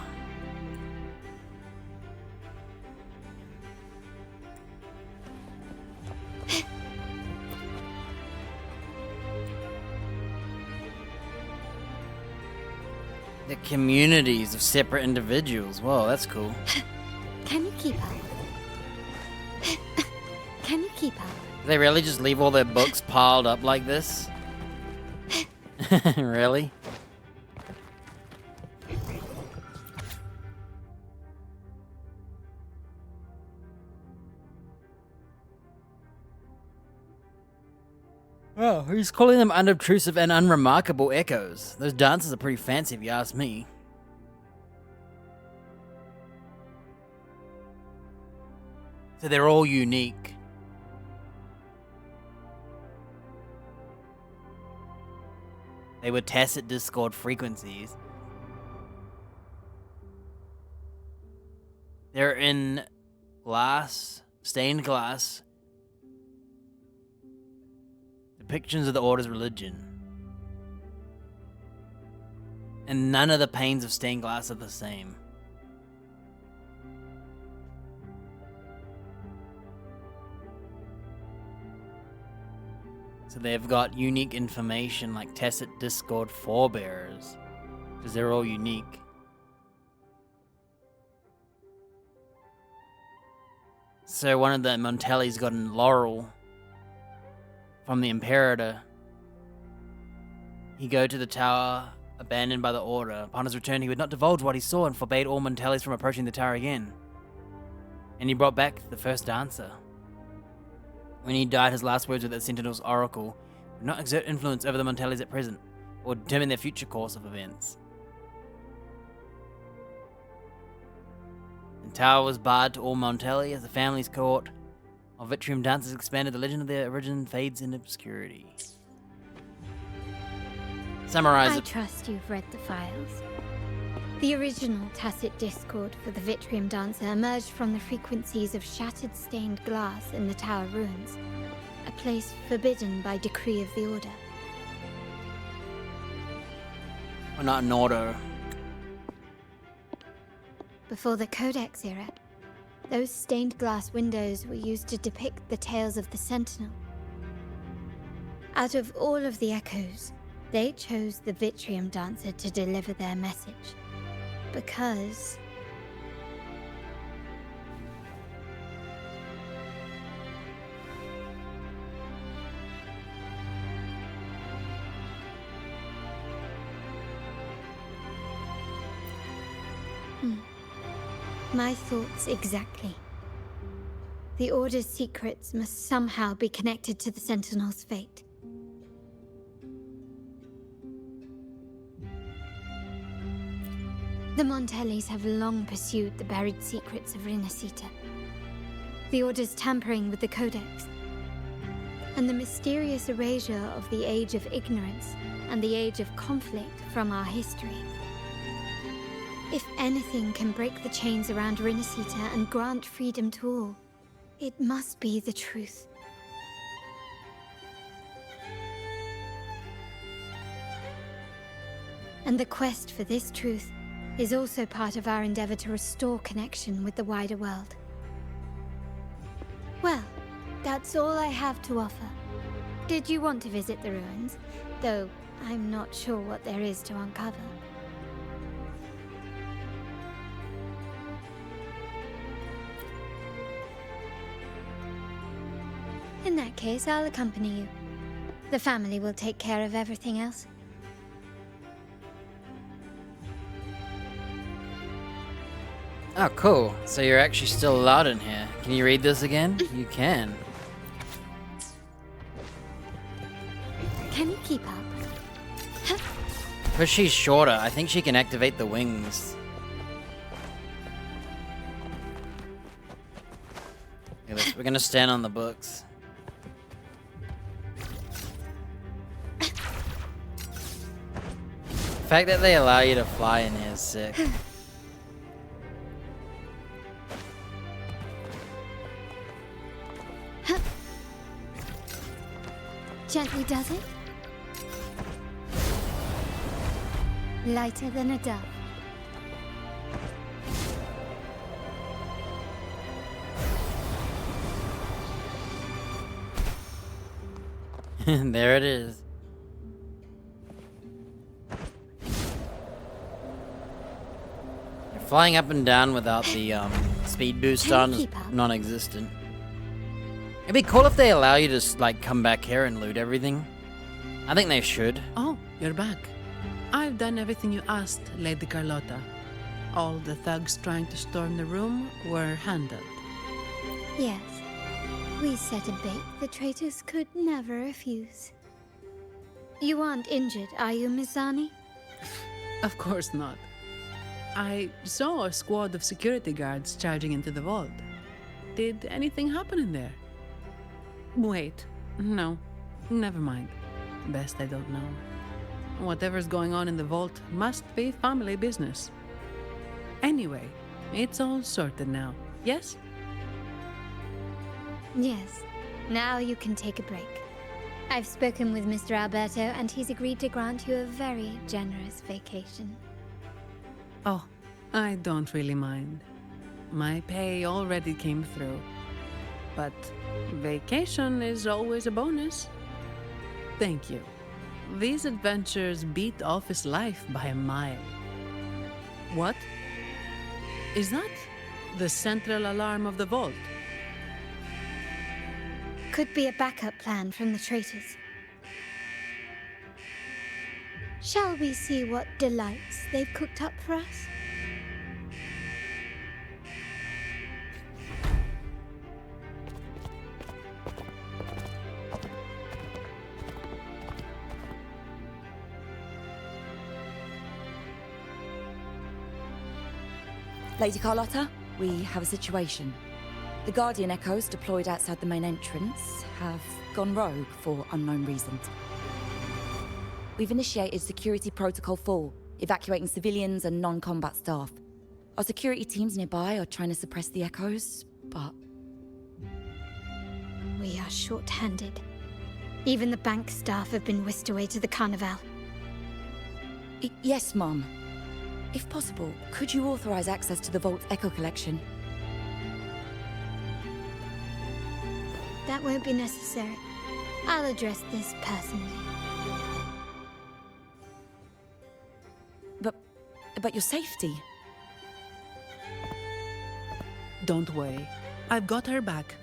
The communities of separate individuals. Whoa, that's cool. Can you keep up? Can you keep up? Do they really just leave all their books piled up like this? Really? Oh, he's calling them unobtrusive and unremarkable echoes. Those dances are pretty fancy if you ask me. So they're all unique. They were tacit Discord frequencies. They're in glass, stained glass. Depictions of the Order's religion. And none of the panes of stained glass are the same. So they've got unique information like tacit Discord forebearers. Because they're all unique. So one of the Montellis got a laurel from the Imperator. He go to the tower, abandoned by the Order. Upon his return, he would not divulge what he saw and forbade all Montellis from approaching the tower again. And he brought back the first answer. When he died, his last words were that Sentinel's oracle would not exert influence over the Montellis at present, or determine their future course of events. The tower was barred to all Montelli as the family's court of Vitrium dancers expanded. The legend of their origin fades in obscurity. Summarize I it. trust you've read the files. The original tacit discord for the Vitrium Dancer emerged from the frequencies of shattered stained glass in the tower ruins, a place forbidden by decree of the Order. We're not an order. Before the Codex era, those stained glass windows were used to depict the tales of the Sentinel. Out of all of the echoes, they chose the Vitrium Dancer to deliver their message. Because... My thoughts exactly. The Order's secrets must somehow be connected to the Sentinel's fate. The Montellis have long pursued the buried secrets of Rinascita. The Order's tampering with the Codex, and the mysterious erasure of the Age of Ignorance and the Age of Conflict from our history. If anything can break the chains around Rinascita and grant freedom to all, it must be the truth. And the quest for this truth is also part of our endeavor to restore connection with the wider world. Well, that's all I have to offer. Did you want to visit the ruins? Though I'm not sure what there is to uncover. In that case, I'll accompany you. The family will take care of everything else. Oh, cool. So you're actually still allowed in here. Can you read this again? You can. Can you keep up? Because she's shorter, I think she can activate the wings. Okay, we're gonna stand on the books. The fact that they allow you to fly in here is sick. Gently does it? Lighter than a dove. There it is. Flying up and down without the speed boost Can on you is keep up? non-existent. It'd be cool if they allow you to like come back here and loot everything. I think they should. Oh, you're back. I've done everything you asked, Lady Carlotta. All the thugs trying to storm the room were handled. Yes. We set a bait the traitors could never refuse. You aren't injured, are you, Mizani? Of course not. I saw a squad of security guards charging into the vault. Did anything happen in there? Wait, no, never mind. Best I don't know. Whatever's going on in the vault must be family business. Anyway, it's all sorted now, yes? Yes. Now you can take a break. I've spoken with Mr. Alberto, and he's agreed to grant you a very generous vacation. Oh, I don't really mind. My pay already came through. But vacation is always a bonus. Thank you. These adventures beat office life by a mile. What? Is that the central alarm of the vault? Could be a backup plan from the traitors. Shall we see what delights they've cooked up for us? Lady Carlotta, we have a situation. The Guardian Echoes deployed outside the main entrance have gone rogue for unknown reasons. We've initiated Security Protocol 4, evacuating civilians and non-combat staff. Our security teams nearby are trying to suppress the Echoes, but... We are short-handed. Even the bank staff have been whisked away to the Carnival. Yes, Mum. If possible, could you authorize access to the Vault's Echo collection? That won't be necessary. I'll address this personally. But your safety? Don't worry. I've got her back.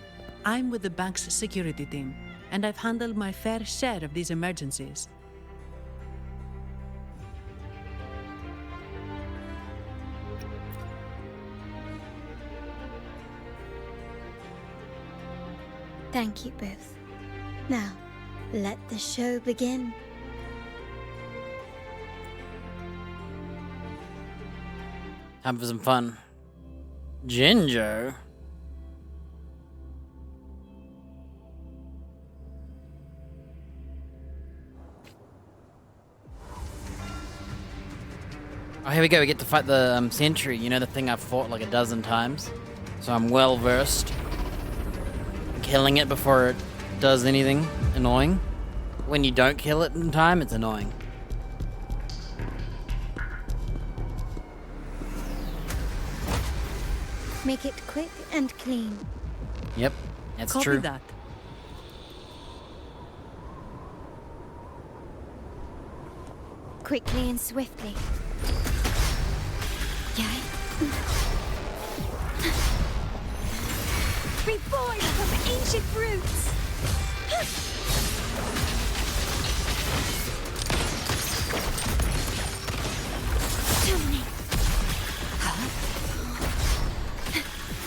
I'm with the bank's security team, and I've handled my fair share of these emergencies. Thank you both. Now, let the show begin. Time for some fun. Ginger? Oh, here we go. We get to fight the sentry. You know, the thing I've fought like a dozen times. So I'm well versed. Killing it before it does anything annoying. When you don't kill it in time, it's annoying. Make it quick and clean. Yep, that's Copy true. that. Quickly and swiftly. Yeah. Reborn from ancient roots! Dominate.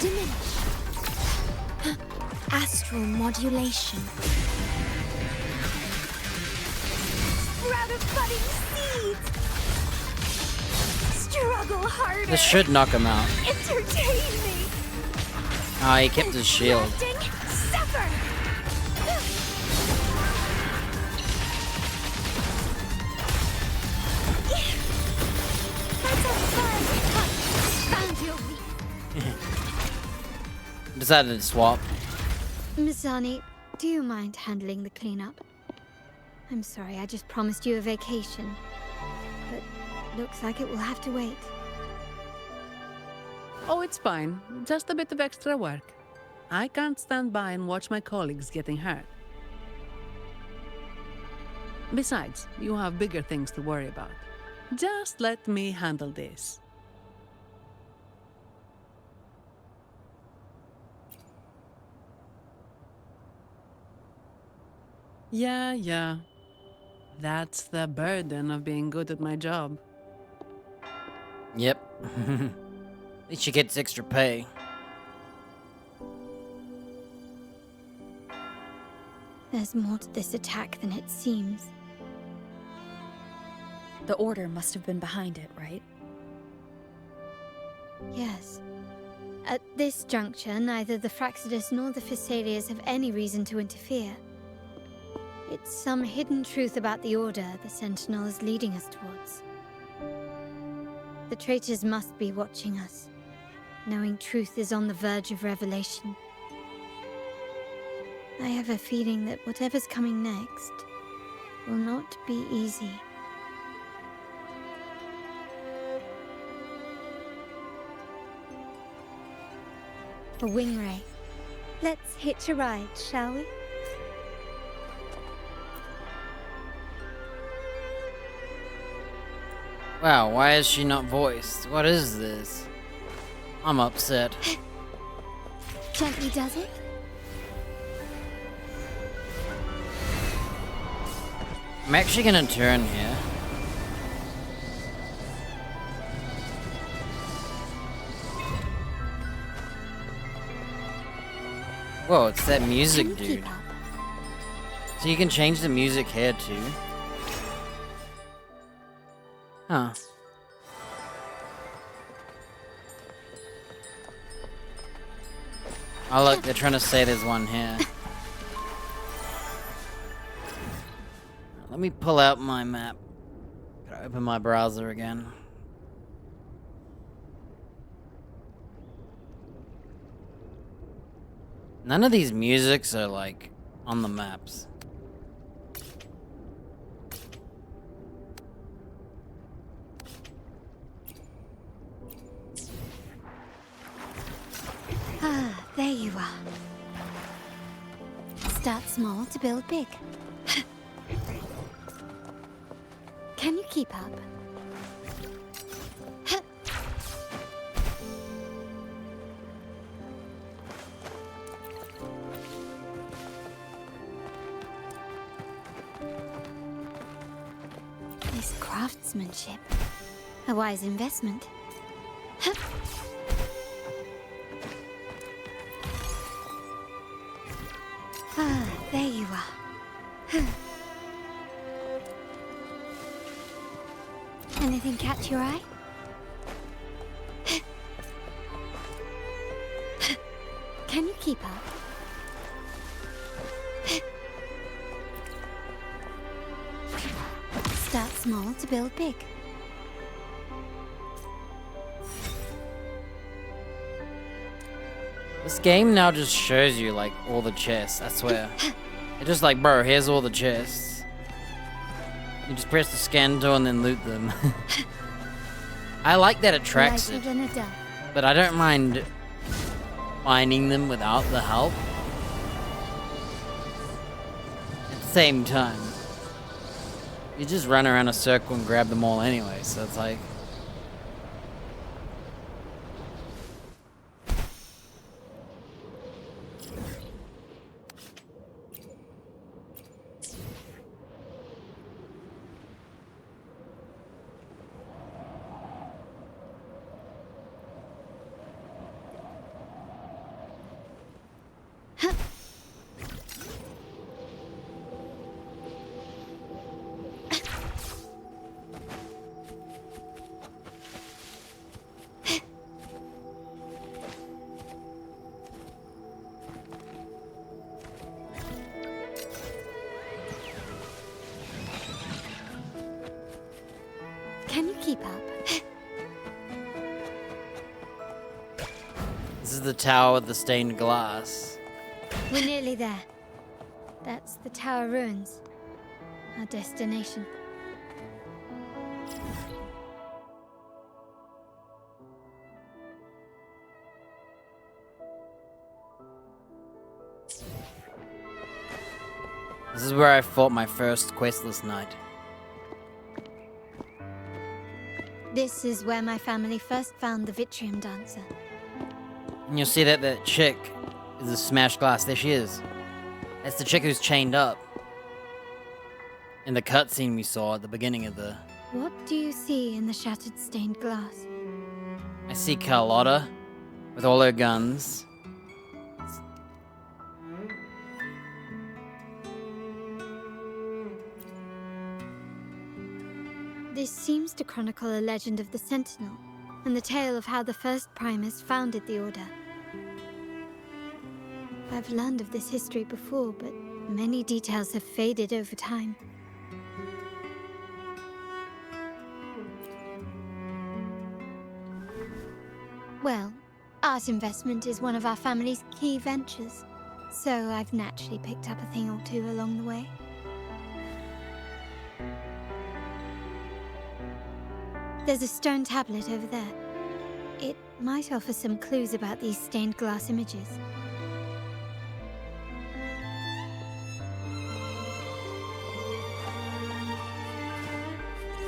Diminish. Astral modulation. Sprout of budding seeds! Struggle harder! This should knock him out. Entertain me! Oh, he kept his shield. Suffer! That's a fun! Found your weak. Decided to swap. Mizani, do you mind handling the cleanup? I'm sorry, I just promised you a vacation. But looks like it will have to wait. Oh, it's fine. Just a bit of extra work. I can't stand by and watch my colleagues getting hurt. Besides, you have bigger things to worry about. Just let me handle this. Yeah. That's the burden of being good at my job. Yep. At least she gets extra pay. There's more to this attack than it seems. The Order must have been behind it, right? Yes. At this juncture, neither the Fraxidus nor the Phassalias have any reason to interfere. It's some hidden truth about the Order the Sentinel is leading us towards. The traitors must be watching us, knowing truth is on the verge of revelation. I have a feeling that whatever's coming next will not be easy. A wing ray. Let's hitch a ride, shall we? Wow, why is she not voiced? What is this? I'm upset. Gently does it? I'm actually gonna turn here. Whoa, it's that music dude. So you can change the music here too. Huh. Oh look, they're trying to say there's one here. Let me pull out my map. Gotta open my browser again. None of these musics are like on the maps. Ah, there you are. Start small to build big. Can you keep up? This craftsmanship. A wise investment. Ah, there you are. Anything catch your eye? Can you keep up? Start small to build big. This game now just shows you like all the chests, I swear. It's just like, bro, here's all the chests. You just press the scan tool and then loot them. I like that it tracks it, but I don't mind finding them without the help. At the same time, you just run around a circle and grab them all anyway, so it's like... Can you keep up? This is the tower with the stained glass. We're nearly there. That's the tower ruins. Our destination. This is where I fought my first questless night. This is where my family first found the Vitrium Dancer. And you'll see that that chick is a smashed glass. There she is. That's the chick who's chained up. in the cutscene we saw at the beginning of the... What do you see in the shattered stained glass? I see Carlotta with all her guns. This seems to chronicle a legend of the Sentinel, and the tale of how the first Primus founded the Order. I've learned of this history before, but many details have faded over time. Well, art investment is one of our family's key ventures, so I've naturally picked up a thing or two along the way. There's a stone tablet over there. It might offer some clues about these stained glass images.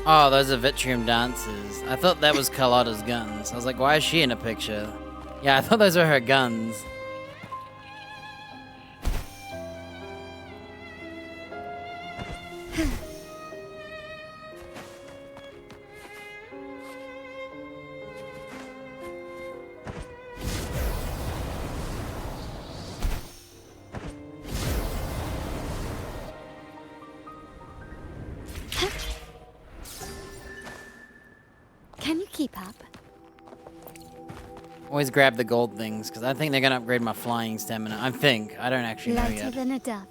Oh, those are Vitrium dancers. I thought that was Carlotta's guns. I was like, why is she in a picture? Yeah, I thought those were her guns. Can you keep up? Always grab the gold things, because I think they're going to upgrade my flying stamina. I think. I don't actually know Lighter yet. than a dove.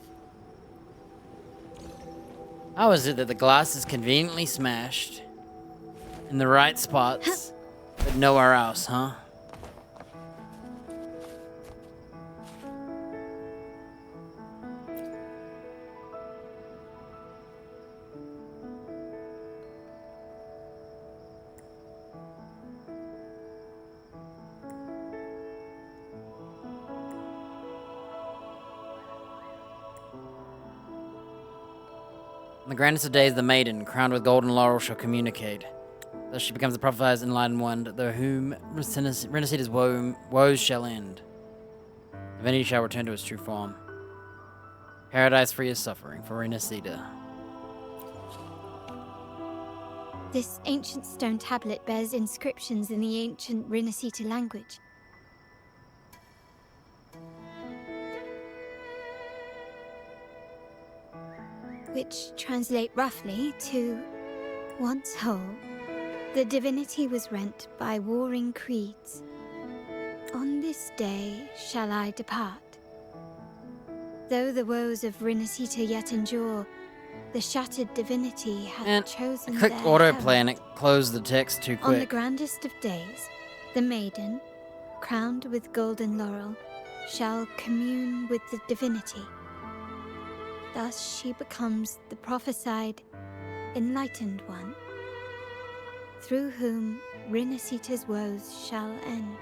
How is it that the glass is conveniently smashed in the right spots, but nowhere else, huh? On the grandest of days, the maiden, crowned with golden laurel, shall communicate. Thus she becomes the prophesied enlightened one, though whom Renacita's woes shall end. Divinity shall return to its true form. Paradise free of suffering for Renacita. This ancient stone tablet bears inscriptions in the ancient Renacita language. Which translate roughly to, once whole, the divinity was rent by warring creeds. On this day shall I depart. Though the woes of Renacita yet endure, the shattered divinity hath chosen I clicked their autoplay herald. and it closed the text too On the quick. grandest of days, the maiden, crowned with golden laurel, shall commune with the divinity. Thus she becomes the prophesied, enlightened one, through whom Renacita's woes shall end.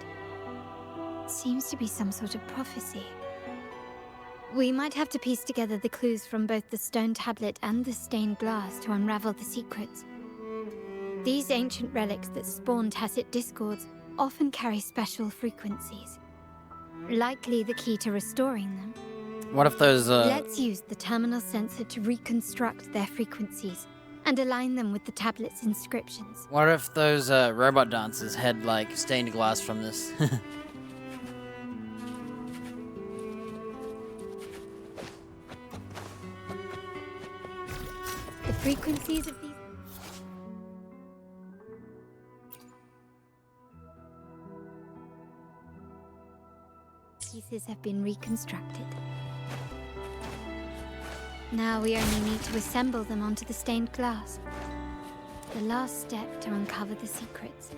Seems to be some sort of prophecy. We might have to piece together the clues from both the stone tablet and the stained glass to unravel the secrets. These ancient relics that spawn tacit discords often carry special frequencies. Likely the key to restoring them. What if those, Let's use the terminal sensor to reconstruct their frequencies and align them with the tablet's inscriptions. What if those robot dancers had, like, stained glass from this? The frequencies of these pieces have been reconstructed. Now we only need to assemble them onto the stained glass. The last step to uncover the secrets.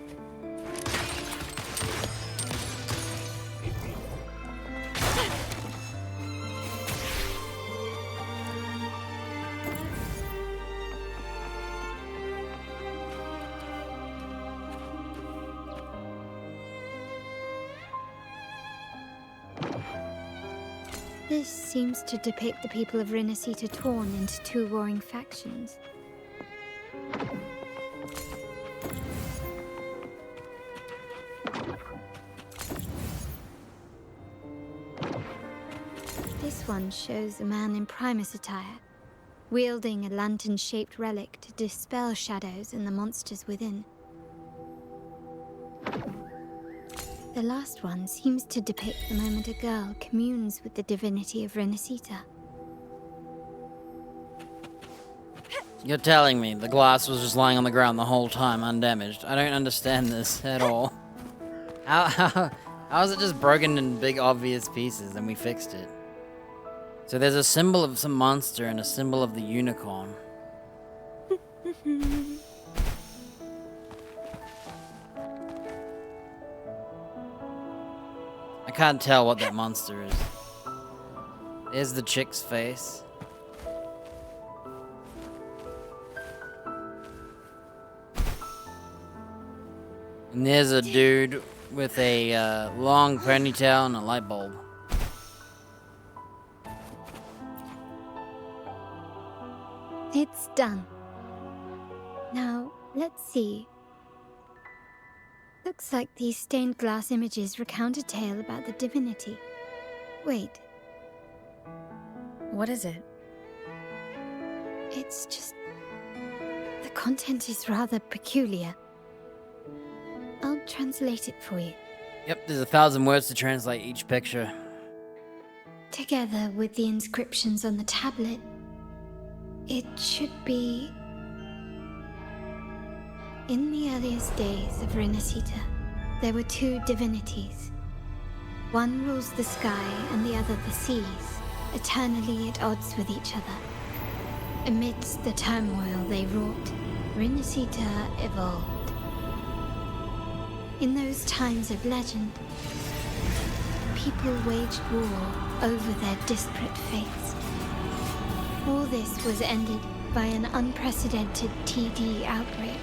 This seems to depict the people of Renacita torn into two warring factions. This one shows a man in Primus attire, wielding a lantern-shaped relic to dispel shadows and the monsters within. The last one seems to depict the moment a girl communes with the divinity of Renesita. You're telling me the glass was just lying on the ground the whole time, undamaged? I don't understand this at all. How is it just broken in big obvious pieces and we fixed it? So there's a symbol of some monster and a symbol of the unicorn. I can't tell what that monster is. There's the chick's face. And there's a dude with a long ponytail and a light bulb. It's done. Now, let's see. Looks like these stained glass images recount a tale about the divinity. Wait. What is it? It's just... the content is rather peculiar. I'll translate it for you. Yep, there's 1,000 words to translate each picture. Together with the inscriptions on the tablet, it should be... In the earliest days of Renesita, there were two divinities. One rules the sky and the other the seas, eternally at odds with each other. Amidst the turmoil they wrought, Renesita evolved. In those times of legend, people waged war over their disparate fates. All this was ended by an unprecedented TD outbreak.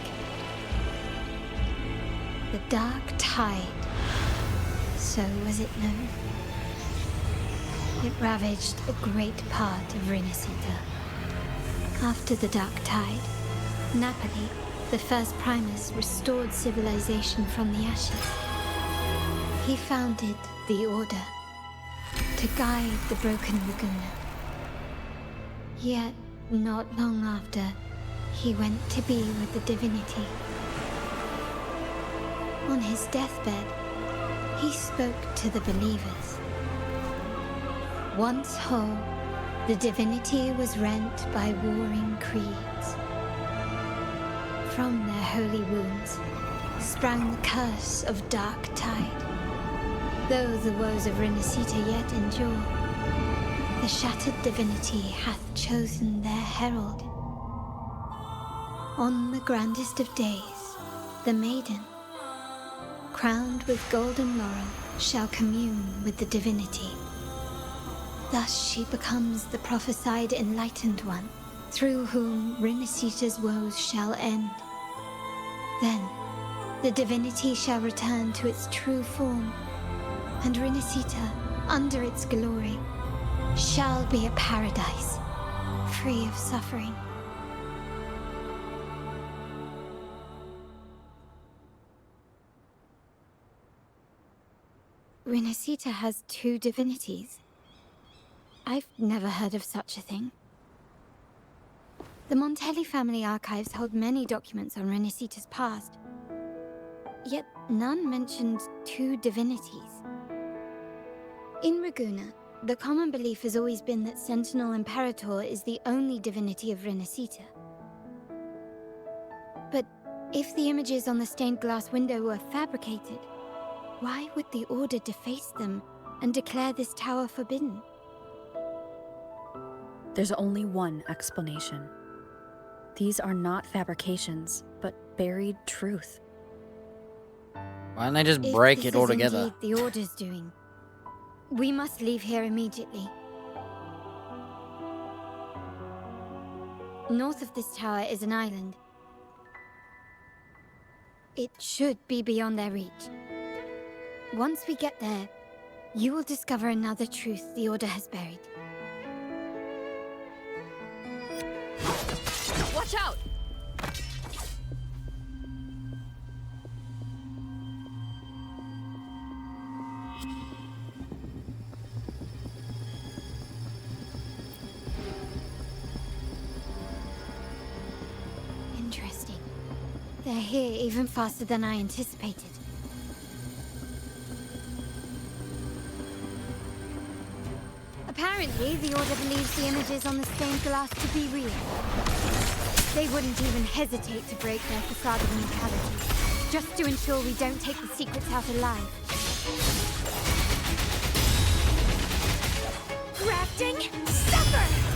The Dark Tide, so was it known. It ravaged a great part of Renesita. After the Dark Tide, Napoli, the first Primus, restored civilization from the ashes. He founded the Order to guide the broken Laguna. Yet, not long after, he went to be with the divinity. On his deathbed, he spoke to the believers. Once whole, the divinity was rent by warring creeds. From their holy wounds sprang the curse of Dark Tide. Though the woes of Renesita yet endure, the shattered divinity hath chosen their herald. On the grandest of days, the maiden, crowned with golden laurel, shall commune with the divinity. Thus she becomes the prophesied enlightened one, through whom Renesita's woes shall end. Then, the divinity shall return to its true form, and Renesita, under its glory, shall be a paradise, free of suffering. Renesita has two divinities. I've never heard of such a thing. The Montelli family archives hold many documents on Renesita's past, yet none mentioned two divinities. In Raguena, the common belief has always been that Sentinel Imperator is the only divinity of Renesita. But if the images on the stained glass window were fabricated, why would the Order deface them and declare this tower forbidden? There's only one explanation. These are not fabrications, but buried truth. Why don't they just break it If this is altogether? indeed the Order's doing, we must leave here immediately. North of this tower is an island. It should be beyond their reach. Once we get there, you will discover another truth the Order has buried. Watch out! They're here even faster than I anticipated. Apparently, the Order believes the images on the stained glass to be real. They wouldn't even hesitate to break their facade of neutrality, just to ensure we don't take the secrets out alive. Grafting, suffer!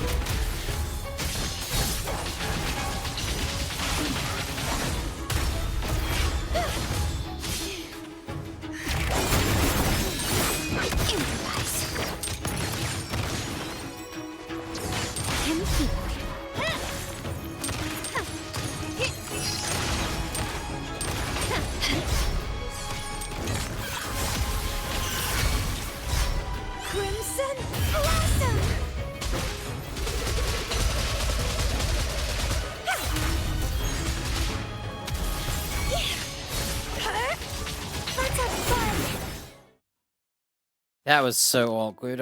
That was so awkward.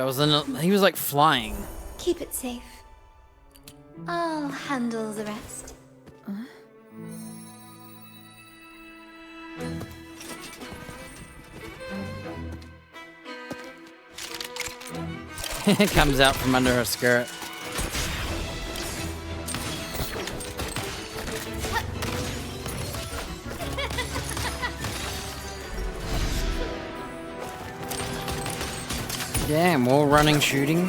He was like flying. Keep it safe. I'll handle the rest. It comes out from under her skirt. Damn, more running, shooting.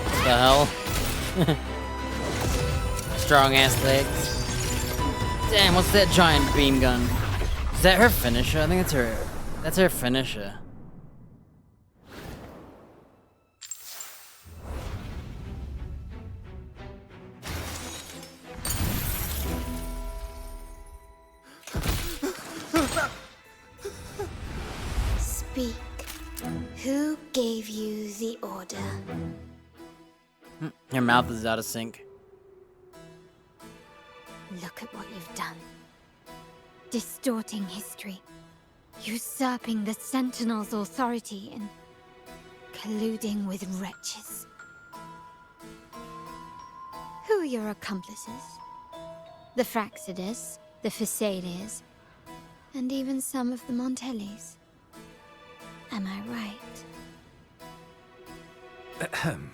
What the hell? Strong ass legs. Damn, what's that giant beam gun? Is that her finisher? I think that's her finisher. Speak. Who gave you the order? Your mouth is out of sync. Look at what you've done. Distorting history. Usurping the Sentinel's authority and colluding with wretches. Who are your accomplices? The Fraxidus, the Phasaelias, and even some of the Montellis. Am I right? Ahem.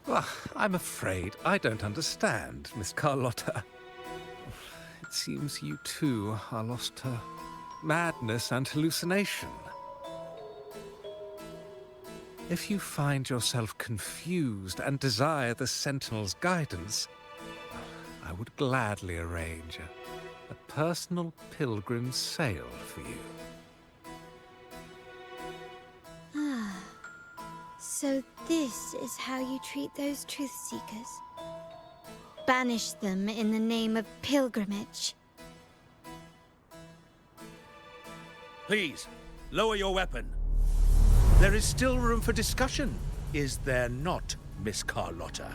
Well, I'm afraid I don't understand, Miss Carlotta. It seems you too are lost to madness and hallucination. If you find yourself confused and desire the Sentinel's guidance, I would gladly arrange a personal pilgrim sail for you. Ah, so this is how you treat those truth seekers. Banish them in the name of pilgrimage. Please, lower your weapon. There is still room for discussion, is there not, Miss Carlotta?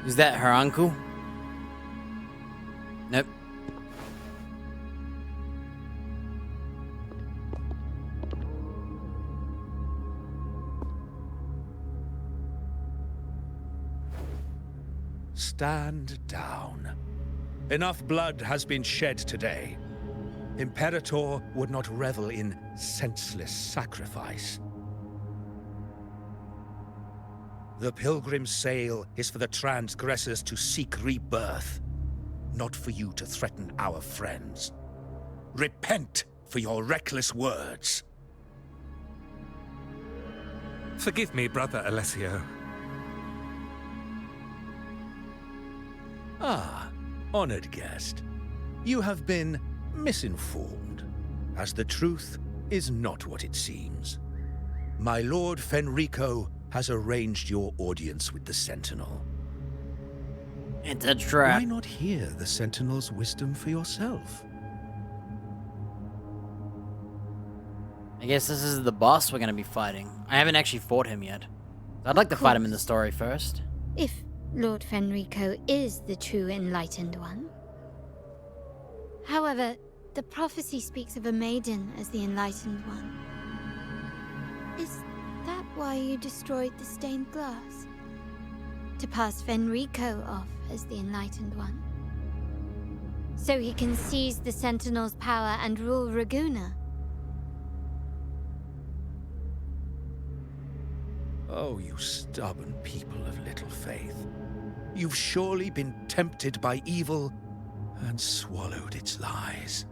Is that her uncle? Nope. Stand down. Enough blood has been shed today. Imperator would not revel in senseless sacrifice. The pilgrim's sail is for the transgressors to seek rebirth, not for you to threaten our friends. Repent for your reckless words. Forgive me, Brother Alessio. Ah, honored guest. You have been misinformed, as the truth is not what it seems. My Lord Fenrico has arranged your audience with the Sentinel. It's a trap. Why not hear the Sentinel's wisdom for yourself? I guess this is the boss we're gonna be fighting. I haven't actually fought him yet. I'd like to fight him in the story first. If Lord Fenrico is the true Enlightened One. However, the prophecy speaks of a maiden as the Enlightened One. Is that why you destroyed the stained glass? To pass Fenrico off as the Enlightened One. So he can seize the Sentinel's power and rule Raguna. Oh, you stubborn people of little faith. You've surely been tempted by evil and swallowed its lies.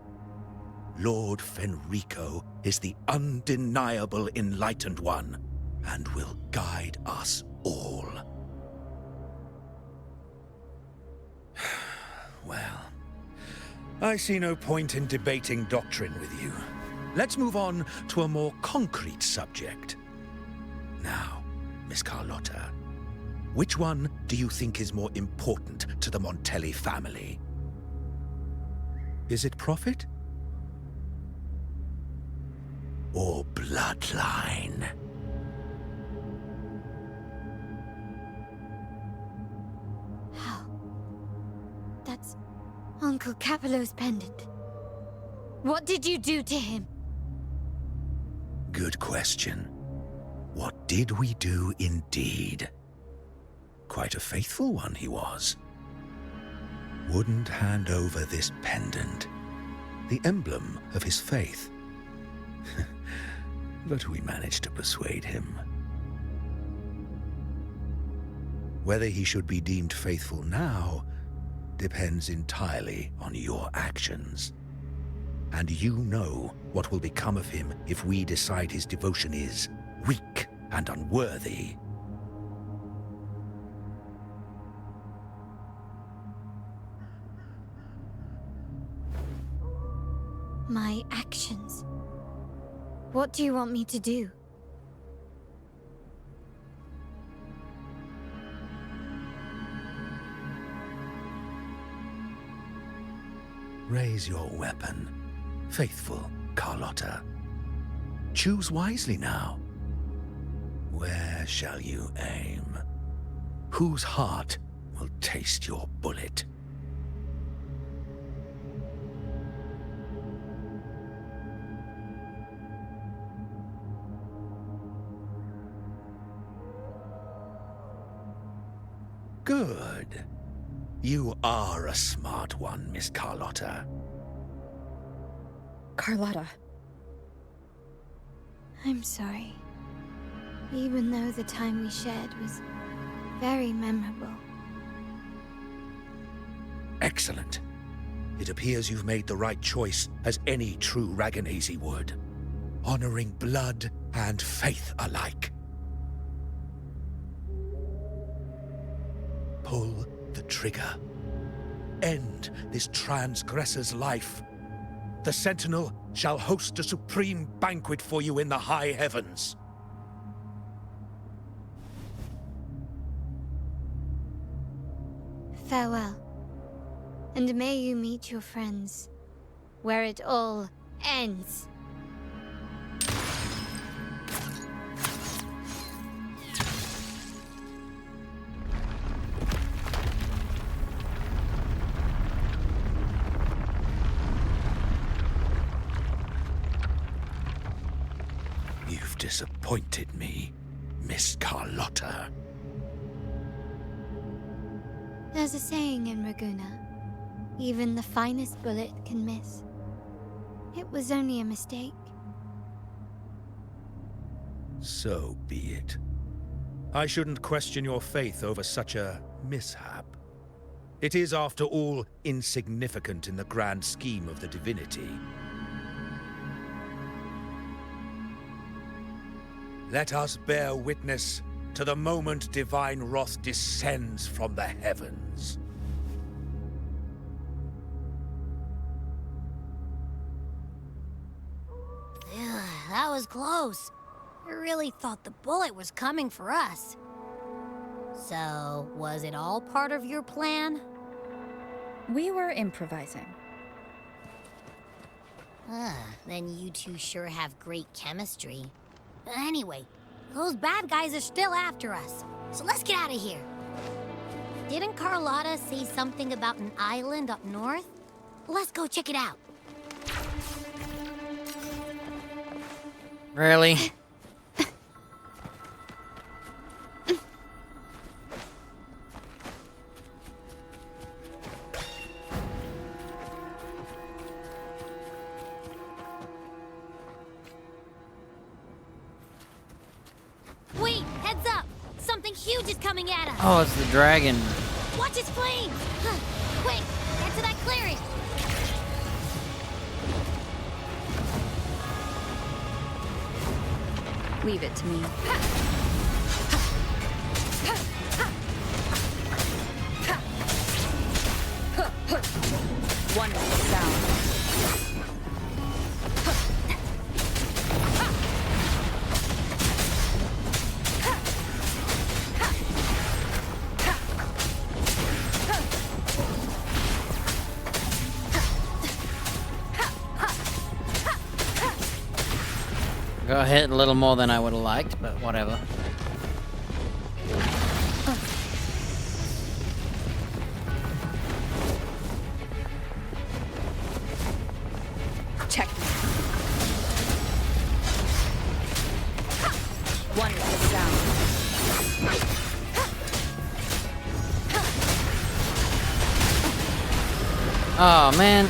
Lord Fenrico is the undeniable Enlightened One and will guide us all. Well, I see no point in debating doctrine with you. Let's move on to a more concrete subject. Now, Miss Carlotta, which one do you think is more important to the Montelli family? Is it profit? Or bloodline? How? That's Uncle Capello's pendant. What did you do to him? Good question. What did we do indeed? Quite a faithful one he was. Wouldn't hand over this pendant, the emblem of his faith. But we managed to persuade him. Whether he should be deemed faithful now depends entirely on your actions. And you know what will become of him if we decide his devotion is weak and unworthy. My actions. What do you want me to do? Raise your weapon, faithful Carlotta. Choose wisely now. Where shall you aim? Whose heart will taste your bullet? Good. You are a smart one, Miss Carlotta. Carlotta. I'm sorry. Even though the time we shared was very memorable. Excellent. It appears you've made the right choice, as any true Raganazi would. Honoring blood and faith alike. Pull the trigger. End this transgressor's life. The Sentinel shall host a supreme banquet for you in the high heavens. Farewell. And may you meet your friends where it all ends. You've disappointed me, Miss Carlotta. There's a saying in Raguna. Even the finest bullet can miss. It was only a mistake. So be it. I shouldn't question your faith over such a mishap. It is, after all, insignificant in the grand scheme of the divinity. Let us bear witness to the moment divine wrath descends from the heavens. That was close. I really thought the bullet was coming for us. So, was it all part of your plan? We were improvising. Then you two sure have great chemistry. But anyway, those bad guys are still after us. So let's get out of here. Didn't Carlotta say something about an island up north? Let's go check it out. Really? coming at us. Oh, it's the dragon. Watch its flames! Quick, get to that clearing. Leave it to me. Wonderful sound. Got hit a little more than I would have liked, but whatever. Check. Wonderful sound. Oh man.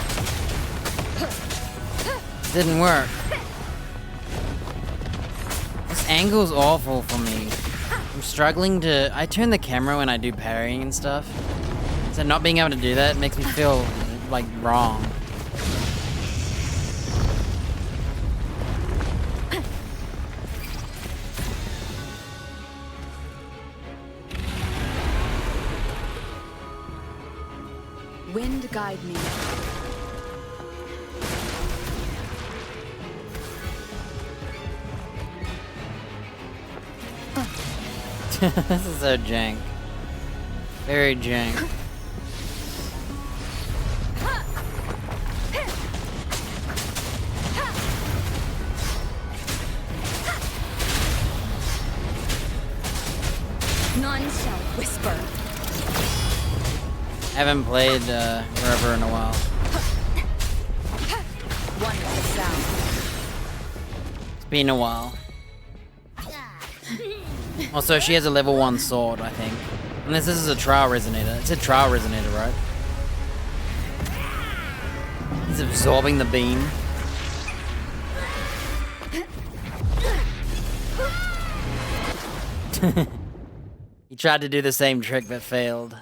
Didn't work. This angle's awful for me. I'm struggling to... I turn the camera when I do parrying and stuff. So not being able to do that makes me feel, like, wrong. Wind guide me. This is so jank. Very jank. None shall whisper. Haven't played River in a while. Wonderful sound. It's been a while. Also, she has a level 1 sword, I think. Unless this is a trial resonator. It's a trial resonator, right? He's absorbing the beam. He tried to do the same trick but failed.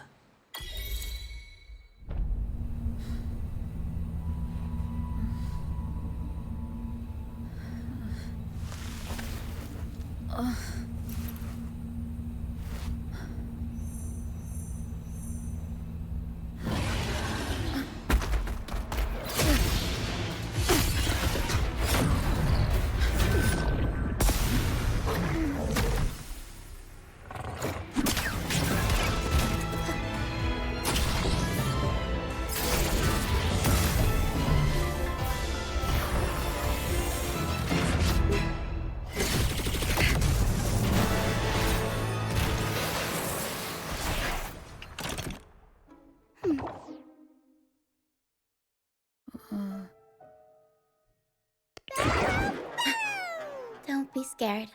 Don't be scared.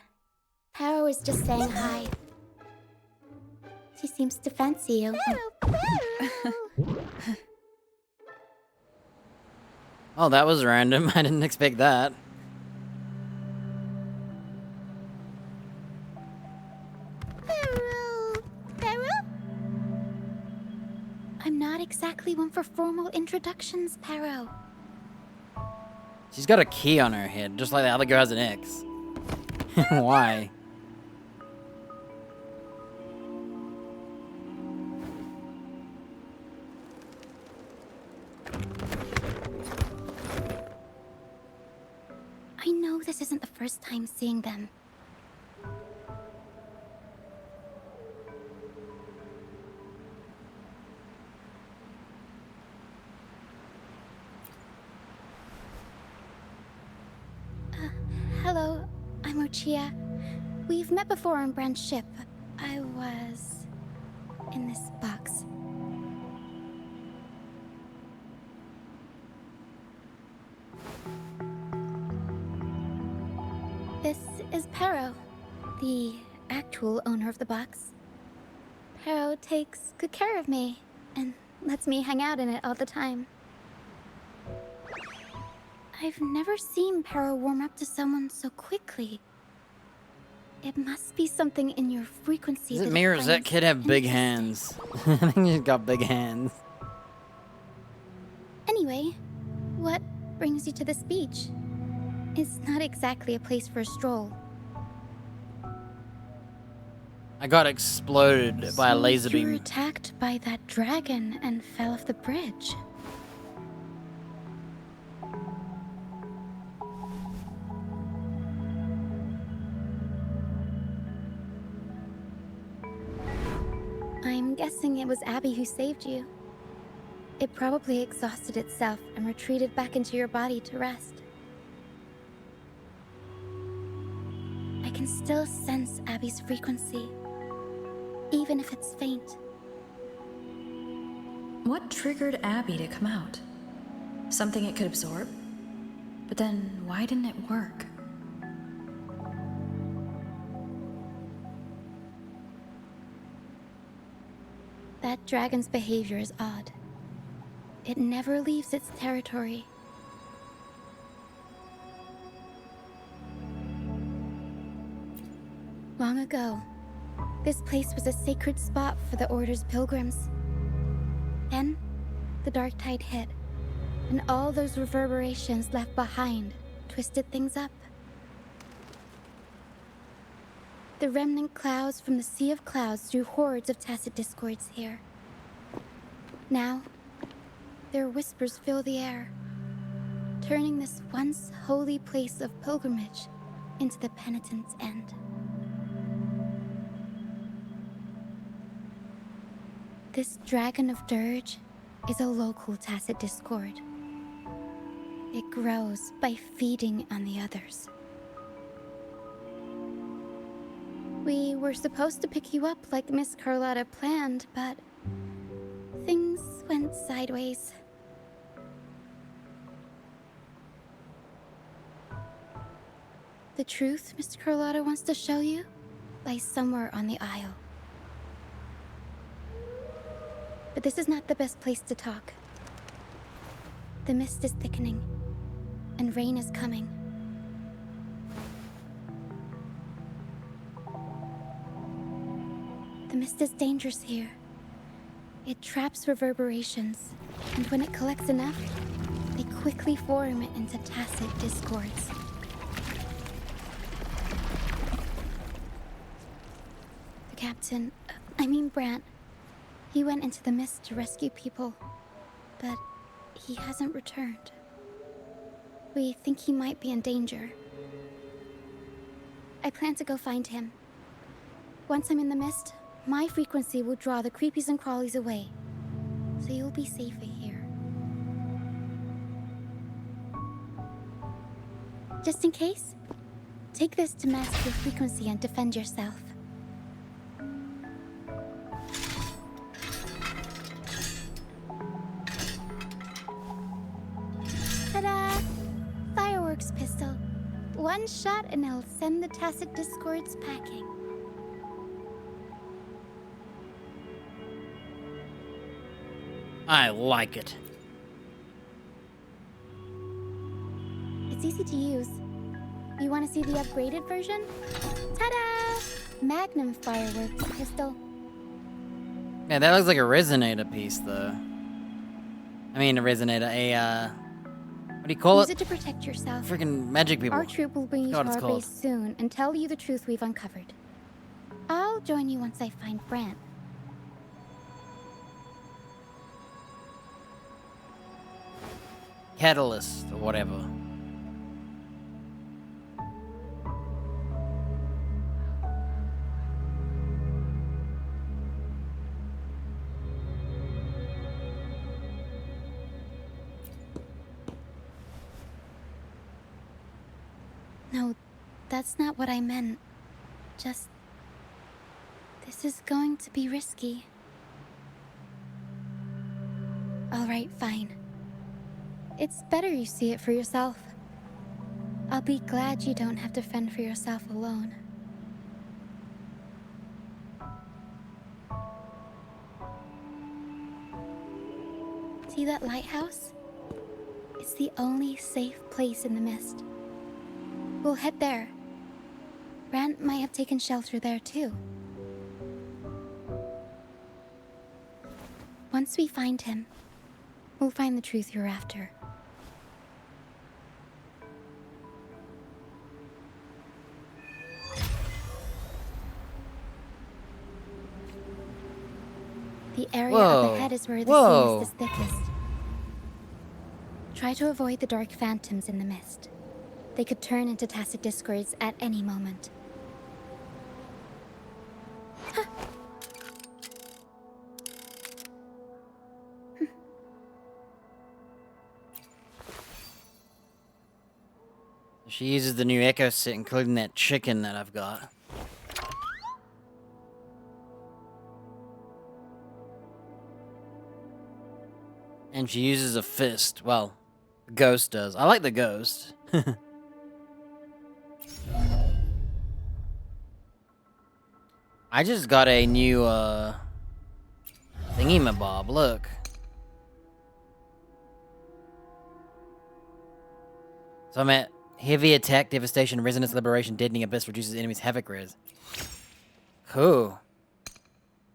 Taro was just saying hi. She seems to fancy you. Oh, that was random. I didn't expect that. I'm not exactly one for formal introductions, Pero. She's got a key on her head, just like the other girl has an X. Why? I know this isn't the first time seeing them. Hello, I'm Ochia. We've met before on Brand's ship. I was in this box. This is Pero, the actual owner of the box. Pero takes good care of me and lets me hang out in it all the time. I've never seen Pero warm up to someone so quickly. It must be something in your frequency. Is it that me or does that finds kid have big interesting. hands? I think he's got big hands. Anyway, what brings you to this beach? It's not exactly a place for a stroll. I got exploded by a laser You were beam. attacked by that dragon and fell off the bridge. I'm guessing it was Abby who saved you. It probably exhausted itself and retreated back into your body to rest. I can still sense Abby's frequency, even if it's faint. What triggered Abby to come out? Something it could absorb? But then, why didn't it work? That dragon's behavior is odd. It never leaves its territory. Long ago, this place was a sacred spot for the Order's pilgrims. Then, the dark tide hit, and all those reverberations left behind twisted things up. The remnant clouds from the Sea of Clouds drew hordes of tacit discords here. Now, their whispers fill the air, turning this once holy place of pilgrimage into the penitent's end. This Dragon of Dirge is a local tacit discord. It grows by feeding on the others. We were supposed to pick you up like Miss Carlotta planned, but things went sideways. The truth Mr. Carlotta wants to show you lies somewhere on the aisle. But this is not the best place to talk. The mist is thickening, and rain is coming. The mist is dangerous here. It traps reverberations, and when it collects enough, they quickly form into tacit discords. The captain, Brant, he went into the mist to rescue people, but he hasn't returned. We think he might be in danger. I plan to go find him. Once I'm in the mist, my frequency will draw the creepies and crawlies away, so you'll be safer here. Just in case, take this to mask your frequency and defend yourself. Ta-da! Fireworks pistol. One shot and it'll send the tacit discords packing. I like it. It's easy to use. You want to see the upgraded version? Ta-da! Magnum fireworks pistol. Yeah, that looks like a resonator piece, though. I mean, a resonator, what do you call Use it? it to protect yourself. Freaking magic people. Our troop will bring you to God, it's our called. base soon and tell you the truth we've uncovered. I'll join you once I find Brant. Catalyst, or whatever. No, that's not what I meant. Just... this is going to be risky. Alright, fine. It's better you see it for yourself. I'll be glad you don't have to fend for yourself alone. See that lighthouse? It's the only safe place in the mist. We'll head there. Rand might have taken shelter there too. Once we find him, we'll find the truth you're after. The area up ahead is where the sea is the thickest. Try to avoid the dark phantoms in the mist. They could turn into tacit discords at any moment. She uses the new Echo set, including that chicken that I've got. And she uses a fist. Well, the ghost does. I like the ghost. I just got a new, thingamabob, look. So I'm at heavy attack, devastation, resonance, liberation, deadening abyss, reduces enemies' havoc res. Cool.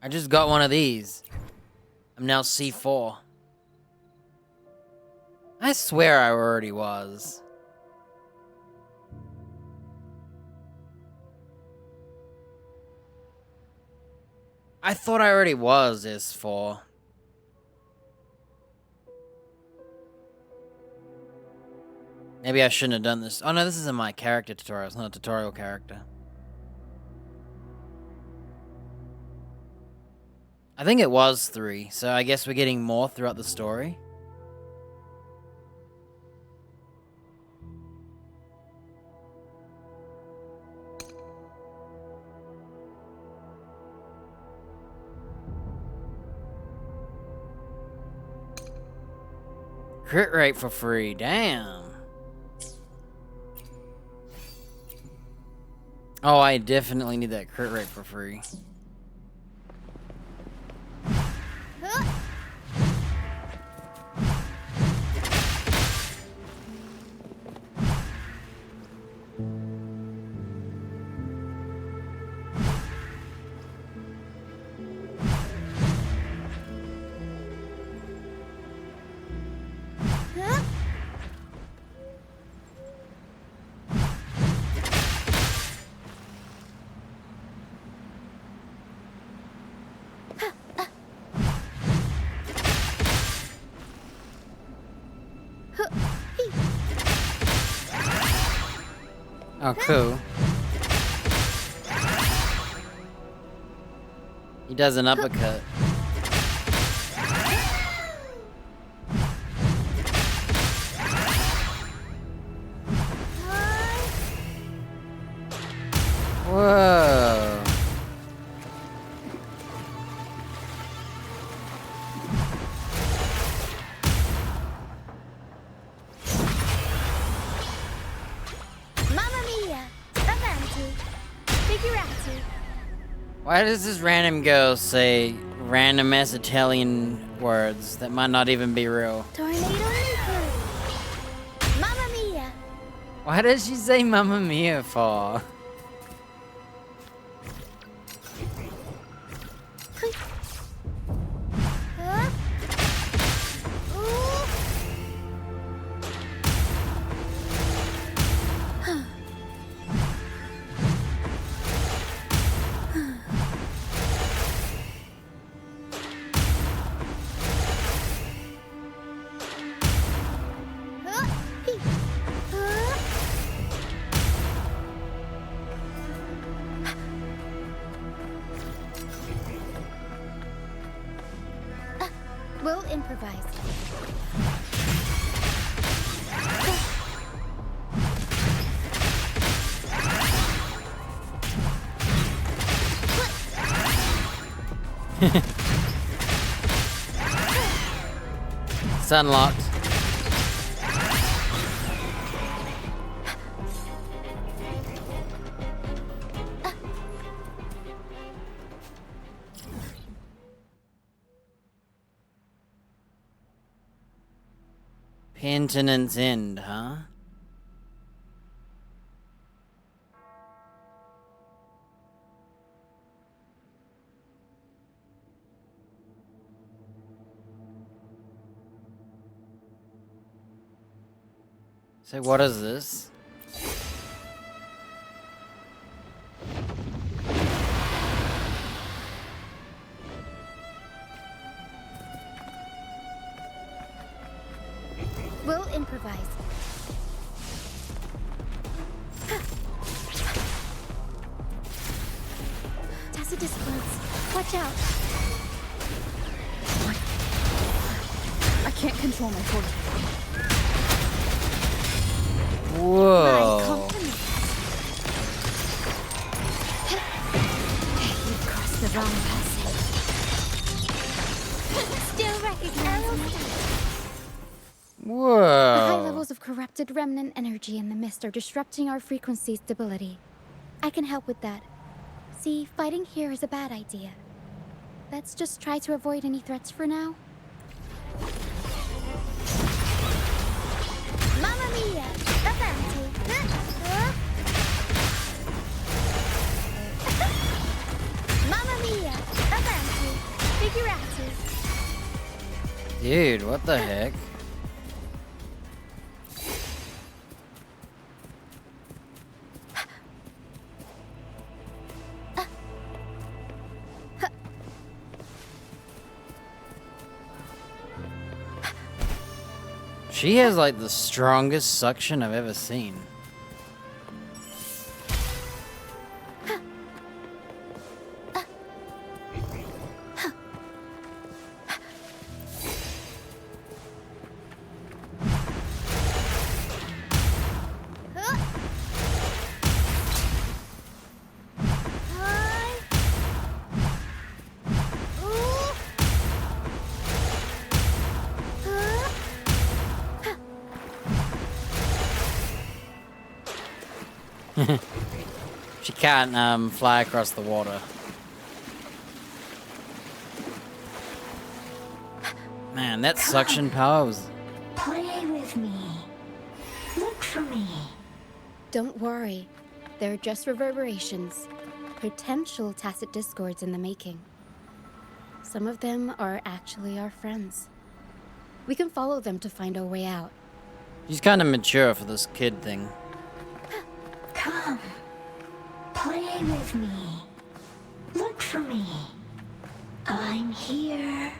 I just got one of these. I'm now C4. I swear I already was. I thought I already was S4. Maybe I shouldn't have done this. Oh no, this isn't my character tutorial. It's not a tutorial character. I think it was 3, so I guess we're getting more throughout the story. Crit rate for free, damn. Oh, I definitely need that crit rate for free. Oh, cool. He does an uppercut. Whoa. Why does this random girl say random ass Italian words that might not even be real? Tornado Mamma mia! Why does she say Mamma Mia for? We'll improvise. It's unlocked. Penitence End, huh? So what is this? We'll improvise. Tacit discords. Watch out. I can't control my fortune. Whoa. You've crossed the wrong passage. Still recognize me. Whoa. The high levels of corrupted remnant energy in the mist are disrupting our frequency stability. I can help with that. See, fighting here is a bad idea. Let's just try to avoid any threats for now. Mamma mia! Avanti! Mamma mia! Avanti! Figurati! Dude, what the heck? She has like the strongest suction I've ever seen. She can't fly across the water. Man, that suction power was... Play with me. Look for me. Don't worry. They're just reverberations. Potential tacit discords in the making. Some of them are actually our friends. We can follow them to find our way out. She's kind of mature for this kid thing. Come. Play with me. Look for me. I'm here.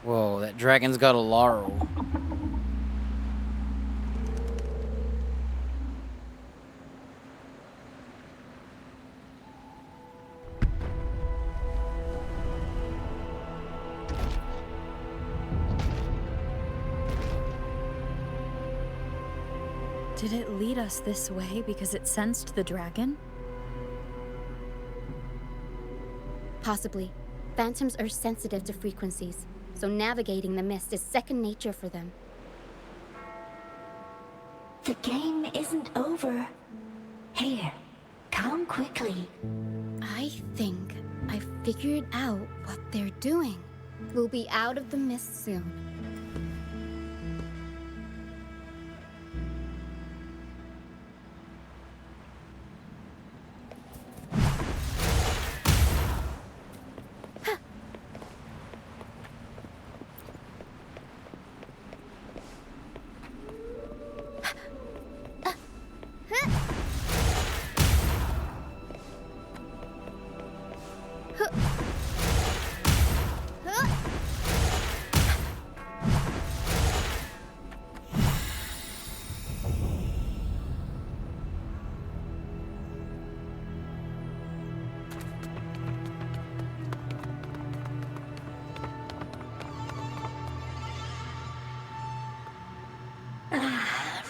Whoa, that dragon's got a laurel. Did it lead us this way because it sensed the dragon? Possibly. Phantoms are sensitive to frequencies, so navigating the mist is second nature for them. The game isn't over. Here, come quickly. I think I figured out what they're doing. We'll be out of the mist soon.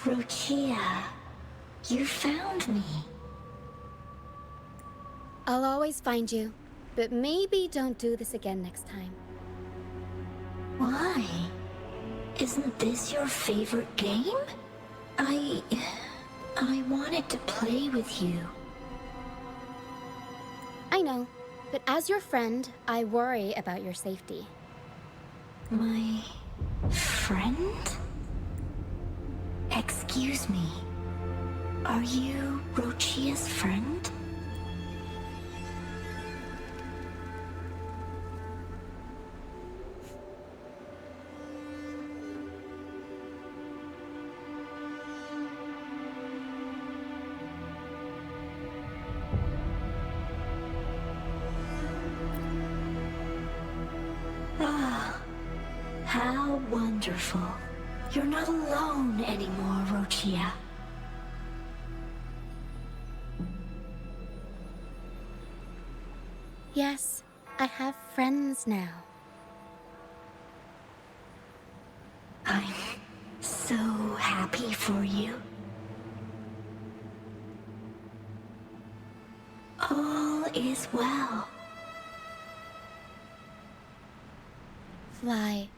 Rochia, you found me. I'll always find you, but maybe don't do this again next time. Why? Isn't this your favorite game? I wanted to play with you. I know, but as your friend, I worry about your safety. My friend? Excuse me. Are you Rochia's friend? Ah, how wonderful. You're not alone anymore, Rochia. Yes, I have friends now. I'm so happy for you. All is well. Fly,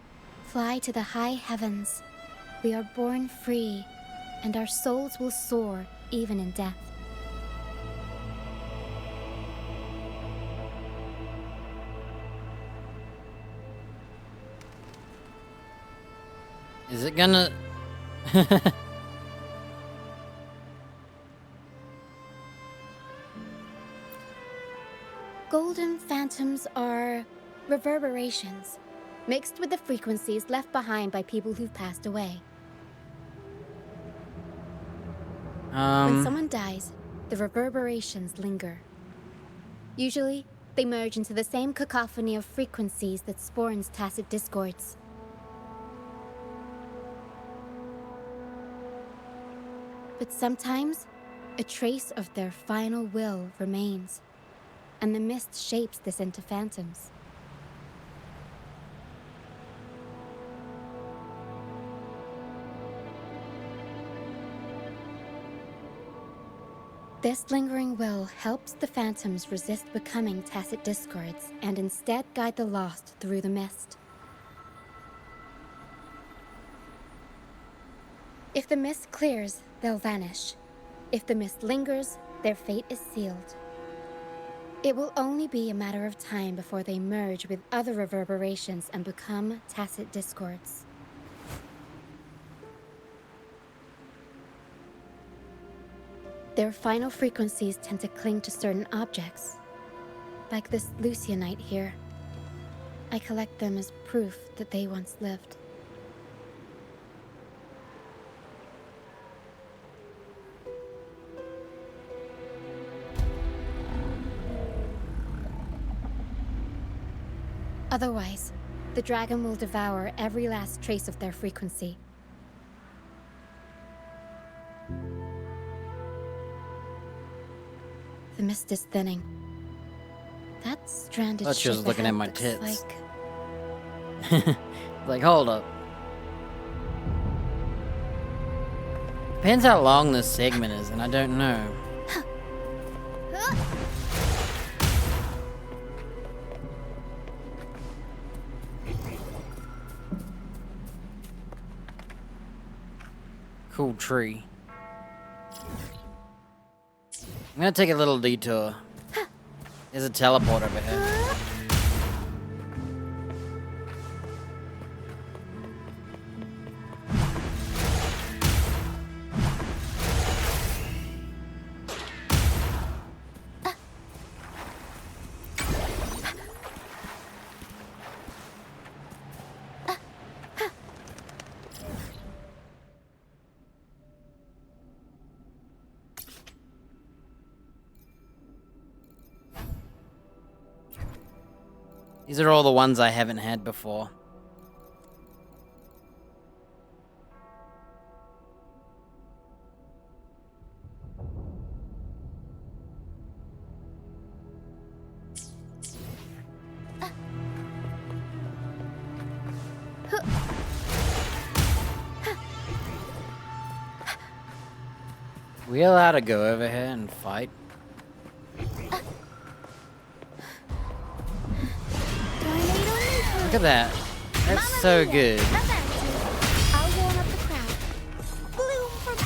fly to the high heavens. We are born free, and our souls will soar even in death. Is it gonna... Golden phantoms are reverberations, mixed with the frequencies left behind by people who've passed away. When someone dies, the reverberations linger. Usually, they merge into the same cacophony of frequencies that spawns tacit discords. But sometimes, a trace of their final will remains, and the mist shapes this into phantoms. This lingering will helps the phantoms resist becoming tacit discords and instead guide the lost through the mist. If the mist clears, they'll vanish. If the mist lingers, their fate is sealed. It will only be a matter of time before they merge with other reverberations and become tacit discords. Their final frequencies tend to cling to certain objects, like this Lucianite here. I collect them as proof that they once lived. Otherwise, the dragon will devour every last trace of their frequency. The mist is thinning. That stranded thought she was ship looking at ahead my looks tits. like... Like, hold up. Depends how long this segment is, and I don't know. Cool tree. I'm gonna take a little detour. There's a teleport over here. These are all the ones I haven't had before. We allowed to go over here and fight? Look at that. That's so good. I'll warm up the crowd. Bloom from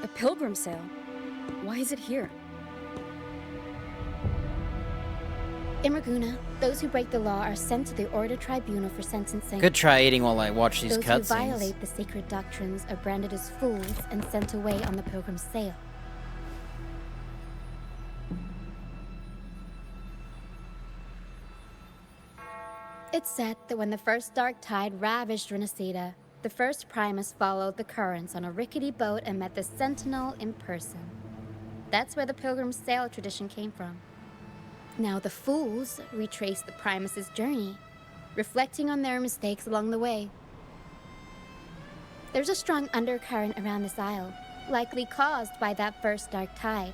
A pilgrim sale? Why is it here? In Raguna, those who break the law are sent to the Order Tribunal for sentencing. Could try eating while I watch these Those who cutscenes. violate the sacred doctrines are branded as fools and sent away on the pilgrim sale. It's said that when the first dark tide ravaged Renacida, the first Primus followed the currents on a rickety boat and met the Sentinel in person. That's where the pilgrim sail tradition came from. Now the fools retrace the Primus's journey, reflecting on their mistakes along the way. There's a strong undercurrent around this isle, likely caused by that first dark tide.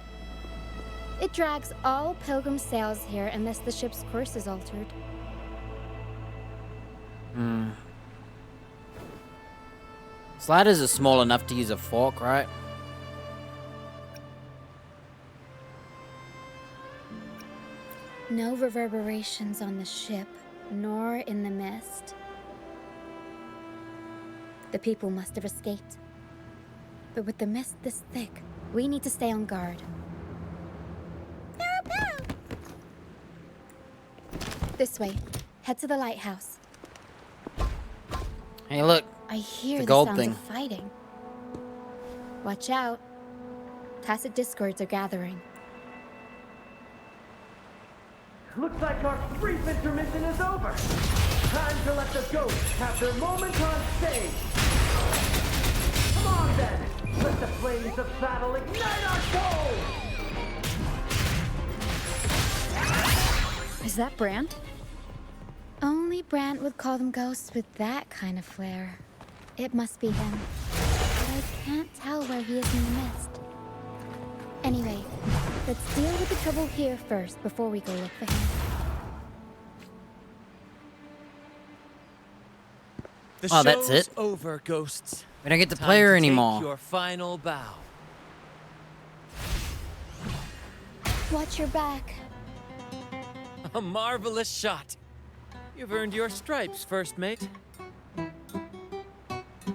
It drags all pilgrim sails here unless the ship's course is altered. Sliders are small enough to use a fork, right? No reverberations on the ship, nor in the mist. The people must have escaped. But with the mist this thick, we need to stay on guard. This way. Head to the lighthouse. Hey, look. I hear the the gold sounds thing. of fighting. Watch out. Tacit discords are gathering. Looks like our brief intermission is over. Time to let the ghosts have their moment on stage. Come on then, let the flames of battle ignite our souls! Is that Brant? Only Brant would call them ghosts with that kind of flair. It must be him. But I can't tell where he is in the mist. Anyway, let's deal with the trouble here first before we go look for him. The Oh, that's show's it? over, ghosts. We don't get to Time play her take anymore. Your final bow. Watch your back. A marvelous shot. You've earned your stripes, first mate.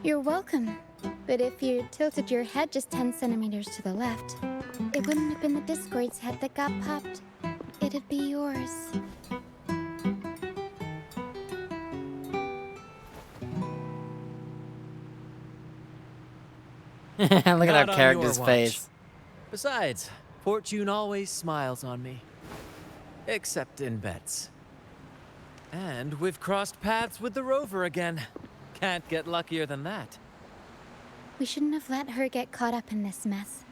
You're welcome. But if you tilted your head just 10 centimeters to the left, it wouldn't have been the Discord's head that got popped. It'd be yours. Look at Not our on character's your watch. face. Besides, fortune always smiles on me. Except in bets. And we've crossed paths with the rover again. Can't get luckier than that. We shouldn't have let her get caught up in this mess.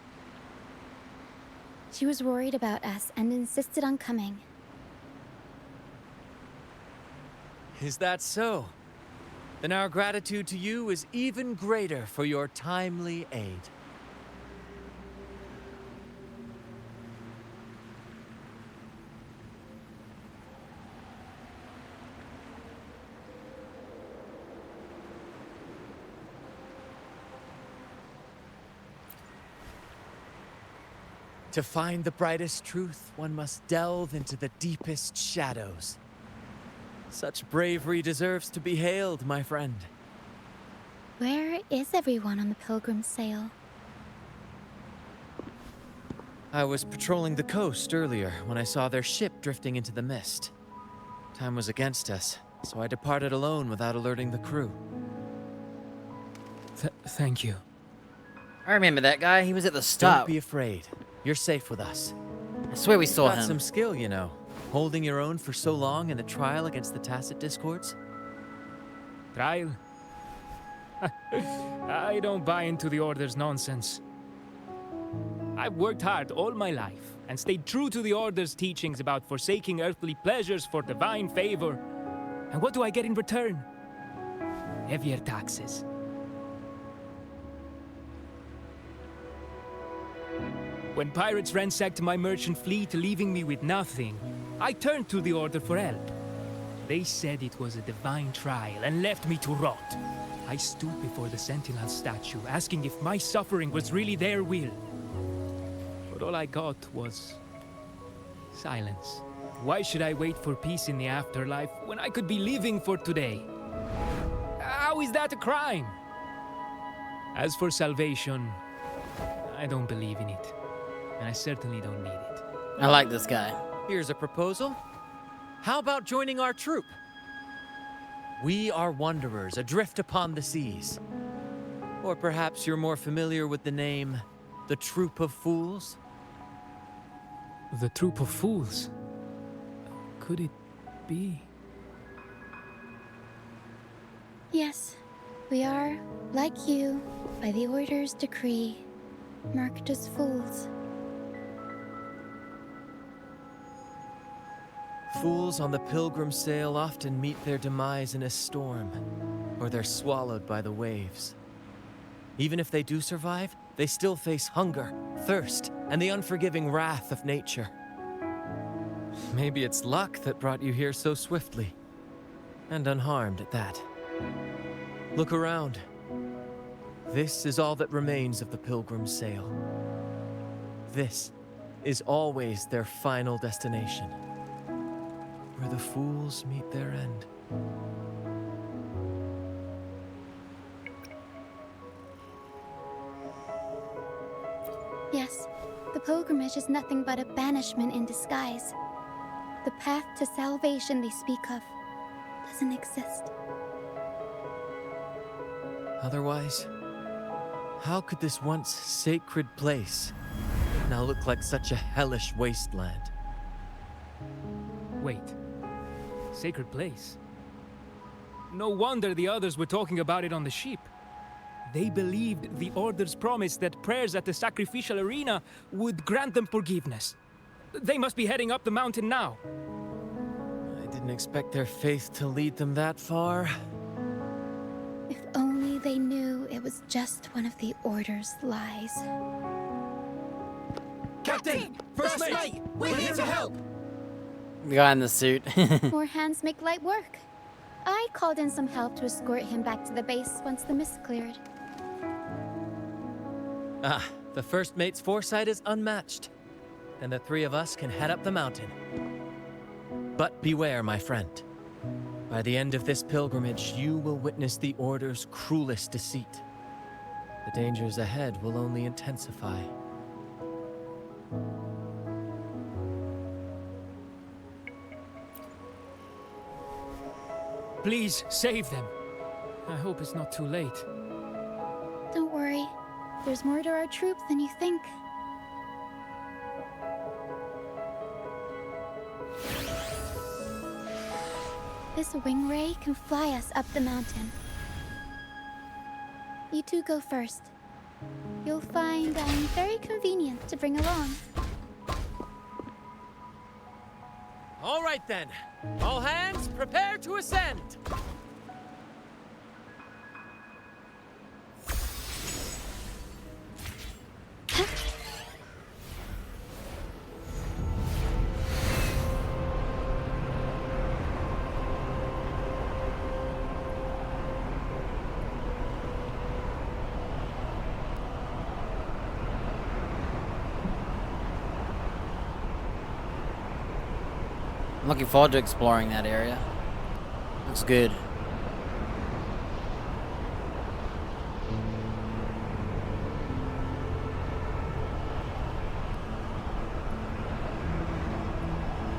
She was worried about us and insisted on coming. Is that so? Then our gratitude to you is even greater for your timely aid. To find the brightest truth, one must delve into the deepest shadows. Such bravery deserves to be hailed, my friend. Where is everyone on the pilgrim sail? I was patrolling the coast earlier when I saw their ship drifting into the mist. Time was against us, so I departed alone without alerting the crew. Thank you. I remember that guy. He was at the start. Don't be afraid. You're safe with us. I swear we saw Got him. some skill, you know. Holding your own for so long in the trial against the Tacit Discords. Trial? I don't buy into the Order's nonsense. I've worked hard all my life and stayed true to the Order's teachings about forsaking earthly pleasures for divine favor. And what do I get in return? Heavier taxes. When pirates ransacked my merchant fleet, leaving me with nothing, I turned to the Order for help. They said it was a divine trial and left me to rot. I stood before the Sentinel statue, asking if my suffering was really their will. But all I got was silence. Why should I wait for peace in the afterlife when I could be living for today? How is that a crime? As for salvation, I don't believe in it. And I certainly don't need it. I like this guy. Here's a proposal. How about joining our troop? We are wanderers adrift upon the seas. Or perhaps you're more familiar with the name, the Troop of Fools? The Troop of Fools? Could it be? Yes, we are, like you, by the Order's decree, marked as fools. Fools on the pilgrim sail often meet their demise in a storm, or they're swallowed by the waves. Even if they do survive, they still face hunger, thirst, and the unforgiving wrath of nature. Maybe it's luck that brought you here so swiftly, and unharmed at that. Look around. This is all that remains of the pilgrim's sail. This is always their final destination, where the fools meet their end. Yes, the pilgrimage is nothing but a banishment in disguise. The path to salvation they speak of doesn't exist. Otherwise, how could this once sacred place now look like such a hellish wasteland? Wait. Sacred place? No wonder the others were talking about it on the ship. They believed the Order's promise that prayers at the sacrificial arena would grant them forgiveness. They must be heading up the mountain now. I didn't expect their faith to lead them that far. If only they knew it was just one of the Order's lies. Captain! First mate! We're here to help! The guy in the suit. More hands make light work. I called in some help to escort him back to the base once the mist cleared. Ah, the first mate's foresight is unmatched. And the three of us can head up the mountain. But beware, my friend. By the end of this pilgrimage, you will witness the Order's cruelest deceit. The dangers ahead will only intensify. Please, save them. I hope it's not too late. Don't worry. There's more to our troop than you think. This wing ray can fly us up the mountain. You two go first. You'll find I'm very convenient to bring along. All right then. All hands, prepare to ascend. I'm looking forward to exploring that area. Looks good.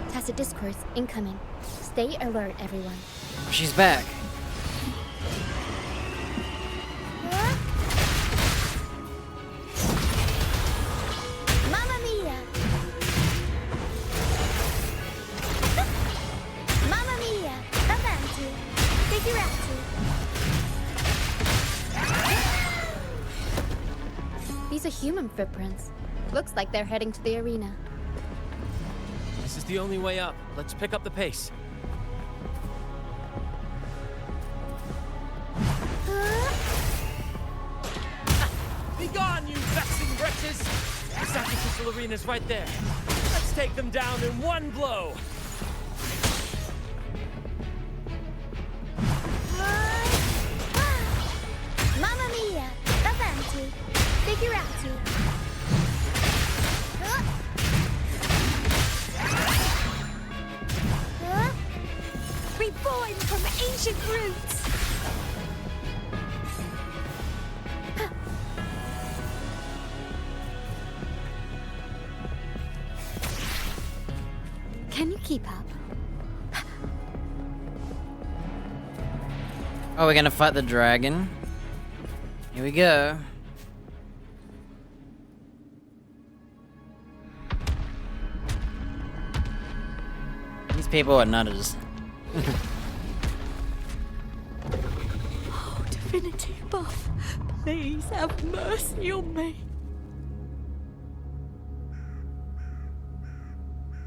Tacit discourse incoming. Stay alert, everyone. She's back. Mamma mia! Mamma mia! Avanti! Figurati! These are human footprints. Looks like they're heading to the arena. This is the only way up. Let's pick up the pace. Be gone, you vexing wretches! The sacrificial arena's right there. Let's take them down in one blow. Mamma mia! Avanti! Figurati! Reborn from ancient roots! Oh, we're gonna fight the dragon. Here we go. These people are nutters. Oh, Divinity Buff, please have mercy on me.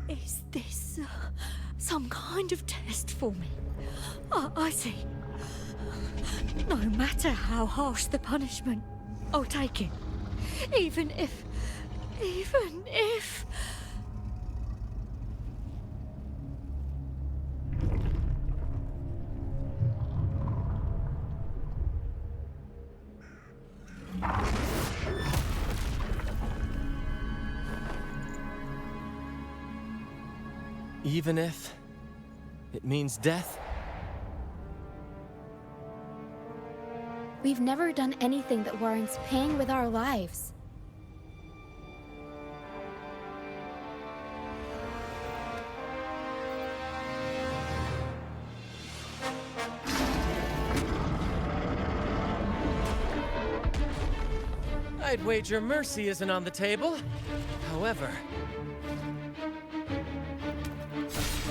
Is this some kind of test for me? I see. No matter how harsh the punishment, I'll take it. Even if... Even if it means death? We've never done anything that warrants paying with our lives. I'd wager mercy isn't on the table. However,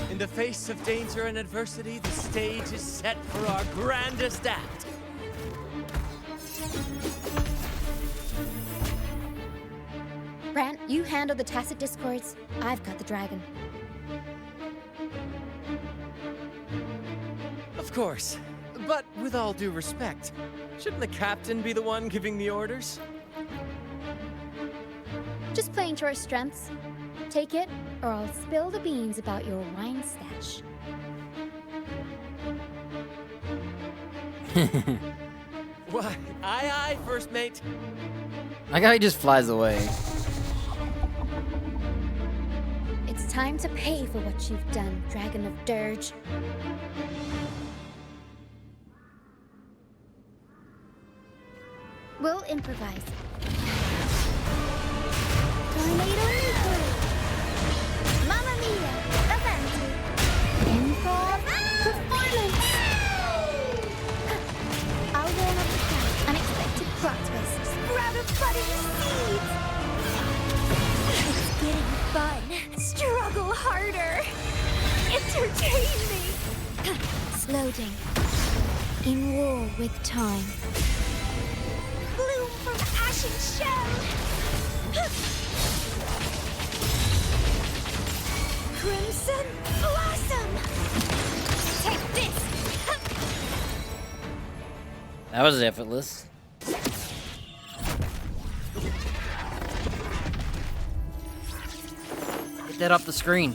in the face of danger and adversity, the stage is set for our grandest act. Brant, you handle the tacit discords. I've got the dragon. Of course. But with all due respect, shouldn't the captain be the one giving the orders? Just playing to our strengths. Take it, or I'll spill the beans about your wine stash. Why, aye, first mate. Like how he just flies away. It's time to pay for what you've done, Dragon of Dirge. We'll improvise. Tornado nuclear. Mamma mia! Avanti! Improv performance! I'll warm up the crowd. Unexpected plot twists. Sprout of budding seeds! It's getting fun. Struggle harder. Entertain me. Slow down. In war with time. Bloom from ashen shell. Crimson blossom. Take this. That was effortless. Get that off the screen.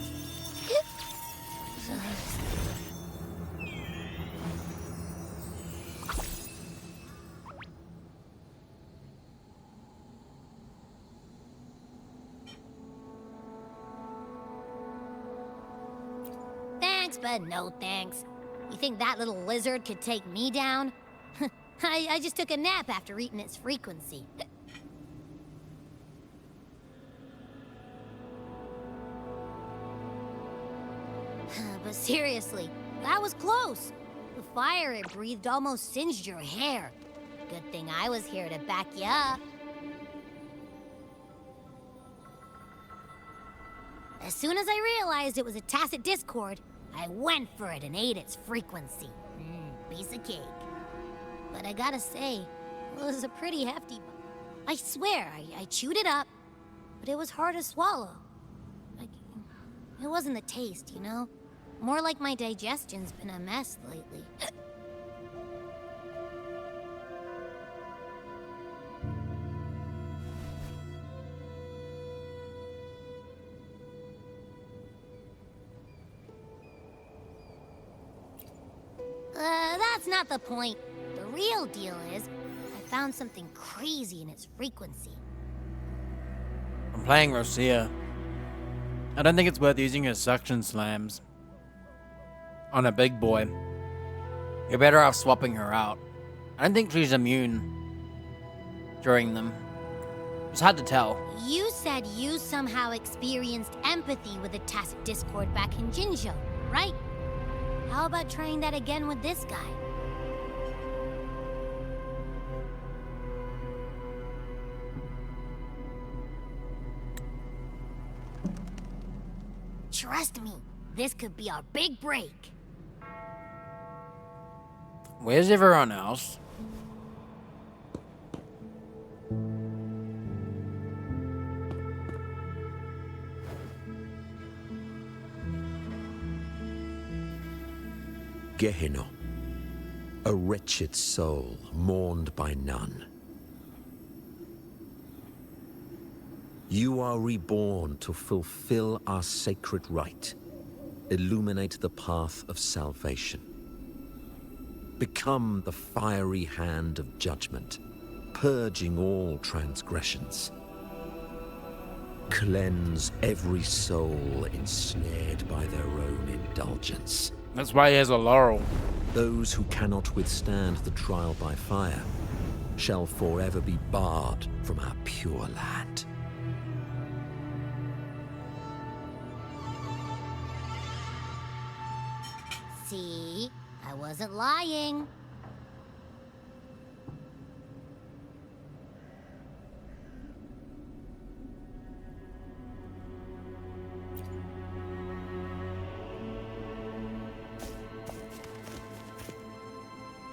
Thanks, but no thanks. You think that little lizard could take me down? I just took a nap after eating its frequency. But seriously, that was close. The fire it breathed almost singed your hair. Good thing I was here to back you up. As soon as I realized it was a tacit discord, I went for it and ate its frequency. Piece of cake. But I gotta say, it was a pretty hefty... I swear, I chewed it up, but it was hard to swallow. Like, it wasn't the taste, you know? More like my digestion's been a mess lately. That's not the point. The real deal is, I found something crazy in its frequency. I'm playing Rosia. I don't think it's worth using her suction slams on a big boy. You're better off swapping her out. I don't think she's immune during them. It's hard to tell. You said you somehow experienced empathy with the tacit discord back in Jinzhou, right? How about trying that again with this guy? Trust me, this could be our big break. Where's everyone else? Gehenna, a wretched soul mourned by none. You are reborn to fulfill our sacred rite, illuminate the path of salvation. Become the fiery hand of judgment, purging all transgressions. Cleanse every soul ensnared by their own indulgence. That's why he has a laurel. Those who cannot withstand the trial by fire shall forever be barred from our pure land. See? I wasn't lying.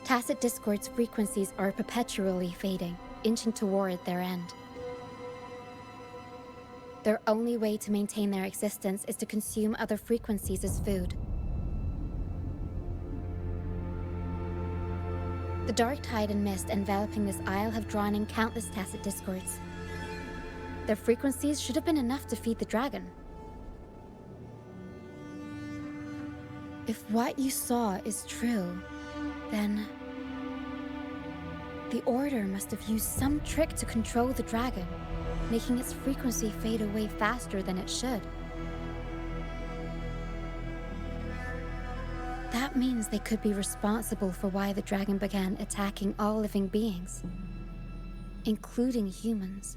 Tacit Discord's frequencies are perpetually fading, inching toward their end. Their only way to maintain their existence is to consume other frequencies as food. The dark tide and mist enveloping this isle have drawn in countless Tacit Discords. Their frequencies should have been enough to feed the dragon. If what you saw is true, then the Order must have used some trick to control the dragon, making its frequency fade away faster than it should. That means they could be responsible for why the dragon began attacking all living beings, including humans.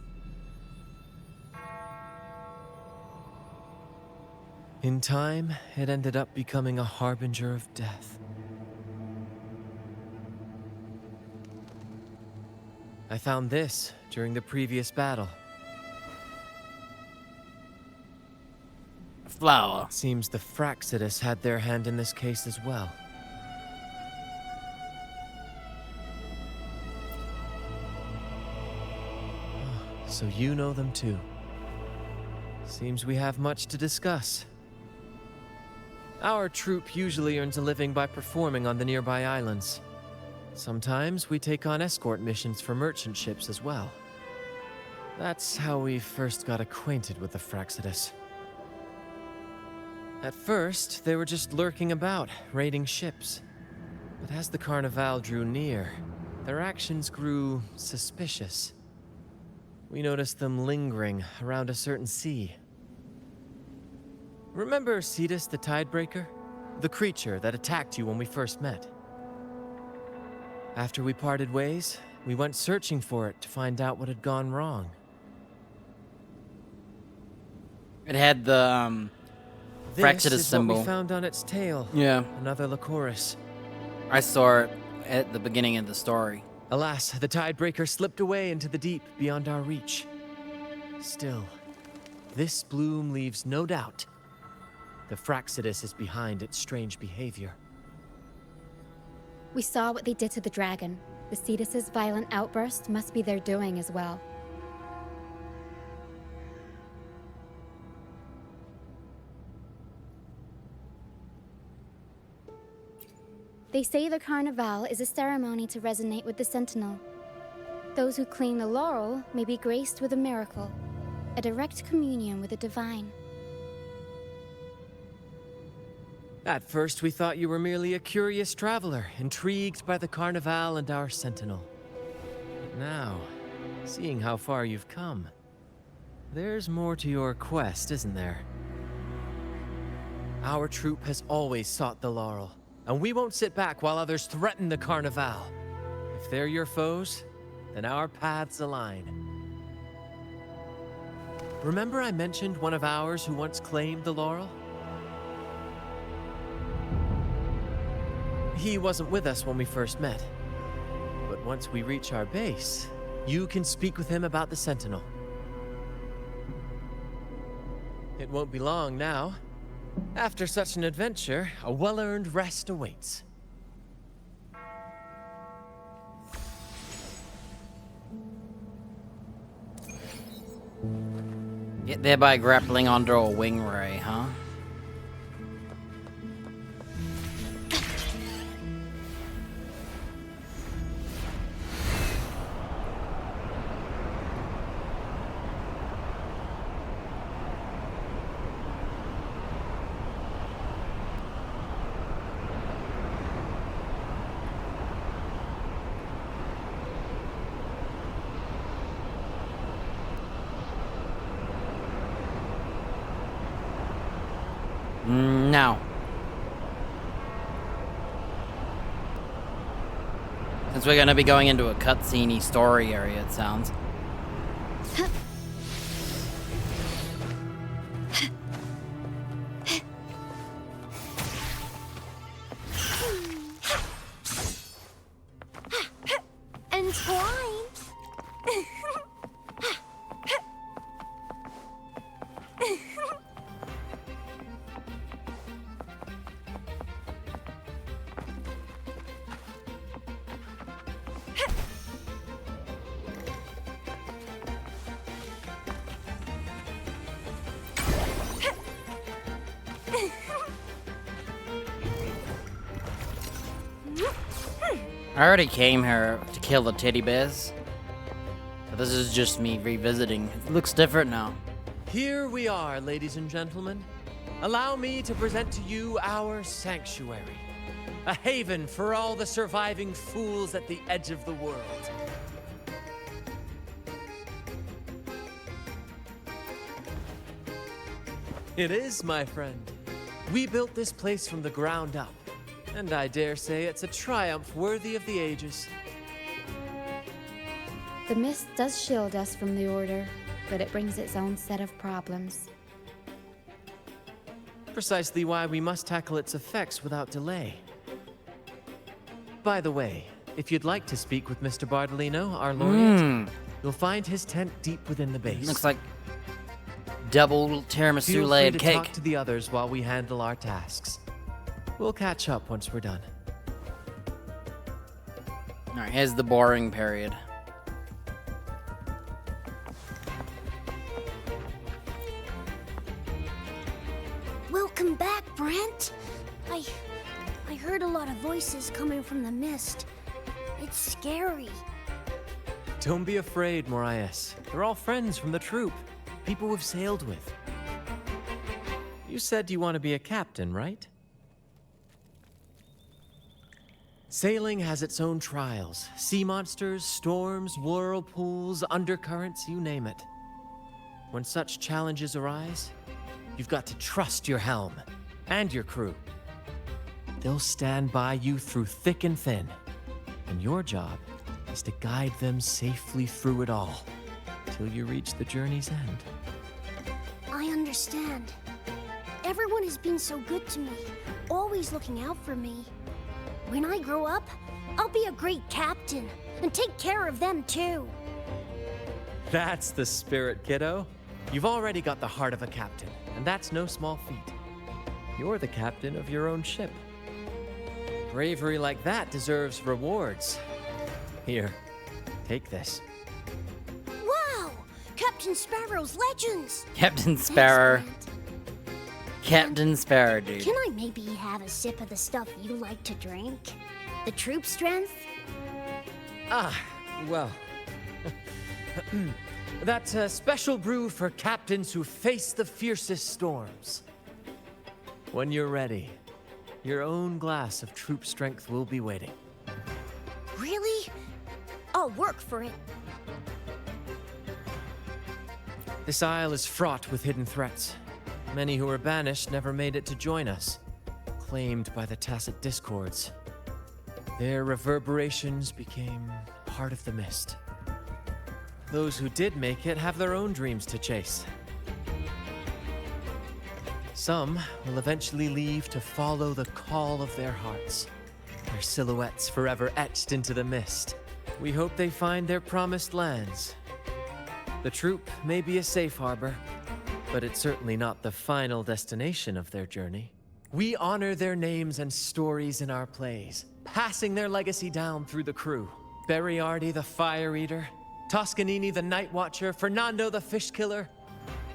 In time, it ended up becoming a harbinger of death. I found this during the previous battle. A flower. Seems the Fraxidus had their hand in this case as well. So you know them too. Seems we have much to discuss. Our troop usually earns a living by performing on the nearby islands. Sometimes we take on escort missions for merchant ships as well. That's how we first got acquainted with the Fraxidus. At first, they were just lurking about, raiding ships. But as the Carnival drew near, their actions grew suspicious. We noticed them lingering around a certain sea. Remember Cetus the Tidebreaker? The creature that attacked you when we first met? After we parted ways, we went searching for it to find out what had gone wrong. It had the Fraxidus symbol. What we found on its tail. Yeah. Another Lycoris. I saw it at the beginning of the story. Alas, the Tidebreaker slipped away into the deep beyond our reach. Still, this bloom leaves no doubt. The Fraxidus is behind its strange behavior. We saw what they did to the dragon. The Cetus's violent outburst must be their doing as well. They say the Carnival is a ceremony to resonate with the Sentinel. Those who claim the laurel may be graced with a miracle, a direct communion with the divine. At first, we thought you were merely a curious traveler, intrigued by the Carnival and our Sentinel. But now, seeing how far you've come, there's more to your quest, isn't there? Our troop has always sought the laurel, and we won't sit back while others threaten the Carnival. If they're your foes, then our paths align. Remember I mentioned one of ours who once claimed the laurel? He wasn't with us when we first met. But once we reach our base, you can speak with him about the Sentinel. It won't be long now. After such an adventure, a well-earned rest awaits. Get there by grappling onto a wing ray, huh? Now. Since we're gonna be going into a cutscene-y story area, it sounds. Entwined. I already came here to kill the teddy bears. But this is just me revisiting. It looks different now. Here we are, ladies and gentlemen. Allow me to present to you our sanctuary. A haven for all the surviving fools at the edge of the world. It is, my friend. We built this place from the ground up. And I dare say it's a triumph worthy of the ages. The mist does shield us from the Order, but it brings its own set of problems. Precisely why we must tackle its effects without delay. By the way, if you'd like to speak with Mr. Bardolino, our laureate, you'll find his tent deep within the base. Looks like double tiramisu Feel laid free to cake. talk to the others while we handle our tasks. We'll catch up once we're done. Alright, here's the boring period. Welcome back, Brent. I heard a lot of voices coming from the mist. It's scary. Don't be afraid, Morias. They're all friends from the troop. People we've sailed with. You said you want to be a captain, right? Sailing has its own trials. Sea monsters, storms, whirlpools, undercurrents, you name it. When such challenges arise, you've got to trust your helm and your crew. They'll stand by you through thick and thin, and your job is to guide them safely through it all, till you reach the journey's end. I understand. Everyone has been so good to me, always looking out for me. When I grow up, I'll be a great captain and take care of them too. That's the spirit, kiddo. You've already got the heart of a captain, and that's no small feat. You're the captain of your own ship. Bravery like that deserves rewards. Here, take this. Wow! Captain Sparrow's legends! Captain Sparrow. Captain Sparrow, dude. Can I maybe have a sip of the stuff you like to drink? The troop strength? Ah, well. That's a special brew for captains who face the fiercest storms. When you're ready, your own glass of troop strength will be waiting. Really? I'll work for it. This isle is fraught with hidden threats. Many who were banished never made it to join us, claimed by the tacit discords. Their reverberations became part of the mist. Those who did make it have their own dreams to chase. Some will eventually leave to follow the call of their hearts, their silhouettes forever etched into the mist. We hope they find their promised lands. The troop may be a safe harbor, but it's certainly not the final destination of their journey. We honor their names and stories in our plays, passing their legacy down through the crew. Beriardi the Fire Eater, Toscanini the Night Watcher, Fernando the Fish Killer.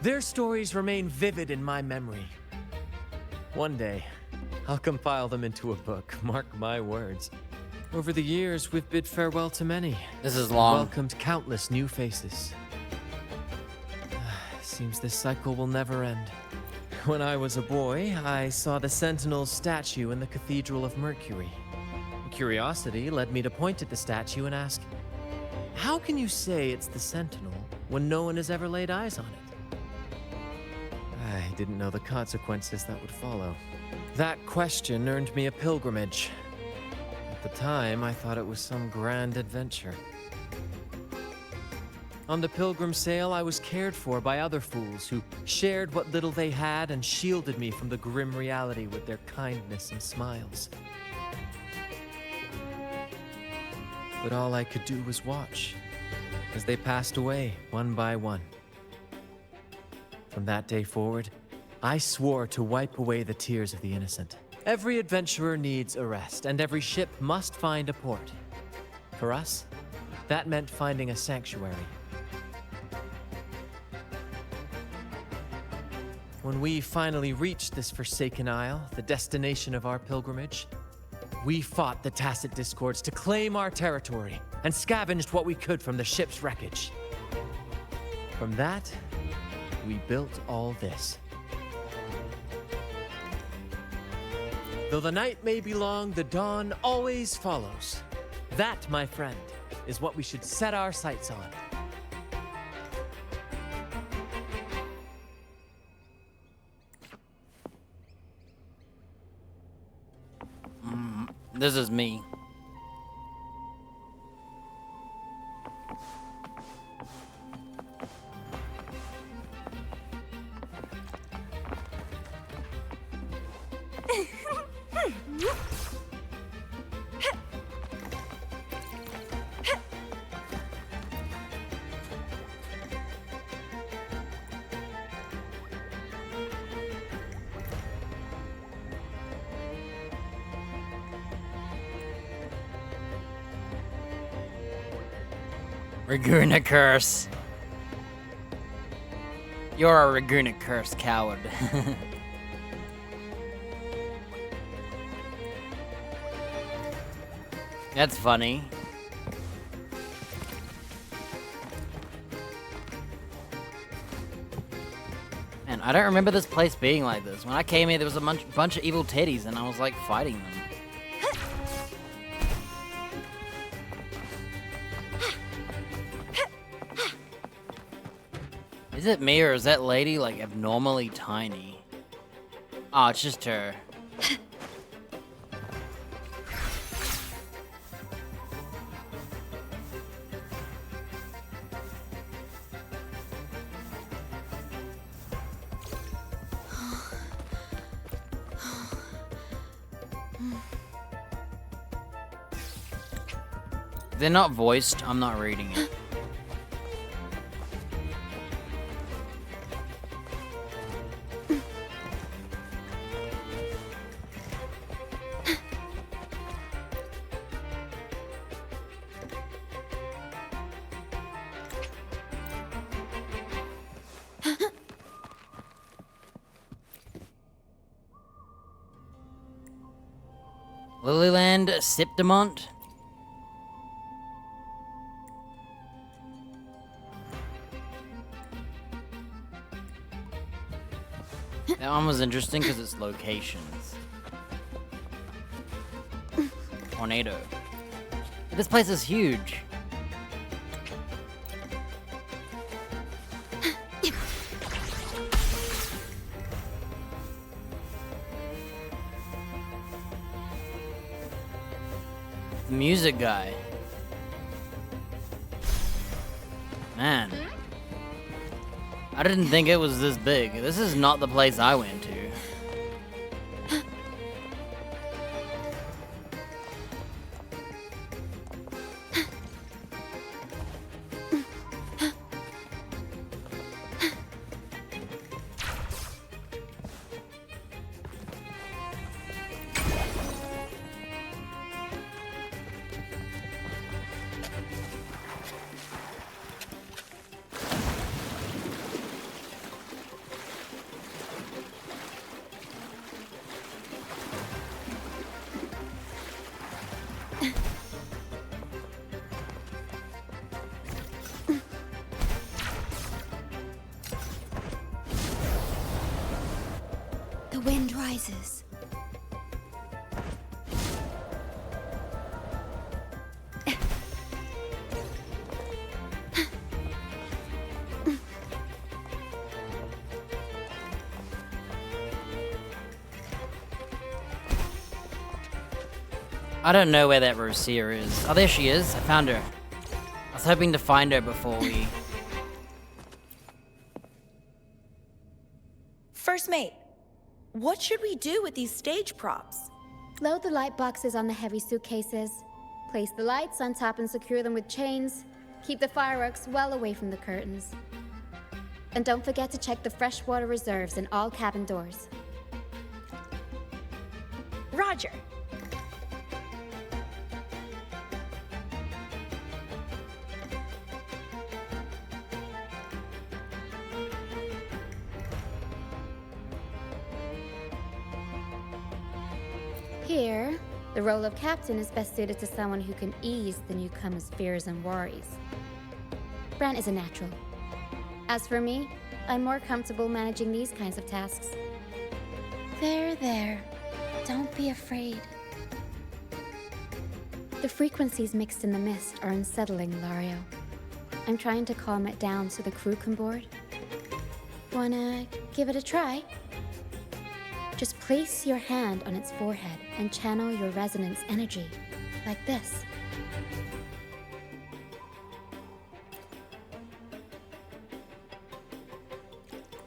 Their stories remain vivid in my memory. One day, I'll compile them into a book, mark my words. Over the years, we've bid farewell to many. This is long. Welcomed countless new faces. Seems this cycle will never end. When I was a boy, I saw the Sentinel's statue in the Cathedral of Mercury. Curiosity led me to point at the statue and ask, how can you say it's the Sentinel when no one has ever laid eyes on it? I didn't know the consequences that would follow. That question earned me a pilgrimage. At the time, I thought it was some grand adventure. On the pilgrim sail, I was cared for by other fools who shared what little they had and shielded me from the grim reality with their kindness and smiles. But all I could do was watch as they passed away one by one. From that day forward, I swore to wipe away the tears of the innocent. Every adventurer needs a rest, and every ship must find a port. For us, that meant finding a sanctuary. When we finally reached this forsaken isle, the destination of our pilgrimage, we fought the Tacit Discords to claim our territory and scavenged what we could from the ship's wreckage. From that, we built all this. Though the night may be long, the dawn always follows. That, my friend, is what we should set our sights on. This is me. Raguna curse. You're a Raguna curse coward. That's funny. Man, I don't remember this place being like this. When I came here, there was a bunch of evil teddies, and I was like fighting them. Is it me, or is that lady like abnormally tiny? Oh, it's just her. They're not voiced, I'm not reading it. Lilyland Septimont. That one was interesting because it's locations. Tornado. But this place is huge. The music guy. Man. I didn't think it was this big. This is not the place I went to. The wind rises. I don't know where that Rosia is. Oh, there she is. I found her. I was hoping to find her before we... First mate, what should we do with these stage props? Load the light boxes on the heavy suitcases. Place the lights on top and secure them with chains. Keep the fireworks well away from the curtains. And don't forget to check the freshwater reserves in all cabin doors. Roger. Here, the role of captain is best suited to someone who can ease the newcomer's fears and worries. Brent is a natural. As for me, I'm more comfortable managing these kinds of tasks. There. Don't be afraid. The frequencies mixed in the mist are unsettling, Lario. I'm trying to calm it down so the crew can board. Wanna give it a try? Just place your hand on its forehead and channel your resonance energy, like this.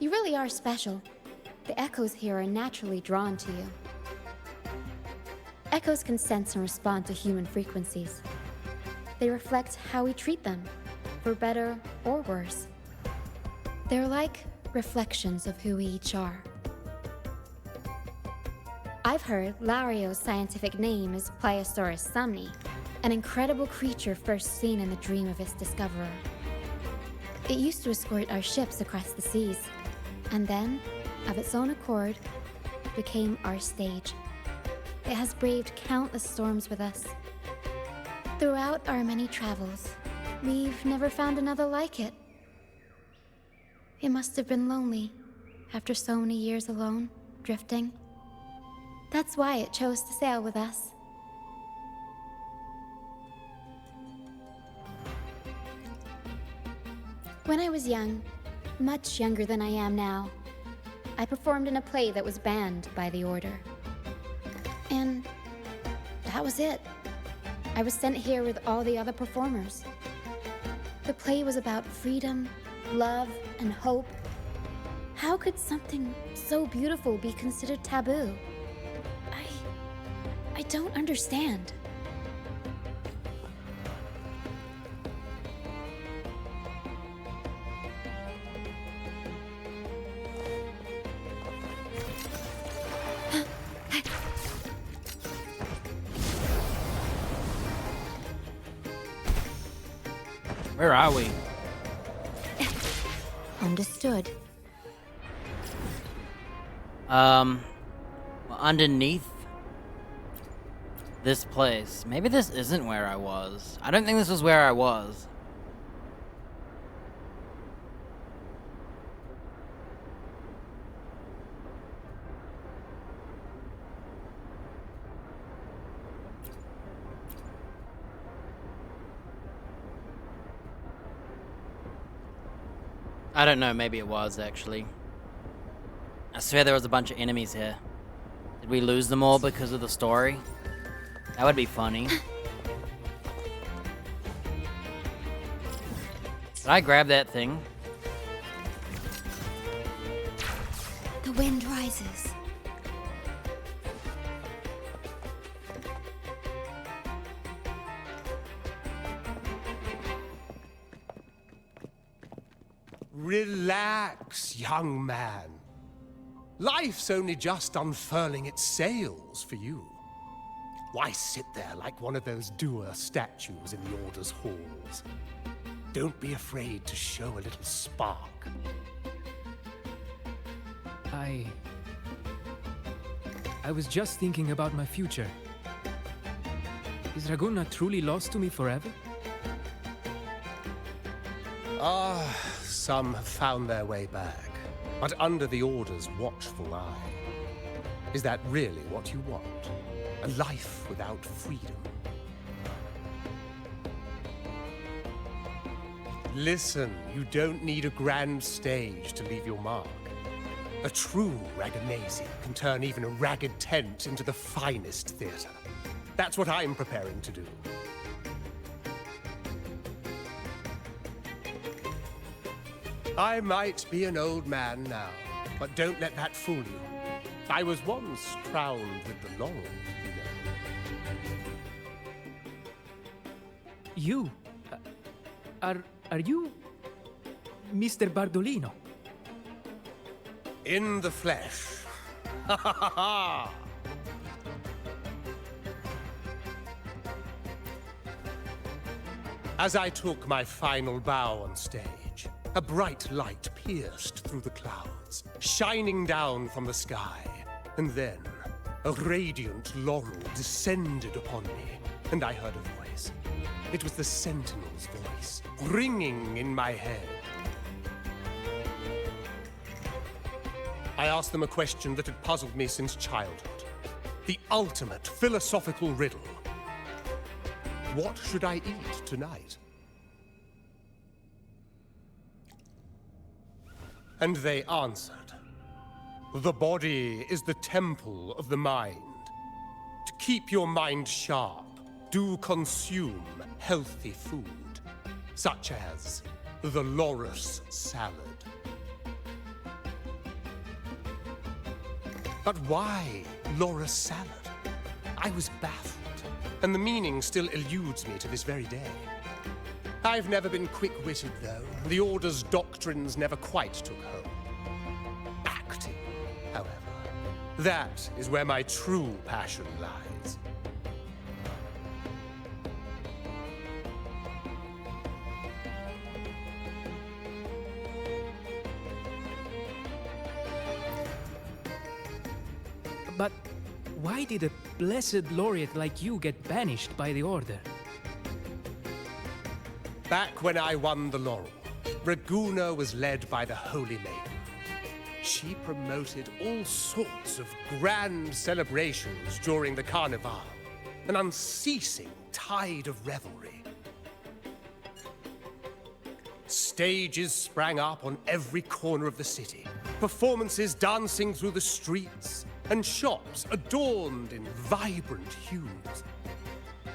You really are special. The echoes here are naturally drawn to you. Echoes can sense and respond to human frequencies. They reflect how we treat them, for better or worse. They're like reflections of who we each are. I've heard Lario's scientific name is Pliosaurus somni, an incredible creature first seen in the dream of its discoverer. It used to escort our ships across the seas, and then, of its own accord, became our stage. It has braved countless storms with us. Throughout our many travels, we've never found another like it. It must have been lonely, after so many years alone, drifting. That's why it chose to sail with us. When I was young, much younger than I am now, I performed in a play that was banned by the Order. And that was it. I was sent here with all the other performers. The play was about freedom, love, and hope. How could something so beautiful be considered taboo? I don't understand. Where are we? Understood. Underneath this place. Maybe this isn't where I was. I don't think this was where I was. I don't know, maybe it was actually. I swear there was a bunch of enemies here. Did we lose them all because of the story? That would be funny. Did I grab that thing? The wind rises. Relax, young man. Life's only just unfurling its sails for you. Why sit there like one of those dour statues in the Order's halls? Don't be afraid to show a little spark. I was just thinking about my future. Is Raguna truly lost to me forever? Some have found their way back, but under the Order's watchful eye. Is that really what you want? A life without freedom? Listen, you don't need a grand stage to leave your mark. A true Ragagnesi can turn even a ragged tent into the finest theater. That's what I'm preparing to do. I might be an old man now, but don't let that fool you. I was once crowned with the laurel, you know. You? Are you Mr. Bardolino? In the flesh. Ha ha ha ha! As I took my final bow on stage, a bright light pierced through the clouds, shining down from the sky. And then, a radiant laurel descended upon me, and I heard a voice. It was the Sentinel's voice, ringing in my head. I asked them a question that had puzzled me since childhood. The ultimate philosophical riddle. What should I eat tonight? And they answered. The body is the temple of the mind. To keep your mind sharp, do consume healthy food, such as the Loris salad. But why Loris salad? I was baffled, and the meaning still eludes me to this very day. I've never been quick-witted, though. The Order's doctrines never quite took home. Acting, however, that is where my true passion lies. But why did a blessed laureate like you get banished by the Order? Back when I won the laurel, Raguna was led by the Holy Maiden. She promoted all sorts of grand celebrations during the Carnival, an unceasing tide of revelry. Stages sprang up on every corner of the city, performances dancing through the streets, and shops adorned in vibrant hues.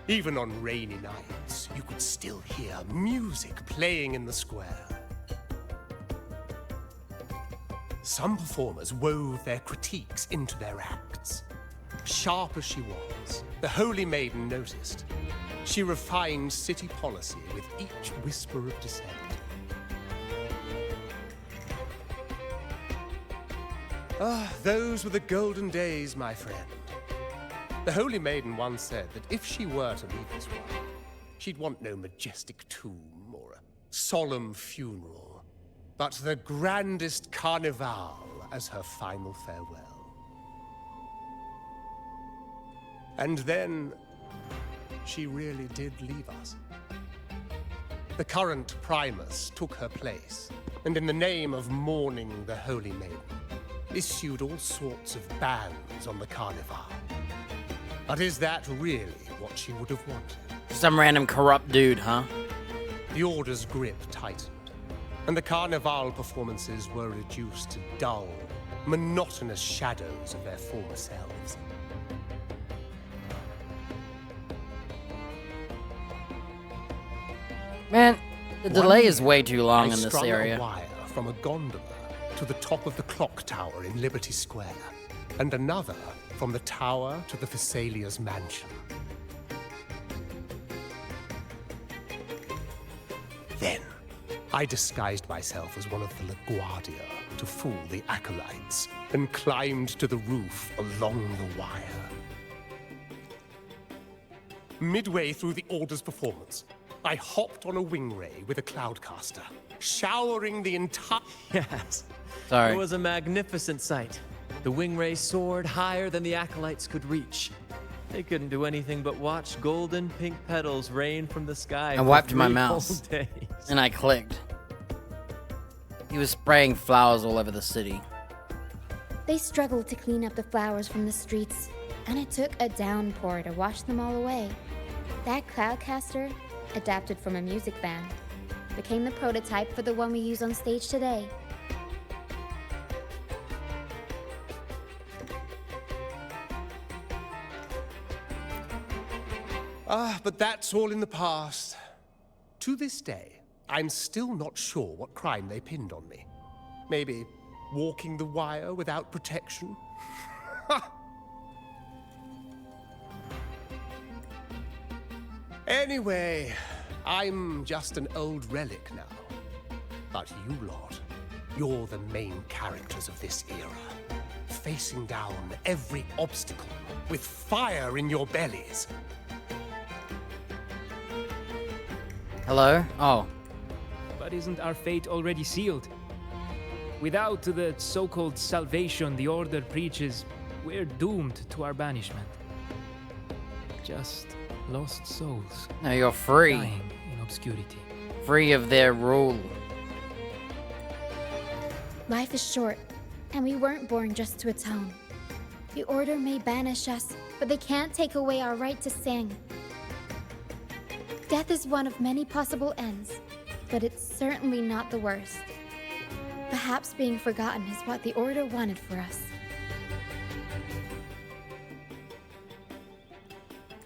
Even on rainy nights, you could still hear music playing in the square. Some performers wove their critiques into their acts. Sharp as she was, the Holy Maiden noticed. She refined city policy with each whisper of dissent. Those were the golden days, my friend. The Holy Maiden once said that if she were to leave this world, she'd want no majestic tomb or a solemn funeral, but the grandest carnival as her final farewell. And then, she really did leave us. The current Primus took her place, and in the name of mourning the Holy Maiden, issued all sorts of bans on the Carnival. But is that really what she would have wanted? Some random corrupt dude, huh? The Order's grip tightened, and the Carnival performances were reduced to dull, monotonous shadows of their former selves. Man, the delay is way too long I in this strung area. a wire from a gondola to the top of the clock tower in Liberty Square, and another from the tower to the Thessalia's mansion. Then, I disguised myself as one of the LaGuardia to fool the acolytes, and climbed to the roof along the wire. Midway through the Order's performance, I hopped on a wing ray with a cloudcaster, showering the entire... Yes. Sorry. It was a magnificent sight. The wing ray soared higher than the acolytes could reach. They couldn't do anything but watch golden pink petals rain from the sky. I wiped for my 3 mouse. whole days. And I clicked. He was spraying flowers all over the city. They struggled to clean up the flowers from the streets, and it took a downpour to wash them all away. That cloudcaster, adapted from a music band, became the prototype for the one we use on stage today. But that's all in the past. To this day, I'm still not sure what crime they pinned on me. Maybe walking the wire without protection? Anyway, I'm just an old relic now. But you lot, you're the main characters of this era. Facing down every obstacle with fire in your bellies. Hello? Oh. But isn't our fate already sealed? Without the so-called salvation the Order preaches, we're doomed to our banishment. Just lost souls. No, you're free. Dying in obscurity. Free of their rule. Life is short, and we weren't born just to atone. The Order may banish us, but they can't take away our right to sing. Death is one of many possible ends, but it's certainly not the worst. Perhaps being forgotten is what the Order wanted for us.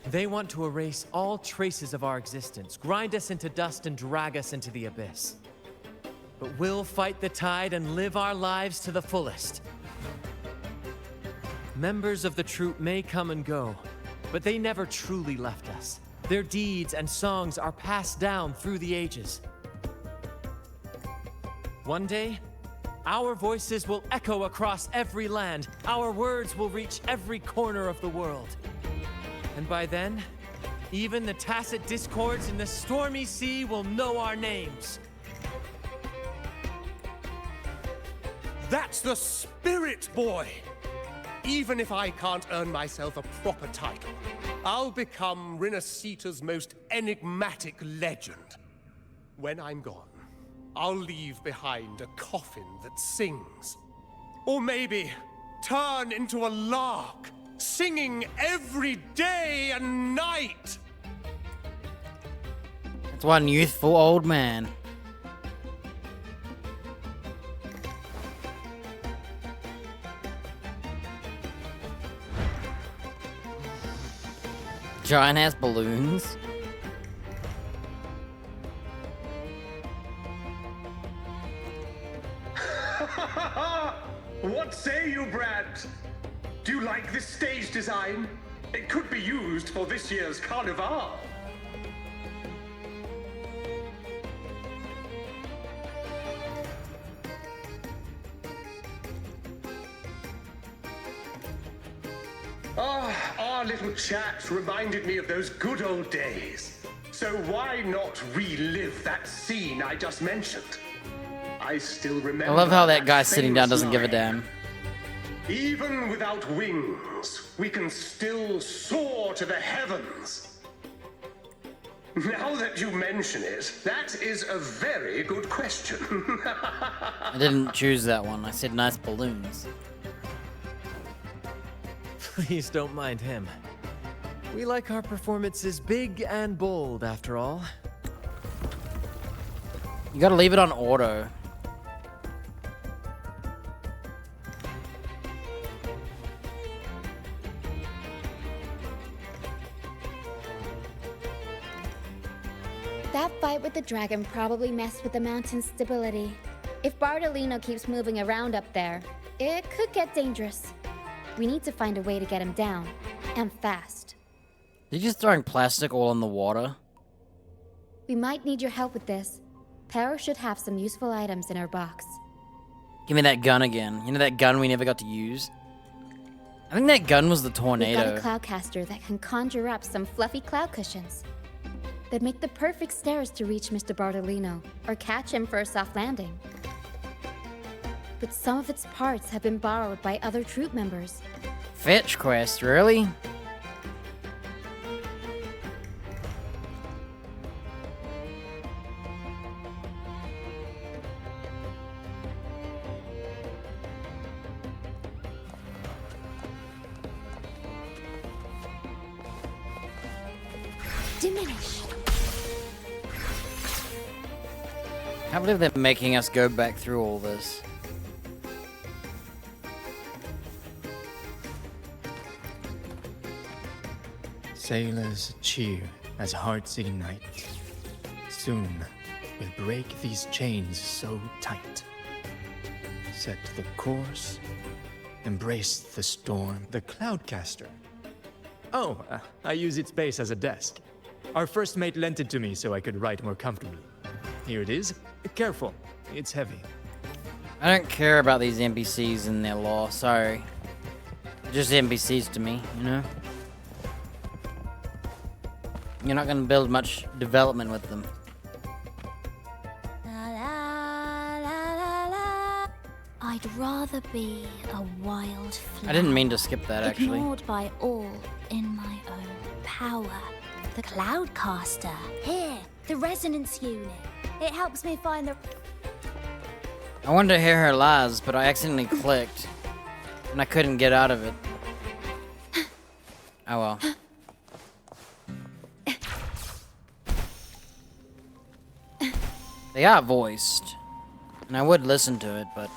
They want to erase all traces of our existence, grind us into dust and drag us into the abyss. But we'll fight the tide and live our lives to the fullest. Members of the troupe may come and go, but they never truly left us. Their deeds and songs are passed down through the ages. One day, our voices will echo across every land. Our words will reach every corner of the world. And by then, even the tacit discords in the stormy sea will know our names. That's the spirit, boy! Even if I can't earn myself a proper title, I'll become Rinasita's most enigmatic legend. When I'm gone, I'll leave behind a coffin that sings. Or maybe turn into a lark, singing every day and night! That's one youthful old man. Giant ass balloons. What say you, Brad? Do you like this stage design? It could be used for this year's carnival. Our little chat reminded me of those good old days. So why not relive that scene I just mentioned? I still remember. I love how that guy sitting down doesn't give a line. damn. Even without wings, we can still soar to the heavens. Now that you mention it, that is a very good question. I didn't choose that one. I said nice balloons. Please don't mind him. We like our performances big and bold, after all. You gotta leave it on auto. That fight with the dragon probably messed with the mountain's stability. If Bardolino keeps moving around up there, it could get dangerous. We need to find a way to get him down, and fast. They're just throwing plastic all in the water. We might need your help with this. Pero should have some useful items in her box. Give me that gun again. You know that gun we never got to use? I think that gun was the tornado. We've got a cloudcaster that can conjure up some fluffy cloud cushions. They'd make the perfect stairs to reach Mr. Bardolino, or catch him for a soft landing. But some of its parts have been borrowed by other troop members. Fetch quest, really? diminish. I can't believe they're making us go back through all this. Sailors cheer as hearts ignite. Soon we'll break these chains so tight. Set the course, embrace the storm. The Cloudcaster. Oh, I use its base as a desk. Our first mate lent it to me so I could write more comfortably. Here it is. Careful, it's heavy. I don't care about these NPCs and their lore, sorry. They're just NPCs to me, you know? You're not gonna build much development with them. I'd rather be a wild flower. I didn't mean to skip that, actually. Ignored by all in my own power. The Cloudcaster. Here, the resonance unit. It helps me find the... I wanted to hear her lies, but I accidentally clicked. And I couldn't get out of it. Oh well. They are voiced. And I would listen to it, but...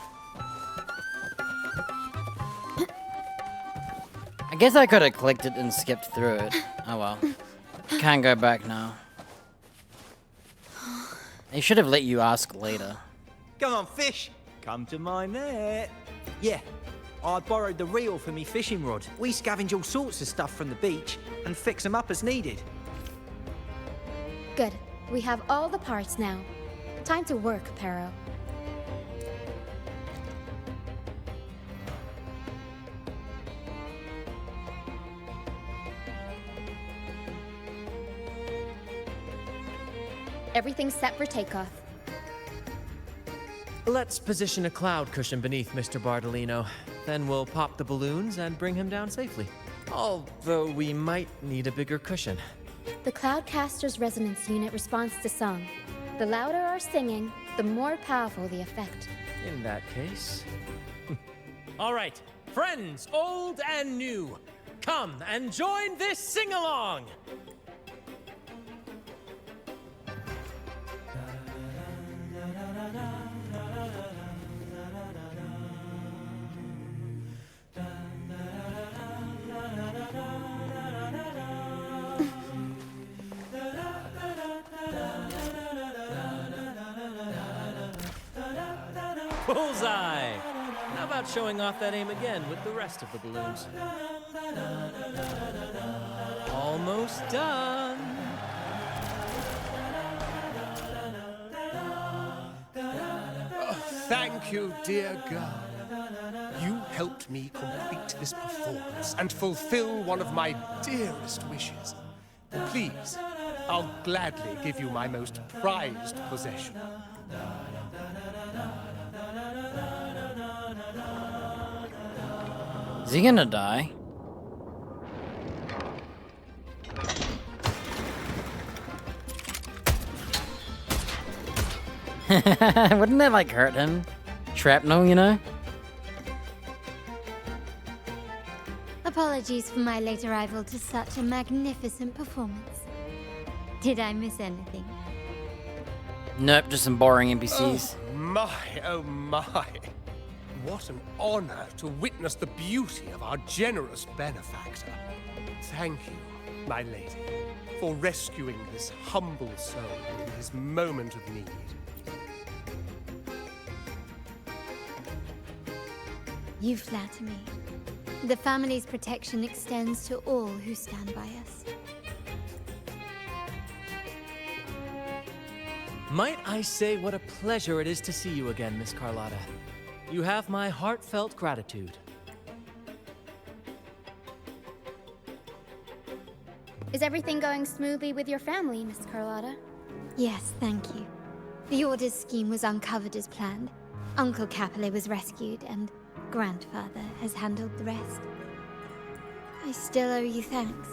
I guess I could have clicked it and skipped through it. Oh well. Can't go back now. They should have let you ask later. Come on, fish. Come to my net. Yeah, I borrowed the reel for me fishing rod. We scavenge all sorts of stuff from the beach and fix them up as needed. Good. We have all the parts now. Time to work, Pero. Everything's set for takeoff. Let's position a cloud cushion beneath Mr. Bardolino. Then we'll pop the balloons and bring him down safely. Although we might need a bigger cushion. The Cloudcaster's resonance unit responds to song. The louder our singing, the more powerful the effect. In that case... All right, friends, old and new, come and join this sing-along! Bullseye! How about showing off that aim again with the rest of the balloons? Almost done. Oh, thank you, dear girl. You helped me complete this performance and fulfill one of my dearest wishes. Please, I'll gladly give you my most prized possession. Is he gonna die? Wouldn't that like hurt him? Shrapnel, you know? Apologies for my late arrival to such a magnificent performance. Did I miss anything? Nope, just some boring NPCs. Oh my. What an honor to witness the beauty of our generous benefactor. Thank you, my lady, for rescuing this humble soul in his moment of need. You flatter me. The family's protection extends to all who stand by us. Might I say what a pleasure it is to see you again, Miss Carlotta. You have my heartfelt gratitude. Is everything going smoothly with your family, Miss Carlotta? Yes, thank you. The Order's scheme was uncovered as planned. Uncle Capilet was rescued, and Grandfather has handled the rest. I still owe you thanks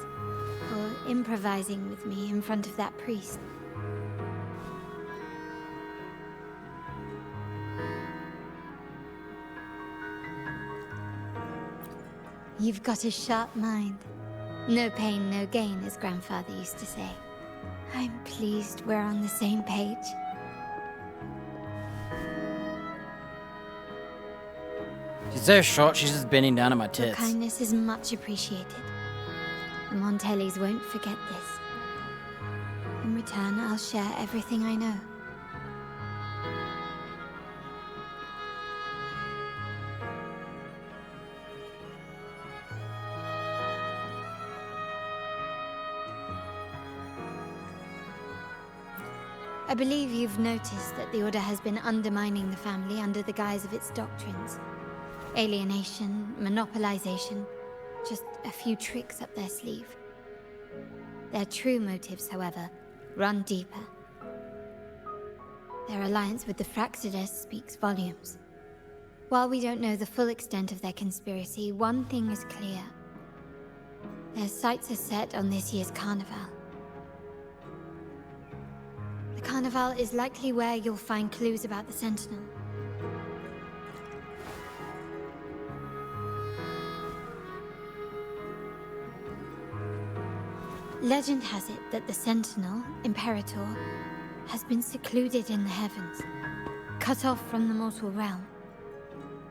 for improvising with me in front of that priest. You've got a sharp mind. No pain, no gain, as Grandfather used to say. I'm pleased we're on the same page. She's so short, she's just bending down at my Your tits. kindness is much appreciated. The Montellis won't forget this. In return, I'll share everything I know. I believe you've noticed that the Order has been undermining the family under the guise of its doctrines. Alienation, monopolization, just a few tricks up their sleeve. Their true motives, however, run deeper. Their alliance with the Fraxides speaks volumes. While we don't know the full extent of their conspiracy, one thing is clear. Their sights are set on this year's carnival. The carnival is likely where you'll find clues about the Sentinel. Legend has it that the Sentinel, Imperator, has been secluded in the heavens, cut off from the mortal realm.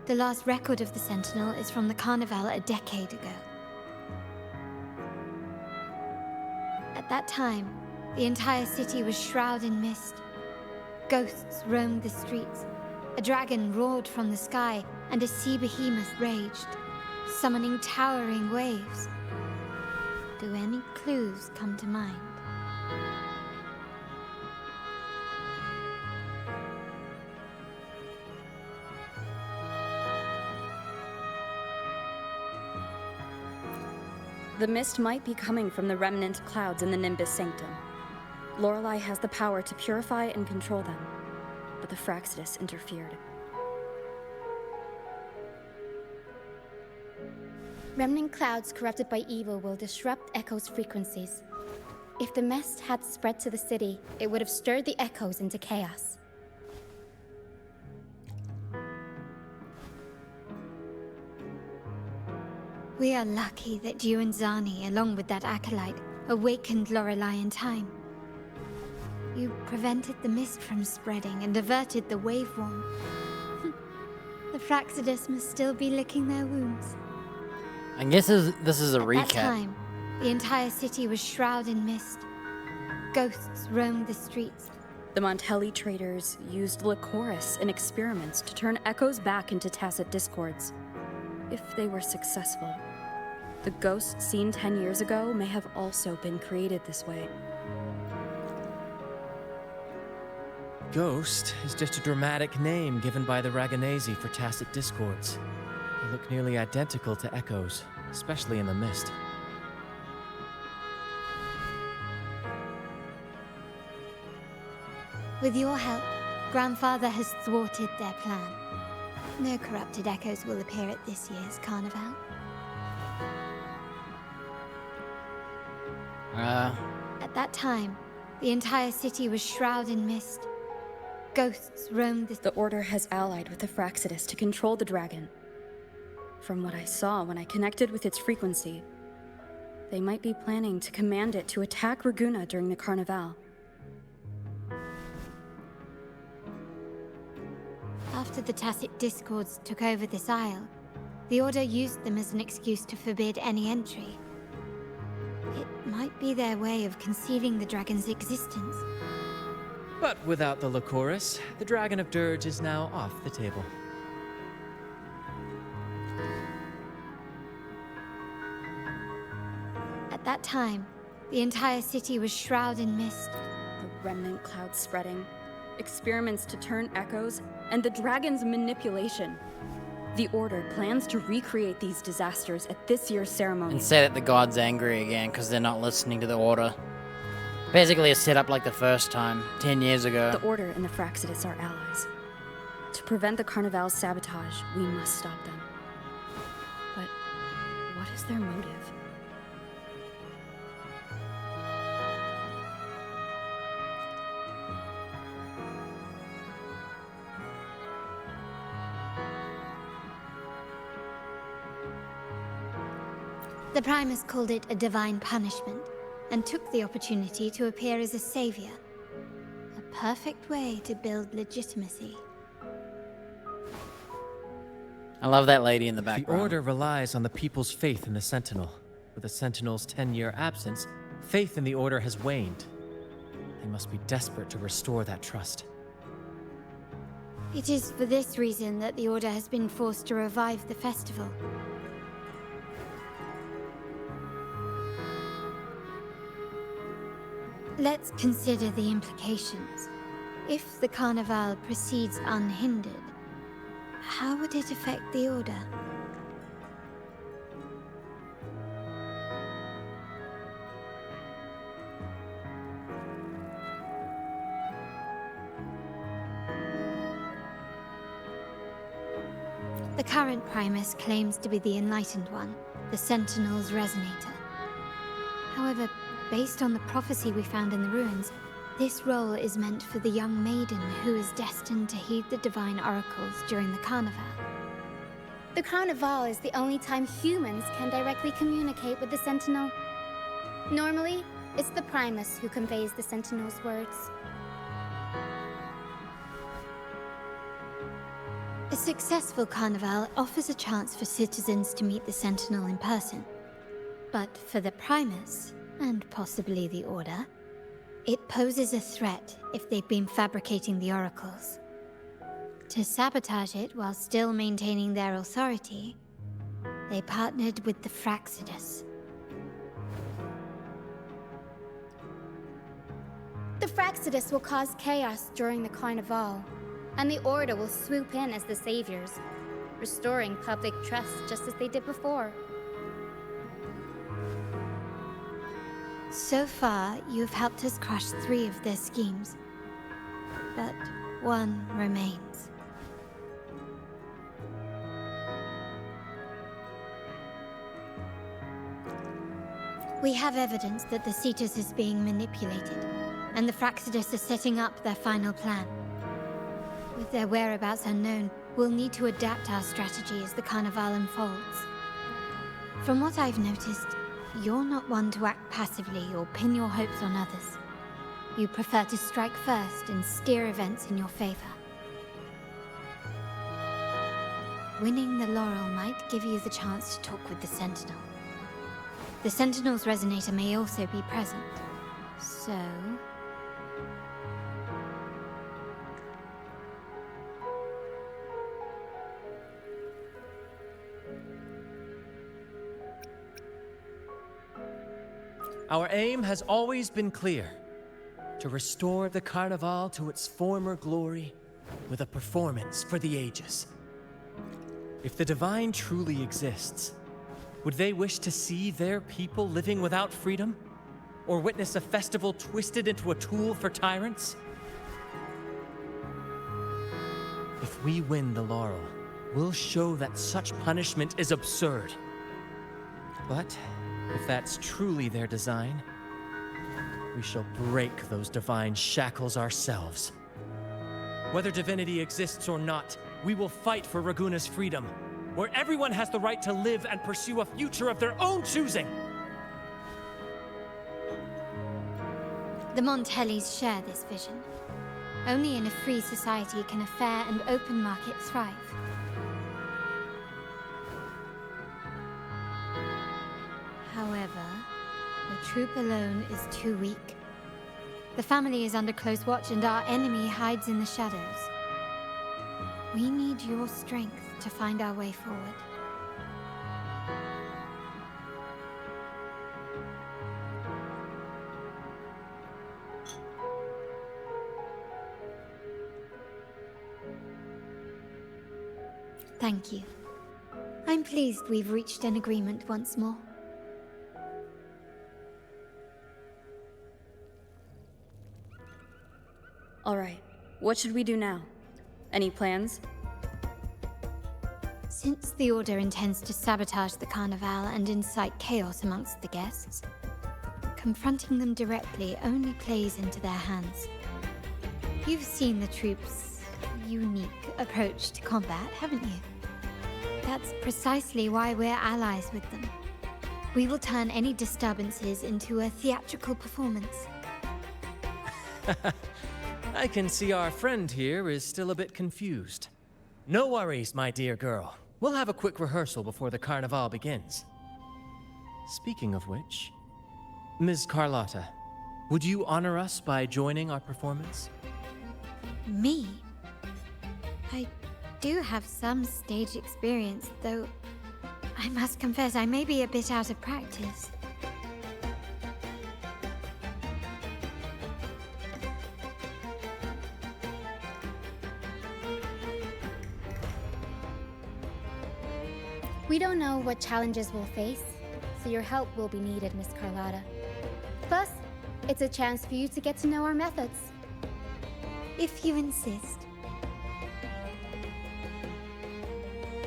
The last record of the Sentinel is from the Carnival a decade ago. At that time, the entire city was shrouded in mist. Ghosts roamed the streets. A dragon roared from the sky, and a sea behemoth raged, summoning towering waves. Do any clues come to mind? The mist might be coming from the remnant clouds in the Nimbus Sanctum. Lorelei has the power to purify and control them, but the Fraxides interfered. Remnant clouds corrupted by evil will disrupt Echo's frequencies. If the mist had spread to the city, it would have stirred the Echoes into chaos. We are lucky that you and Zani, along with that acolyte, awakened Lorelei in time. You prevented the mist from spreading and averted the wave warm. The Fraxides must still be licking their wounds. I guess this is a recap. At that time, the entire city was shrouded in mist. Ghosts roamed the streets. The Montelli traders used Lycoris in experiments to turn Echoes back into tacit discords. If they were successful, the ghosts seen 10 years ago may have also been created this way. Ghost is just a dramatic name given by the Raganesi for tacit discords. They look nearly identical to Echoes, especially in the mist. With your help, Grandfather has thwarted their plan. No corrupted Echoes will appear at this year's carnival. At that time, the entire city was shrouded in mist. Ghosts roamed the... The Order has allied with the Fraxides to control the dragon. From what I saw when I connected with its frequency, they might be planning to command it to attack Raguna during the carnival. After the tacit discords took over this isle, the Order used them as an excuse to forbid any entry. It might be their way of concealing the dragon's existence. But without the Lycoris, the Dragon of Dirge is now off the table. At that time, the entire city was shrouded in mist. The remnant clouds spreading, experiments to turn Echoes, and the dragon's manipulation. The Order plans to recreate these disasters at this year's ceremony. And say that the god's angry again because they're not listening to the Order. Basically a setup like the first time, 10 years ago. The Order and the Fraxides are allies. To prevent the Carnival's sabotage, we must stop them. But what is their motive? The Primus called it a divine punishment, and took the opportunity to appear as a savior. A perfect way to build legitimacy. I love that lady in the The background. Order relies on the people's faith in the Sentinel. With the Sentinel's 10-year absence, faith in the Order has waned. They must be desperate to restore that trust. It is for this reason that the Order has been forced to revive the festival. Let's consider the implications. If the Carnival proceeds unhindered, how would it affect the Order? The current Primus claims to be the Enlightened One, the Sentinel's Resonator. However, based on the prophecy we found in the ruins, this role is meant for the young maiden who is destined to heed the divine oracles during the Carnival. The Carnival is the only time humans can directly communicate with the Sentinel. Normally, it's the Primus who conveys the Sentinel's words. A successful Carnival offers a chance for citizens to meet the Sentinel in person. But for the Primus, and possibly the Order, it poses a threat if they've been fabricating the oracles. To sabotage it while still maintaining their authority, they partnered with the Fraxidus. The Fraxidus will cause chaos during the Carnival, and the Order will swoop in as the saviors, restoring public trust just as they did before. So far, you've helped us crush 3 of their schemes, but one remains. We have evidence that the Cetus is being manipulated, and the Fraxidus are setting up their final plan. With their whereabouts unknown, we'll need to adapt our strategy as the Carnival unfolds. From what I've noticed, you're not one to act passively or pin your hopes on others. You prefer to strike first and steer events in your favor. Winning the laurel might give you the chance to talk with the Sentinel. The Sentinel's Resonator may also be present, so... Our aim has always been clear: to restore the Carnival to its former glory with a performance for the ages. If the Divine truly exists, would they wish to see their people living without freedom? Or witness a festival twisted into a tool for tyrants? If we win the laurel, we'll show that such punishment is absurd. But if that's truly their design, we shall break those divine shackles ourselves. Whether divinity exists or not, we will fight for Raguna's freedom, where everyone has the right to live and pursue a future of their own choosing. The Montellis share this vision. Only in a free society can a fair and open market thrive. However, the troop alone is too weak. The family is under close watch and our enemy hides in the shadows. We need your strength to find our way forward. Thank you. I'm pleased we've reached an agreement once more. All right, what should we do now? Any plans? Since the Order intends to sabotage the Carnival and incite chaos amongst the guests, confronting them directly only plays into their hands. You've seen the troops' unique approach to combat, haven't you? That's precisely why we're allies with them. We will turn any disturbances into a theatrical performance. I can see our friend here is still a bit confused. No worries, my dear girl. We'll have a quick rehearsal before the carnival begins. Speaking of which, Ms. Carlotta, would you honor us by joining our performance? Me? I do have some stage experience, though I must confess I may be a bit out of practice. We don't know what challenges we'll face, so your help will be needed, Miss Carlotta. Plus, it's a chance for you to get to know our methods. If you insist.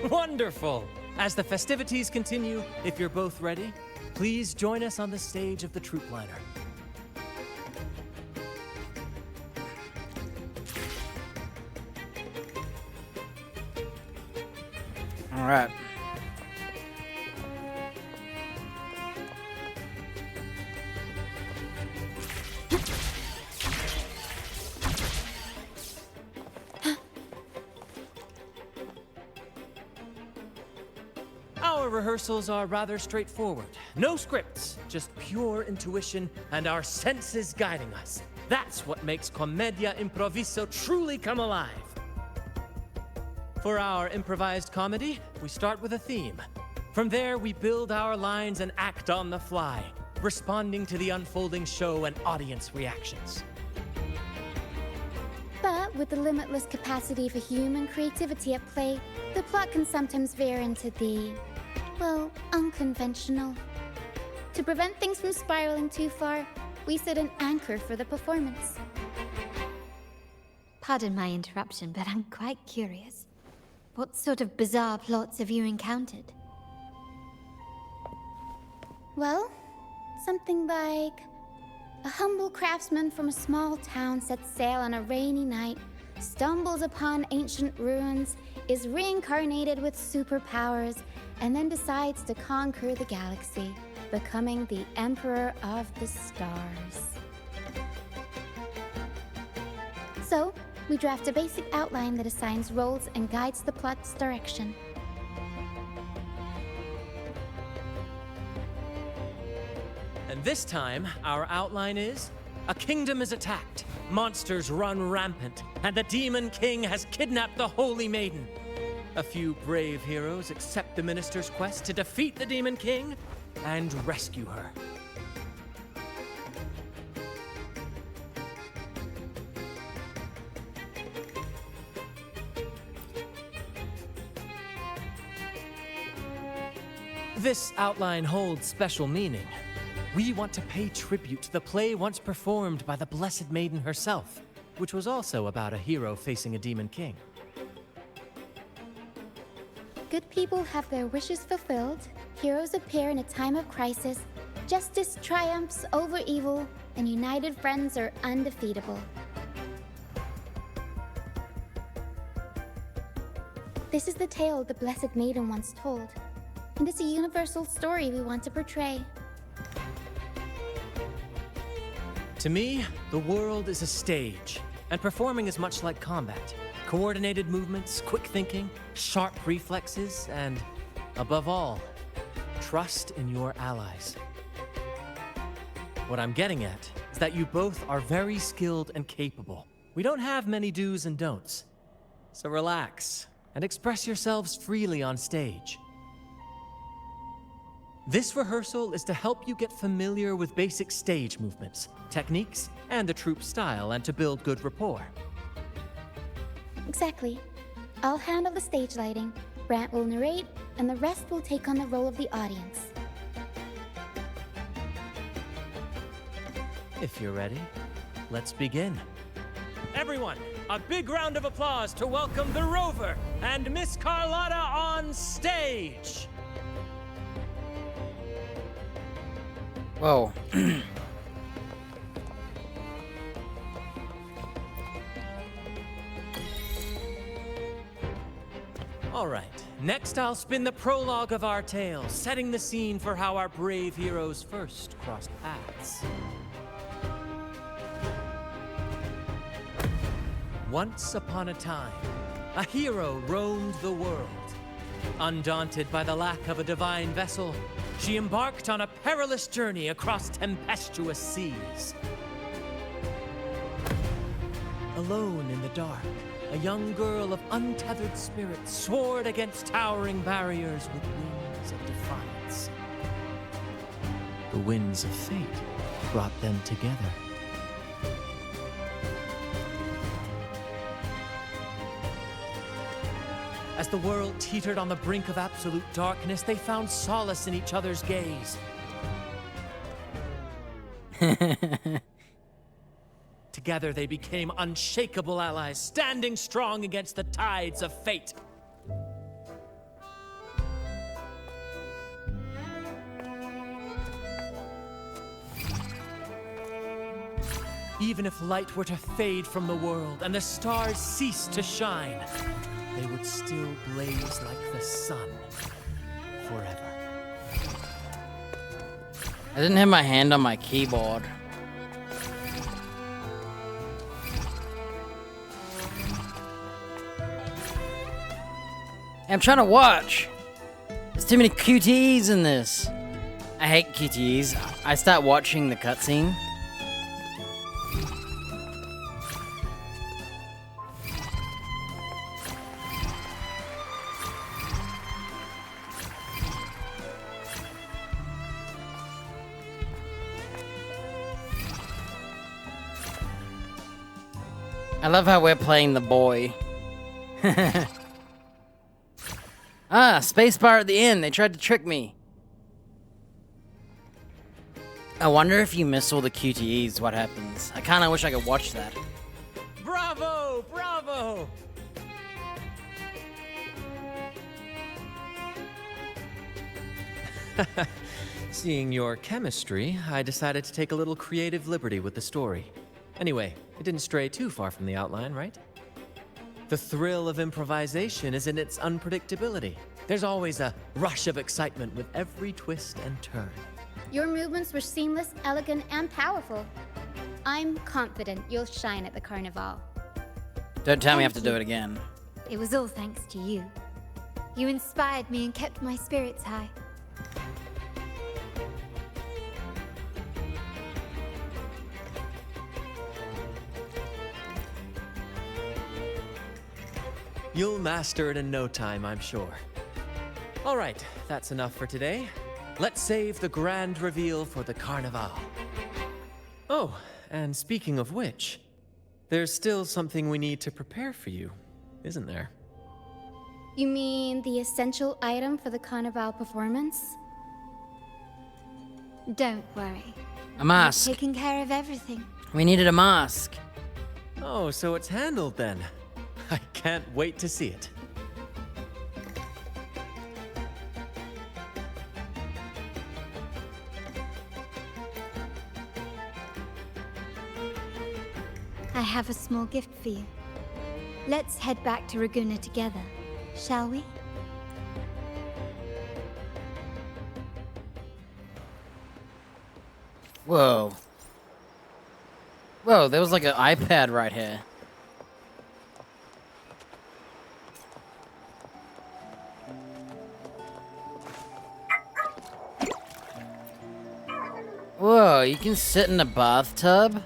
Wonderful! As the festivities continue, if you're both ready, please join us on the stage of the troop liner. All right. Our rehearsals are rather straightforward. No scripts, just pure intuition and our senses guiding us. That's what makes Commedia Improviso truly come alive. For our improvised comedy, we start with a theme. From there, we build our lines and act on the fly, responding to the unfolding show and audience reactions. But with the limitless capacity for human creativity at play, the plot can sometimes veer into the, well, unconventional. To prevent things from spiraling too far, we set an anchor for the performance. Pardon my interruption, but I'm quite curious. What sort of bizarre plots have you encountered? Well, something like a humble craftsman from a small town sets sail on a rainy night, stumbles upon ancient ruins, is reincarnated with superpowers, and then decides to conquer the galaxy, becoming the Emperor of the Stars. So, we draft a basic outline that assigns roles and guides the plot's direction. And this time, our outline is: a kingdom is attacked, monsters run rampant, and the Demon King has kidnapped the Holy Maiden. A few brave heroes accept the minister's quest to defeat the Demon King and rescue her. This outline holds special meaning. We want to pay tribute to the play once performed by the Blessed Maiden herself, which was also about a hero facing a Demon King. Good people have their wishes fulfilled, heroes appear in a time of crisis, justice triumphs over evil, and united friends are undefeatable. This is the tale the Blessed Maiden once told, and it's a universal story we want to portray. To me, the world is a stage, and performing is much like combat. Coordinated movements, quick thinking, sharp reflexes, and, above all, trust in your allies. What I'm getting at is that you both are very skilled and capable. We don't have many do's and don'ts. So relax and express yourselves freely on stage. This rehearsal is to help you get familiar with basic stage movements, techniques, and the troupe's style, and to build good rapport. Exactly. I'll handle the stage lighting, Brant will narrate, and the rest will take on the role of the audience. If you're ready, let's begin. Everyone, a big round of applause to welcome the Rover and Miss Carlotta on stage! Whoa. All right, next I'll spin the prologue of our tale, setting the scene for how our brave heroes first crossed paths. Once upon a time, a hero roamed the world. Undaunted by the lack of a divine vessel, she embarked on a perilous journey across tempestuous seas. Alone in the dark, a young girl of untethered spirit soared against towering barriers with wings of defiance. The winds of fate brought them together. As the world teetered on the brink of absolute darkness, they found solace in each other's gaze. Together they became unshakable allies, standing strong against the tides of fate. Even if light were to fade from the world and the stars cease to shine, they would still blaze like the sun forever. I didn't have my hand on my keyboard. I'm trying to watch. There's too many QTEs in this. I hate QTEs. I start watching the cutscene. I love how we're playing the boy. Ah, spacebar at the end. They tried to trick me. I wonder if you miss all the QTEs, what happens? I kinda wish I could watch that. Bravo! Bravo! Seeing your chemistry, I decided to take a little creative liberty with the story. Anyway, it didn't stray too far from the outline, right? The thrill of improvisation is in its unpredictability. There's always a rush of excitement with every twist and turn. Your movements were seamless, elegant, and powerful. I'm confident you'll shine at the carnival. Don't tell me I have to Thank do you. it again. It was all thanks to you. You inspired me and kept my spirits high. You'll master it in no time, I'm sure. All right, that's enough for today. Let's save the grand reveal for the carnival. Oh, and speaking of which, there's still something we need to prepare for you, isn't there? You mean the essential item for the carnival performance? Don't worry. A mask. I'm taking care of everything. We needed a mask. Oh, so it's handled then. I can't wait to see it. I have a small gift for you. Let's head back to Raguna together, shall we? Whoa. Whoa, there was like an iPad right here. Whoa, you can sit in a bathtub?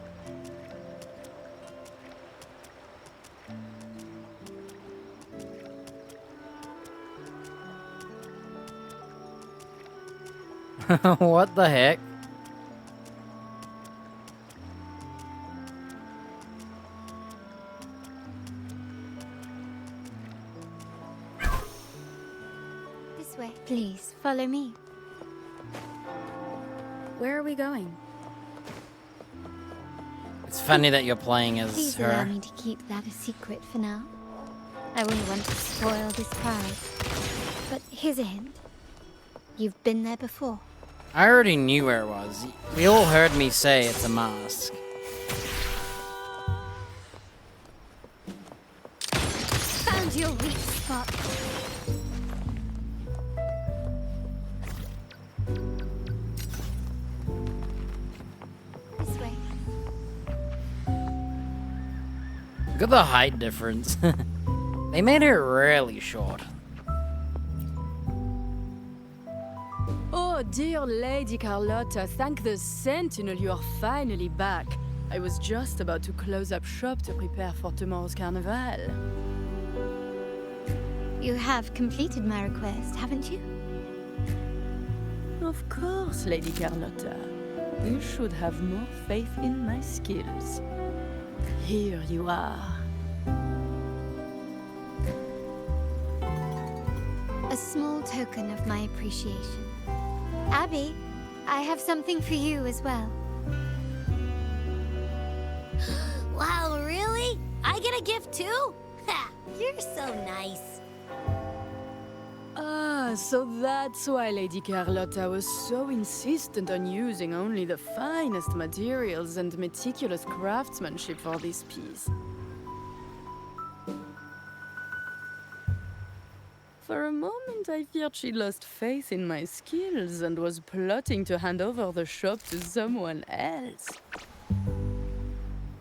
What the heck? This way. Please, follow me. Where are we going? It's funny that you're playing as Please allow her. me to keep that a secret for now. I wouldn't want to spoil this prize. But here's a hint. You've been there before. I already knew where it was. We all heard me say it's a mask. Found your weak spot. Look at the height difference. They made her really short. Oh, dear Lady Carlotta, thank the Sentinel you are finally back. I was just about to close up shop to prepare for tomorrow's carnival. You have completed my request, haven't you? Of course, Lady Carlotta. You should have more faith in my skills. Here you are. A small token of my appreciation. Abby, I have something for you as well. Wow, really? I get a gift too? Ha! You're so nice. Ah, so that's why Lady Carlotta was so insistent on using only the finest materials and meticulous craftsmanship for this piece. For a moment, I feared she lost faith in my skills and was plotting to hand over the shop to someone else.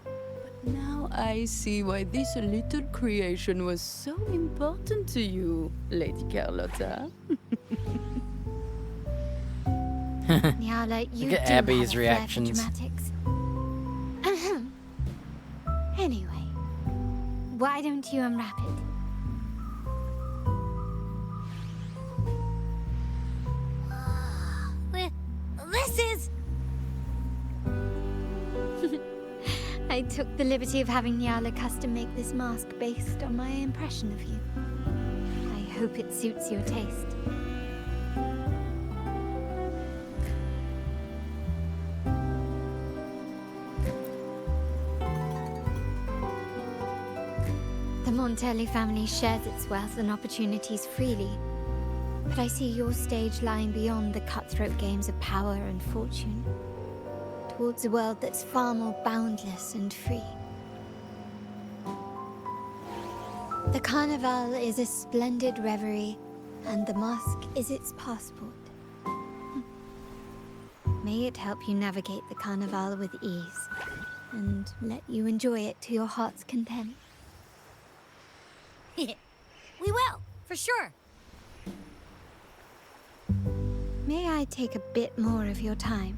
But now I see why this little creation was so important to you, Lady Carlotta. Nyala, you Look at do Abby's have a flair for reactions. dramatics. Anyway, why don't you unwrap it? This is... I took the liberty of having Nyala custom make this mask based on my impression of you. I hope it suits your taste. The Montelli family shares its wealth and opportunities freely, but I see your stage lying beyond the cutthroat games of power and fortune, towards a world that's far more boundless and free. The Carnival is a splendid reverie, and the mask is its passport. May it help you navigate the Carnival with ease, and let you enjoy it to your heart's content. We will, for sure. May I take a bit more of your time?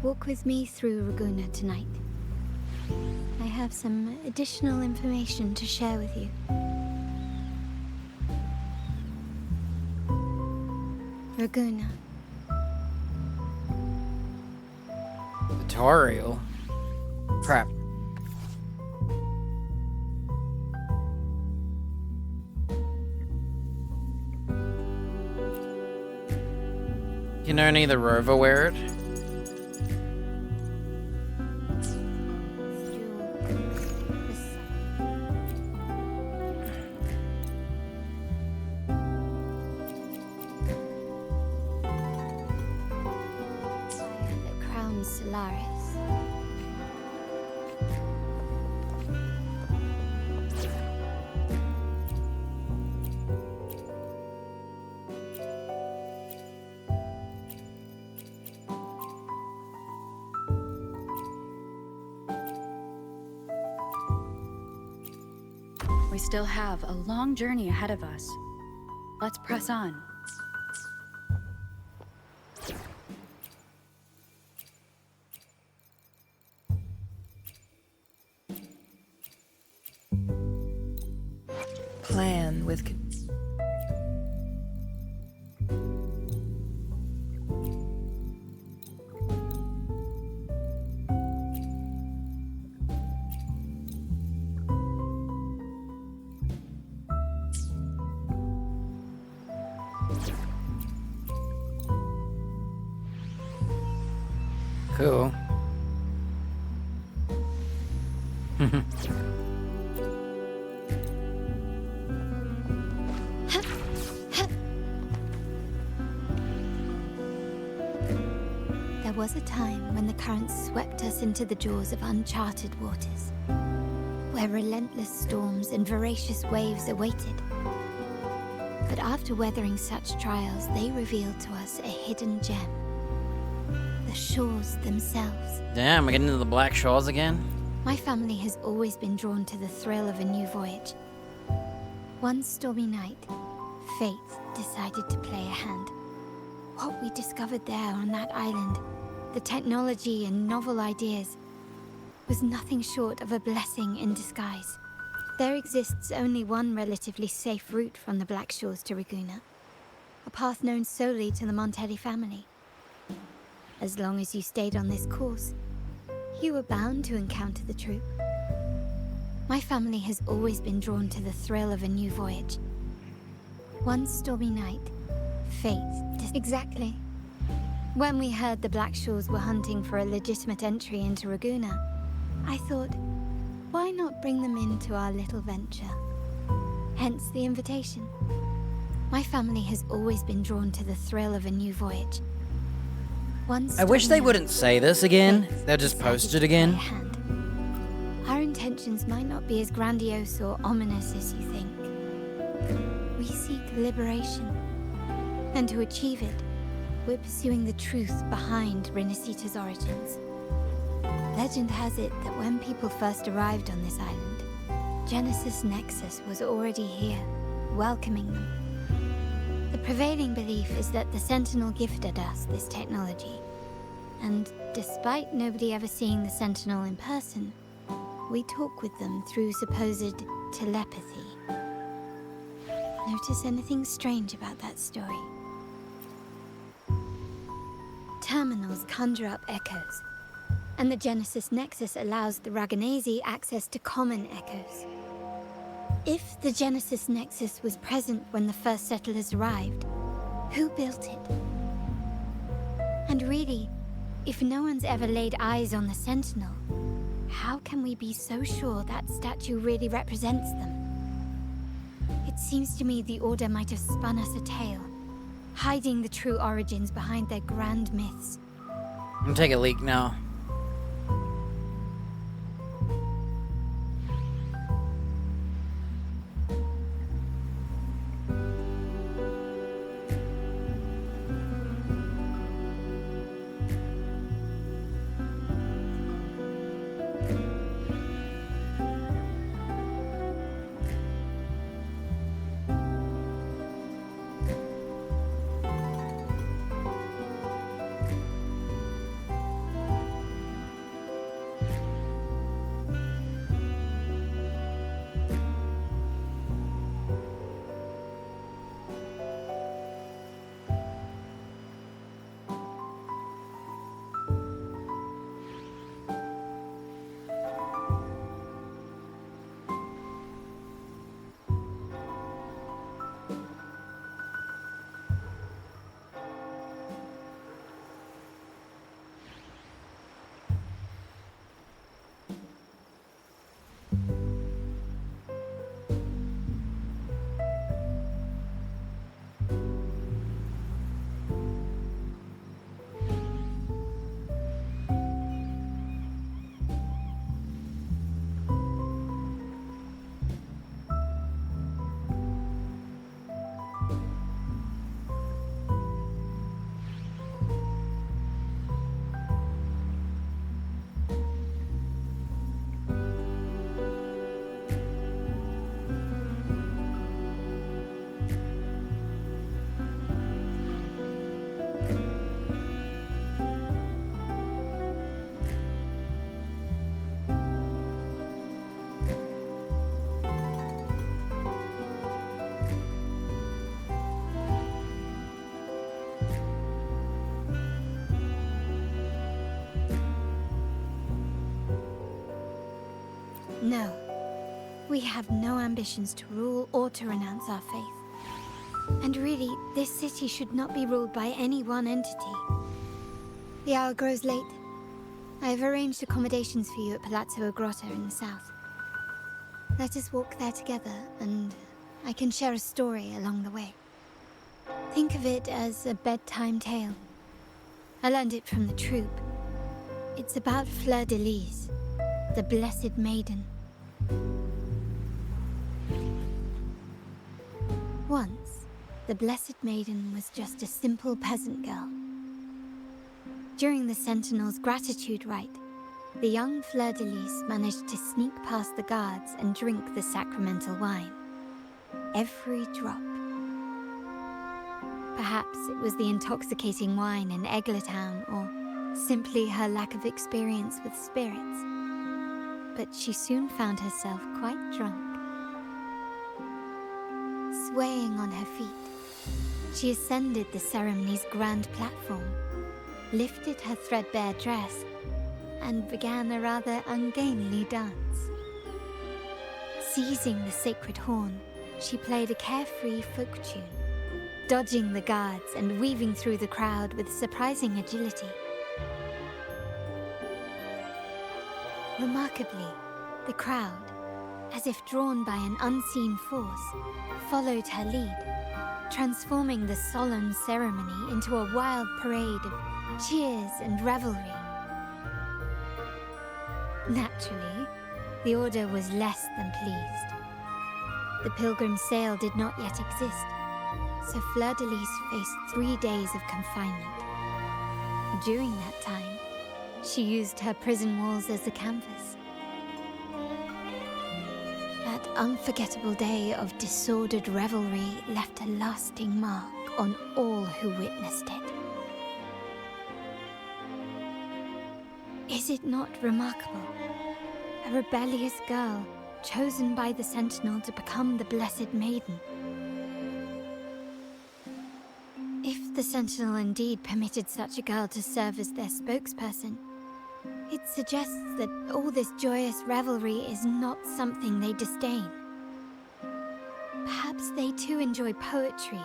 Walk with me through Ragusa tonight. I have some additional information to share with you. Ragusa. Tutorial? Crap. Can only the rover wear it? The crown Solaris. We still have a long journey ahead of us. Let's press on. Plan with... Cool. There was a time when the currents swept us into the jaws of uncharted waters, where relentless storms and voracious waves awaited. But after weathering such trials, they revealed to us a hidden gem. The shores themselves. Damn, we're getting into the Black Shores again? My family has always been drawn to the thrill of a new voyage. One stormy night, fate decided to play a hand. What we discovered there on that island, the technology and novel ideas, was nothing short of a blessing in disguise. There exists only one relatively safe route from the Black Shores to Ragusa, a path known solely to the Montelli family. As long as you stayed on this course, you were bound to encounter the troop. My family has always been drawn to the thrill of a new voyage. One stormy night, fate Exactly. When we heard the Black Shores were hunting for a legitimate entry into Ragusa, I thought, why not bring them into our little venture? Hence the invitation. My family has always been drawn to the thrill of a new voyage. I wish they wouldn't say this again. They'll just post it again. Our intentions might not be as grandiose or ominous as you think. We seek liberation. And to achieve it, we're pursuing the truth behind Renacita's origins. Legend has it that when people first arrived on this island, Genesis Nexus was already here, welcoming them. The prevailing belief is that the Sentinel gifted us this technology. And despite nobody ever seeing the Sentinel in person, we talk with them through supposed telepathy. Notice anything strange about that story? Terminals conjure up echoes, and the Genesis Nexus allows the Raganese access to common echoes. If the Genesis Nexus was present when the first settlers arrived, who built it? And really, if no one's ever laid eyes on the Sentinel, how can we be so sure that statue really represents them? It seems to me the Order might have spun us a tale, hiding the true origins behind their grand myths. I'm gonna take a leak now. No. We have no ambitions to rule or to renounce our faith. And really, this city should not be ruled by any one entity. The hour grows late. I have arranged accommodations for you at Palazzo Grotta in the south. Let us walk there together, and I can share a story along the way. Think of it as a bedtime tale. I learned it from the troop. It's about Fleur de Lis, the Blessed Maiden. Once, the Blessed Maiden was just a simple peasant girl. During the Sentinel's gratitude rite, the young fleur-de-lis managed to sneak past the guards and drink the sacramental wine. Every drop. Perhaps it was the intoxicating wine in Eggletown, or simply her lack of experience with spirits. But she soon found herself quite drunk. Swaying on her feet, she ascended the ceremony's grand platform, lifted her threadbare dress, and began a rather ungainly dance. Seizing the sacred horn, she played a carefree folk tune, dodging the guards and weaving through the crowd with surprising agility. Remarkably, the crowd, as if drawn by an unseen force, followed her lead, transforming the solemn ceremony into a wild parade of cheers and revelry. Naturally, the Order was less than pleased. The pilgrim sale did not yet exist, so Fleur-de-Lis faced 3 days of confinement. During that time, she used her prison walls as a canvas. That unforgettable day of disordered revelry left a lasting mark on all who witnessed it. Is it not remarkable? A rebellious girl chosen by the Sentinel to become the Blessed Maiden. If the Sentinel indeed permitted such a girl to serve as their spokesperson, it suggests that all this joyous revelry is not something they disdain. Perhaps they too enjoy poetry,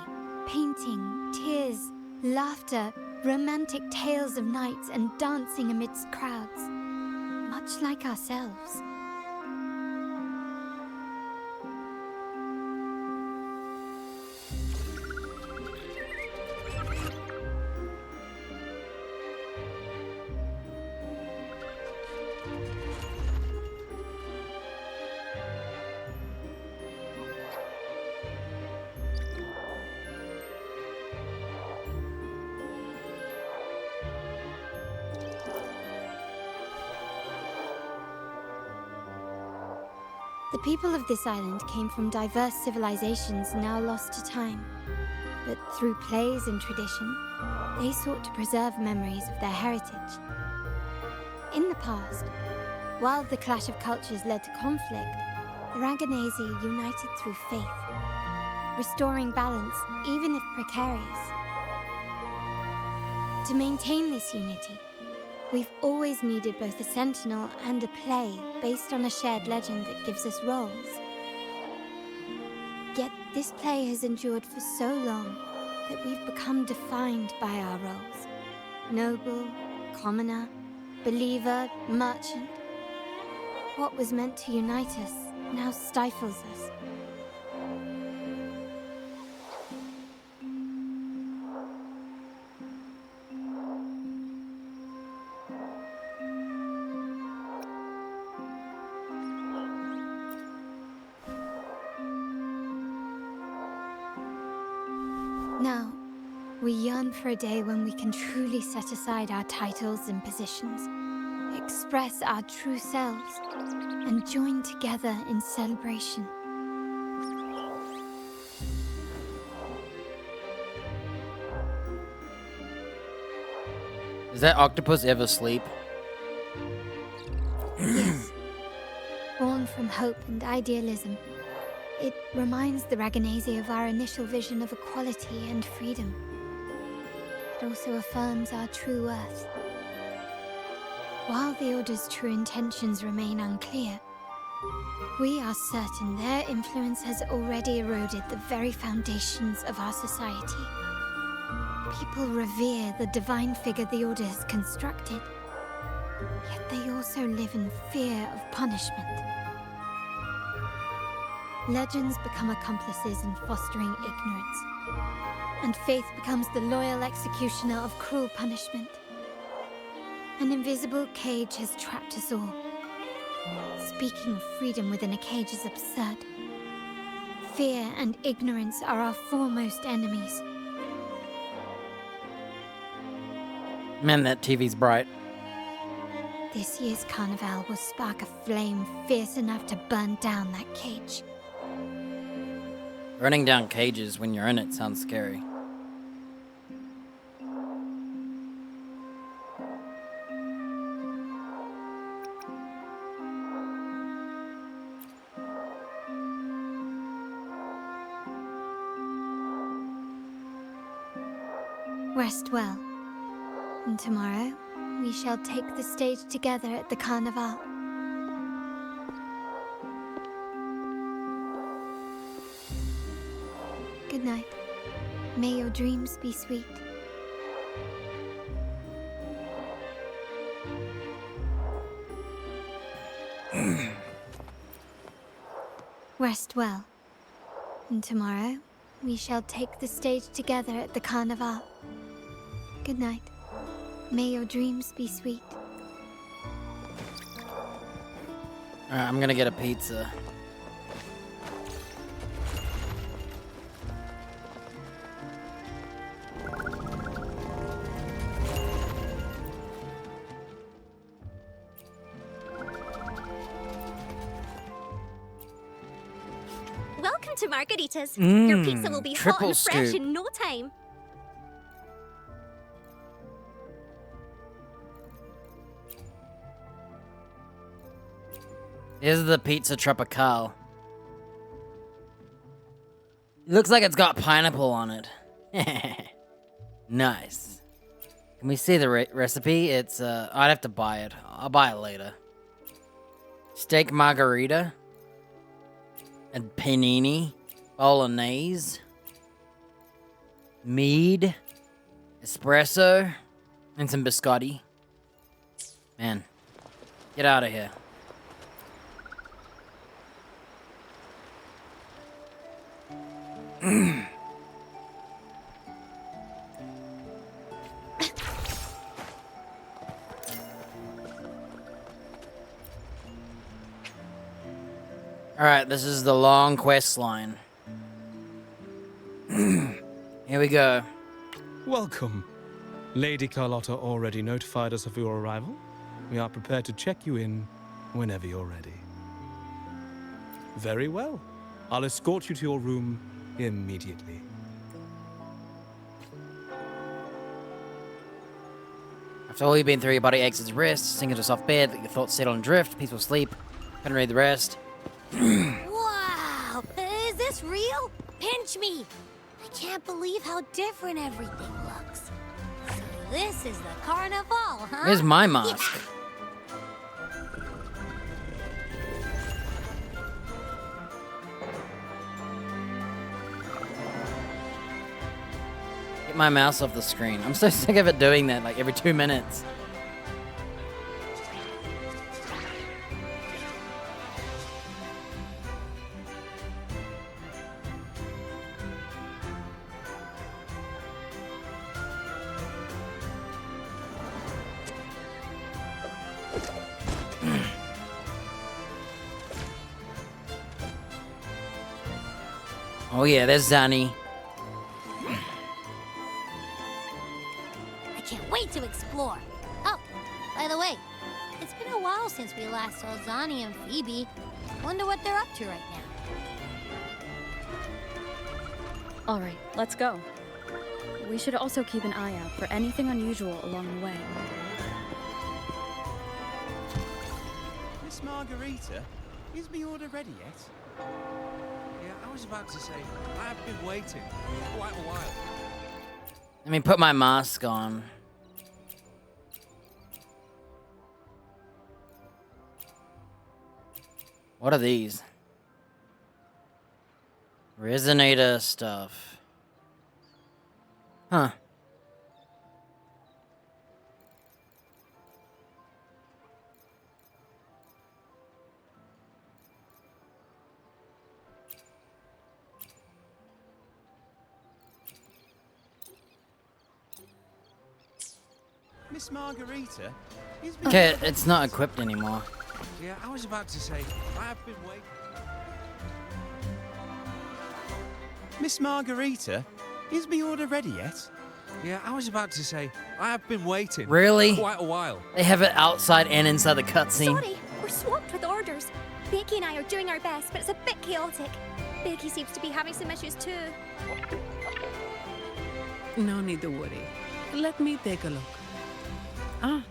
painting, tears, laughter, romantic tales of knights, and dancing amidst crowds, much like ourselves. The people of this island came from diverse civilizations now lost to time, but through plays and tradition, they sought to preserve memories of their heritage. In the past, while the clash of cultures led to conflict, the Raganazi united through faith, restoring balance even if precarious. To maintain this unity, we've always needed both a sentinel and a play based on a shared legend that gives us roles. Yet this play has endured for so long that we've become defined by our roles. Noble, commoner, believer, merchant. What was meant to unite us now stifles us. Now, we yearn for a day when we can truly set aside our titles and positions, express our true selves, and join together in celebration. Does that octopus ever sleep? Yes. Born from hope and idealism, it reminds the Raganazi of our initial vision of equality and freedom. It also affirms our true worth. While the Order's true intentions remain unclear, we are certain their influence has already eroded the very foundations of our society. People revere the divine figure the Order has constructed, yet they also live in fear of punishment. Legends become accomplices in fostering ignorance, and faith becomes the loyal executioner of cruel punishment. An invisible cage has trapped us all. Speaking of freedom within a cage is absurd. Fear and ignorance are our foremost enemies. Man, that TV's bright. This year's carnival will spark a flame fierce enough to burn down that cage. Running down cages when you're in it sounds scary. Rest well. And tomorrow, we shall take the stage together at the carnival. Good night. May your dreams be sweet. Rest well. And tomorrow, we shall take the stage together at the carnival. Good night. May your dreams be sweet. Alright, I'm gonna get a pizza. Welcome to Margaritas. Your pizza will be hot triple and fresh scoop. in no time. Here's the pizza tropical. Looks like it's got pineapple on it. Nice. Can we see the recipe? It's, I'd have to buy it. I'll buy it later. Steak margarita. And panini. Bolognese. Mead. Espresso. And some biscotti. Man. Get out of here. Alright, this is the long quest line. Here we go. Welcome. Lady Carlotta already notified us of your arrival. We are prepared to check you in whenever you're ready. Very well. I'll escort you to your room immediately. After all you've been through, your body aches its rest, sink into a soft bed, let your thoughts settle and drift, peaceful sleep. Couldn't read the rest. Wow! Is this real? Pinch me! I can't believe how different everything looks. So this is the carnival, huh? Here's my mask. Get my mouse off the screen. I'm so sick of it doing that like every 2 minutes. Oh yeah, there's Zani. I can't wait to explore. Oh, by the way, it's been a while since we last saw Zani and Phoebe. Wonder what they're up to right now. All right, let's go. We should also keep an eye out for anything unusual along the way. Miss Margarita, is my order ready yet? Yeah, I was about to say, I've been waiting for quite a while. Let me put my mask on. What are these? Resonator stuff. Huh. Miss Margarita, is Okay, it's not equipped anymore. Yeah, I was about to say, I've been waiting. Miss Margarita, is my order ready yet? Yeah, I was about to say, I have been waiting. Really? Quite a while. They have it outside and inside the cutscene. Sorry, we're swamped with orders. Becky and I are doing our best, but it's a bit chaotic. Becky seems to be having some issues too. No need to worry. Let me take a look. Ah,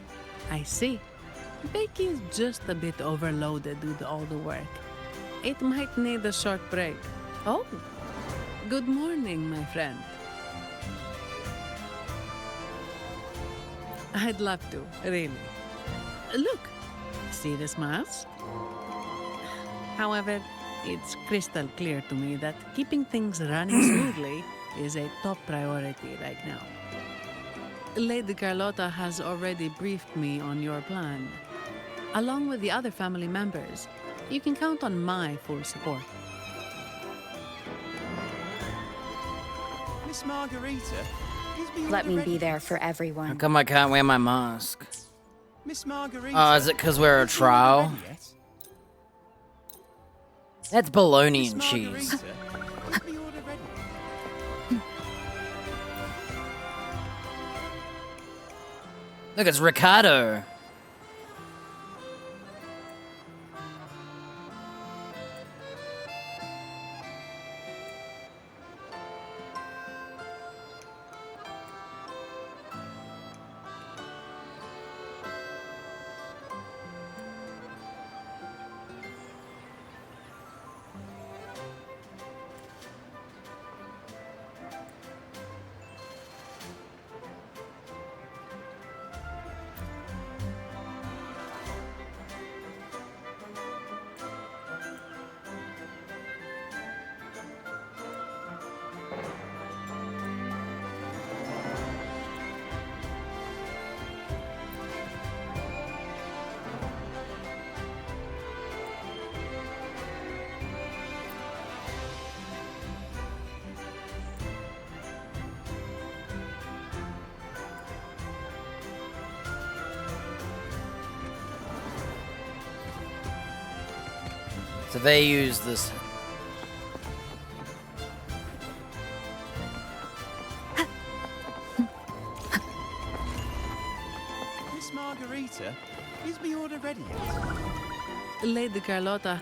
I see. Becky is just a bit overloaded with all the work. It might need a short break. Oh, good morning, my friend. I'd love to, really. Look, see this mask? However, it's crystal clear to me that keeping things running smoothly is a top priority right now. Lady Carlotta has already briefed me on your plan. Along with the other family members, you can count on my full support. Miss Margarita, Let me be there for everyone. How come I can't wear my mask? Miss Margarita. Oh, is it because we're a trial? That's bologna and cheese. Look, it's Ricardo. So they use this. Miss Margarita, is my order ready yet? Lady Carlotta.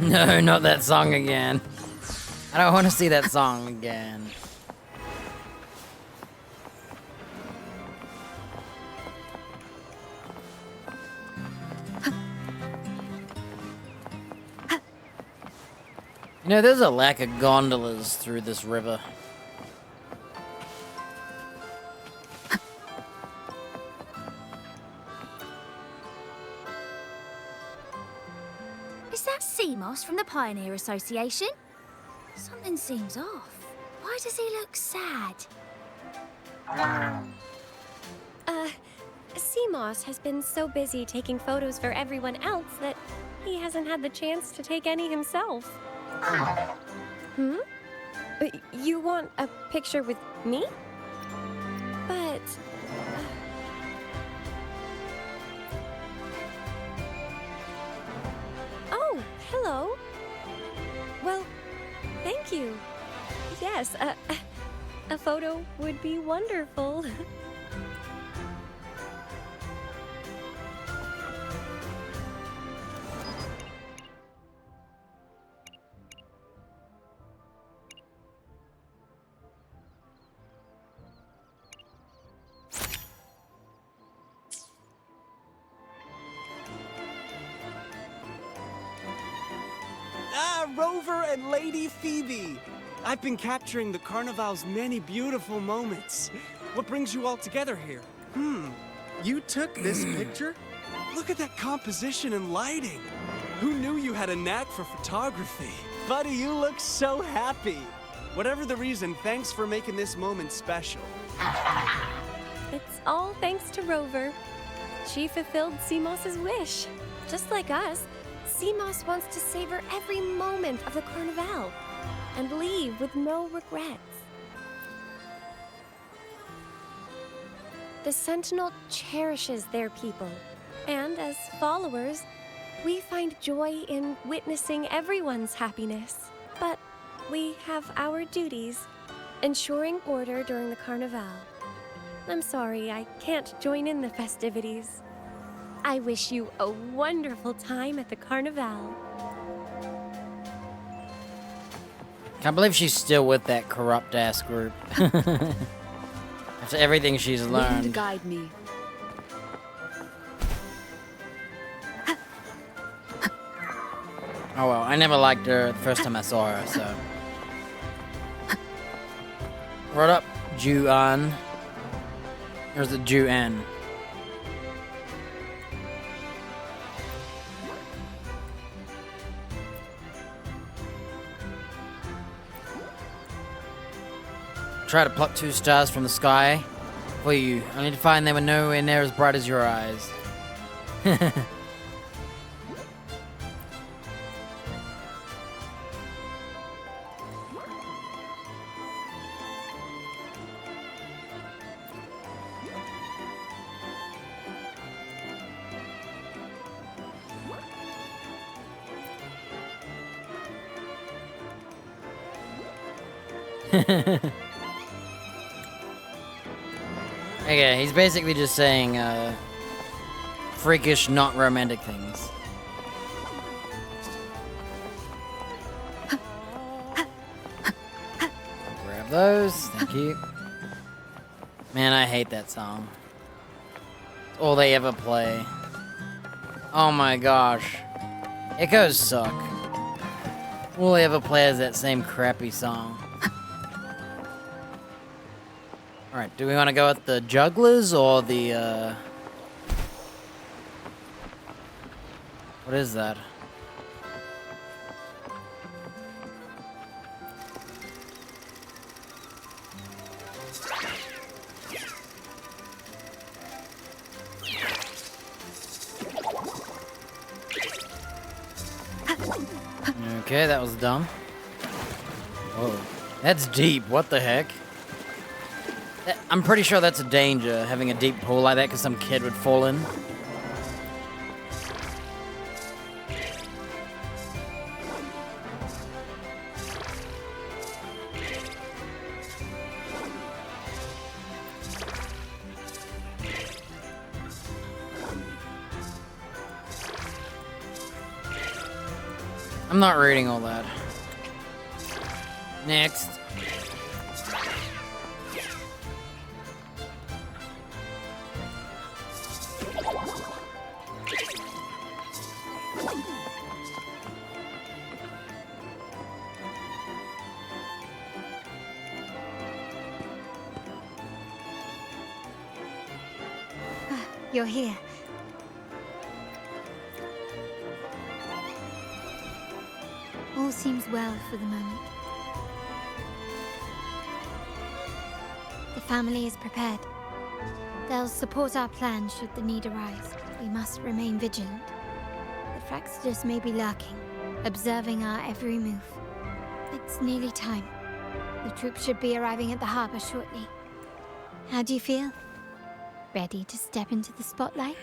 No, not that song again. I don't want to see that song again. You know, there's a lack of gondolas through this river. Is that Seamoss from the Pioneer Association? Something seems off. Why does he look sad? Seamoss has been so busy taking photos for everyone else that he hasn't had the chance to take any himself. Hmm? You want a picture with me? But... Oh, hello. Well, thank you. Yes, a photo would be wonderful. Rover and Lady Phoebe! I've been capturing the Carnival's many beautiful moments. What brings you all together here? You took this picture? Look at that composition and lighting. Who knew you had a knack for photography? Buddy, you look so happy. Whatever the reason, thanks for making this moment special. It's all thanks to Rover. She fulfilled Seamoss's wish. Just like us, Seamoss wants to savor every moment of the Carnival and leave with no regrets. The Sentinel cherishes their people, and as followers, we find joy in witnessing everyone's happiness. But we have our duties, ensuring order during the Carnival. I'm sorry, I can't join in the festivities. I wish you a wonderful time at the Carnival. Can't believe she's still with that corrupt-ass group. After everything she's learned. Wind guide me. Oh well, I never liked her the first time I saw her, so. What up, Ju-an? Or is it Ju-an? Try to pluck 2 stars from the sky for you, only to find they were nowhere near as bright as your eyes. Okay, he's basically just saying, freakish, not romantic things. Grab those, thank you. Man, I hate that song. It's all they ever play. Oh my gosh. Echoes suck. All they ever play is that same crappy song. Alright, do we want to go with the jugglers or the, what is that? Okay, that was dumb. Whoa. That's deep, what the heck? I'm pretty sure that's a danger, having a deep pool like that, because some kid would fall in. I'm not reading all that. Next. You're here. All seems well for the moment. The family is prepared. They'll support our plan should the need arise. We must remain vigilant. The Fraxidus may be lurking, observing our every move. It's nearly time. The troops should be arriving at the harbor shortly. How do you feel? Ready to step into the spotlight?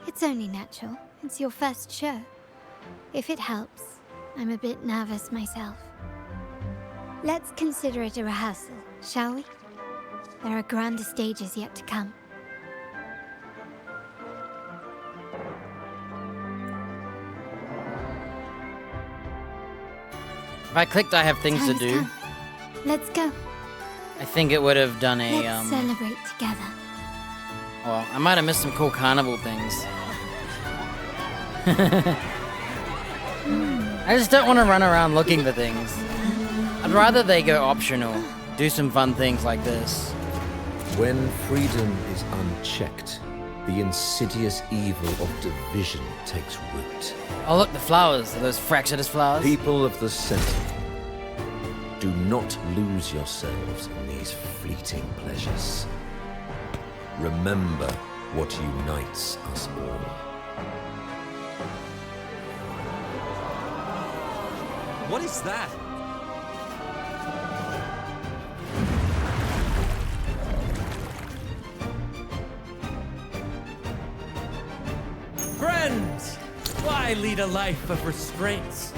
It's only natural. It's your first show. If it helps, I'm a bit nervous myself. Let's consider it a rehearsal, shall we? There are grander stages yet to come. If I clicked I have things to do, Let's go. I think it would have done a, Let's celebrate together. Well, I might have missed some cool carnival things. I just don't want to run around looking for things. I'd rather they go optional. Do some fun things like this. When freedom is unchecked, the insidious evil of division takes root. Oh look, the flowers. Are those Fractious flowers? People of the Sentinel, do not lose yourselves in these fleeting pleasures. Remember what unites us all. What is that? Friends! Why lead a life of restraints?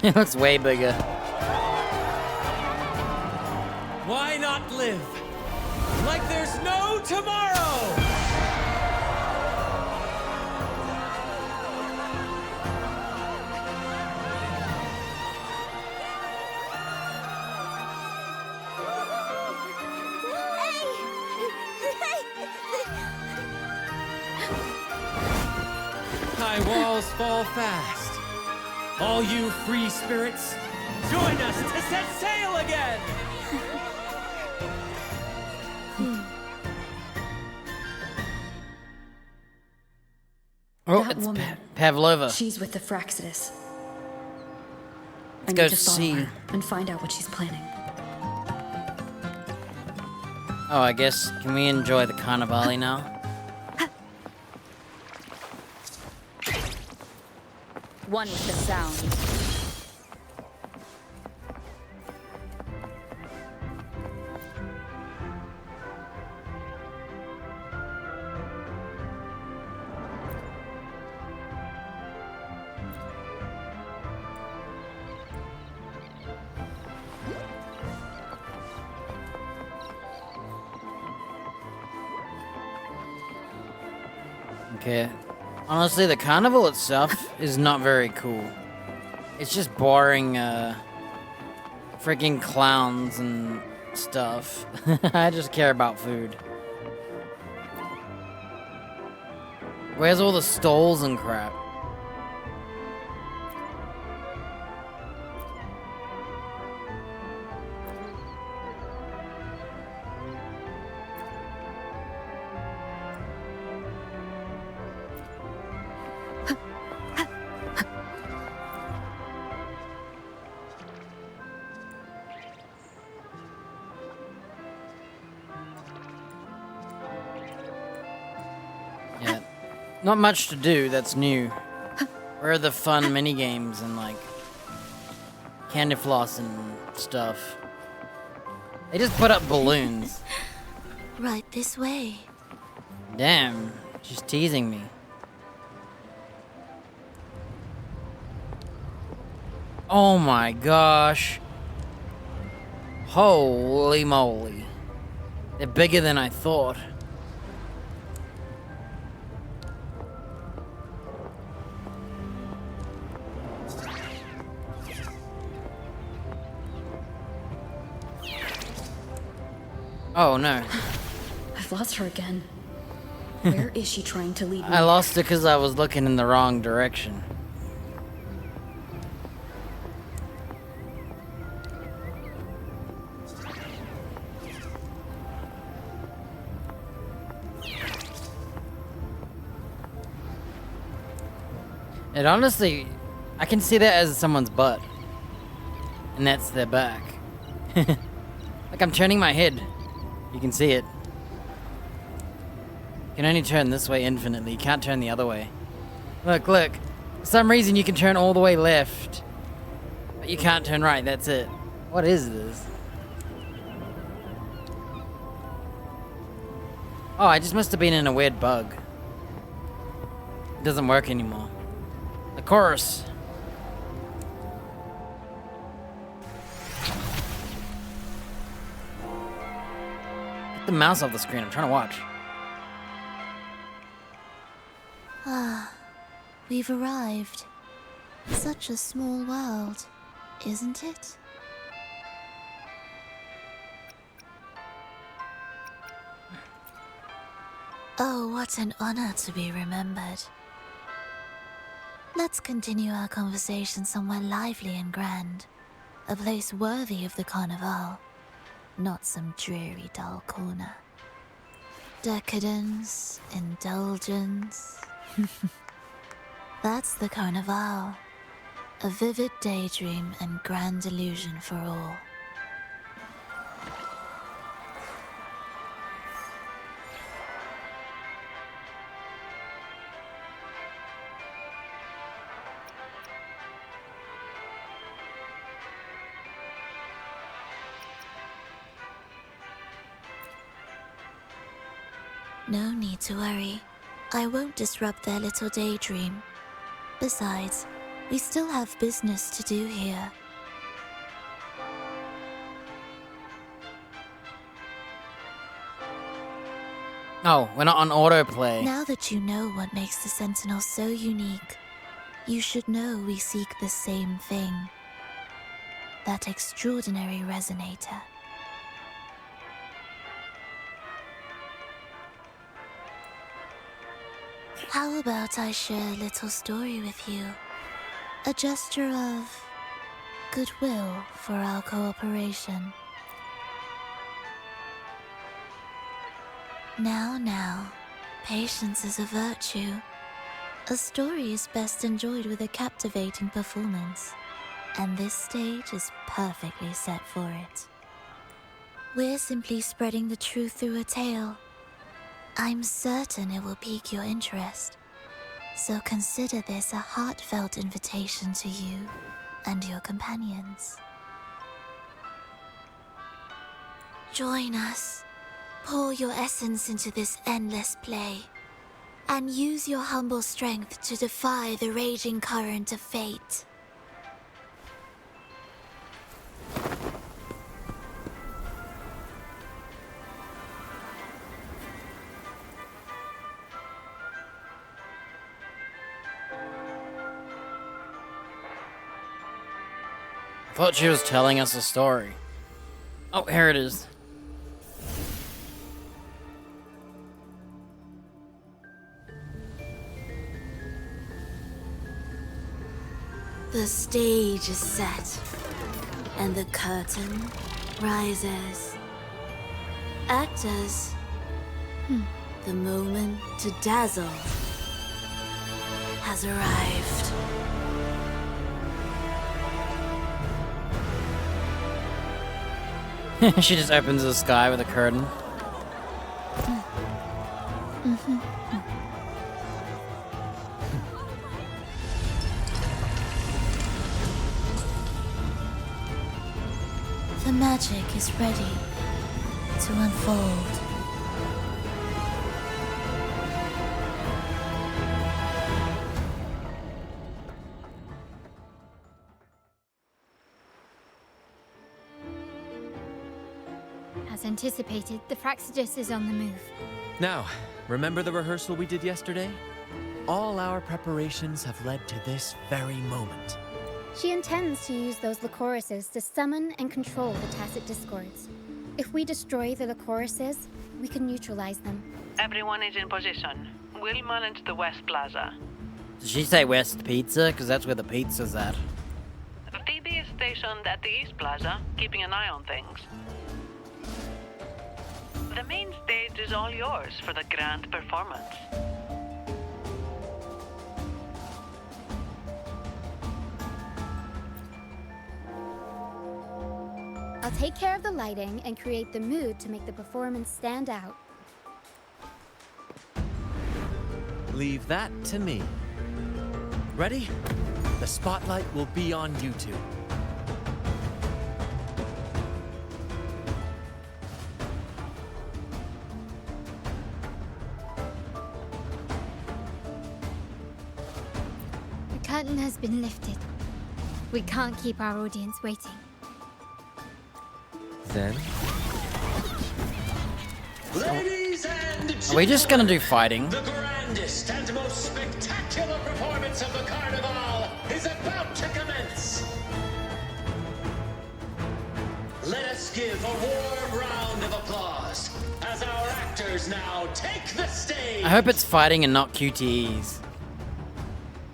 It looks way bigger. Why not live like there's no tomorrow? High walls fall fast. All you free spirits, join us to set sail again! Oh, That it's woman. Pavlova. She's with the Fraxidus. I Let's go need to follow see. her and find out what she's planning. Oh, I guess, can we enjoy the Carnivale now? One with the sound. Okay. Honestly, the carnival itself is not very cool. It's just boring, freaking clowns and stuff. I just care about food. Where's all the stalls and crap? Yeah, not much to do that's new. Where are the fun mini games and like candy floss and stuff? They just put up balloons. Right this way. Damn, she's teasing me. Oh my gosh. Holy moly. They're bigger than I thought. Oh no. I've lost her again. Where is she trying to lead me? I lost it because I was looking in the wrong direction. And honestly, I can see that as someone's butt. And that's their back. Like I'm turning my head. You can see it. You can only turn this way infinitely. You can't turn the other way. Look, look. For some reason you can turn all the way left. But you can't turn right, that's it. What is this? Oh, I just must have been in a weird bug. It doesn't work anymore. The chorus. Get the mouse off the screen, I'm trying to watch. Ah, we've arrived. Such a small world, isn't it? Oh, what an honor to be remembered. Let's continue our conversation somewhere lively and grand. A place worthy of the Carnival. not some dreary dull corner. Decadence, indulgence. That's the Carnival. A vivid daydream and grand illusion for all. No need to worry. I won't disrupt their little daydream. Besides, we still have business to do here. Oh, we're not on autoplay. Now that you know what makes the Sentinel so unique, you should know we seek the same thing. That extraordinary resonator. How about I share a little story with you? A gesture of goodwill for our cooperation. Now, patience is a virtue. A story is best enjoyed with a captivating performance, and this stage is perfectly set for it. We're simply spreading the truth through a tale. I'm certain it will pique your interest, so consider this a heartfelt invitation to you and your companions. Join us. Pour your essence into this endless play, and use your humble strength to defy the raging current of fate. I thought she was telling us a story. Oh, here it is. The stage is set, and the curtain rises. Actors, the moment to dazzle has arrived. She just opens the sky with a curtain. The magic is ready to unfold. As anticipated, the Praxidus is on the move. Now, remember the rehearsal we did yesterday? All our preparations have led to this very moment. She intends to use those Lycorises to summon and control the Tacit Discords. If we destroy the Lycorises, we can neutralize them. Everyone is in position. We'll manage the West Plaza. Did she say West Pizza? Because that's where the pizza's at. Phoebe is stationed at the East Plaza, keeping an eye on things. The main stage is all yours for the grand performance. I'll take care of the lighting and create the mood to make the performance stand out. Leave that to me. Ready? The spotlight will be on you two. The curtain has been lifted. We can't keep our audience waiting. Then? Ladies and Are we just gonna do fighting? the grandest and most spectacular performance of the Carnival is about to commence. Let us give a warm round of applause as our actors now take the stage. I hope it's fighting and not QTEs.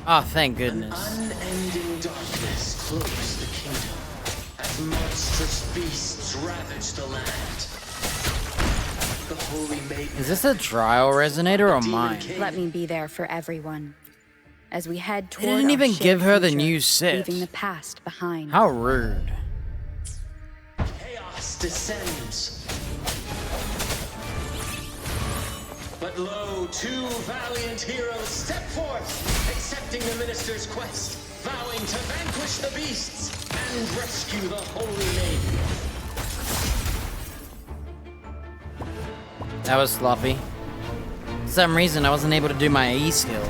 Oh, thank goodness. Unending darkness clothes the kingdom as Monstrous beasts ravage the land. The holy maiden. Is this a trial resonator or mine? Let me be there for everyone. As we head toward They didn't our even shared give her the future, new set. leaving the past behind. How rude. Chaos descends. But lo, two valiant heroes step forth, accepting the minister's quest, vowing to vanquish the beasts and rescue the holy maiden. That was sloppy. For some reason, I wasn't able to do my E skill.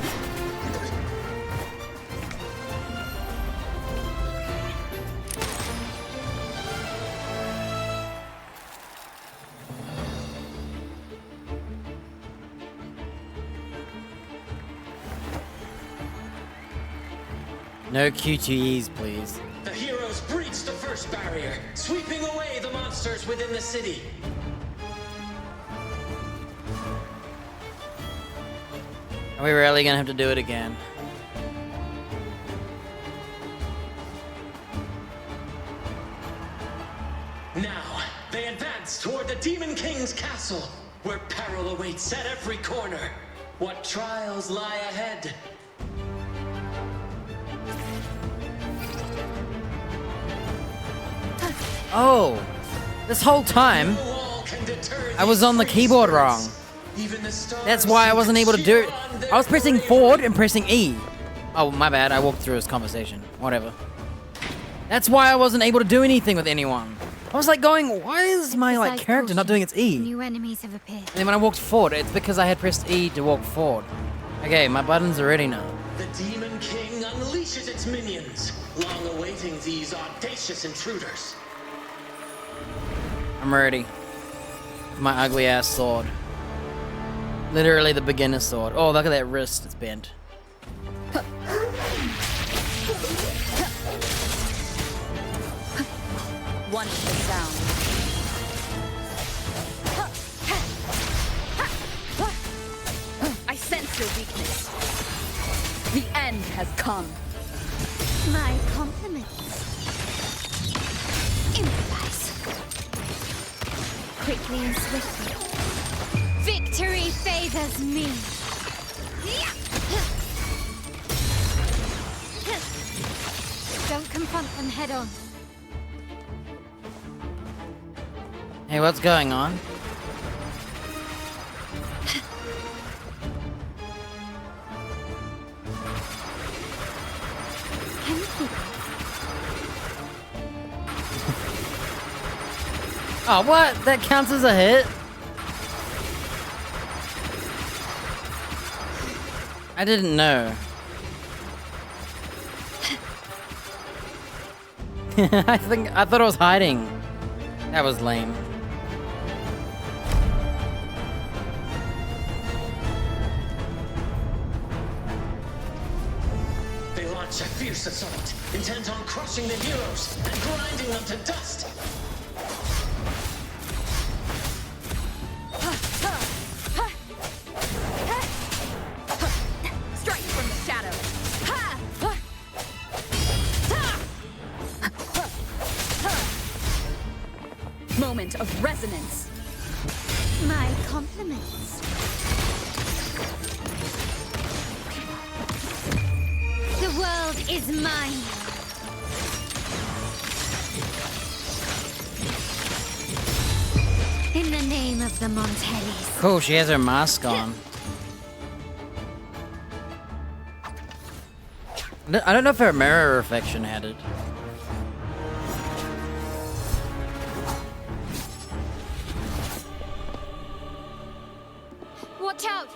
No Q2Es, please. The heroes breach the first barrier, sweeping away the monsters within the city. Are we really gonna have to do it again? Now, they advance toward the Demon King's castle, where peril awaits at every corner. What trials lie ahead? Oh, this whole time, I was on the keyboard wrong. That's why I wasn't able to do it. I was pressing forward and pressing E. Oh, my bad. I walked through his conversation. Whatever. That's why I wasn't able to do anything with anyone. I was like going, why is my character not doing its E? New enemies have appeared. And then when I walked forward, it's because I had pressed E to walk forward. Okay, my buttons are ready now. The Demon King unleashes its minions, long awaiting these audacious intruders. I'm ready. My ugly ass sword. Literally the beginner sword. Oh, look at that wrist, it's bent. One is the sound. I sense your weakness. The end has come. My compliments. Improvise. Quickly and swiftly. Victory favors me. Don't confront them head on. Hey, what's going on? Can you keep Oh, what? That counts as a hit? I didn't know. I thought I was hiding. That was lame. They launch a fierce assault, intent on crushing the heroes and grinding them to dust. Strike from the shadows. Moment of resonance. my compliments? The world is mine. In the name of the Montellis. Cool, she has her mask on. I don't know if her mirror reflection had it. Watch out!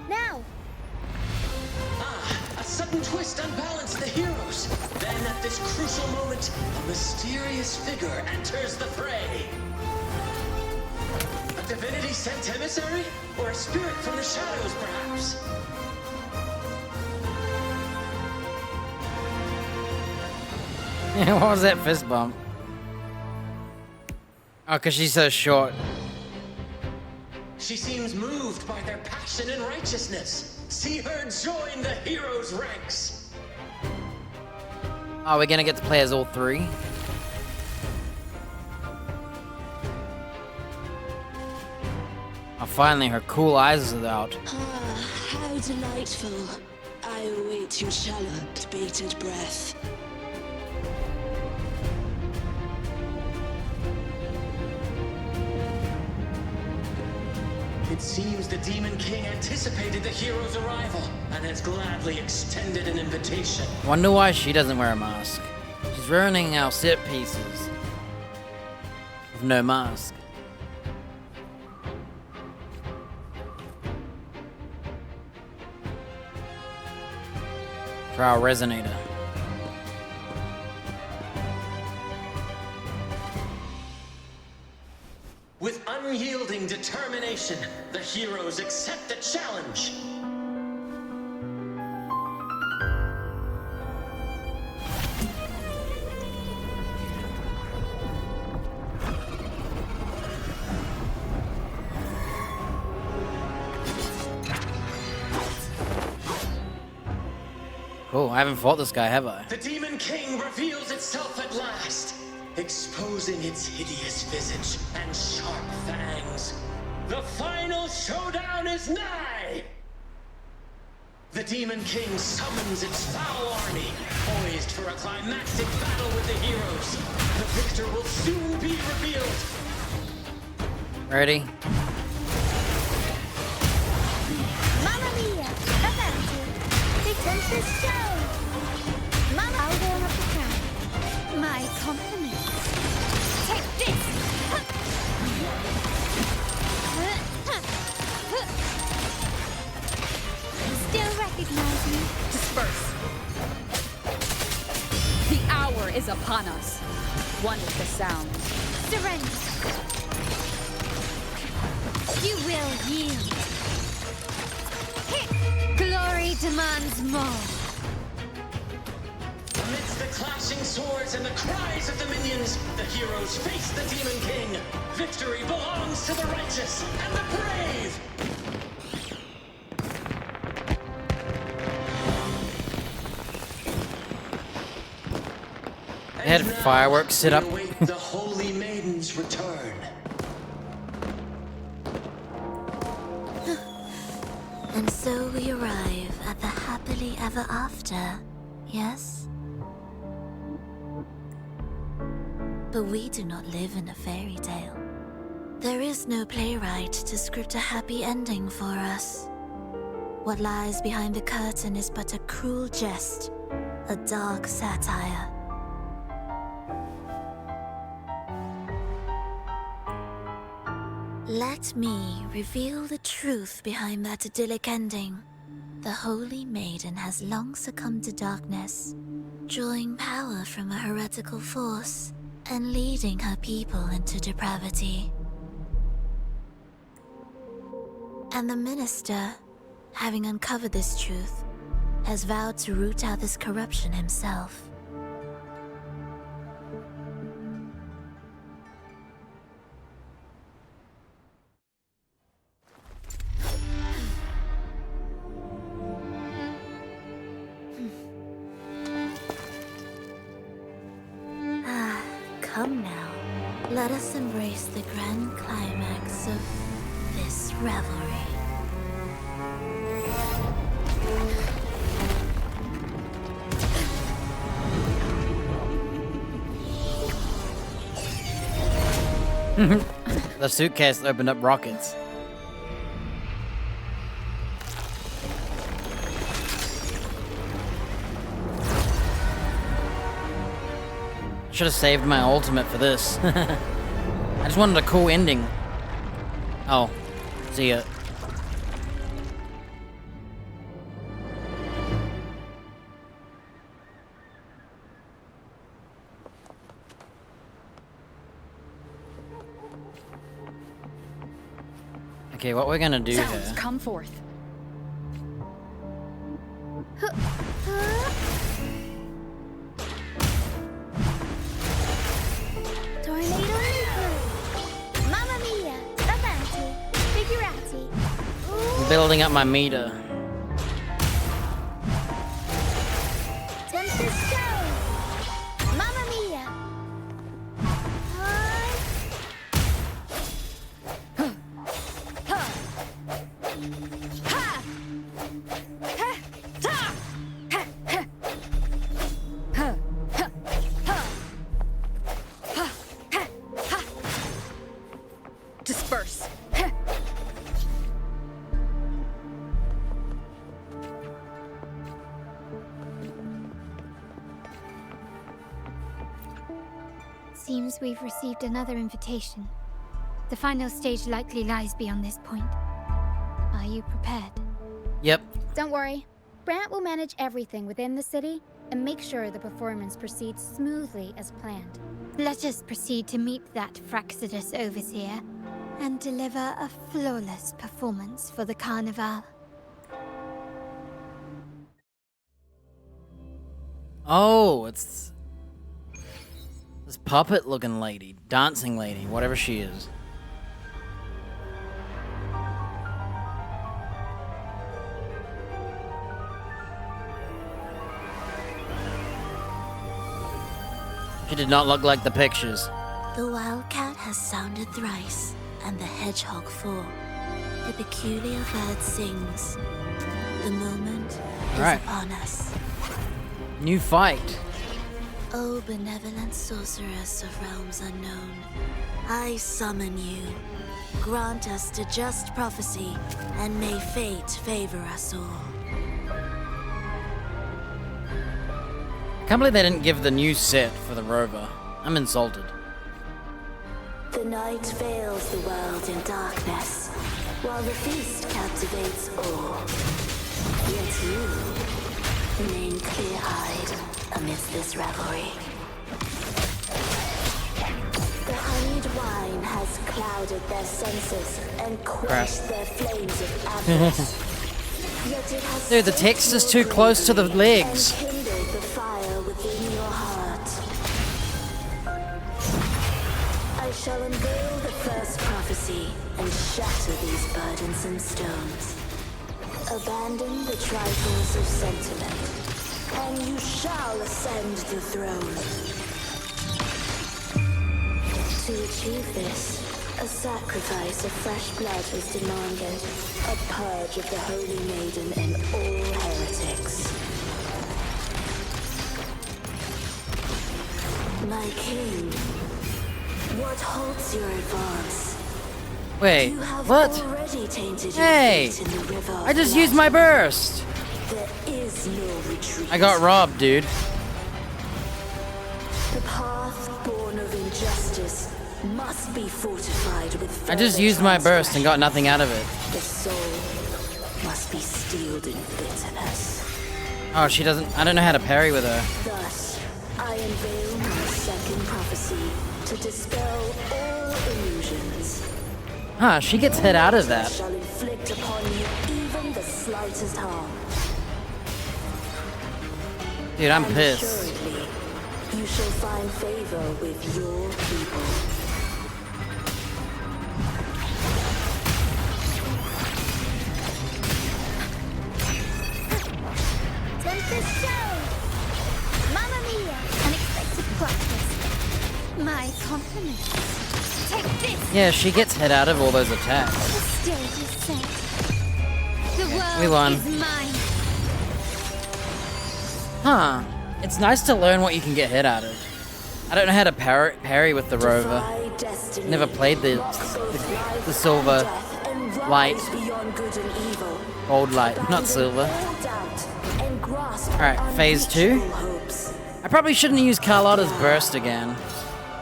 Now! A sudden twist unbalanced the heroes. Then at this crucial moment, a mysterious figure enters the fray. A divinity sent emissary? Or a spirit from the shadows, perhaps? What was that fist bump? Oh, because she's so short. She seems moved by their passion and righteousness. See her join the heroes' ranks. Oh, we're gonna get to play as all three? Oh, finally, her cool eyes are out. Ah, how delightful. I await your shallow, bated breath. It seems the Demon King anticipated the hero's arrival and has gladly extended an invitation. Wonder why she doesn't wear a mask. She's ruining our set pieces. With no mask. For our resonator. With unyielding determination, the heroes accept the challenge. Cool, I haven't fought this guy, have I? The Demon King reveals itself at last, exposing its hideous visage and sharp fangs. The final showdown is nigh! The Demon King summons its foul army, poised for a climactic battle with the heroes. The victor will soon be revealed. Ready? Mamma mia! Avanti! Victor show! Mama, I'll warm up the crowd. My compliments. Take this! Still recognize me? Disperse. The hour is upon us. One with the sound. Surrender. You will yield. Glory demands more. Amidst the clashing swords and the cries of the minions, the heroes face the Demon King. Victory belongs to the righteous and the brave! They had fireworks set up. We await the Holy Maiden's return. And so we arrive at the happily ever after, yes? But we do not live in a fairy tale. There is no playwright to script a happy ending for us. What lies behind the curtain is but a cruel jest, a dark satire. Let me reveal the truth behind that idyllic ending. The Holy Maiden has long succumbed to darkness, drawing power from a heretical force and leading her people into depravity. And the minister, having uncovered this truth, has vowed to root out this corruption himself. Come now, let us embrace the grand climax of this revelry. The suitcase opened up rockets. Should have saved my ultimate for this. I just wanted a cool ending. Oh, see ya. Okay, what we're gonna do Sounds, here. come forth. Tornado Mamma mia! Avanti! Figurati! I'm building up my meter. Tempest show! seems we've received another invitation. The final stage likely lies beyond this point. Are you prepared? Yep. Don't worry. Brant will manage everything within the city and make sure the performance proceeds smoothly as planned. Let us proceed to meet that Fraxidus overseer and deliver a flawless performance for the Carnival. Oh, it's this puppet-looking lady, dancing lady, whatever she is. She did not look like the pictures. The wildcat has sounded thrice, and the hedgehog four. The peculiar bird sings. The moment is upon us. New fight. O benevolent sorceress of realms unknown, I summon you. Grant us to just prophecy, and may fate favor us all. I can't believe they didn't give the new set for the rover. I'm insulted. The night veils the world in darkness, while the feast captivates all. Yet you remain clear-eyed amidst this revelry. The honeyed wine has clouded their senses and quenched their flames of avarice. Yet it has Dude, the text is too close to the legs. kindled the fire within your heart. I shall unveil the first prophecy and shatter these burdensome stones. Abandon the trifles of sentiment, and you shall ascend the throne. To achieve this, a sacrifice of fresh blood was demanded, a purge of the Holy Maiden and all heretics. My king, what halts your advance? Wait, You have what? already tainted your Hey, fate in the river of I just blood. used my burst. There is no retreat. I got robbed, dude. The path born of injustice must be fortified with I just further used my burst and got nothing out of it. The soul must be steeled in bitterness. Oh, she doesn't. I don't know how to parry with her. Thus, I unveil my second prophecy to dispel all illusions. Huh, she gets hit out of that. Shall inflict upon you even the slightest harm. Dude, I'm And pissed. assuredly, you shall find favor with your people. Tempest show! Mamma mia! Unexpected practice. My compliments. Take this! Yeah, she gets hit out of all those attacks. The stage is set. The world We won. is mine. Huh. It's nice to learn what you can get hit out of. I don't know how to parry with the rover. Never played the silver light. Beyond good and evil. Gold light, not silver. All doubt and grasp Alright, phase 2. I probably shouldn't use Carlotta's burst again.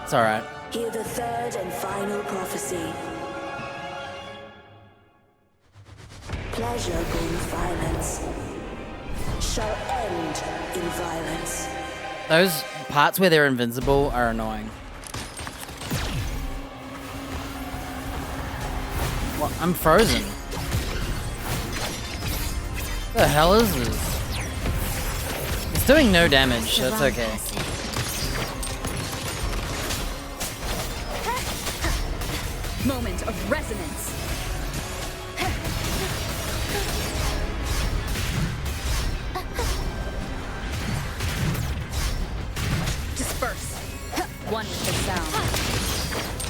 It's alright. Hear the third and final prophecy. Pleasure born of violence shall end in violence. Those parts where they're invincible are annoying. What? I'm frozen. What the hell is this? It's doing no damage, so it's okay. Moment of resonance. Disperse. One with the sound.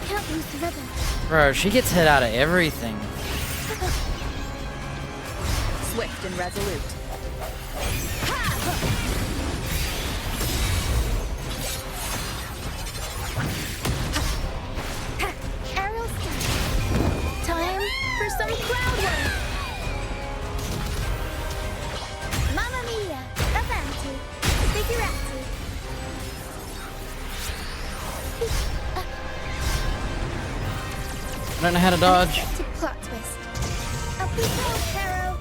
Can't lose the rhythm. Bro, she gets hit out of everything. Swift and resolute. Aerial scan. Time for some crowd work. Mamma mia! Avanti. I don't know how to dodge. Unexpected plot twist. Up we go, Pharaoh.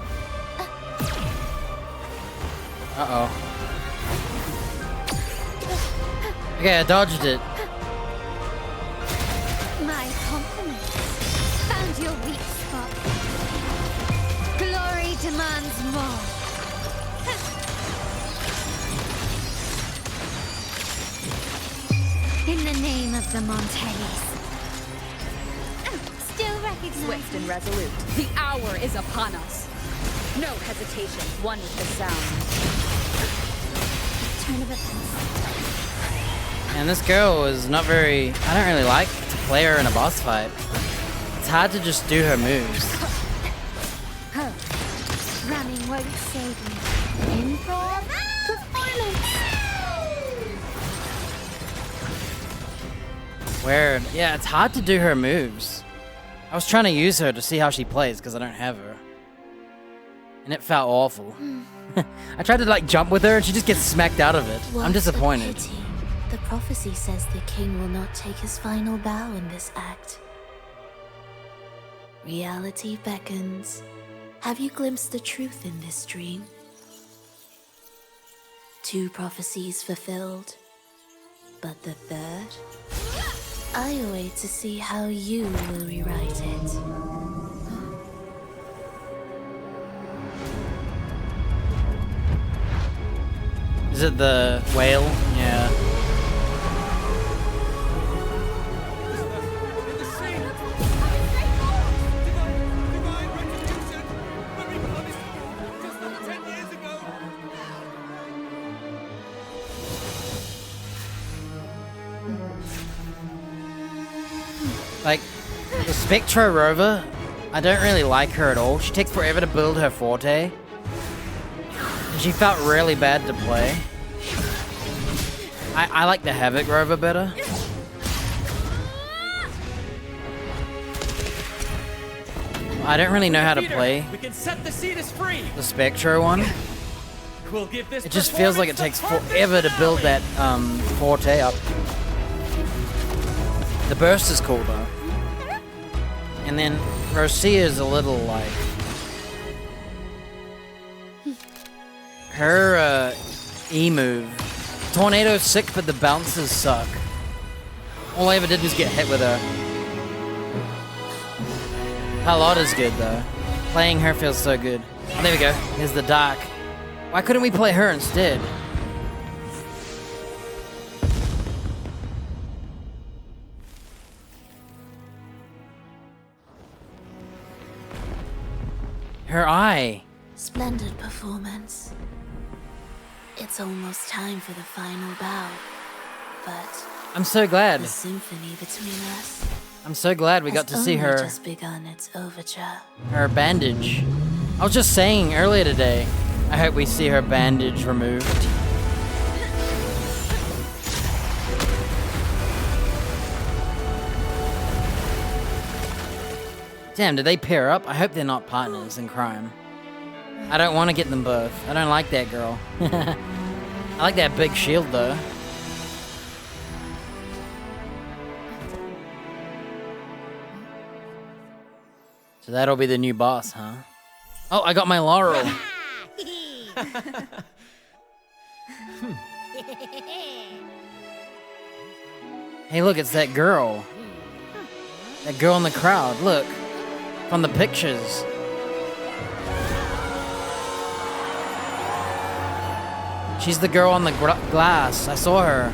Uh-oh. Okay, I dodged it. My compliments. Found your weak spot. Glory demands more. In the name of the Montellis. Still recognized. Swift and resolute. The hour is upon us. No hesitation, one with the sound. Turn of events. And this girl is not very... I don't really like to play her in a boss fight. It's hard to just do her moves. Huh. Running won't save me. Improv performance. Weird. Yeah, it's hard to do her moves. I was trying to use her to see how she plays because I don't have her. And it felt awful. I tried to like jump with her and she just gets smacked out of it. I'm disappointed. A pity. The prophecy says the king will not take his final bow in this act. Reality beckons. Have you glimpsed the truth in this dream? 2 prophecies fulfilled, but the third? I await to see how you will rewrite it. Is it the whale? Yeah. Like, the Spectro rover, I don't really like her at all. She takes forever to build her forte. And she felt really bad to play. I like the Havoc rover better. I don't really know how to play We can set the Cetus free. the Spectro one. We'll give this It just feels like it takes forever to build that forte up. The burst is cool though. And then Rosia's a little like... Her E move. Tornado's sick, but the bounces suck. All I ever did was get hit with her. Carlotta's good though. Playing her feels so good. Oh, there we go. Here's the dark. Why couldn't we play her instead? Her eye. Splendid performance. It's almost time for the final bow, but I'm so glad. the symphony between us I'm so glad we got to see her. just begun its overture. Her bandage. I was just saying earlier today, I hope we see her bandage removed. Damn, did they pair up? I hope they're not partners in crime. I don't want to get them both. I don't like that girl. I like that big shield though. So that'll be the new boss, huh? Oh, I got my laurel. Hey, look, it's that girl. That girl in the crowd, look. From the pictures. She's the girl on the glass. I saw her.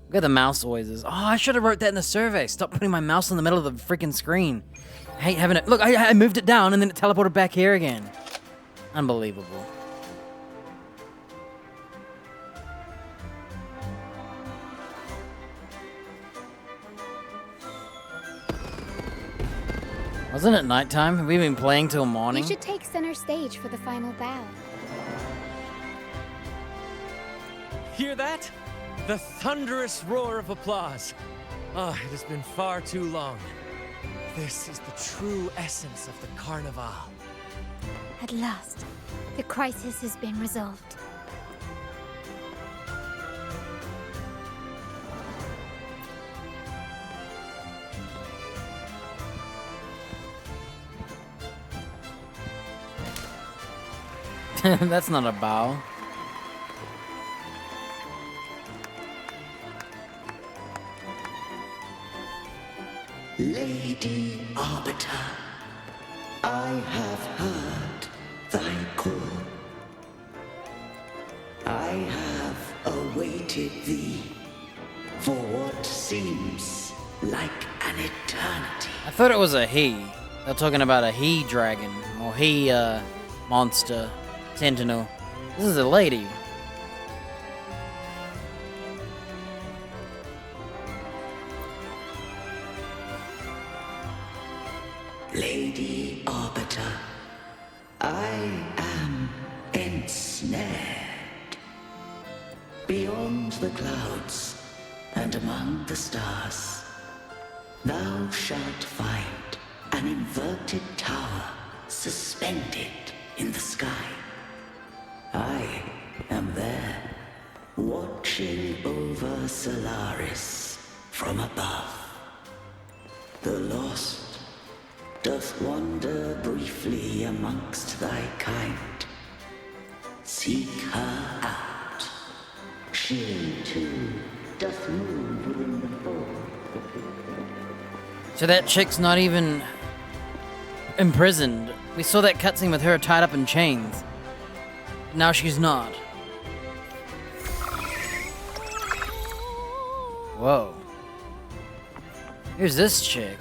Look at the mouse noises. Oh, I should have wrote that in the survey. Stop putting my mouse in the middle of the freaking screen. I hate having it. Look, I moved it down and then it teleported back here again. Unbelievable. Wasn't it nighttime? Have we been playing till morning? You should take center stage for the final bow. Hear that? The thunderous roar of applause. Ah, it has been far too long. This is the true essence of the Carnival. At last, the crisis has been resolved. That's not a bow. Lady Arbiter, I have heard thy call. I have awaited thee for what seems like an eternity. I thought it was a he. They're talking about a he dragon or he monster sentinel. This is a lady. Lady Arbiter, I am ensnared. Beyond the clouds and among the stars, thou shalt find an inverted tower suspended in the sky. I am there, watching over Solaris from above. The lost doth wander briefly amongst thy kind. Seek her out. She too doth move within the fold. So that chick's not even imprisoned. We saw that cutscene with her tied up in chains. Now she's not. Whoa. Here's this chick.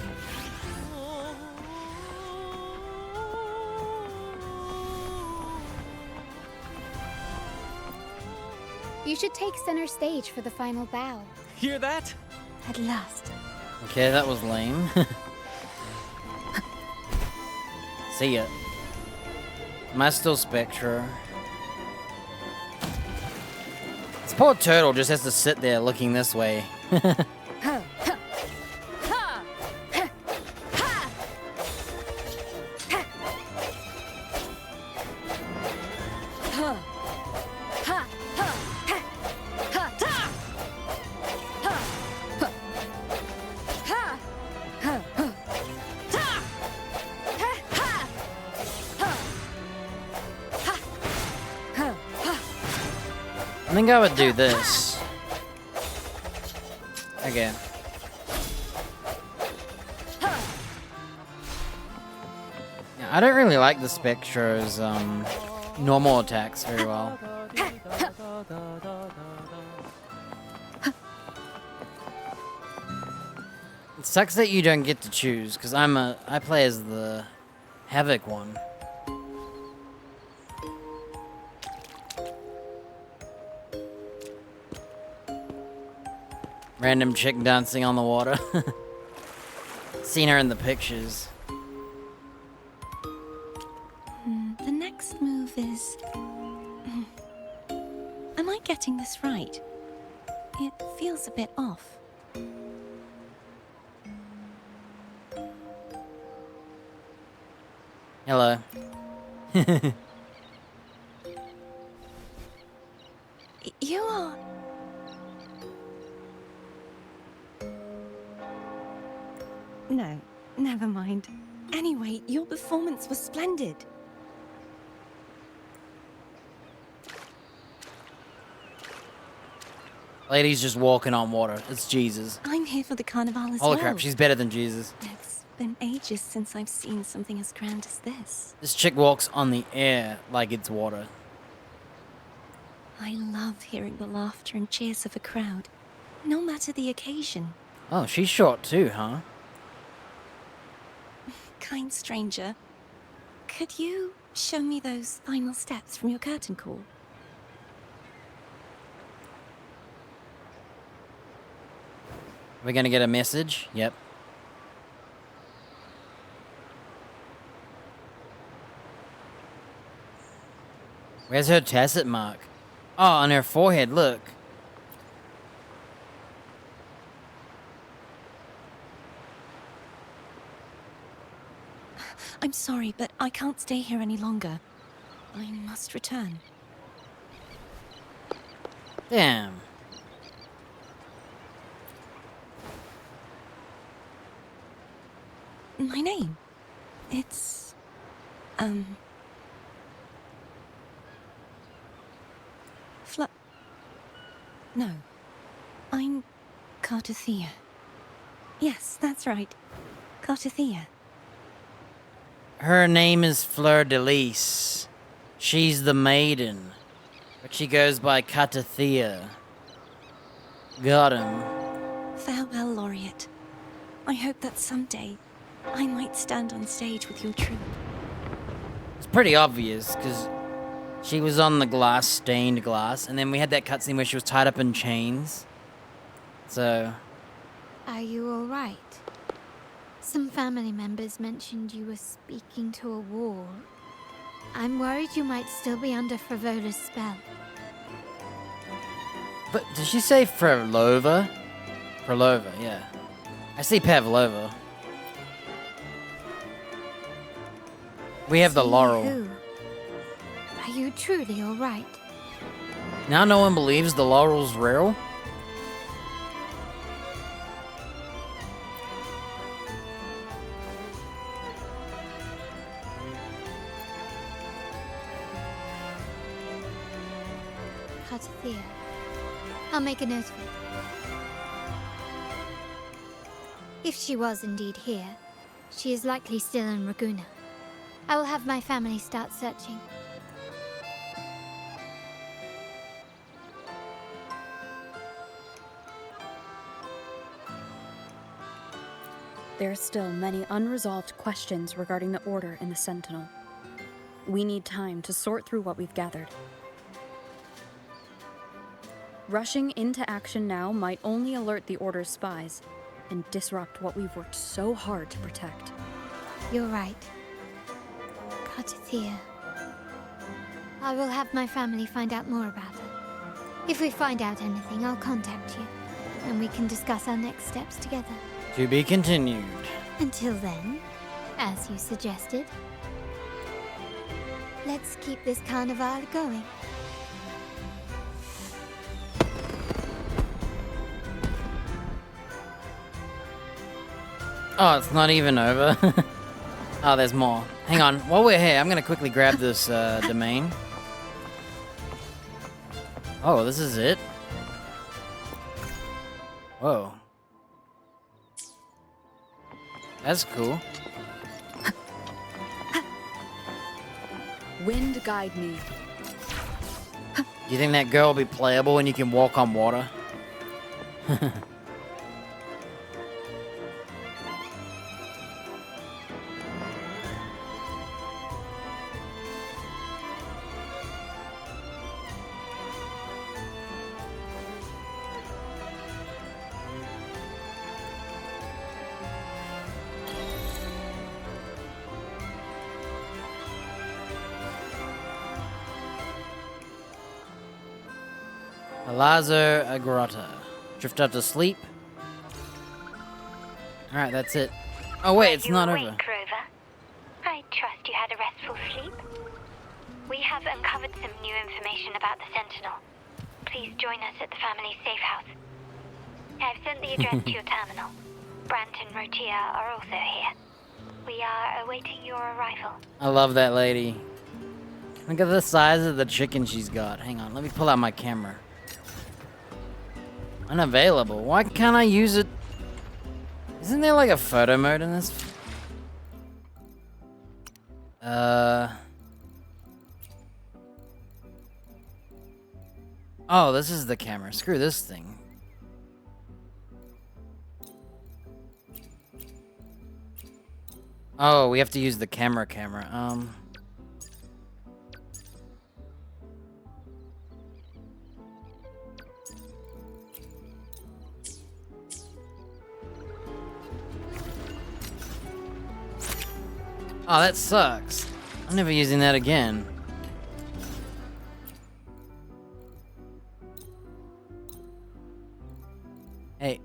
You should take center stage for the final bow. Hear that? At last. Okay, that was lame. See ya. Am I still Spectra? This poor turtle just has to sit there looking this way. I think I would do this. Okay. Yeah, I don't really like the Spectra's normal attacks very well. It sucks that you don't get to choose, because I play as the Havoc one. Random chick dancing on the water. Seen her in the pictures. The next move is... Am I getting this right? It feels a bit off. Hello. You are... No, never mind. Anyway, your performance was splendid. Lady's just walking on water. It's Jesus. I'm here for the carnival as well. Holy crap, she's better than Jesus. It's been ages since I've seen something as grand as this. This chick walks on the air like it's water. I love hearing the laughter and cheers of a crowd, no matter the occasion. Oh, she's short too, huh? Kind stranger, could you show me those final steps from your curtain call? We're gonna get a message? Yep. Where's her tacit mark? Oh, on her forehead, look. I'm sorry, but I can't stay here any longer. I must return. Damn. My name? It's... No. I'm Cartothea. Yes, that's right. Cartothea. Her name is Fleur de Lis. She's the maiden, but she goes by Cartothea. Got him. Farewell, Laureate. I hope that someday I might stand on stage with your troupe. It's pretty obvious, because she was on the glass, stained glass, and then we had that cutscene where she was tied up in chains. So... Are you alright? Some family members mentioned you were speaking to a wall. I'm worried you might still be under Frivola's spell. But did she say Frolova? Frolova, yeah. I see Pavlova. We have the Laurel. Who? Are you truly alright? Now no one believes the Laurel's real? Cartothea. I'll make a note of it. If she was indeed here, she is likely still in Raguna. I will have my family start searching. There are still many unresolved questions regarding the Order and the Sentinel. We need time to sort through what we've gathered. Rushing into action now might only alert the Order's spies and disrupt what we've worked so hard to protect. You're right. Cartothea. I will have my family find out more about her. If we find out anything, I'll contact you, and we can discuss our next steps together. To be continued. Until then, as you suggested, let's keep this carnival going. Oh, it's not even over. Oh, there's more. Hang on. While we're here, I'm going to quickly grab this domain. Oh, this is it? Whoa. That's cool. Wind guide me. Do you think that girl will be playable when you can walk on water? Palazzo Agrota. Drift out to sleep. Alright, that's it. Oh wait, it's not over. Rover. I trust you had a restful sleep. We have uncovered some new information about the Sentinel. Please join us at the family safe house. I've sent the address to your terminal. Brant and Rotia are also here. We are awaiting your arrival. I love that lady. Look at the size of the chicken she's got. Hang on, let me pull out my camera. Unavailable. Why can't I use it? Isn't there like a photo mode in this? Oh, this is the camera. Screw this thing. Oh, we have to use the camera. Oh, that sucks. I'm never using that again. Hey.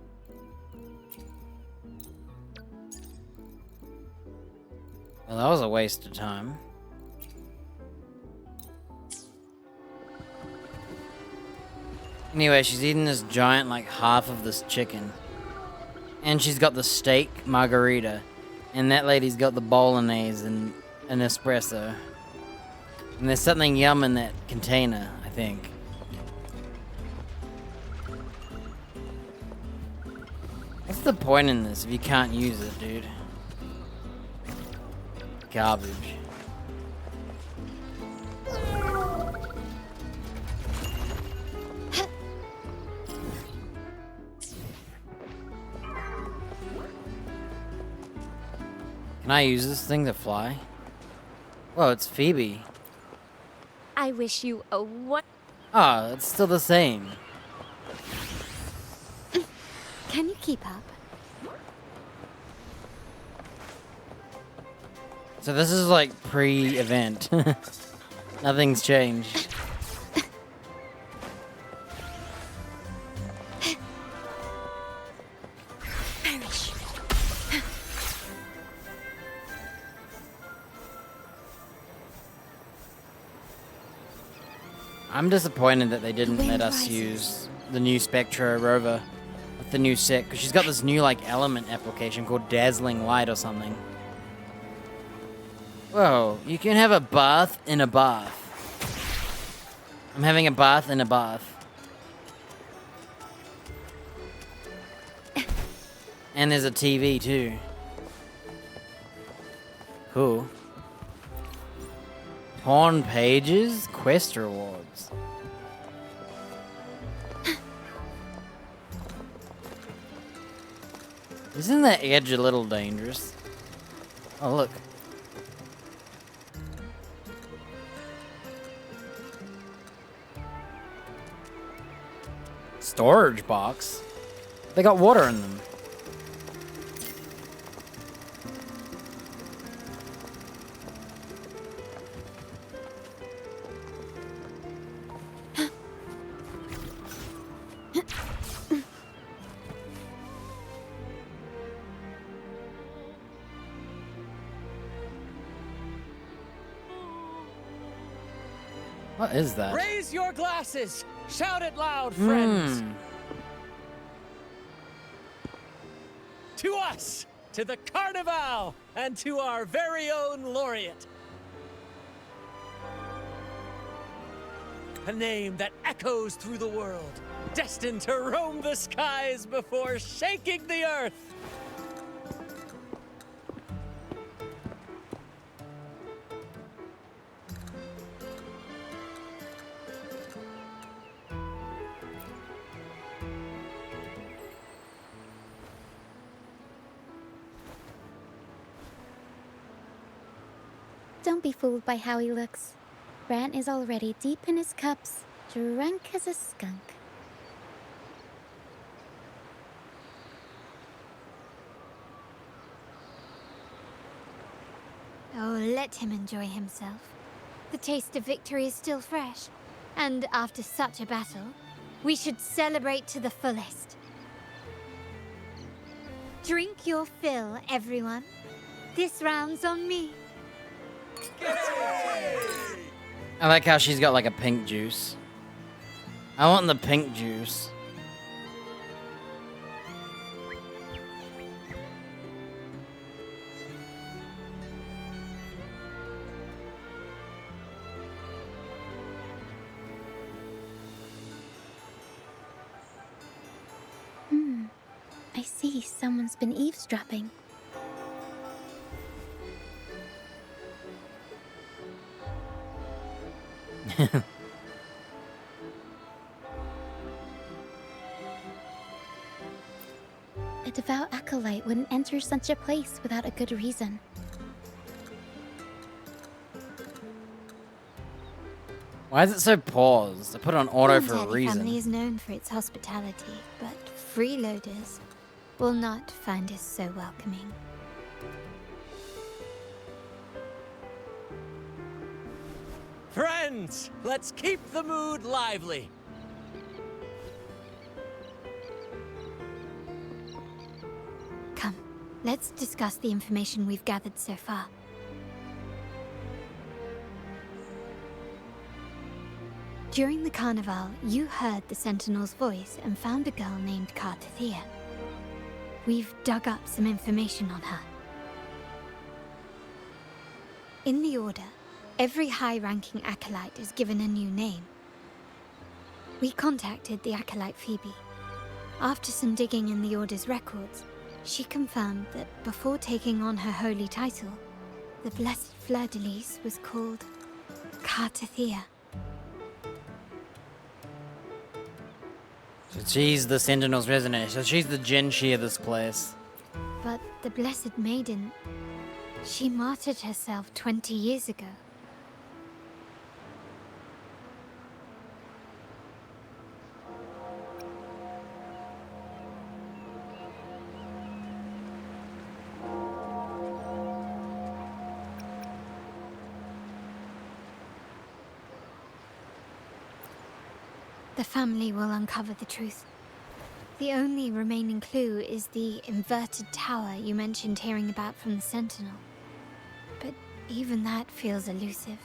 Well, that was a waste of time. Anyway, she's eating this giant, like, half of this chicken. And she's got the steak margarita. And that lady's got the bolognese and an espresso. And there's something yum in that container, I think. the point in this if you can't use it, dude? Garbage. Can I use this thing to fly? Whoa, it's Phoebe. I wish you a what? Ah, it's still the same. Can you keep up? So this is like pre-event. Nothing's changed. I'm disappointed that they didn't let us use the new Spectra rover with the new set, because she's got this new like element application called Dazzling Light or something. Whoa, you can have a bath in a bath. I'm having a bath in a bath. And there's a TV too. Cool. Porn pages, quest rewards. Isn't that edge a little dangerous? Oh, look. Storage box? They got water in them. What is that? Raise your glasses! Shout it loud, friends! To us! To the Carnival! And to our very own laureate! A name that echoes through the world, destined to roam the skies before shaking the earth! Don't be fooled by how he looks. Brant is already deep in his cups, drunk as a skunk. Oh, let him enjoy himself. The taste of victory is still fresh. And after such a battle, we should celebrate to the fullest. Drink your fill, everyone. This round's on me. I like how she's got like a pink juice. I want the pink juice. I see someone's been eavesdropping. A devout acolyte wouldn't enter such a place without a good reason. Why is it so paused? I put it on auto for a The reason. family is known for its hospitality, but freeloaders will not find us so welcoming. Friends, let's keep the mood lively. Come, let's discuss the information we've gathered so far. During the carnival, you heard the Sentinel's voice and found a girl named Cartathea. We've dug up some information on her. In the Order, every high-ranking acolyte is given a new name. We contacted the acolyte Phoebe. After some digging in the Order's records, She confirmed that before taking on her holy title, the blessed fleur-de-lis was called Cartathea. So she's the Sentinel's resident. So she's the Genshi of this place. But the Blessed Maiden, she martyred herself 20 years ago. The family will uncover the truth. The only remaining clue is the inverted tower you mentioned hearing about from the Sentinel. But even that feels elusive.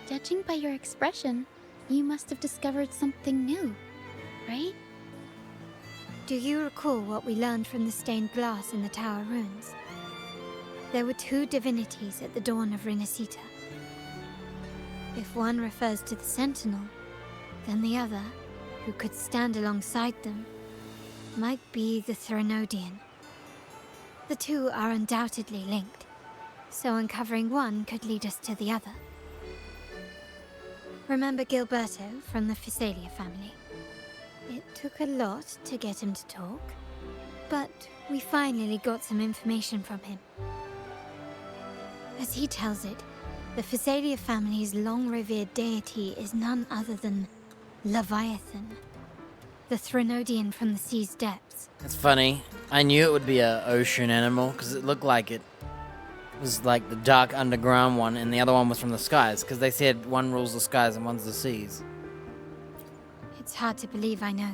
Judging by your expression, you must have discovered something new, right? Do you recall what we learned from the stained glass in the tower ruins? There were two divinities at the dawn of Renacita. If one refers to the Sentinel, then the other, who could stand alongside them, might be the Threnodian. The two are undoubtedly linked, so uncovering one could lead us to the other. Remember Gilberto from the Physalia family? It took a lot to get him to talk, but we finally got some information from him. As he tells it, the Physalia family's long-revered deity is none other than Leviathan, the Threnodian from the sea's depths. It's funny. I knew it would be a ocean animal because it looked like it was like the dark underground one, and the other one was from the skies because they said one rules the skies and one's the seas. It's hard to believe, I know.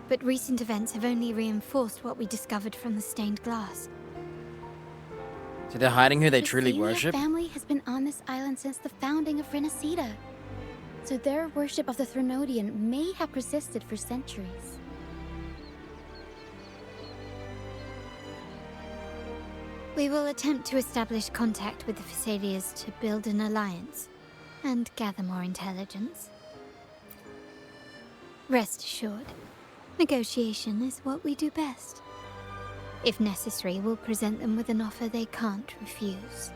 But recent events have only reinforced what we discovered from the stained glass. So they're hiding who they The truly Physalia worship? family has been on this island since the founding of Renacita. So their worship of the Threnodian may have persisted for centuries. We will attempt to establish contact with the Physalias to build an alliance and gather more intelligence. Rest assured, negotiation is what we do best. If necessary, we'll present them with an offer they can't refuse.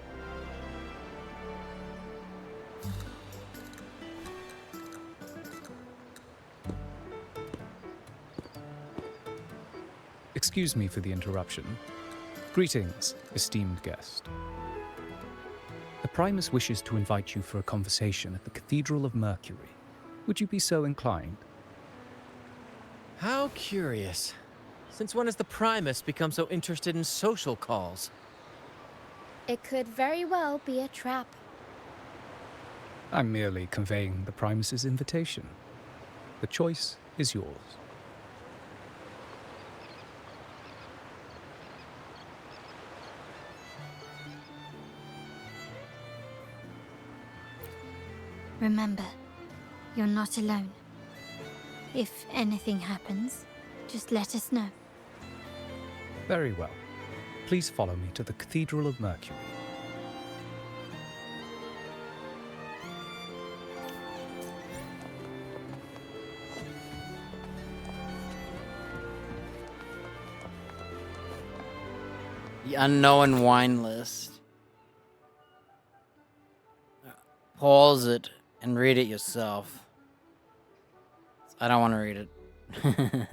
Excuse me for the interruption. Greetings, esteemed guest. The Primus wishes to invite you for a conversation at the Cathedral of Mercury. Would you be so inclined? How curious. Since when has the Primus become so interested in social calls? It could very well be a trap. I'm merely conveying the Primus's invitation. The choice is yours. Remember, you're not alone. If anything happens, just let us know. Very well. Please follow me to the Cathedral of Mercury. The unknown wine list. Pause it and read it yourself. I don't want to read it.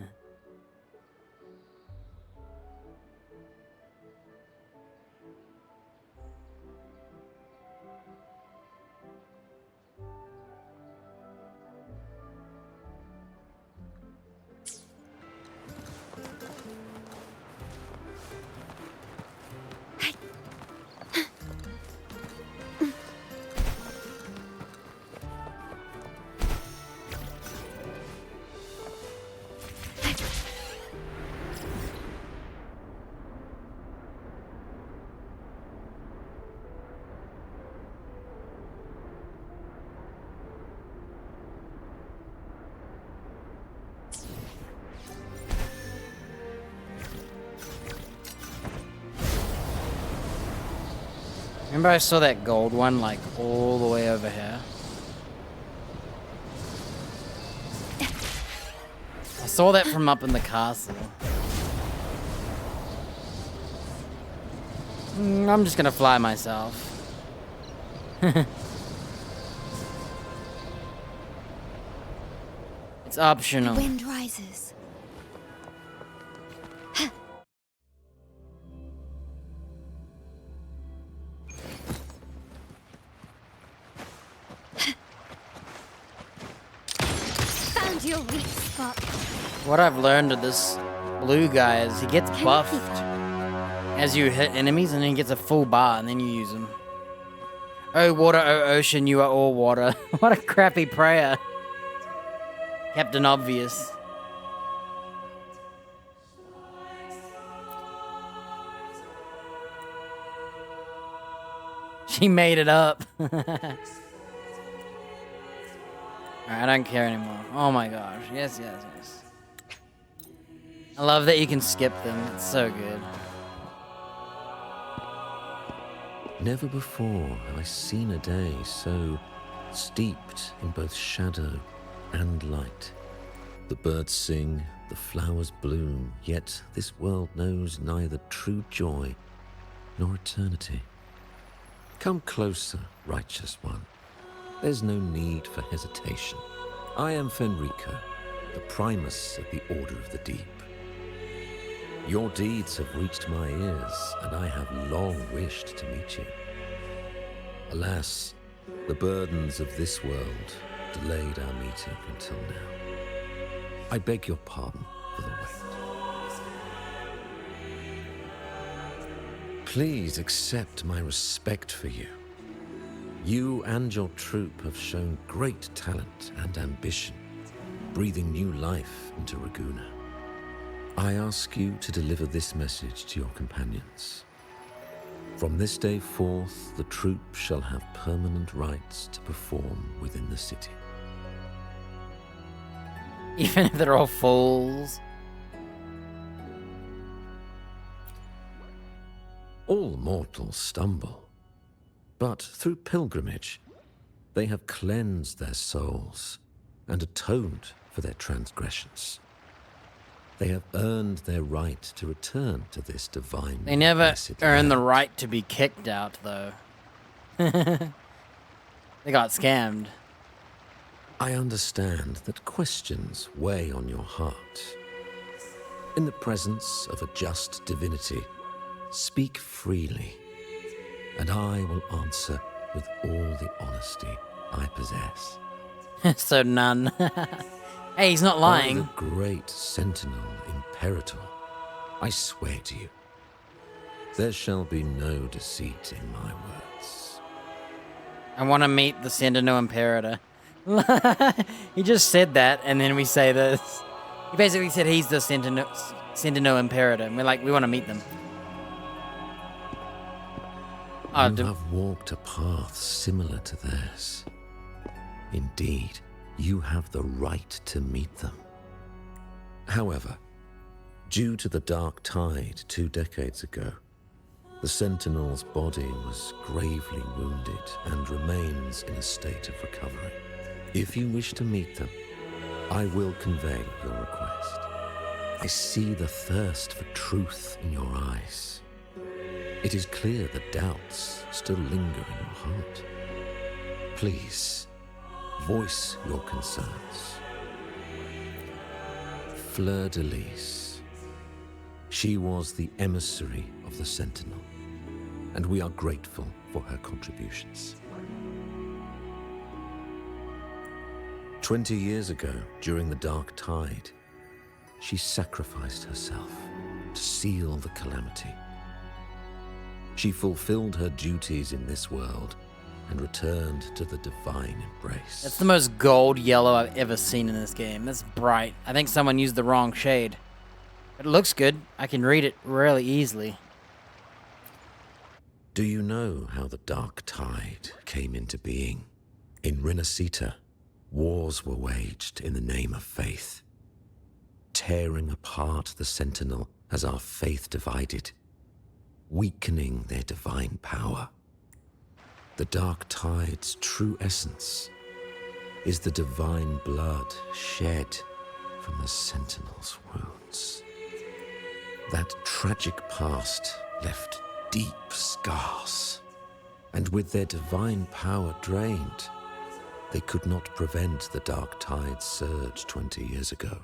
Remember I saw that gold one like all the way over here? I saw that from up in the castle. I'm just gonna fly myself. It's optional. The wind rises. Found your weak spot. What I've learned of this blue guy is he gets buffed as you hit enemies, and then he gets a full bar, and then you use him. Oh water, oh ocean, you are all water. What a crappy prayer. Captain Obvious. She made it up. Alright, I don't care anymore. Oh my gosh. Yes, yes, yes. I love that you can skip them. It's so good. Never before have I seen a day so steeped in both shadow and light. The birds sing, the flowers bloom, yet this world knows neither true joy nor eternity. Come closer, righteous one. There's no need for hesitation. I am Fenrico, the Primus of the Order of the Deep. Your deeds have reached my ears, and I have long wished to meet you. Alas, the burdens of this world delayed our meeting until now. I beg your pardon for the wait. Please accept my respect for you. You and your troop have shown great talent and ambition, breathing new life into Raguna. I ask you to deliver this message to your companions. From this day forth, the troop shall have permanent rights to perform within the city. Even if they're all fools. All mortals stumble, but through pilgrimage, they have cleansed their souls and atoned for their transgressions. They have earned their right to return to this divine. They never earn the right to be kicked out, though. They got scammed. I understand that questions weigh on your heart. In the presence of a just divinity, speak freely, and I will answer with all the honesty I possess. So none. Hey, he's not lying. By the great Sentinel Imperator, I swear to you, there shall be no deceit in my words. I want to meet the Sentinel Imperator. He just said that, and then we say this. He basically said he's the Sentinel Imperator, and we're like, we want to meet them. You have walked a path similar to theirs. Indeed, you have the right to meet them. However, due to the dark tide 2 decades ago, the Sentinel's body was gravely wounded and remains in a state of recovery. If you wish to meet them, I will convey your request. I see the thirst for truth in your eyes. It is clear that doubts still linger in your heart. Please, voice your concerns. Fleur-de-Lis. She was the emissary of the Sentinel, and we are grateful for her contributions. 20 years ago, during the Dark Tide, she sacrificed herself to seal the calamity. She fulfilled her duties in this world and returned to the divine embrace. That's the most gold yellow I've ever seen in this game. That's bright. I think someone used the wrong shade. It looks good. I can read it really easily. Do you know how the Dark Tide came into being? In Renacita, wars were waged in the name of faith, tearing apart the Sentinel as our faith divided, weakening their divine power. The Dark Tide's true essence is the divine blood shed from the Sentinel's wounds. That tragic past left deep scars, and with their divine power drained, they could not prevent the Dark Tide's surge 20 years ago.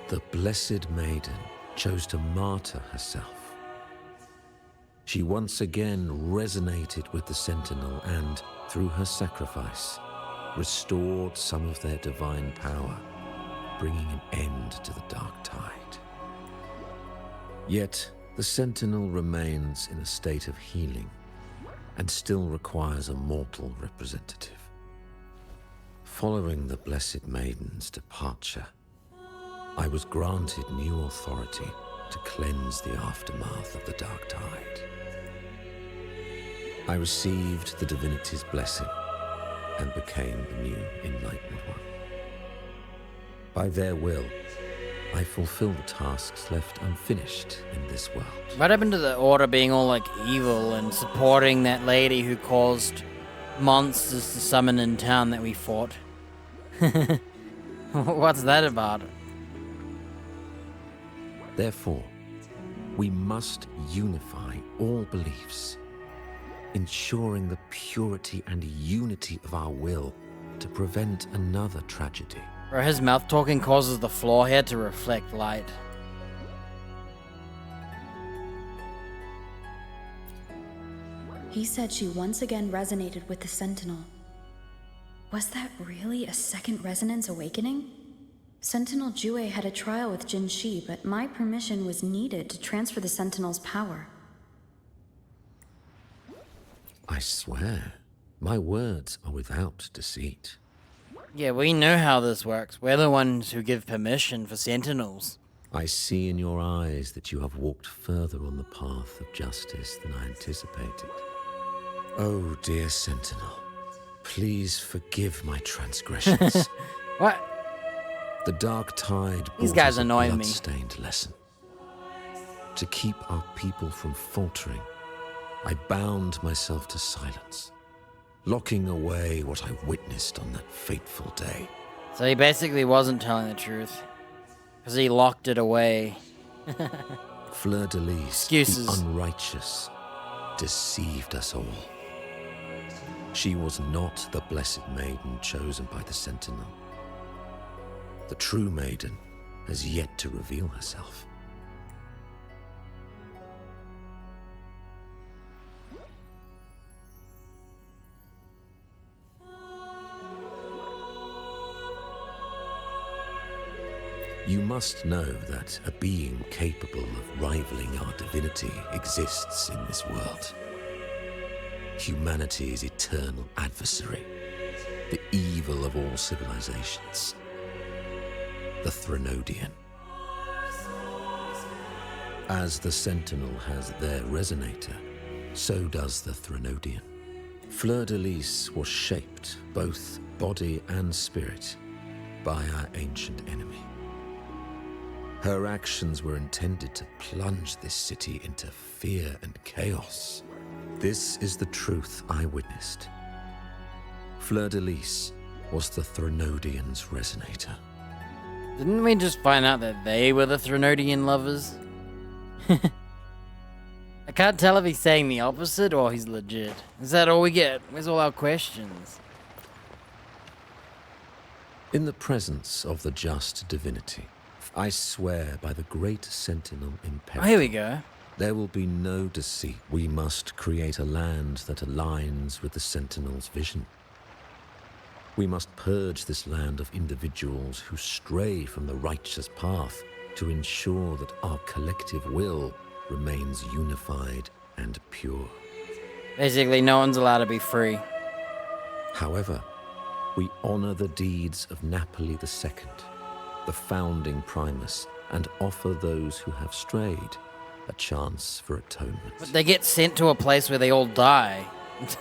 The Blessed Maiden chose to martyr herself. She once again resonated with the Sentinel and, through her sacrifice, restored some of their divine power, bringing an end to the Dark Tide. Yet, the Sentinel remains in a state of healing and still requires a mortal representative. Following the Blessed Maiden's departure, I was granted new authority to cleanse the aftermath of the Dark Tide. I received the divinity's blessing and became the new Enlightened One. By their will, I fulfill the tasks left unfinished in this world. What happened to the Order being all like evil and supporting that lady who caused monsters to summon in town that we fought? What's that about? Therefore, we must unify all beliefs, ensuring the purity and unity of our will to prevent another tragedy. Bro, his mouth talking causes the floor here to reflect light. He said she once again resonated with the Sentinel. Was that really a second resonance awakening? Sentinel Jue had a trial with Jin Shi, but my permission was needed to transfer the Sentinel's power. I swear, my words are without deceit. Yeah, we know how this works. We're the ones who give permission for Sentinels. I see in your eyes that you have walked further on the path of justice than I anticipated. Oh, dear Sentinel, please forgive my transgressions. What? The Dark Tide These brought guys us a annoy me. blood-stained lesson. To keep our people from faltering, I bound myself to silence, locking away what I witnessed on that fateful day. So he basically wasn't telling the truth. Because he locked it away. Fleur-de-Lis, Excuses. the unrighteous, deceived us all. She was not the Blessed Maiden chosen by the Sentinel. The true Maiden has yet to reveal herself. You must know that a being capable of rivaling our divinity exists in this world. Humanity's eternal adversary, the evil of all civilizations, the Threnodian. As the Sentinel has their resonator, so does the Threnodian. Fleur-de-Lis was shaped, both body and spirit, by our ancient enemy. Her actions were intended to plunge this city into fear and chaos. This is the truth I witnessed. Fleur-de-Lis was the Threnodian's resonator. Didn't we just find out that they were the Threnodian lovers? I can't tell if he's saying the opposite or he's legit. Is that all we get? Where's all our questions? In the presence of the just divinity, I swear by the great Sentinel Imperator. Oh, here we go. There will be no deceit. We must create a land that aligns with the Sentinel's vision. We must purge this land of individuals who stray from the righteous path to ensure that our collective will remains unified and pure. Basically, no one's allowed to be free. However, we honor the deeds of Napoli II, the founding Primus, and offer those who have strayed a chance for atonement. But they get sent to a place where they all die.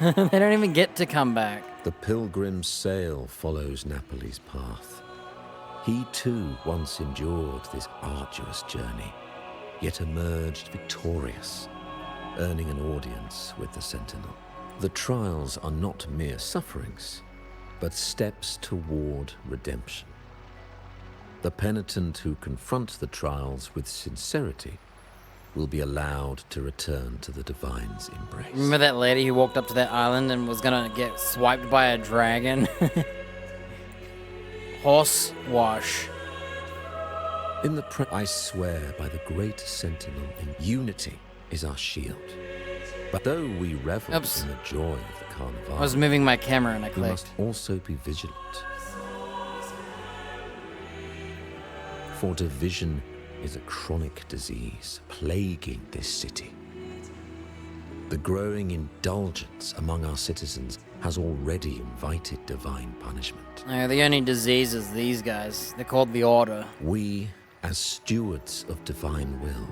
They don't even get to come back. The pilgrim's sail follows Napoli's path. He too once endured this arduous journey, yet emerged victorious, earning an audience with the Sentinel. The trials are not mere sufferings, but steps toward redemption. The penitent who confront the trials with sincerity will be allowed to return to the divine's embrace. Remember that lady who walked up to that island and was gonna get swiped by a dragon? Horse wash. I swear by the great sentinel, in unity is our shield. But though we revel in the joy of the carnival, I was moving my camera and I we clicked. must also be vigilant. For division is a chronic disease plaguing this city. The growing indulgence among our citizens has already invited divine punishment. No, the only disease is these guys. They're called the Order. We, as stewards of divine will,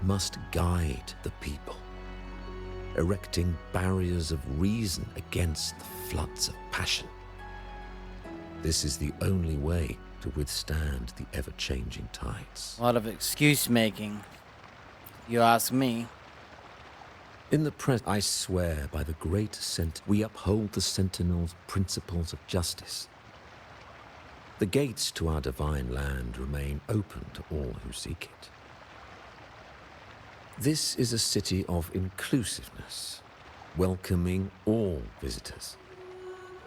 must guide the people, erecting barriers of reason against the floods of passion. This is the only way to withstand the ever-changing tides. A lot of excuse making, you ask me. In the present, I swear by the great we uphold the Sentinel's principles of justice. The gates to our divine land remain open to all who seek it. This is a city of inclusiveness, welcoming all visitors,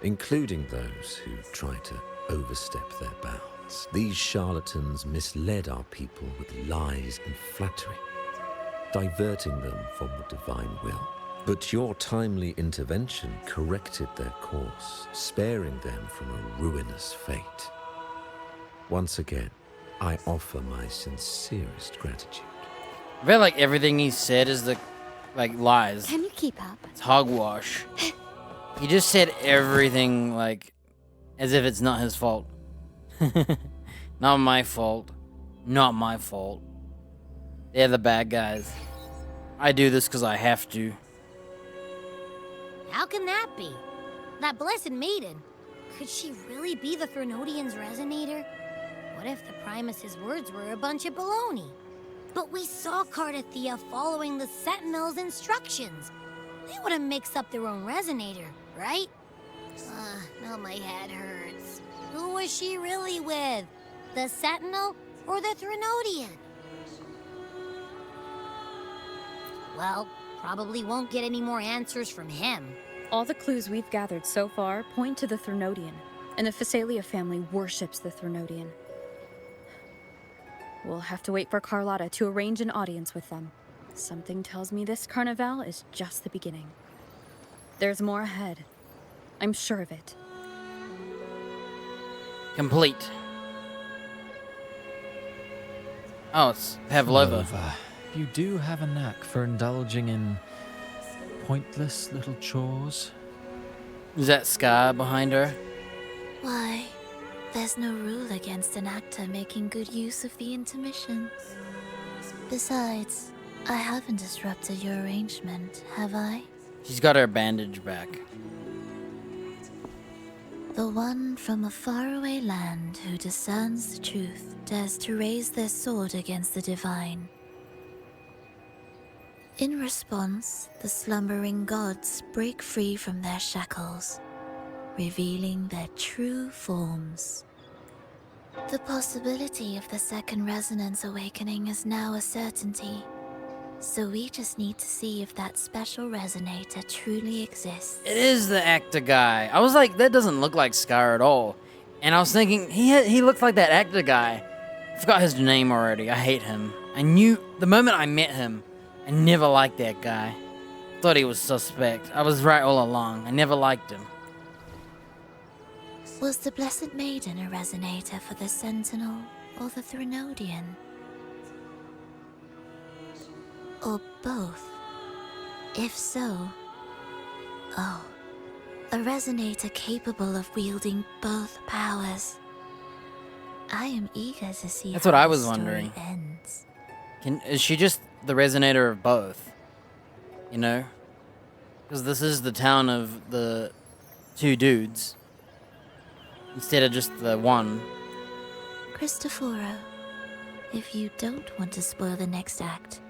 including those who try to overstep their bounds. These charlatans misled our people with lies and flattery, diverting them from the divine will. But your timely intervention corrected their course, sparing them from a ruinous fate. Once again, I offer my sincerest gratitude. I feel like everything he said is lies. Can you keep up? It's hogwash. He just said everything as if it's not his fault. Not my fault. Not my fault. They're the bad guys. I do this because I have to. How can that be? That blessed maiden. Could she really be the Threnodian's resonator? What if the Primus's words were a bunch of baloney? But we saw Cardathea following the Sentinel's instructions. They wouldn't mix up their own resonator, right? Now my head hurts. Who was she really with? The Sentinel or the Threnodian? Well, probably won't get any more answers from him. All the clues we've gathered so far point to the Threnodian, and the Phasalia family worships the Threnodian. We'll have to wait for Carlotta to arrange an audience with them. Something tells me this carnival is just the beginning. There's more ahead. I'm sure of it. Complete. Oh, it's Pavlova. You do have a knack for indulging in pointless little chores. Is that Scar behind her? Why, there's no rule against an actor making good use of the intermissions. Besides, I haven't disrupted your arrangement, have I? She's got her bandage back. The one from a faraway land who discerns the truth dares to raise their sword against the divine. In response, the slumbering gods break free from their shackles, revealing their true forms. The possibility of the second resonance awakening is now a certainty, so we just need to see if that special resonator truly exists. It is the actor guy. I was like, that doesn't look like Scar at all. And I was thinking, he looks like that actor guy. I forgot his name already. I hate him. I knew, the moment I met him, I never liked that guy. Thought he was suspect. I was right all along. I never liked him. Was the Blessed Maiden a resonator for the Sentinel or the Threnodian? Or both? If so, a resonator capable of wielding both powers. I am eager to see That's how what I the was story wondering. ends. Is she just the resonator of both? You know? Because this is the town of the two dudes. Instead of just the one. Cristoforo, if you don't want to spoil the next act,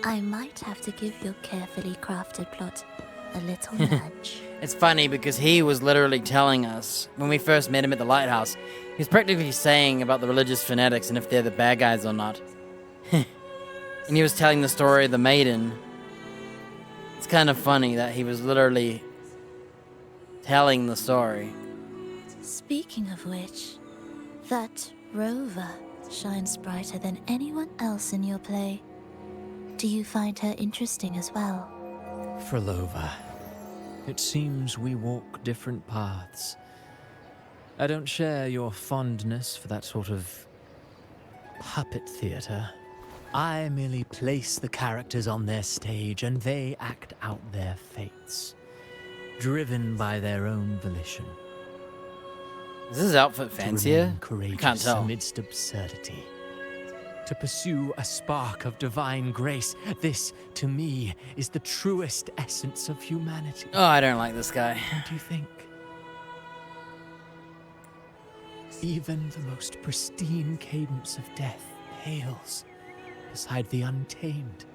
I might have to give your carefully crafted plot a little nudge. It's funny because he was literally telling us, when we first met him at the lighthouse, he was practically saying about the religious fanatics and if they're the bad guys or not. And he was telling the story of the maiden. It's kind of funny that he was literally telling the story. Speaking of which, that rover shines brighter than anyone else in your play. Do you find her interesting as well? Frolova, it seems we walk different paths. I don't share your fondness for that sort of puppet theater. I merely place the characters on their stage and they act out their fates, driven by their own volition. Is his outfit fancier? I can't tell. Amidst absurdity. To pursue a spark of divine grace, this, to me, is the truest essence of humanity. Oh, I don't like this guy. Don't you think? Even the most pristine cadence of death pales beside the untamed,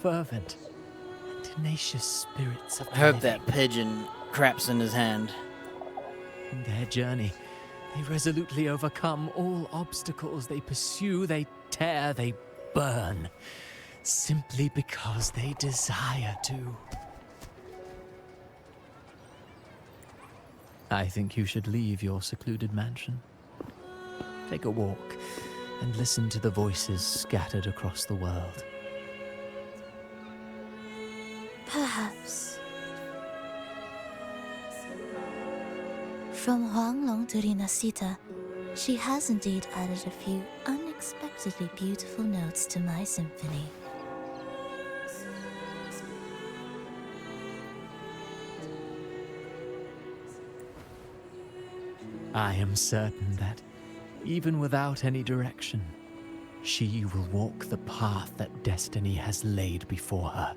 fervent, and tenacious spirits of the I hope living. that pigeon craps in his hand. In their journey, they resolutely overcome all obstacles. They pursue, they tear, they burn, simply because they desire to. I think you should leave your secluded mansion. Take a walk and listen to the voices scattered across the world. Perhaps. From Huanglong to Rinasita, she has indeed added a few unexpectedly beautiful notes to my symphony. I am certain that, even without any direction, she will walk the path that destiny has laid before her.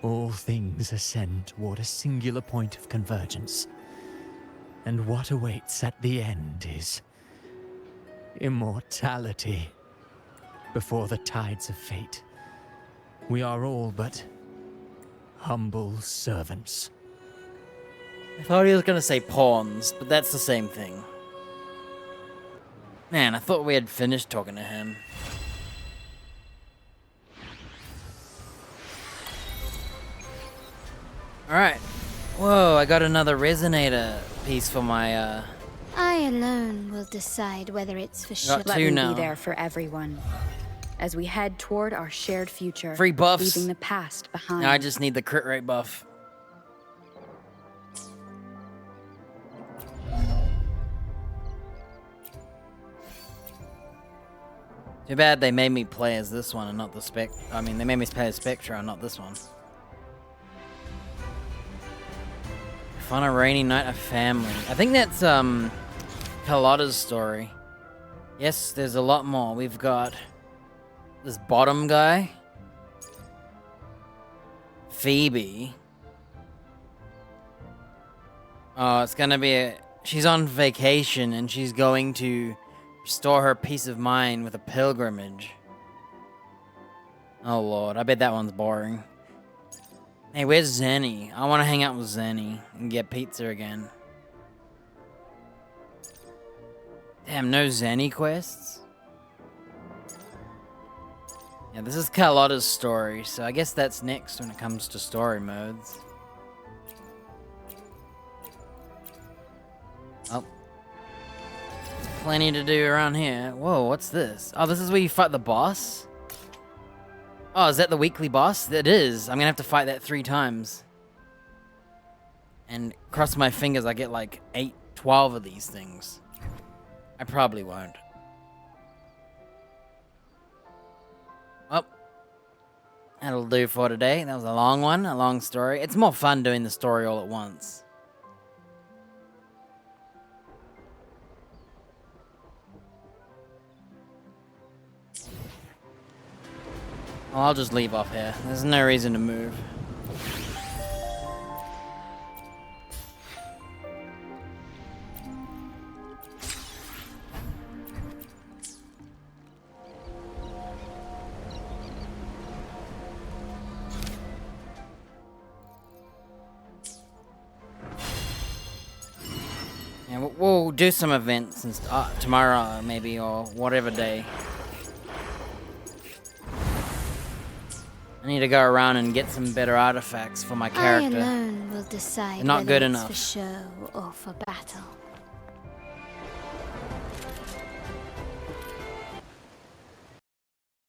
All things ascend toward a singular point of convergence, and what awaits at the end is immortality. Before the tides of fate, we are all but humble servants. I thought he was gonna say pawns, but that's the same thing. Man, I thought we had finished talking to him. Alright. Whoa, I got another resonator piece for my, I alone will decide whether it's for sure. Got Let two me now. be there for everyone as we head toward our shared future. Free buffs. Leaving the past behind. Now I just need the crit rate buff. Too bad they made me play as this one and not the they made me play as Spectra and not this one. If on a rainy night, a family. I think that's, Carlotta's story. Yes, there's a lot more. We've got this bottom guy. Phoebe. Oh, it's gonna be she's on vacation and she's going to restore her peace of mind with a pilgrimage. Oh lord, I bet that one's boring. Hey, where's Zenny? I want to hang out with Zenny and get pizza again. Damn, no Zenny quests? Yeah, this is Carlotta's story, so I guess that's next when it comes to story modes. Oh. There's plenty to do around here. Whoa, what's this? Oh, this is where you fight the boss? Oh, is that the weekly boss? It is. I'm gonna have to fight that 3 times. And cross my fingers I get like 12 of these things. I probably won't. Well, that'll do for today. That was a long one, a long story. It's more fun doing the story all at once. Well, I'll just leave off here. There's no reason to move. And we'll do some events and tomorrow maybe, or whatever day. I need to go around and get some better artifacts for my character. I alone will decide They're not whether good it's enough. for show or for battle.